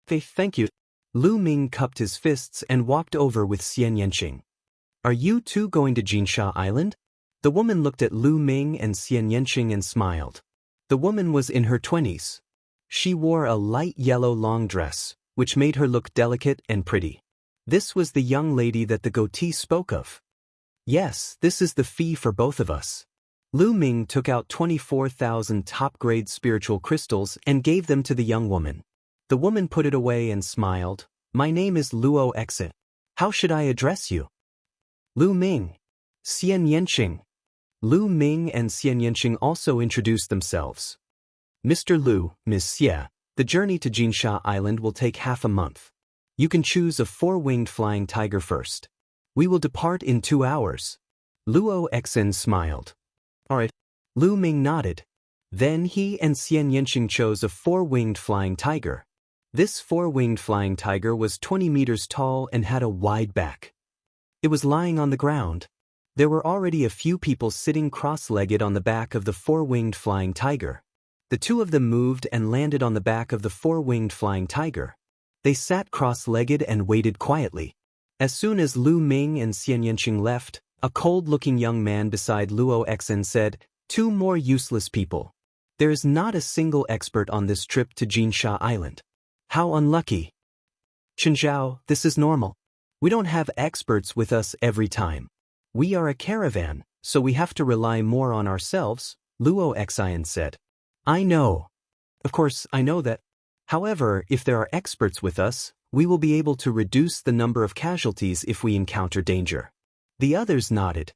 Thank you. Lu Ming cupped his fists and walked over with Xian Yanqing. Are you two going to Jinsha Island? The woman looked at Lu Ming and Xian Yanqing and smiled. The woman was in her 20s. She wore a light yellow long dress, which made her look delicate and pretty. This was the young lady that the goatee spoke of. Yes, this is the fee for both of us. Lu Ming took out 24,000 top-grade spiritual crystals and gave them to the young woman. The woman put it away and smiled. My name is Luo Exit. How should I address you? Lu Ming. Xian Yanqing. Lu Ming and Xian Yanqing also introduced themselves. Mr. Lu, Ms. Xie, the journey to Jinsha Island will take half a month. You can choose a 4-winged flying tiger first. We will depart in 2 hours. Luo Exin smiled. Alright. Lu Ming nodded. Then he and Xian Yanqing chose a 4-winged flying tiger. This 4-winged flying tiger was 20 meters tall and had a wide back. It was lying on the ground. There were already a few people sitting cross-legged on the back of the 4-winged flying tiger. The two of them moved and landed on the back of the 4-winged flying tiger. They sat cross-legged and waited quietly. As soon as Lu Ming and Xian Yanqing left, a cold-looking young man beside Luo Exin said, 2 more useless people. There is not a single expert on this trip to Jinsha Island. How unlucky. Chen Zhao, this is normal. We don't have experts with us every time. We are a caravan, so we have to rely more on ourselves, Luo Exin said. I know. Of course, I know that. However, if there are experts with us, we will be able to reduce the number of casualties if we encounter danger. The others nodded.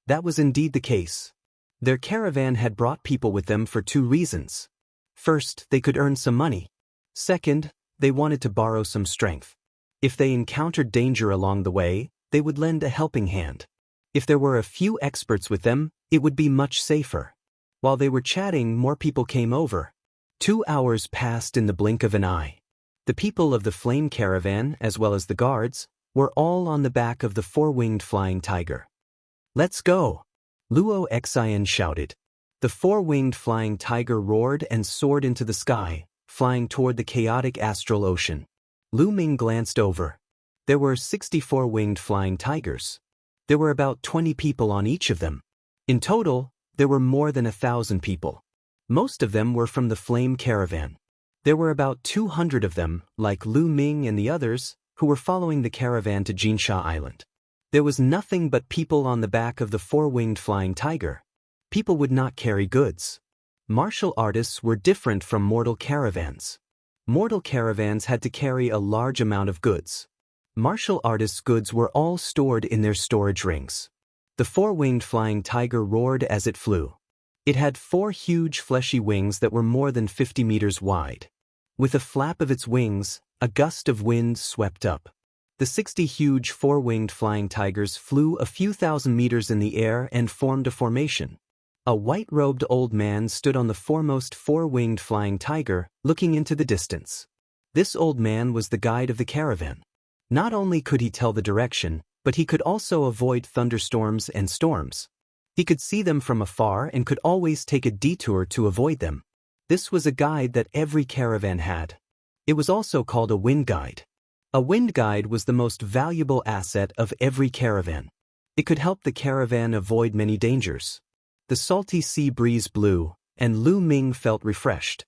That was indeed the case. Their caravan had brought people with them for 2 reasons. First, they could earn some money. Second, they wanted to borrow some strength. If they encountered danger along the way, they would lend a helping hand. If there were a few experts with them, it would be much safer. While they were chatting, more people came over. 2 hours passed in the blink of an eye. The people of the flame caravan, as well as the guards, were all on the back of the 4-winged flying tiger. Let's go! Luo Exin shouted. The 4-winged flying tiger roared and soared into the sky, flying toward the chaotic astral ocean. Lu Ming glanced over. There were 64 winged flying tigers. There were about 20 people on each of them. In total, there were more than 1,000 people. Most of them were from the flame caravan. There were about 200 of them, like Lu Ming and the others, who were following the caravan to Jinsha Island. There was nothing but people on the back of the 4-winged flying tiger. People would not carry goods. Martial artists were different from mortal caravans. Mortal caravans had to carry a large amount of goods. Martial artists' goods were all stored in their storage rings. The 4-winged flying tiger roared as it flew. It had 4 huge fleshy wings that were more than 50 meters wide. With a flap of its wings, a gust of wind swept up. The 60 huge 4-winged flying tigers flew a few thousand meters in the air and formed a formation. A white-robed old man stood on the foremost 4-winged flying tiger, looking into the distance. This old man was the guide of the caravan. Not only could he tell the direction, but he could also avoid thunderstorms and storms. He could see them from afar and could always take a detour to avoid them. This was a guide that every caravan had. It was also called a wind guide. A wind guide was the most valuable asset of every caravan. It could help the caravan avoid many dangers. The salty sea breeze blew, and Lu Ming felt refreshed.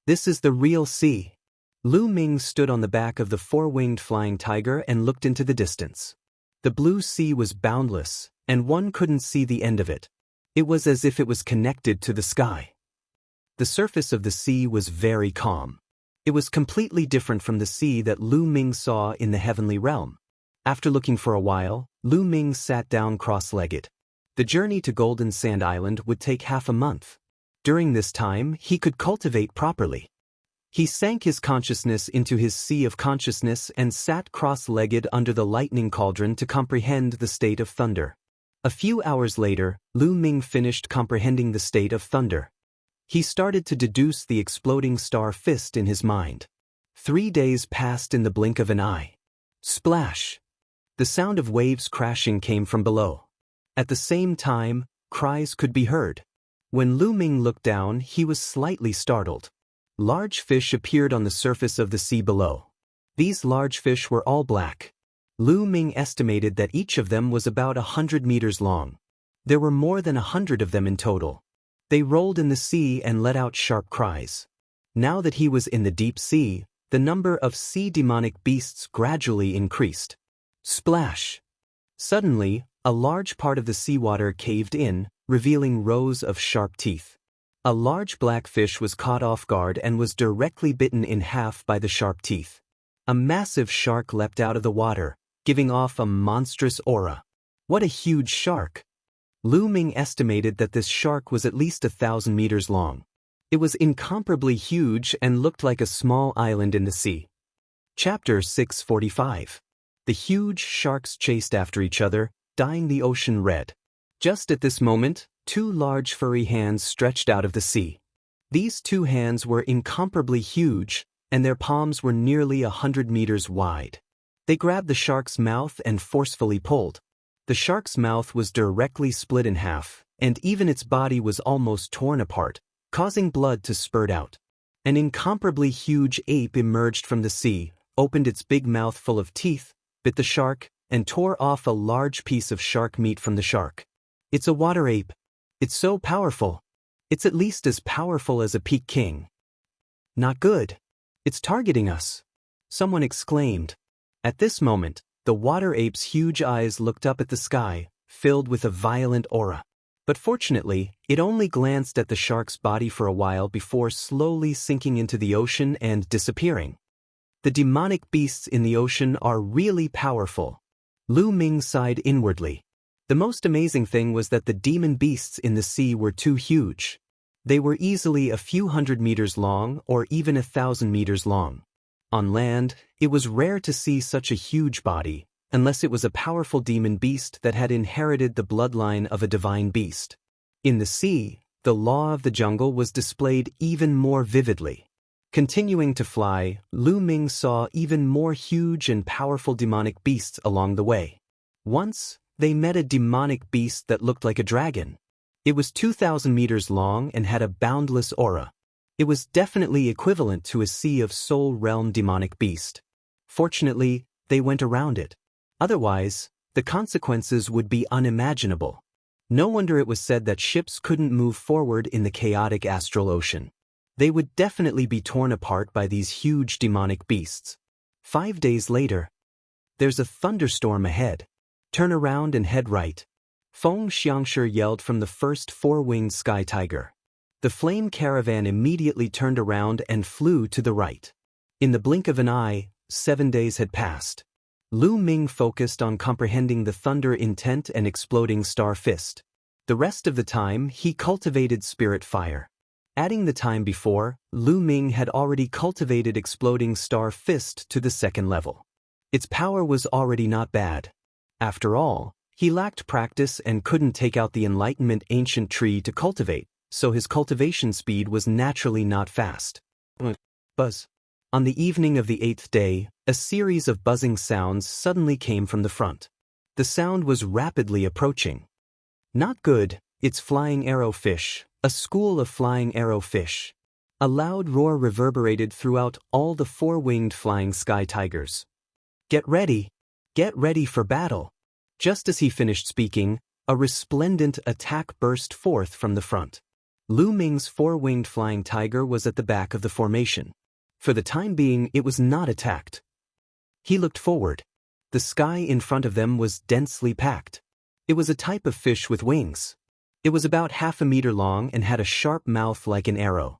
This is the real sea. Lu Ming stood on the back of the 4-winged flying tiger and looked into the distance. The blue sea was boundless, and one couldn't see the end of it. It was as if it was connected to the sky. The surface of the sea was very calm. It was completely different from the sea that Lu Ming saw in the heavenly realm. After looking for a while, Lu Ming sat down cross-legged. The journey to Golden Sand Island would take half a month. During this time, he could cultivate properly. He sank his consciousness into his sea of consciousness and sat cross-legged under the lightning cauldron to comprehend the state of thunder. A few hours later, Lu Ming finished comprehending the state of thunder. He started to deduce the exploding star fist in his mind. 3 days passed in the blink of an eye. Splash! The sound of waves crashing came from below. At the same time, cries could be heard. When Lu Ming looked down, he was slightly startled. Large fish appeared on the surface of the sea below. These large fish were all black. Lu Ming estimated that each of them was about 100 meters long. There were more than 100 of them in total. They rolled in the sea and let out sharp cries. Now that he was in the deep sea, the number of sea demonic beasts gradually increased. Splash! Suddenly, a large part of the seawater caved in, revealing rows of sharp teeth. A large black fish was caught off guard and was directly bitten in half by the sharp teeth. A massive shark leapt out of the water, giving off a monstrous aura. What a huge shark! Lu Ming estimated that this shark was at least 1,000 meters long. It was incomparably huge and looked like a small island in the sea. Chapter 645. The huge sharks chased after each other, dyeing the ocean red. Just at this moment, two large furry hands stretched out of the sea. These two hands were incomparably huge, and their palms were nearly 100 meters wide. They grabbed the shark's mouth and forcefully pulled. The shark's mouth was directly split in half, and even its body was almost torn apart, causing blood to spurt out. An incomparably huge ape emerged from the sea, opened its big mouth full of teeth, bit the shark, and tore off a large piece of shark meat from the shark. It's a water ape. It's so powerful. It's at least as powerful as a peak king. Not good. It's targeting us, someone exclaimed. At this moment, the water ape's huge eyes looked up at the sky, filled with a violent aura. But fortunately, it only glanced at the shark's body for a while before slowly sinking into the ocean and disappearing. The demonic beasts in the ocean are really powerful. Lu Ming sighed inwardly. The most amazing thing was that the demon beasts in the sea were too huge. They were easily a few hundred meters long or even 1,000 meters long. On land, it was rare to see such a huge body, unless it was a powerful demon beast that had inherited the bloodline of a divine beast. In the sea, the law of the jungle was displayed even more vividly. Continuing to fly, Lu Ming saw even more huge and powerful demonic beasts along the way. Once, they met a demonic beast that looked like a dragon. It was 2,000 meters long and had a boundless aura. It was definitely equivalent to a Sea of Soul Realm demonic beast. Fortunately, they went around it. Otherwise, the consequences would be unimaginable. No wonder it was said that ships couldn't move forward in the chaotic astral ocean. They would definitely be torn apart by these huge demonic beasts. 5 days later. There's a thunderstorm ahead. Turn around and head right. Feng Xiangshi yelled from the first four-winged sky tiger. The flame caravan immediately turned around and flew to the right. In the blink of an eye, 7 days had passed. Lu Ming focused on comprehending the thunder intent and exploding star fist. The rest of the time, he cultivated spirit fire. Adding the time before, Lu Ming had already cultivated exploding star fist to the 2nd level. Its power was already not bad. After all, he lacked practice and couldn't take out the Enlightenment ancient tree to cultivate, so his cultivation speed was naturally not fast. Buzz. On the evening of the 8th day, a series of buzzing sounds suddenly came from the front. The sound was rapidly approaching. Not good, it's flying arrowfish, a school of flying arrowfish. A loud roar reverberated throughout all the four-winged flying sky tigers. Get ready! Get ready for battle! Just as he finished speaking, a resplendent attack burst forth from the front. Lu Ming's four-winged flying tiger was at the back of the formation. For the time being, it was not attacked. He looked forward. The sky in front of them was densely packed. It was a type of fish with wings. It was about 1/2 meter long and had a sharp mouth like an arrow.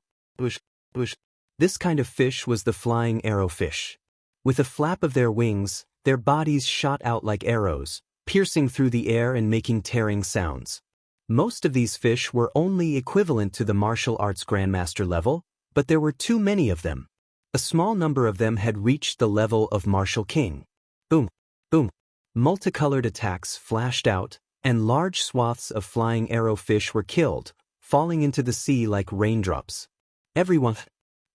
This kind of fish was the flying arrowfish. With a flap of their wings, their bodies shot out like arrows, piercing through the air and making tearing sounds. Most of these fish were only equivalent to the martial arts grandmaster level, but there were too many of them. A small number of them had reached the level of martial king. Boom, boom. Multicolored attacks flashed out, and large swaths of flying arrowfish were killed, falling into the sea like raindrops. Everyone,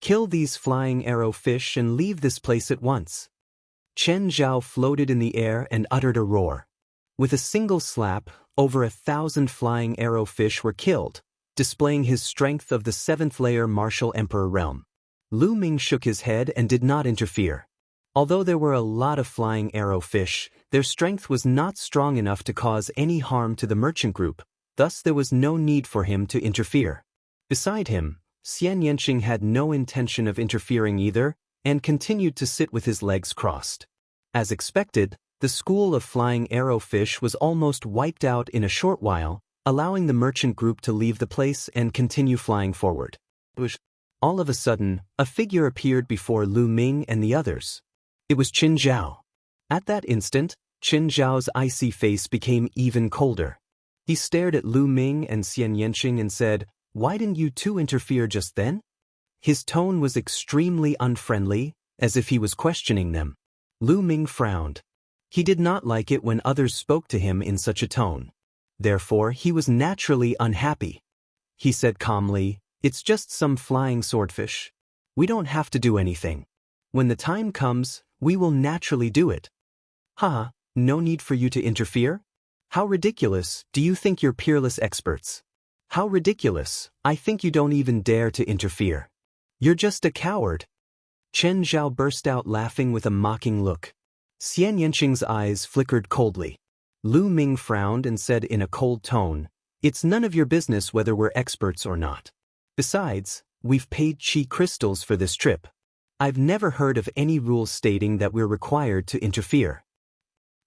kill these flying arrowfish and leave this place at once. Chen Zhao floated in the air and uttered a roar. With a single slap, over 1,000 flying arrowfish were killed, displaying his strength of the 7th layer martial emperor realm. Lu Ming shook his head and did not interfere. Although there were a lot of flying arrowfish, their strength was not strong enough to cause any harm to the merchant group, thus there was no need for him to interfere. Beside him, Xian Yanqing had no intention of interfering either, and continued to sit with his legs crossed. As expected, the school of flying arrowfish was almost wiped out in a short while, allowing the merchant group to leave the place and continue flying forward. All of a sudden, a figure appeared before Lu Ming and the others. It was Qin Zhao. At that instant, Qin Zhao's icy face became even colder. He stared at Lu Ming and Xian Yanqing and said, "Why didn't you two interfere just then?" His tone was extremely unfriendly, as if he was questioning them. Lu Ming frowned. He did not like it when others spoke to him in such a tone. Therefore, he was naturally unhappy. He said calmly, "It's just some flying swordfish. We don't have to do anything. When the time comes, we will naturally do it." "Ha, no need for you to interfere? How ridiculous, do you think you're peerless experts? How ridiculous, I think you don't even dare to interfere. You're just a coward." Chen Zhao burst out laughing with a mocking look. Xian Yanqing's eyes flickered coldly. Lu Ming frowned and said in a cold tone, "It's none of your business whether we're experts or not. Besides, we've paid chi crystals for this trip. I've never heard of any rules stating that we're required to interfere."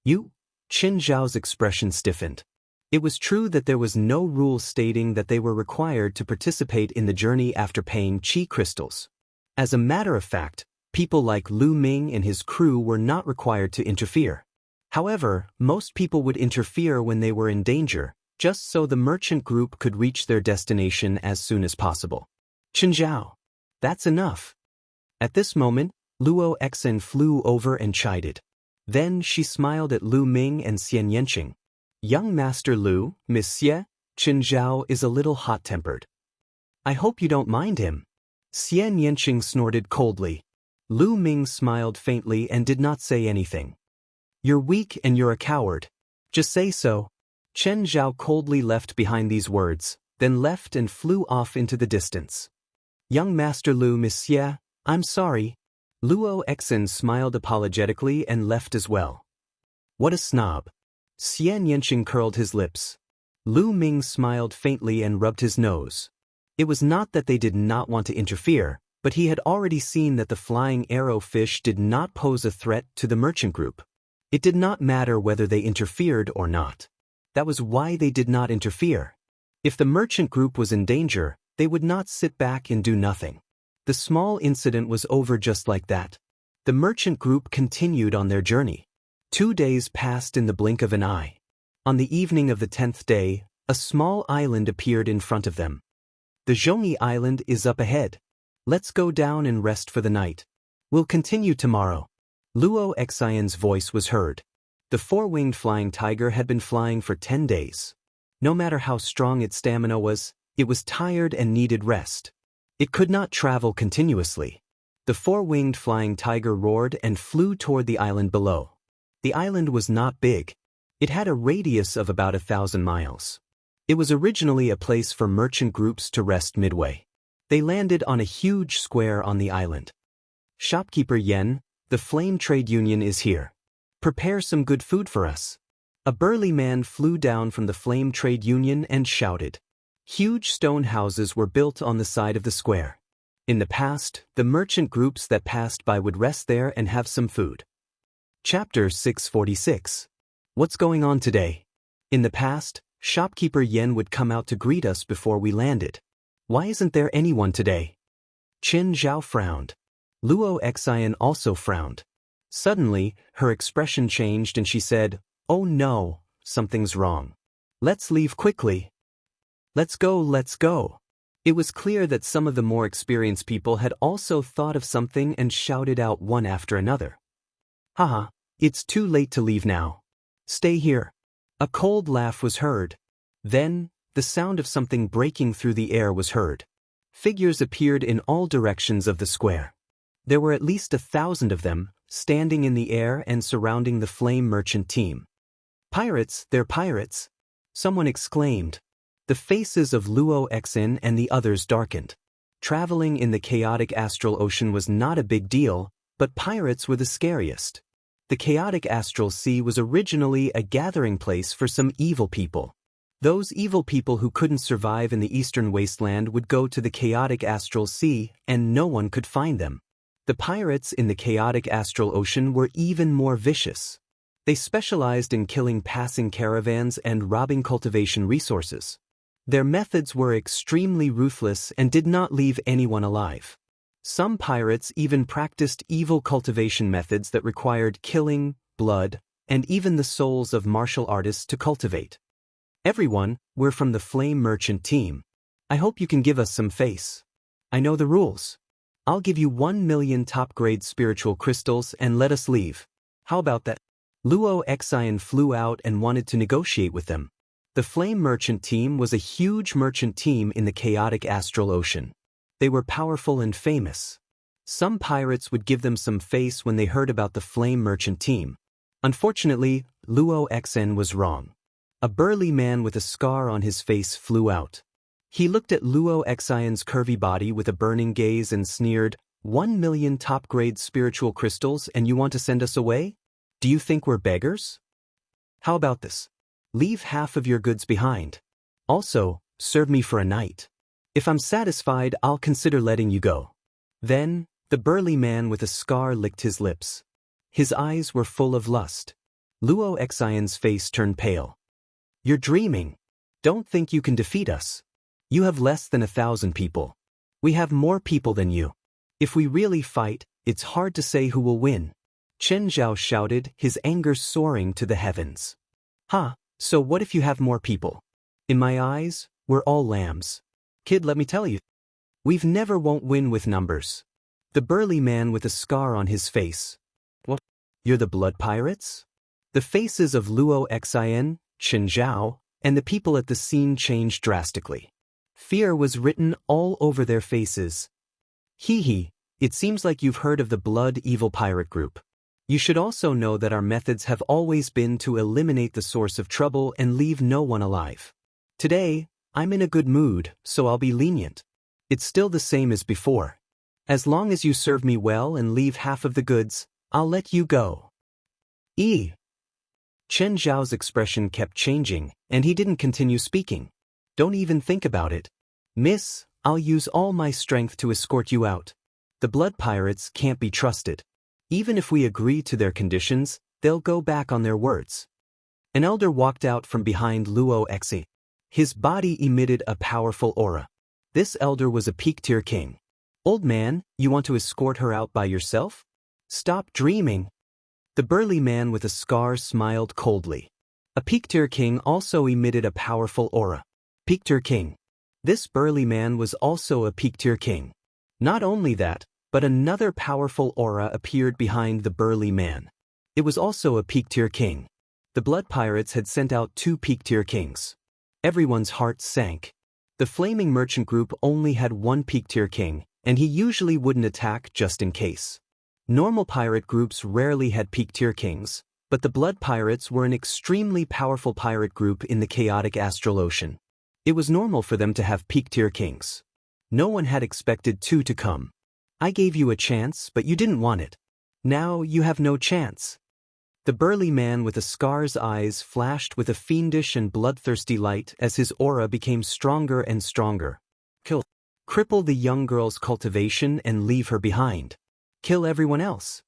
"You?" Qin Zhao's expression stiffened. It was true that there was no rule stating that they were required to participate in the journey after paying chi crystals. As a matter of fact, people like Lu Ming and his crew were not required to interfere. However, most people would interfere when they were in danger, just so the merchant group could reach their destination as soon as possible. "Qin Zhao, that's enough." At this moment, Luo Exen flew over and chided. Then she smiled at Lu Ming and Xian Yanqing. "Young Master Lu, Miss Xie, Qin Zhao is a little hot-tempered. I hope you don't mind him." Xian Yanqing snorted coldly. Lu Ming smiled faintly and did not say anything. "You're weak and you're a coward. Just say so." Chen Zhao coldly left behind these words, then left and flew off into the distance. "Young Master Lu, Miss Xie, I'm sorry." Luo Exen smiled apologetically and left as well. "What a snob." Xian Yanqing curled his lips. Lu Ming smiled faintly and rubbed his nose. It was not that they did not want to interfere, but he had already seen that the flying arrow fish did not pose a threat to the merchant group. It did not matter whether they interfered or not. That was why they did not interfere. If the merchant group was in danger, they would not sit back and do nothing. The small incident was over just like that. The merchant group continued on their journey. 2 days passed in the blink of an eye. On the evening of the 10th day, a small island appeared in front of them. "The Zhongyi Island is up ahead. Let's go down and rest for the night. We'll continue tomorrow." Luo Xian's voice was heard. The four-winged flying tiger had been flying for 10 days. No matter how strong its stamina was, it was tired and needed rest. It could not travel continuously. The four-winged flying tiger roared and flew toward the island below. The island was not big. It had a radius of about 1,000 miles. It was originally a place for merchant groups to rest midway. They landed on a huge square on the island. "Shopkeeper Yen, the Flame Trade Union is here. Prepare some good food for us." A burly man flew down from the Flame Trade Union and shouted. Huge stone houses were built on the side of the square. In the past, the merchant groups that passed by would rest there and have some food. Chapter 646. What's going on today? In the past, shopkeeper Yen would come out to greet us before we landed. Why isn't there anyone today? Qin Zhao frowned. Luo Xian also frowned. Suddenly, her expression changed and she said, "Oh no, something's wrong. Let's leave quickly. Let's go, let's go." It was clear that some of the more experienced people had also thought of something and shouted out one after another. "Haha, it's too late to leave now. Stay here." A cold laugh was heard. Then, the sound of something breaking through the air was heard. Figures appeared in all directions of the square. There were at least 1,000 of them, standing in the air and surrounding the flame merchant team. "Pirates, they're pirates!" Someone exclaimed. The faces of Luo Exin and the others darkened. Traveling in the chaotic astral ocean was not a big deal, but pirates were the scariest. The chaotic astral sea was originally a gathering place for some evil people. Those evil people who couldn't survive in the eastern wasteland would go to the chaotic astral sea, and no one could find them. The pirates in the chaotic astral ocean were even more vicious. They specialized in killing passing caravans and robbing cultivation resources. Their methods were extremely ruthless and did not leave anyone alive. Some pirates even practiced evil cultivation methods that required killing, blood, and even the souls of martial artists to cultivate. Everyone, we're from the Flame Merchant team. I hope you can give us some face. I know the rules. I'll give you 1 million top-grade spiritual crystals and let us leave. How about that? Luo Xian flew out and wanted to negotiate with them. The Flame Merchant team was a huge merchant team in the chaotic astral ocean. They were powerful and famous. Some pirates would give them some face when they heard about the Flame Merchant team. Unfortunately, Luo Xian was wrong. A burly man with a scar on his face flew out. He looked at Luo Xian's curvy body with a burning gaze and sneered, 1 million top-grade spiritual crystals and you want to send us away? Do you think we're beggars? How about this? Leave half of your goods behind. Also, serve me for a night. If I'm satisfied, I'll consider letting you go. Then, the burly man with a scar licked his lips. His eyes were full of lust. Luo Xian's face turned pale. You're dreaming. Don't think you can defeat us. You have less than 1,000 people. We have more people than you. If we really fight, it's hard to say who will win. Chen Zhao shouted, his anger soaring to the heavens. So what if you have more people? In my eyes, we're all lambs. Kid, let me tell you. We've never won't win with numbers. The burly man with a scar on his face. What? You're the blood pirates? The faces of Luo Xian, Chen Zhao, and the people at the scene changed drastically. Fear was written all over their faces. It seems like you've heard of the Blood Evil Pirate Group. You should also know that our methods have always been to eliminate the source of trouble and leave no one alive. Today, I'm in a good mood, so I'll be lenient. It's still the same as before. As long as you serve me well and leave half of the goods, I'll let you go. Chen Zhao's expression kept changing, and he didn't continue speaking. Don't even think about it. Miss, I'll use all my strength to escort you out. The blood pirates can't be trusted. Even if we agree to their conditions, they'll go back on their words. An elder walked out from behind Luo Xian. His body emitted a powerful aura. This elder was a peak-tier king. Old man, you want to escort her out by yourself? Stop dreaming. The burly man with a scar smiled coldly. A peak-tier king also emitted a powerful aura. Peak-tier king. This burly man was also a peak-tier king. Not only that, but another powerful aura appeared behind the burly man. It was also a peak-tier king. The blood pirates had sent out 2 peak-tier kings. Everyone's heart sank. The Flaming Merchant Group only had 1 peak-tier king, and he usually wouldn't attack just in case. Normal pirate groups rarely had peak-tier kings, but the Blood Pirates were an extremely powerful pirate group in the chaotic astral ocean. It was normal for them to have peak-tier kings. No one had expected 2 to come. I gave you a chance, but you didn't want it. Now you have no chance. The burly man with a scar's eyes flashed with a fiendish and bloodthirsty light as his aura became stronger and stronger. Kill. Cripple the young girl's cultivation and leave her behind. Kill everyone else.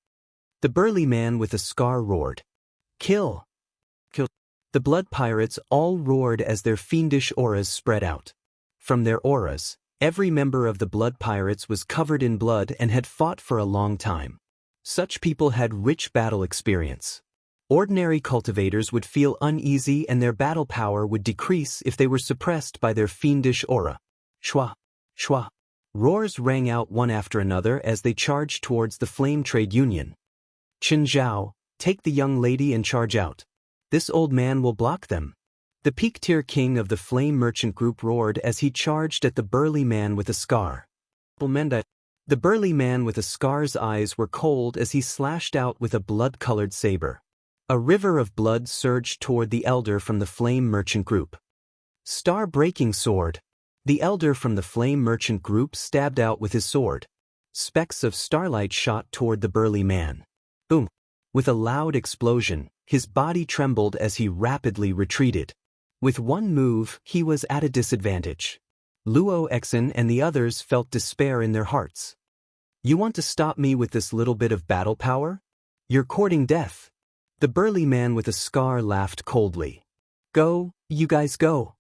The burly man with a scar roared. Kill. Kill. The blood pirates all roared as their fiendish auras spread out. From their auras, every member of the blood pirates was covered in blood and had fought for a long time. Such people had rich battle experience. Ordinary cultivators would feel uneasy and their battle power would decrease if they were suppressed by their fiendish aura. Shwa, shwa. Roars rang out one after another as they charged towards the Flame Trade Union. Chen Zhao, take the young lady and charge out. This old man will block them. The peak-tier king of the Flame Merchant Group roared as he charged at the burly man with a scar. The burly man with a scar's eyes were cold as he slashed out with a blood-colored saber. A river of blood surged toward the elder from the Flame Merchant Group. Star-breaking sword. The elder from the Flame Merchant Group stabbed out with his sword. Specks of starlight shot toward the burly man. Boom! With a loud explosion, his body trembled as he rapidly retreated. With one move, he was at a disadvantage. Luo Xian and the others felt despair in their hearts. You want to stop me with this little bit of battle power? You're courting death. The burly man with a scar laughed coldly. Go, you guys go.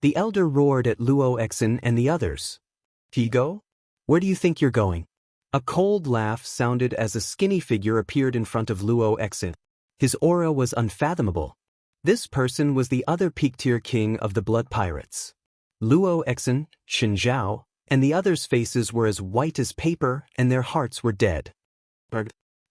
The elder roared at Luo Exen and the others. Go? Where do you think you're going? A cold laugh sounded as a skinny figure appeared in front of Luo Exen. His aura was unfathomable. This person was the other peak-tier king of the Blood Pirates. Luo Exen, Qin Zhao, and the others' faces were as white as paper and their hearts were dead.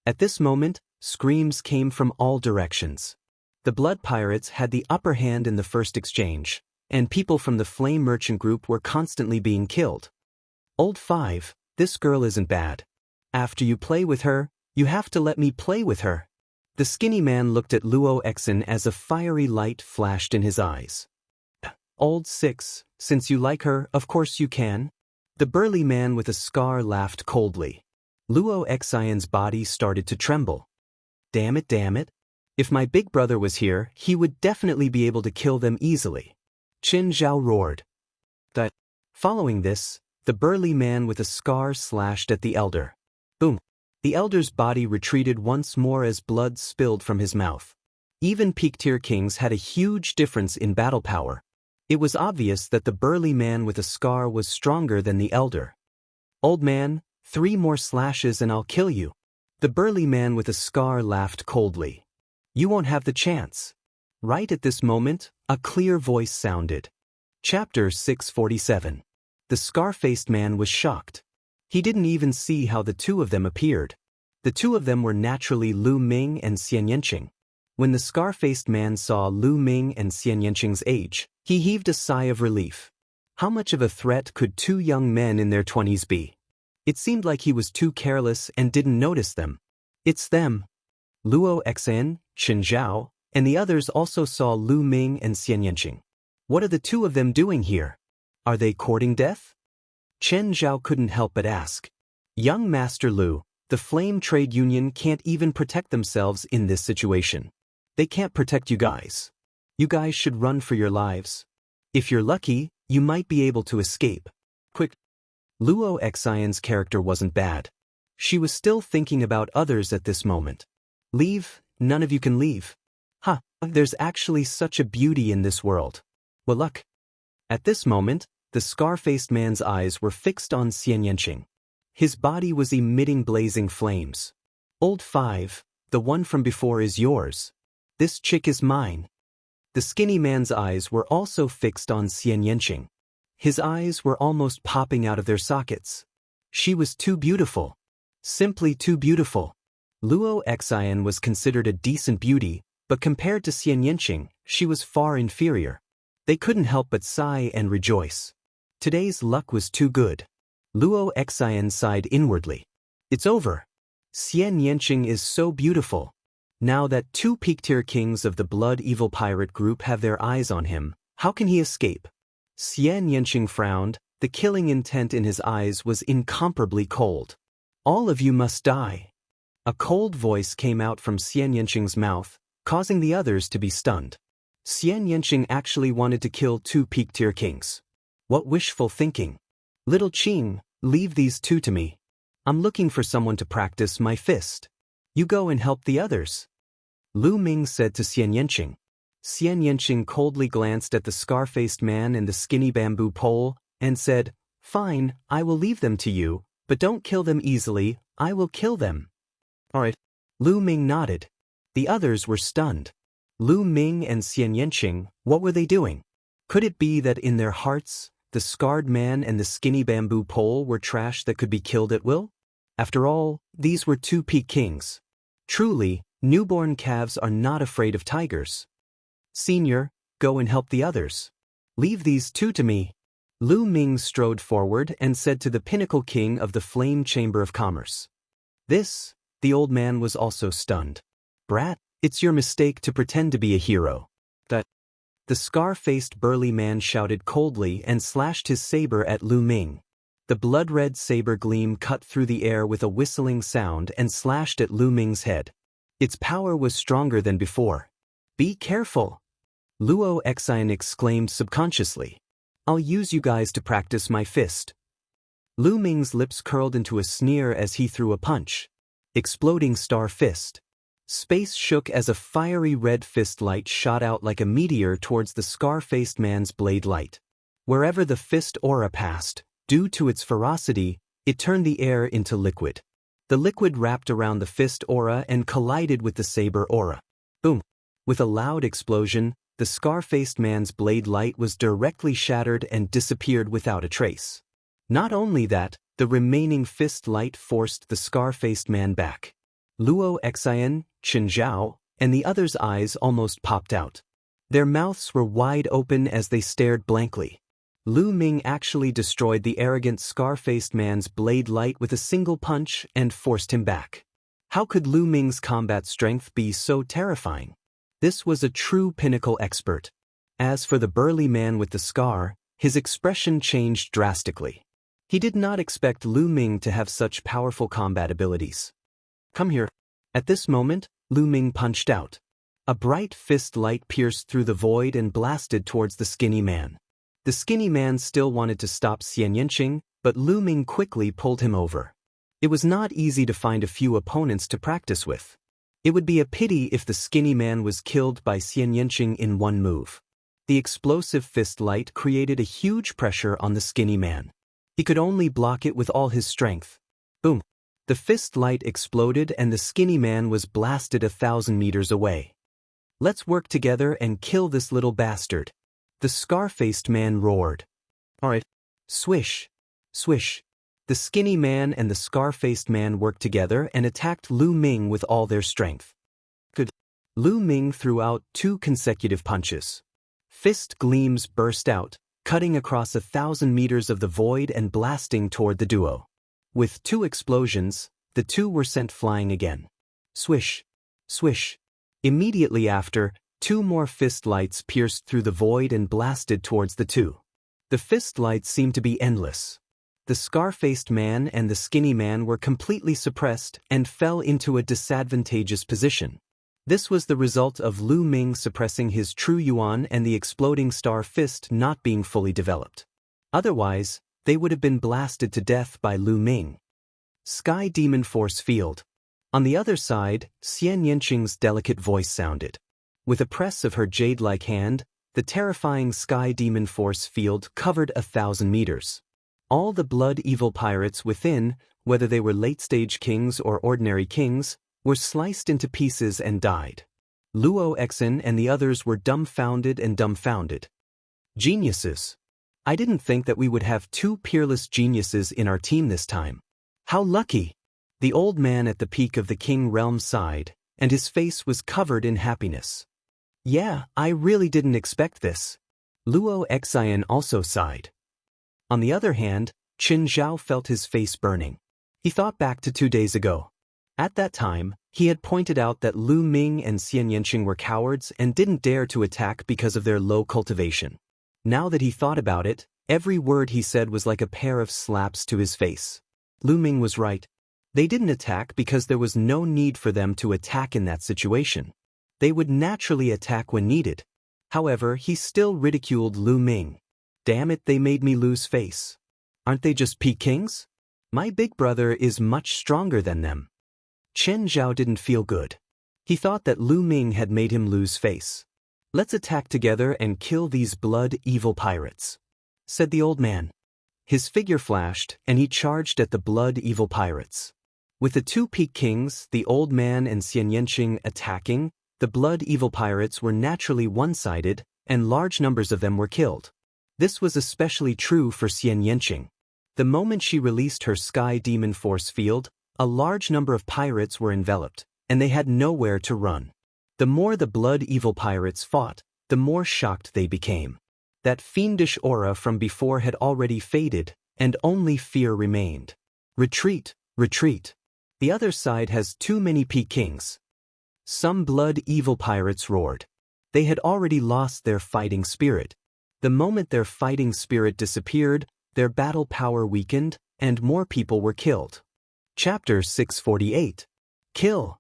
At this moment, screams came from all directions. The Blood Pirates had the upper hand in the first exchange, and people from the Flame Merchant Group were constantly being killed. Old 5, this girl isn't bad. After you play with her, you have to let me play with her. The skinny man looked at Luo Exen as a fiery light flashed in his eyes. Old 6, since you like her, of course you can. The burly man with a scar laughed coldly. Luo Exen's body started to tremble. Damn it. If my big brother was here, he would definitely be able to kill them easily. Qin Zhao roared. Following this, the burly man with a scar slashed at the elder. Boom. The elder's body retreated once more as blood spilled from his mouth. Even peak-tier kings had a huge difference in battle power. It was obvious that the burly man with a scar was stronger than the elder. Old man, 3 more slashes and I'll kill you. The burly man with a scar laughed coldly. You won't have the chance. Right at this moment, a clear voice sounded. Chapter 647. The scar-faced man was shocked. He didn't even see how the two of them appeared. The two of them were naturally Lu Ming and Xian Yanqing. When the scar-faced man saw Lu Ming and Xian Yanqing's age, he heaved a sigh of relief. How much of a threat could 2 young men in their 20s be? It seemed like he was too careless and didn't notice them. It's them. Luo Exen, Qin Zhao, and the others also saw Lu Ming and Xian Yanqing. What are the two of them doing here? Are they courting death? Chen Zhao couldn't help but ask. Young Master Lu, the Flame Trade Union can't even protect themselves in this situation. They can't protect you guys. You guys should run for your lives. If you're lucky, you might be able to escape. Quick. Luo Exen's character wasn't bad. She was still thinking about others at this moment. Leave, none of you can leave. There's actually such a beauty in this world. What luck. At this moment, the scar-faced man's eyes were fixed on Xian Yanqing. His body was emitting blazing flames. Old 5, the one from before is yours. This chick is mine. The skinny man's eyes were also fixed on Xian Yanqing. His eyes were almost popping out of their sockets. She was too beautiful. Simply too beautiful. Luo Exen was considered a decent beauty, but compared to Xian Yanqing, she was far inferior. They couldn't help but sigh and rejoice. Today's luck was too good. Luo Exen sighed inwardly. It's over. Xian Yanqing is so beautiful. Now that 2 peak-tier kings of the Blood Evil Pirate group have their eyes on him, how can he escape? Xian Yanqing frowned. The killing intent in his eyes was incomparably cold. All of you must die. A cold voice came out from Xian Yanqing's mouth, causing the others to be stunned. Xian Yanqing actually wanted to kill 2 peak-tier kings. What wishful thinking. Little Qing, leave these 2 to me. I'm looking for someone to practice my fist. You go and help the others. Lu Ming said to Xian Yanqing. Xian Yanqing coldly glanced at the scar-faced man and the skinny bamboo pole, and said, Fine, I will leave them to you, but don't kill them easily, I will kill them. Alright. Lu Ming nodded. The others were stunned. Lu Ming and Xian Yanqing, what were they doing? Could it be that in their hearts, the scarred man and the skinny bamboo pole were trash that could be killed at will? After all, these were 2 peak kings. Truly, newborn calves are not afraid of tigers. Senior, go and help the others. Leave these 2 to me. Lu Ming strode forward and said to the pinnacle king of the Flame Chamber of Commerce. This, the old man was also stunned. Brat, it's your mistake to pretend to be a hero. The scar-faced burly man shouted coldly and slashed his saber at Lu Ming. The blood-red saber gleam cut through the air with a whistling sound and slashed at Lu Ming's head. Its power was stronger than before. Be careful! Luo Exen exclaimed subconsciously. I'll use you guys to practice my fist. Lu Ming's lips curled into a sneer as he threw a punch. Exploding star fist. Space shook as a fiery red fist light shot out like a meteor towards the scar-faced man's blade light. Wherever the fist aura passed, due to its ferocity, it turned the air into liquid. The liquid wrapped around the fist aura and collided with the saber aura. Boom! With a loud explosion, the scar-faced man's blade light was directly shattered and disappeared without a trace. Not only that, the remaining fist light forced the scar-faced man back. Luo Xian, Qin Zhao, and the others' eyes almost popped out. Their mouths were wide open as they stared blankly. Lu Ming actually destroyed the arrogant scar-faced man's blade light with a single punch and forced him back. How could Lu Ming's combat strength be so terrifying? This was a true pinnacle expert. As for the burly man with the scar, his expression changed drastically. He did not expect Lu Ming to have such powerful combat abilities. Come here. At this moment, Lu Ming punched out. A bright fist light pierced through the void and blasted towards the skinny man. The skinny man still wanted to stop Xian Yanqing, but Lu Ming quickly pulled him over. It was not easy to find a few opponents to practice with. It would be a pity if the skinny man was killed by Xian Yanqing in one move. The explosive fist light created a huge pressure on the skinny man. He could only block it with all his strength. Boom! The fist light exploded and the skinny man was blasted 1,000 meters away. Let's work together and kill this little bastard. The scar-faced man roared. Alright. Swish. Swish. The skinny man and the scar-faced man worked together and attacked Lu Ming with all their strength. Good. Lu Ming threw out 2 consecutive punches. Fist gleams burst out, cutting across 1,000 meters of the void and blasting toward the duo. With 2 explosions, the 2 were sent flying again. Swish. Swish. Immediately after, 2 more fist lights pierced through the void and blasted towards the 2. The fist lights seemed to be endless. The scar-faced man and the skinny man were completely suppressed and fell into a disadvantageous position. This was the result of Lu Ming suppressing his true yuan and the exploding star fist not being fully developed. Otherwise, they would have been blasted to death by Lu Ming. Sky Demon Force Field. On the other side, Xian Yanqing's delicate voice sounded. With a press of her jade-like hand, the terrifying Sky Demon Force Field covered 1,000 meters. All the blood evil pirates within, whether they were late-stage kings or ordinary kings, were sliced into pieces and died. Luo Xian and the others were dumbfounded and dumbfounded. Geniuses. I didn't think that we would have 2 peerless geniuses in our team this time. How lucky! The old man at the peak of the king realm sighed, and his face was covered in happiness. Yeah, I really didn't expect this. Luo Xian also sighed. On the other hand, Qin Zhao felt his face burning. He thought back to 2 days ago. At that time, he had pointed out that Lu Ming and Xian Yanqing were cowards and didn't dare to attack because of their low cultivation. Now that he thought about it, every word he said was like a pair of slaps to his face. Lu Ming was right. They didn't attack because there was no need for them to attack in that situation. They would naturally attack when needed. However, he still ridiculed Lu Ming. Damn it, they made me lose face. Aren't they just peak kings? My big brother is much stronger than them. Chen Zhao didn't feel good. He thought that Lu Ming had made him lose face. Let's attack together and kill these blood evil pirates, said the old man. His figure flashed, and he charged at the blood evil pirates. With the 2 peak kings, the old man and Xian Yanqing attacking, the blood evil pirates were naturally one-sided, and large numbers of them were killed. This was especially true for Xian Yanqing. The moment she released her Sky Demon Force Field, a large number of pirates were enveloped, and they had nowhere to run. The more the blood evil pirates fought, the more shocked they became. That fiendish aura from before had already faded, and only fear remained. Retreat, retreat. The other side has too many peak kings. Some blood evil pirates roared. They had already lost their fighting spirit. The moment their fighting spirit disappeared, their battle power weakened, and more people were killed. Chapter 648. Kill.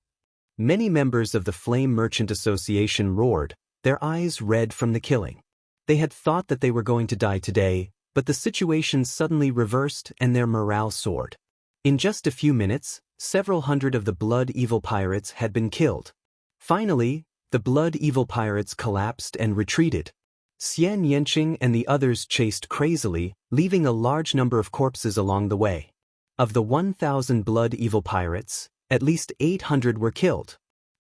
Many members of the Flame Merchant Association roared, their eyes red from the killing. They had thought that they were going to die today, but the situation suddenly reversed and their morale soared. In just a few minutes, Several hundred of the Blood Evil pirates had been killed. Finally, the Blood Evil pirates collapsed and retreated. Xian Yanqing and the others chased crazily, leaving a large number of corpses along the way. Of the 1,000 Blood Evil pirates, at least 800 were killed.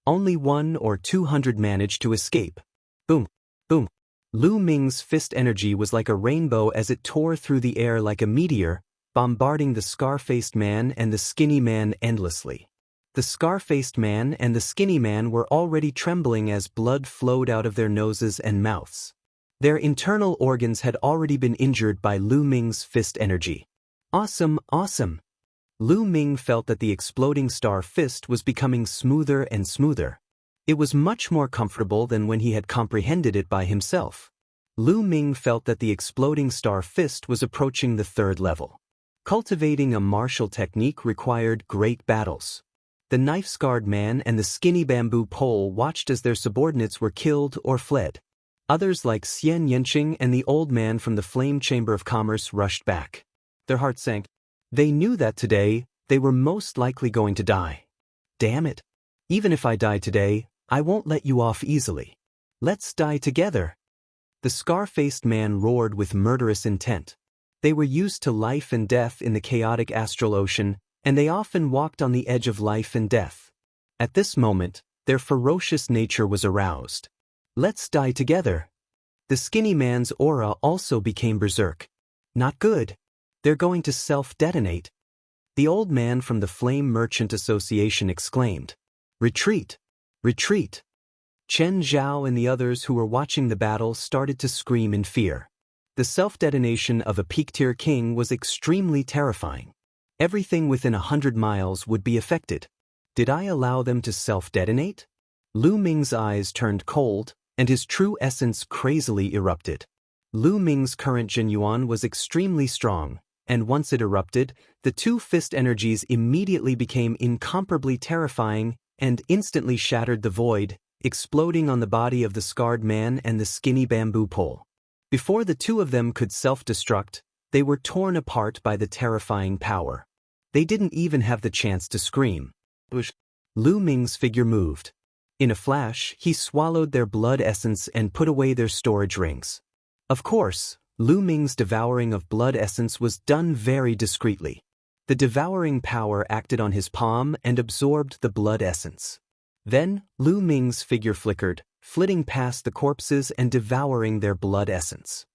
Only 100 or 200 managed to escape. Boom, boom. Lu Ming's fist energy was like a rainbow as it tore through the air like a meteor, bombarding the scar-faced man and the skinny man endlessly. The scar-faced man and the skinny man were already trembling as blood flowed out of their noses and mouths. Their internal organs had already been injured by Lu Ming's fist energy. Awesome, awesome. Lu Ming felt that the exploding star fist was becoming smoother and smoother. It was much more comfortable than when he had comprehended it by himself. Lu Ming felt that the exploding star fist was approaching the 3rd level. Cultivating a martial technique required great battles. The knife-scarred man and the skinny bamboo pole watched as their subordinates were killed or fled. Others like Xian Yanqing and the old man from the Flame Chamber of Commerce rushed back. Their hearts sank. They knew that today, they were most likely going to die. Damn it. Even if I die today, I won't let you off easily. Let's die together. The scar-faced man roared with murderous intent. They were used to life and death in the chaotic astral ocean, and they often walked on the edge of life and death. At this moment, their ferocious nature was aroused. Let's die together. The skinny man's aura also became berserk. Not good. They're going to self-detonate. The old man from the Flame Merchant Association exclaimed. Retreat! Retreat! Chen Zhao and the others who were watching the battle started to scream in fear. The self-detonation of a peak-tier king was extremely terrifying. Everything within 100 miles would be affected. Did I allow them to self-detonate? Lu Ming's eyes turned cold, and his true essence crazily erupted. Lu Ming's current Jinyuan was extremely strong, and once it erupted, the two fist energies immediately became incomparably terrifying and instantly shattered the void, exploding on the body of the scarred man and the skinny bamboo pole. Before the two of them could self-destruct, they were torn apart by the terrifying power. They didn't even have the chance to scream. Lu Ming's figure moved. In a flash, he swallowed their blood essence and put away their storage rings. Of course, Lu Ming's devouring of blood essence was done very discreetly. The devouring power acted on his palm and absorbed the blood essence. Then, Lu Ming's figure flickered, flitting past the corpses and devouring their blood essence.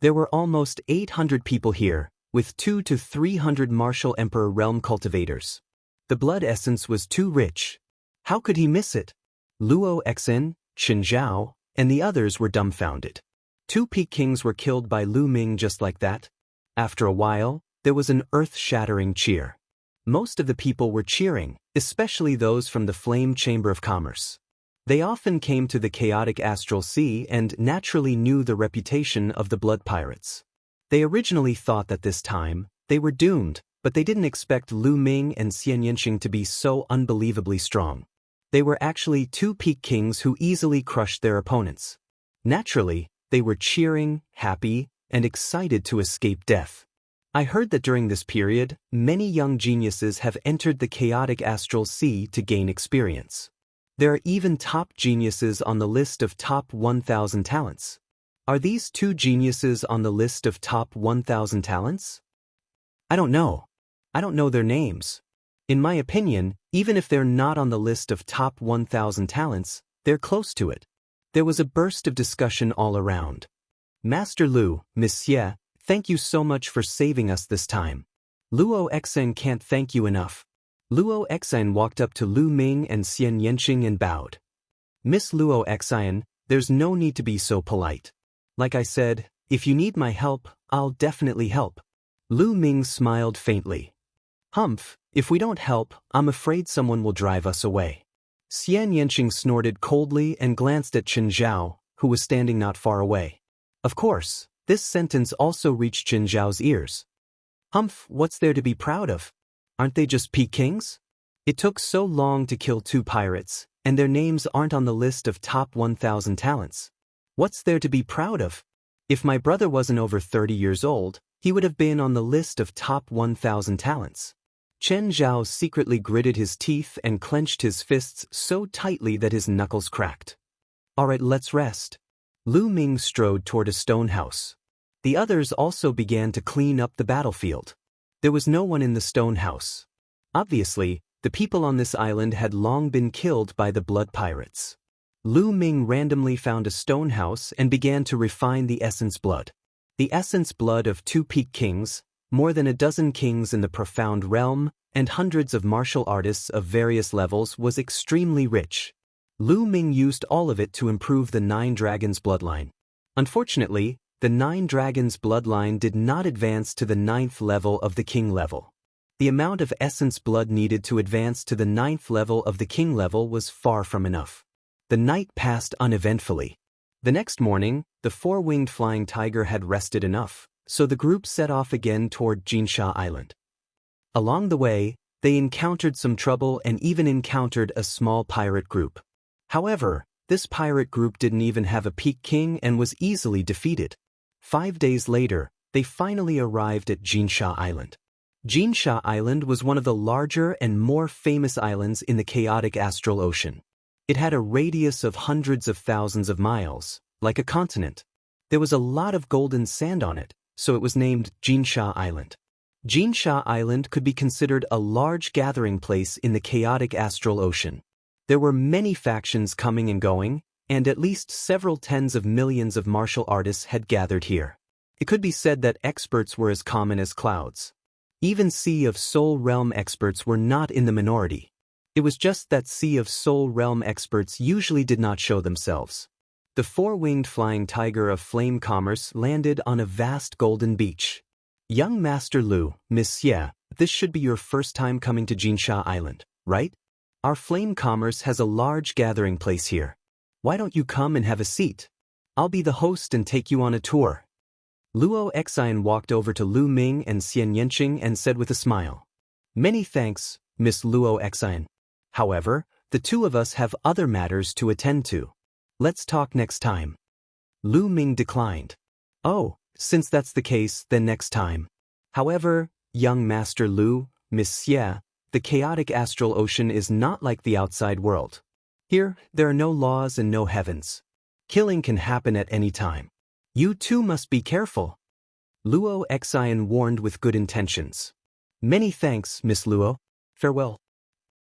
There were almost 800 people here, with 200 to 300 martial emperor realm cultivators. The blood essence was too rich. How could he miss it? Luo Exin, Chen Zhao, and the others were dumbfounded. 2 peak kings were killed by Lu Ming just like that. After a while, there was an earth-shattering cheer. Most of the people were cheering, especially those from the Flame Chamber of Commerce. They often came to the chaotic astral sea and naturally knew the reputation of the blood pirates. They originally thought that this time, they were doomed, but they didn't expect Lu Ming and Xian Yanqing to be so unbelievably strong. They were actually 2 peak kings who easily crushed their opponents. Naturally, they were cheering, happy, and excited to escape death. I heard that during this period, many young geniuses have entered the chaotic astral sea to gain experience. There are even top geniuses on the list of top 1,000 talents. Are these 2 geniuses on the list of top 1,000 talents? I don't know. I don't know their names. In my opinion, even if they're not on the list of top 1,000 talents, they're close to it. There was a burst of discussion all around. Master Lu, Monsieur, thank you so much for saving us this time. Luo Exen can't thank you enough. Luo Exen walked up to Lu Ming and Xian Yanqing and bowed. Miss Luo Exen, there's no need to be so polite. Like I said, if you need my help, I'll definitely help. Lu Ming smiled faintly. Humph, if we don't help, I'm afraid someone will drive us away. Xian Yanqing snorted coldly and glanced at Chen Zhao, who was standing not far away. Of course, this sentence also reached Chen Zhao's ears. Humph, what's there to be proud of? Aren't they just peak kings? It took so long to kill 2 pirates, and their names aren't on the list of top 1,000 talents. What's there to be proud of? If my brother wasn't over 30 years old, he would have been on the list of top 1,000 talents. Chen Zhao secretly gritted his teeth and clenched his fists so tightly that his knuckles cracked. Alright, let's rest. Lu Ming strode toward a stone house. The others also began to clean up the battlefield. There was no one in the stone house. Obviously, the people on this island had long been killed by the blood pirates. Lu Ming randomly found a stone house and began to refine the essence blood. The essence blood of 2 peak kings, more than a dozen kings in the profound realm, and hundreds of martial artists of various levels was extremely rich. Lu Ming used all of it to improve the 9 dragons bloodline. Unfortunately, the 9 dragons bloodline did not advance to the 9th level of the king level. The amount of essence blood needed to advance to the 9th level of the king level was far from enough. The night passed uneventfully. The next morning, the 4-winged flying tiger had rested enough, so the group set off again toward Jinsha Island. Along the way, they encountered some trouble and even encountered a small pirate group. However, this pirate group didn't even have a peak king and was easily defeated. 5 days later, they finally arrived at Jinsha Island. Jinsha Island was one of the larger and more famous islands in the chaotic astral ocean. It had a radius of hundreds of thousands of miles, like a continent. There was a lot of golden sand on it, so it was named Jinsha Island. Jinsha Island could be considered a large gathering place in the chaotic astral ocean. There were many factions coming and going, and at least several tens of millions of martial artists had gathered here. It could be said that experts were as common as clouds. Even Sea of Soul Realm experts were not in the minority. It was just that Sea of Soul Realm experts usually did not show themselves. The 4-winged flying tiger of flame commerce landed on a vast golden beach. Young Master Lu, Miss Xie, this should be your first time coming to Jinsha Island, right? Our flame commerce has a large gathering place here. Why don't you come and have a seat? I'll be the host and take you on a tour. Luo Exine walked over to Lu Ming and Xian Yanqing and said with a smile, "Many thanks, Miss Luo Exine. However, the 2 of us have other matters to attend to. Let's talk next time." Lu Ming declined. "Oh, since that's the case, then next time. However, young Master Lu, Miss Xie, the chaotic astral ocean is not like the outside world. Here, there are no laws and no heavens. Killing can happen at any time. You too must be careful." Luo Exine warned with good intentions. "Many thanks, Miss Luo. Farewell."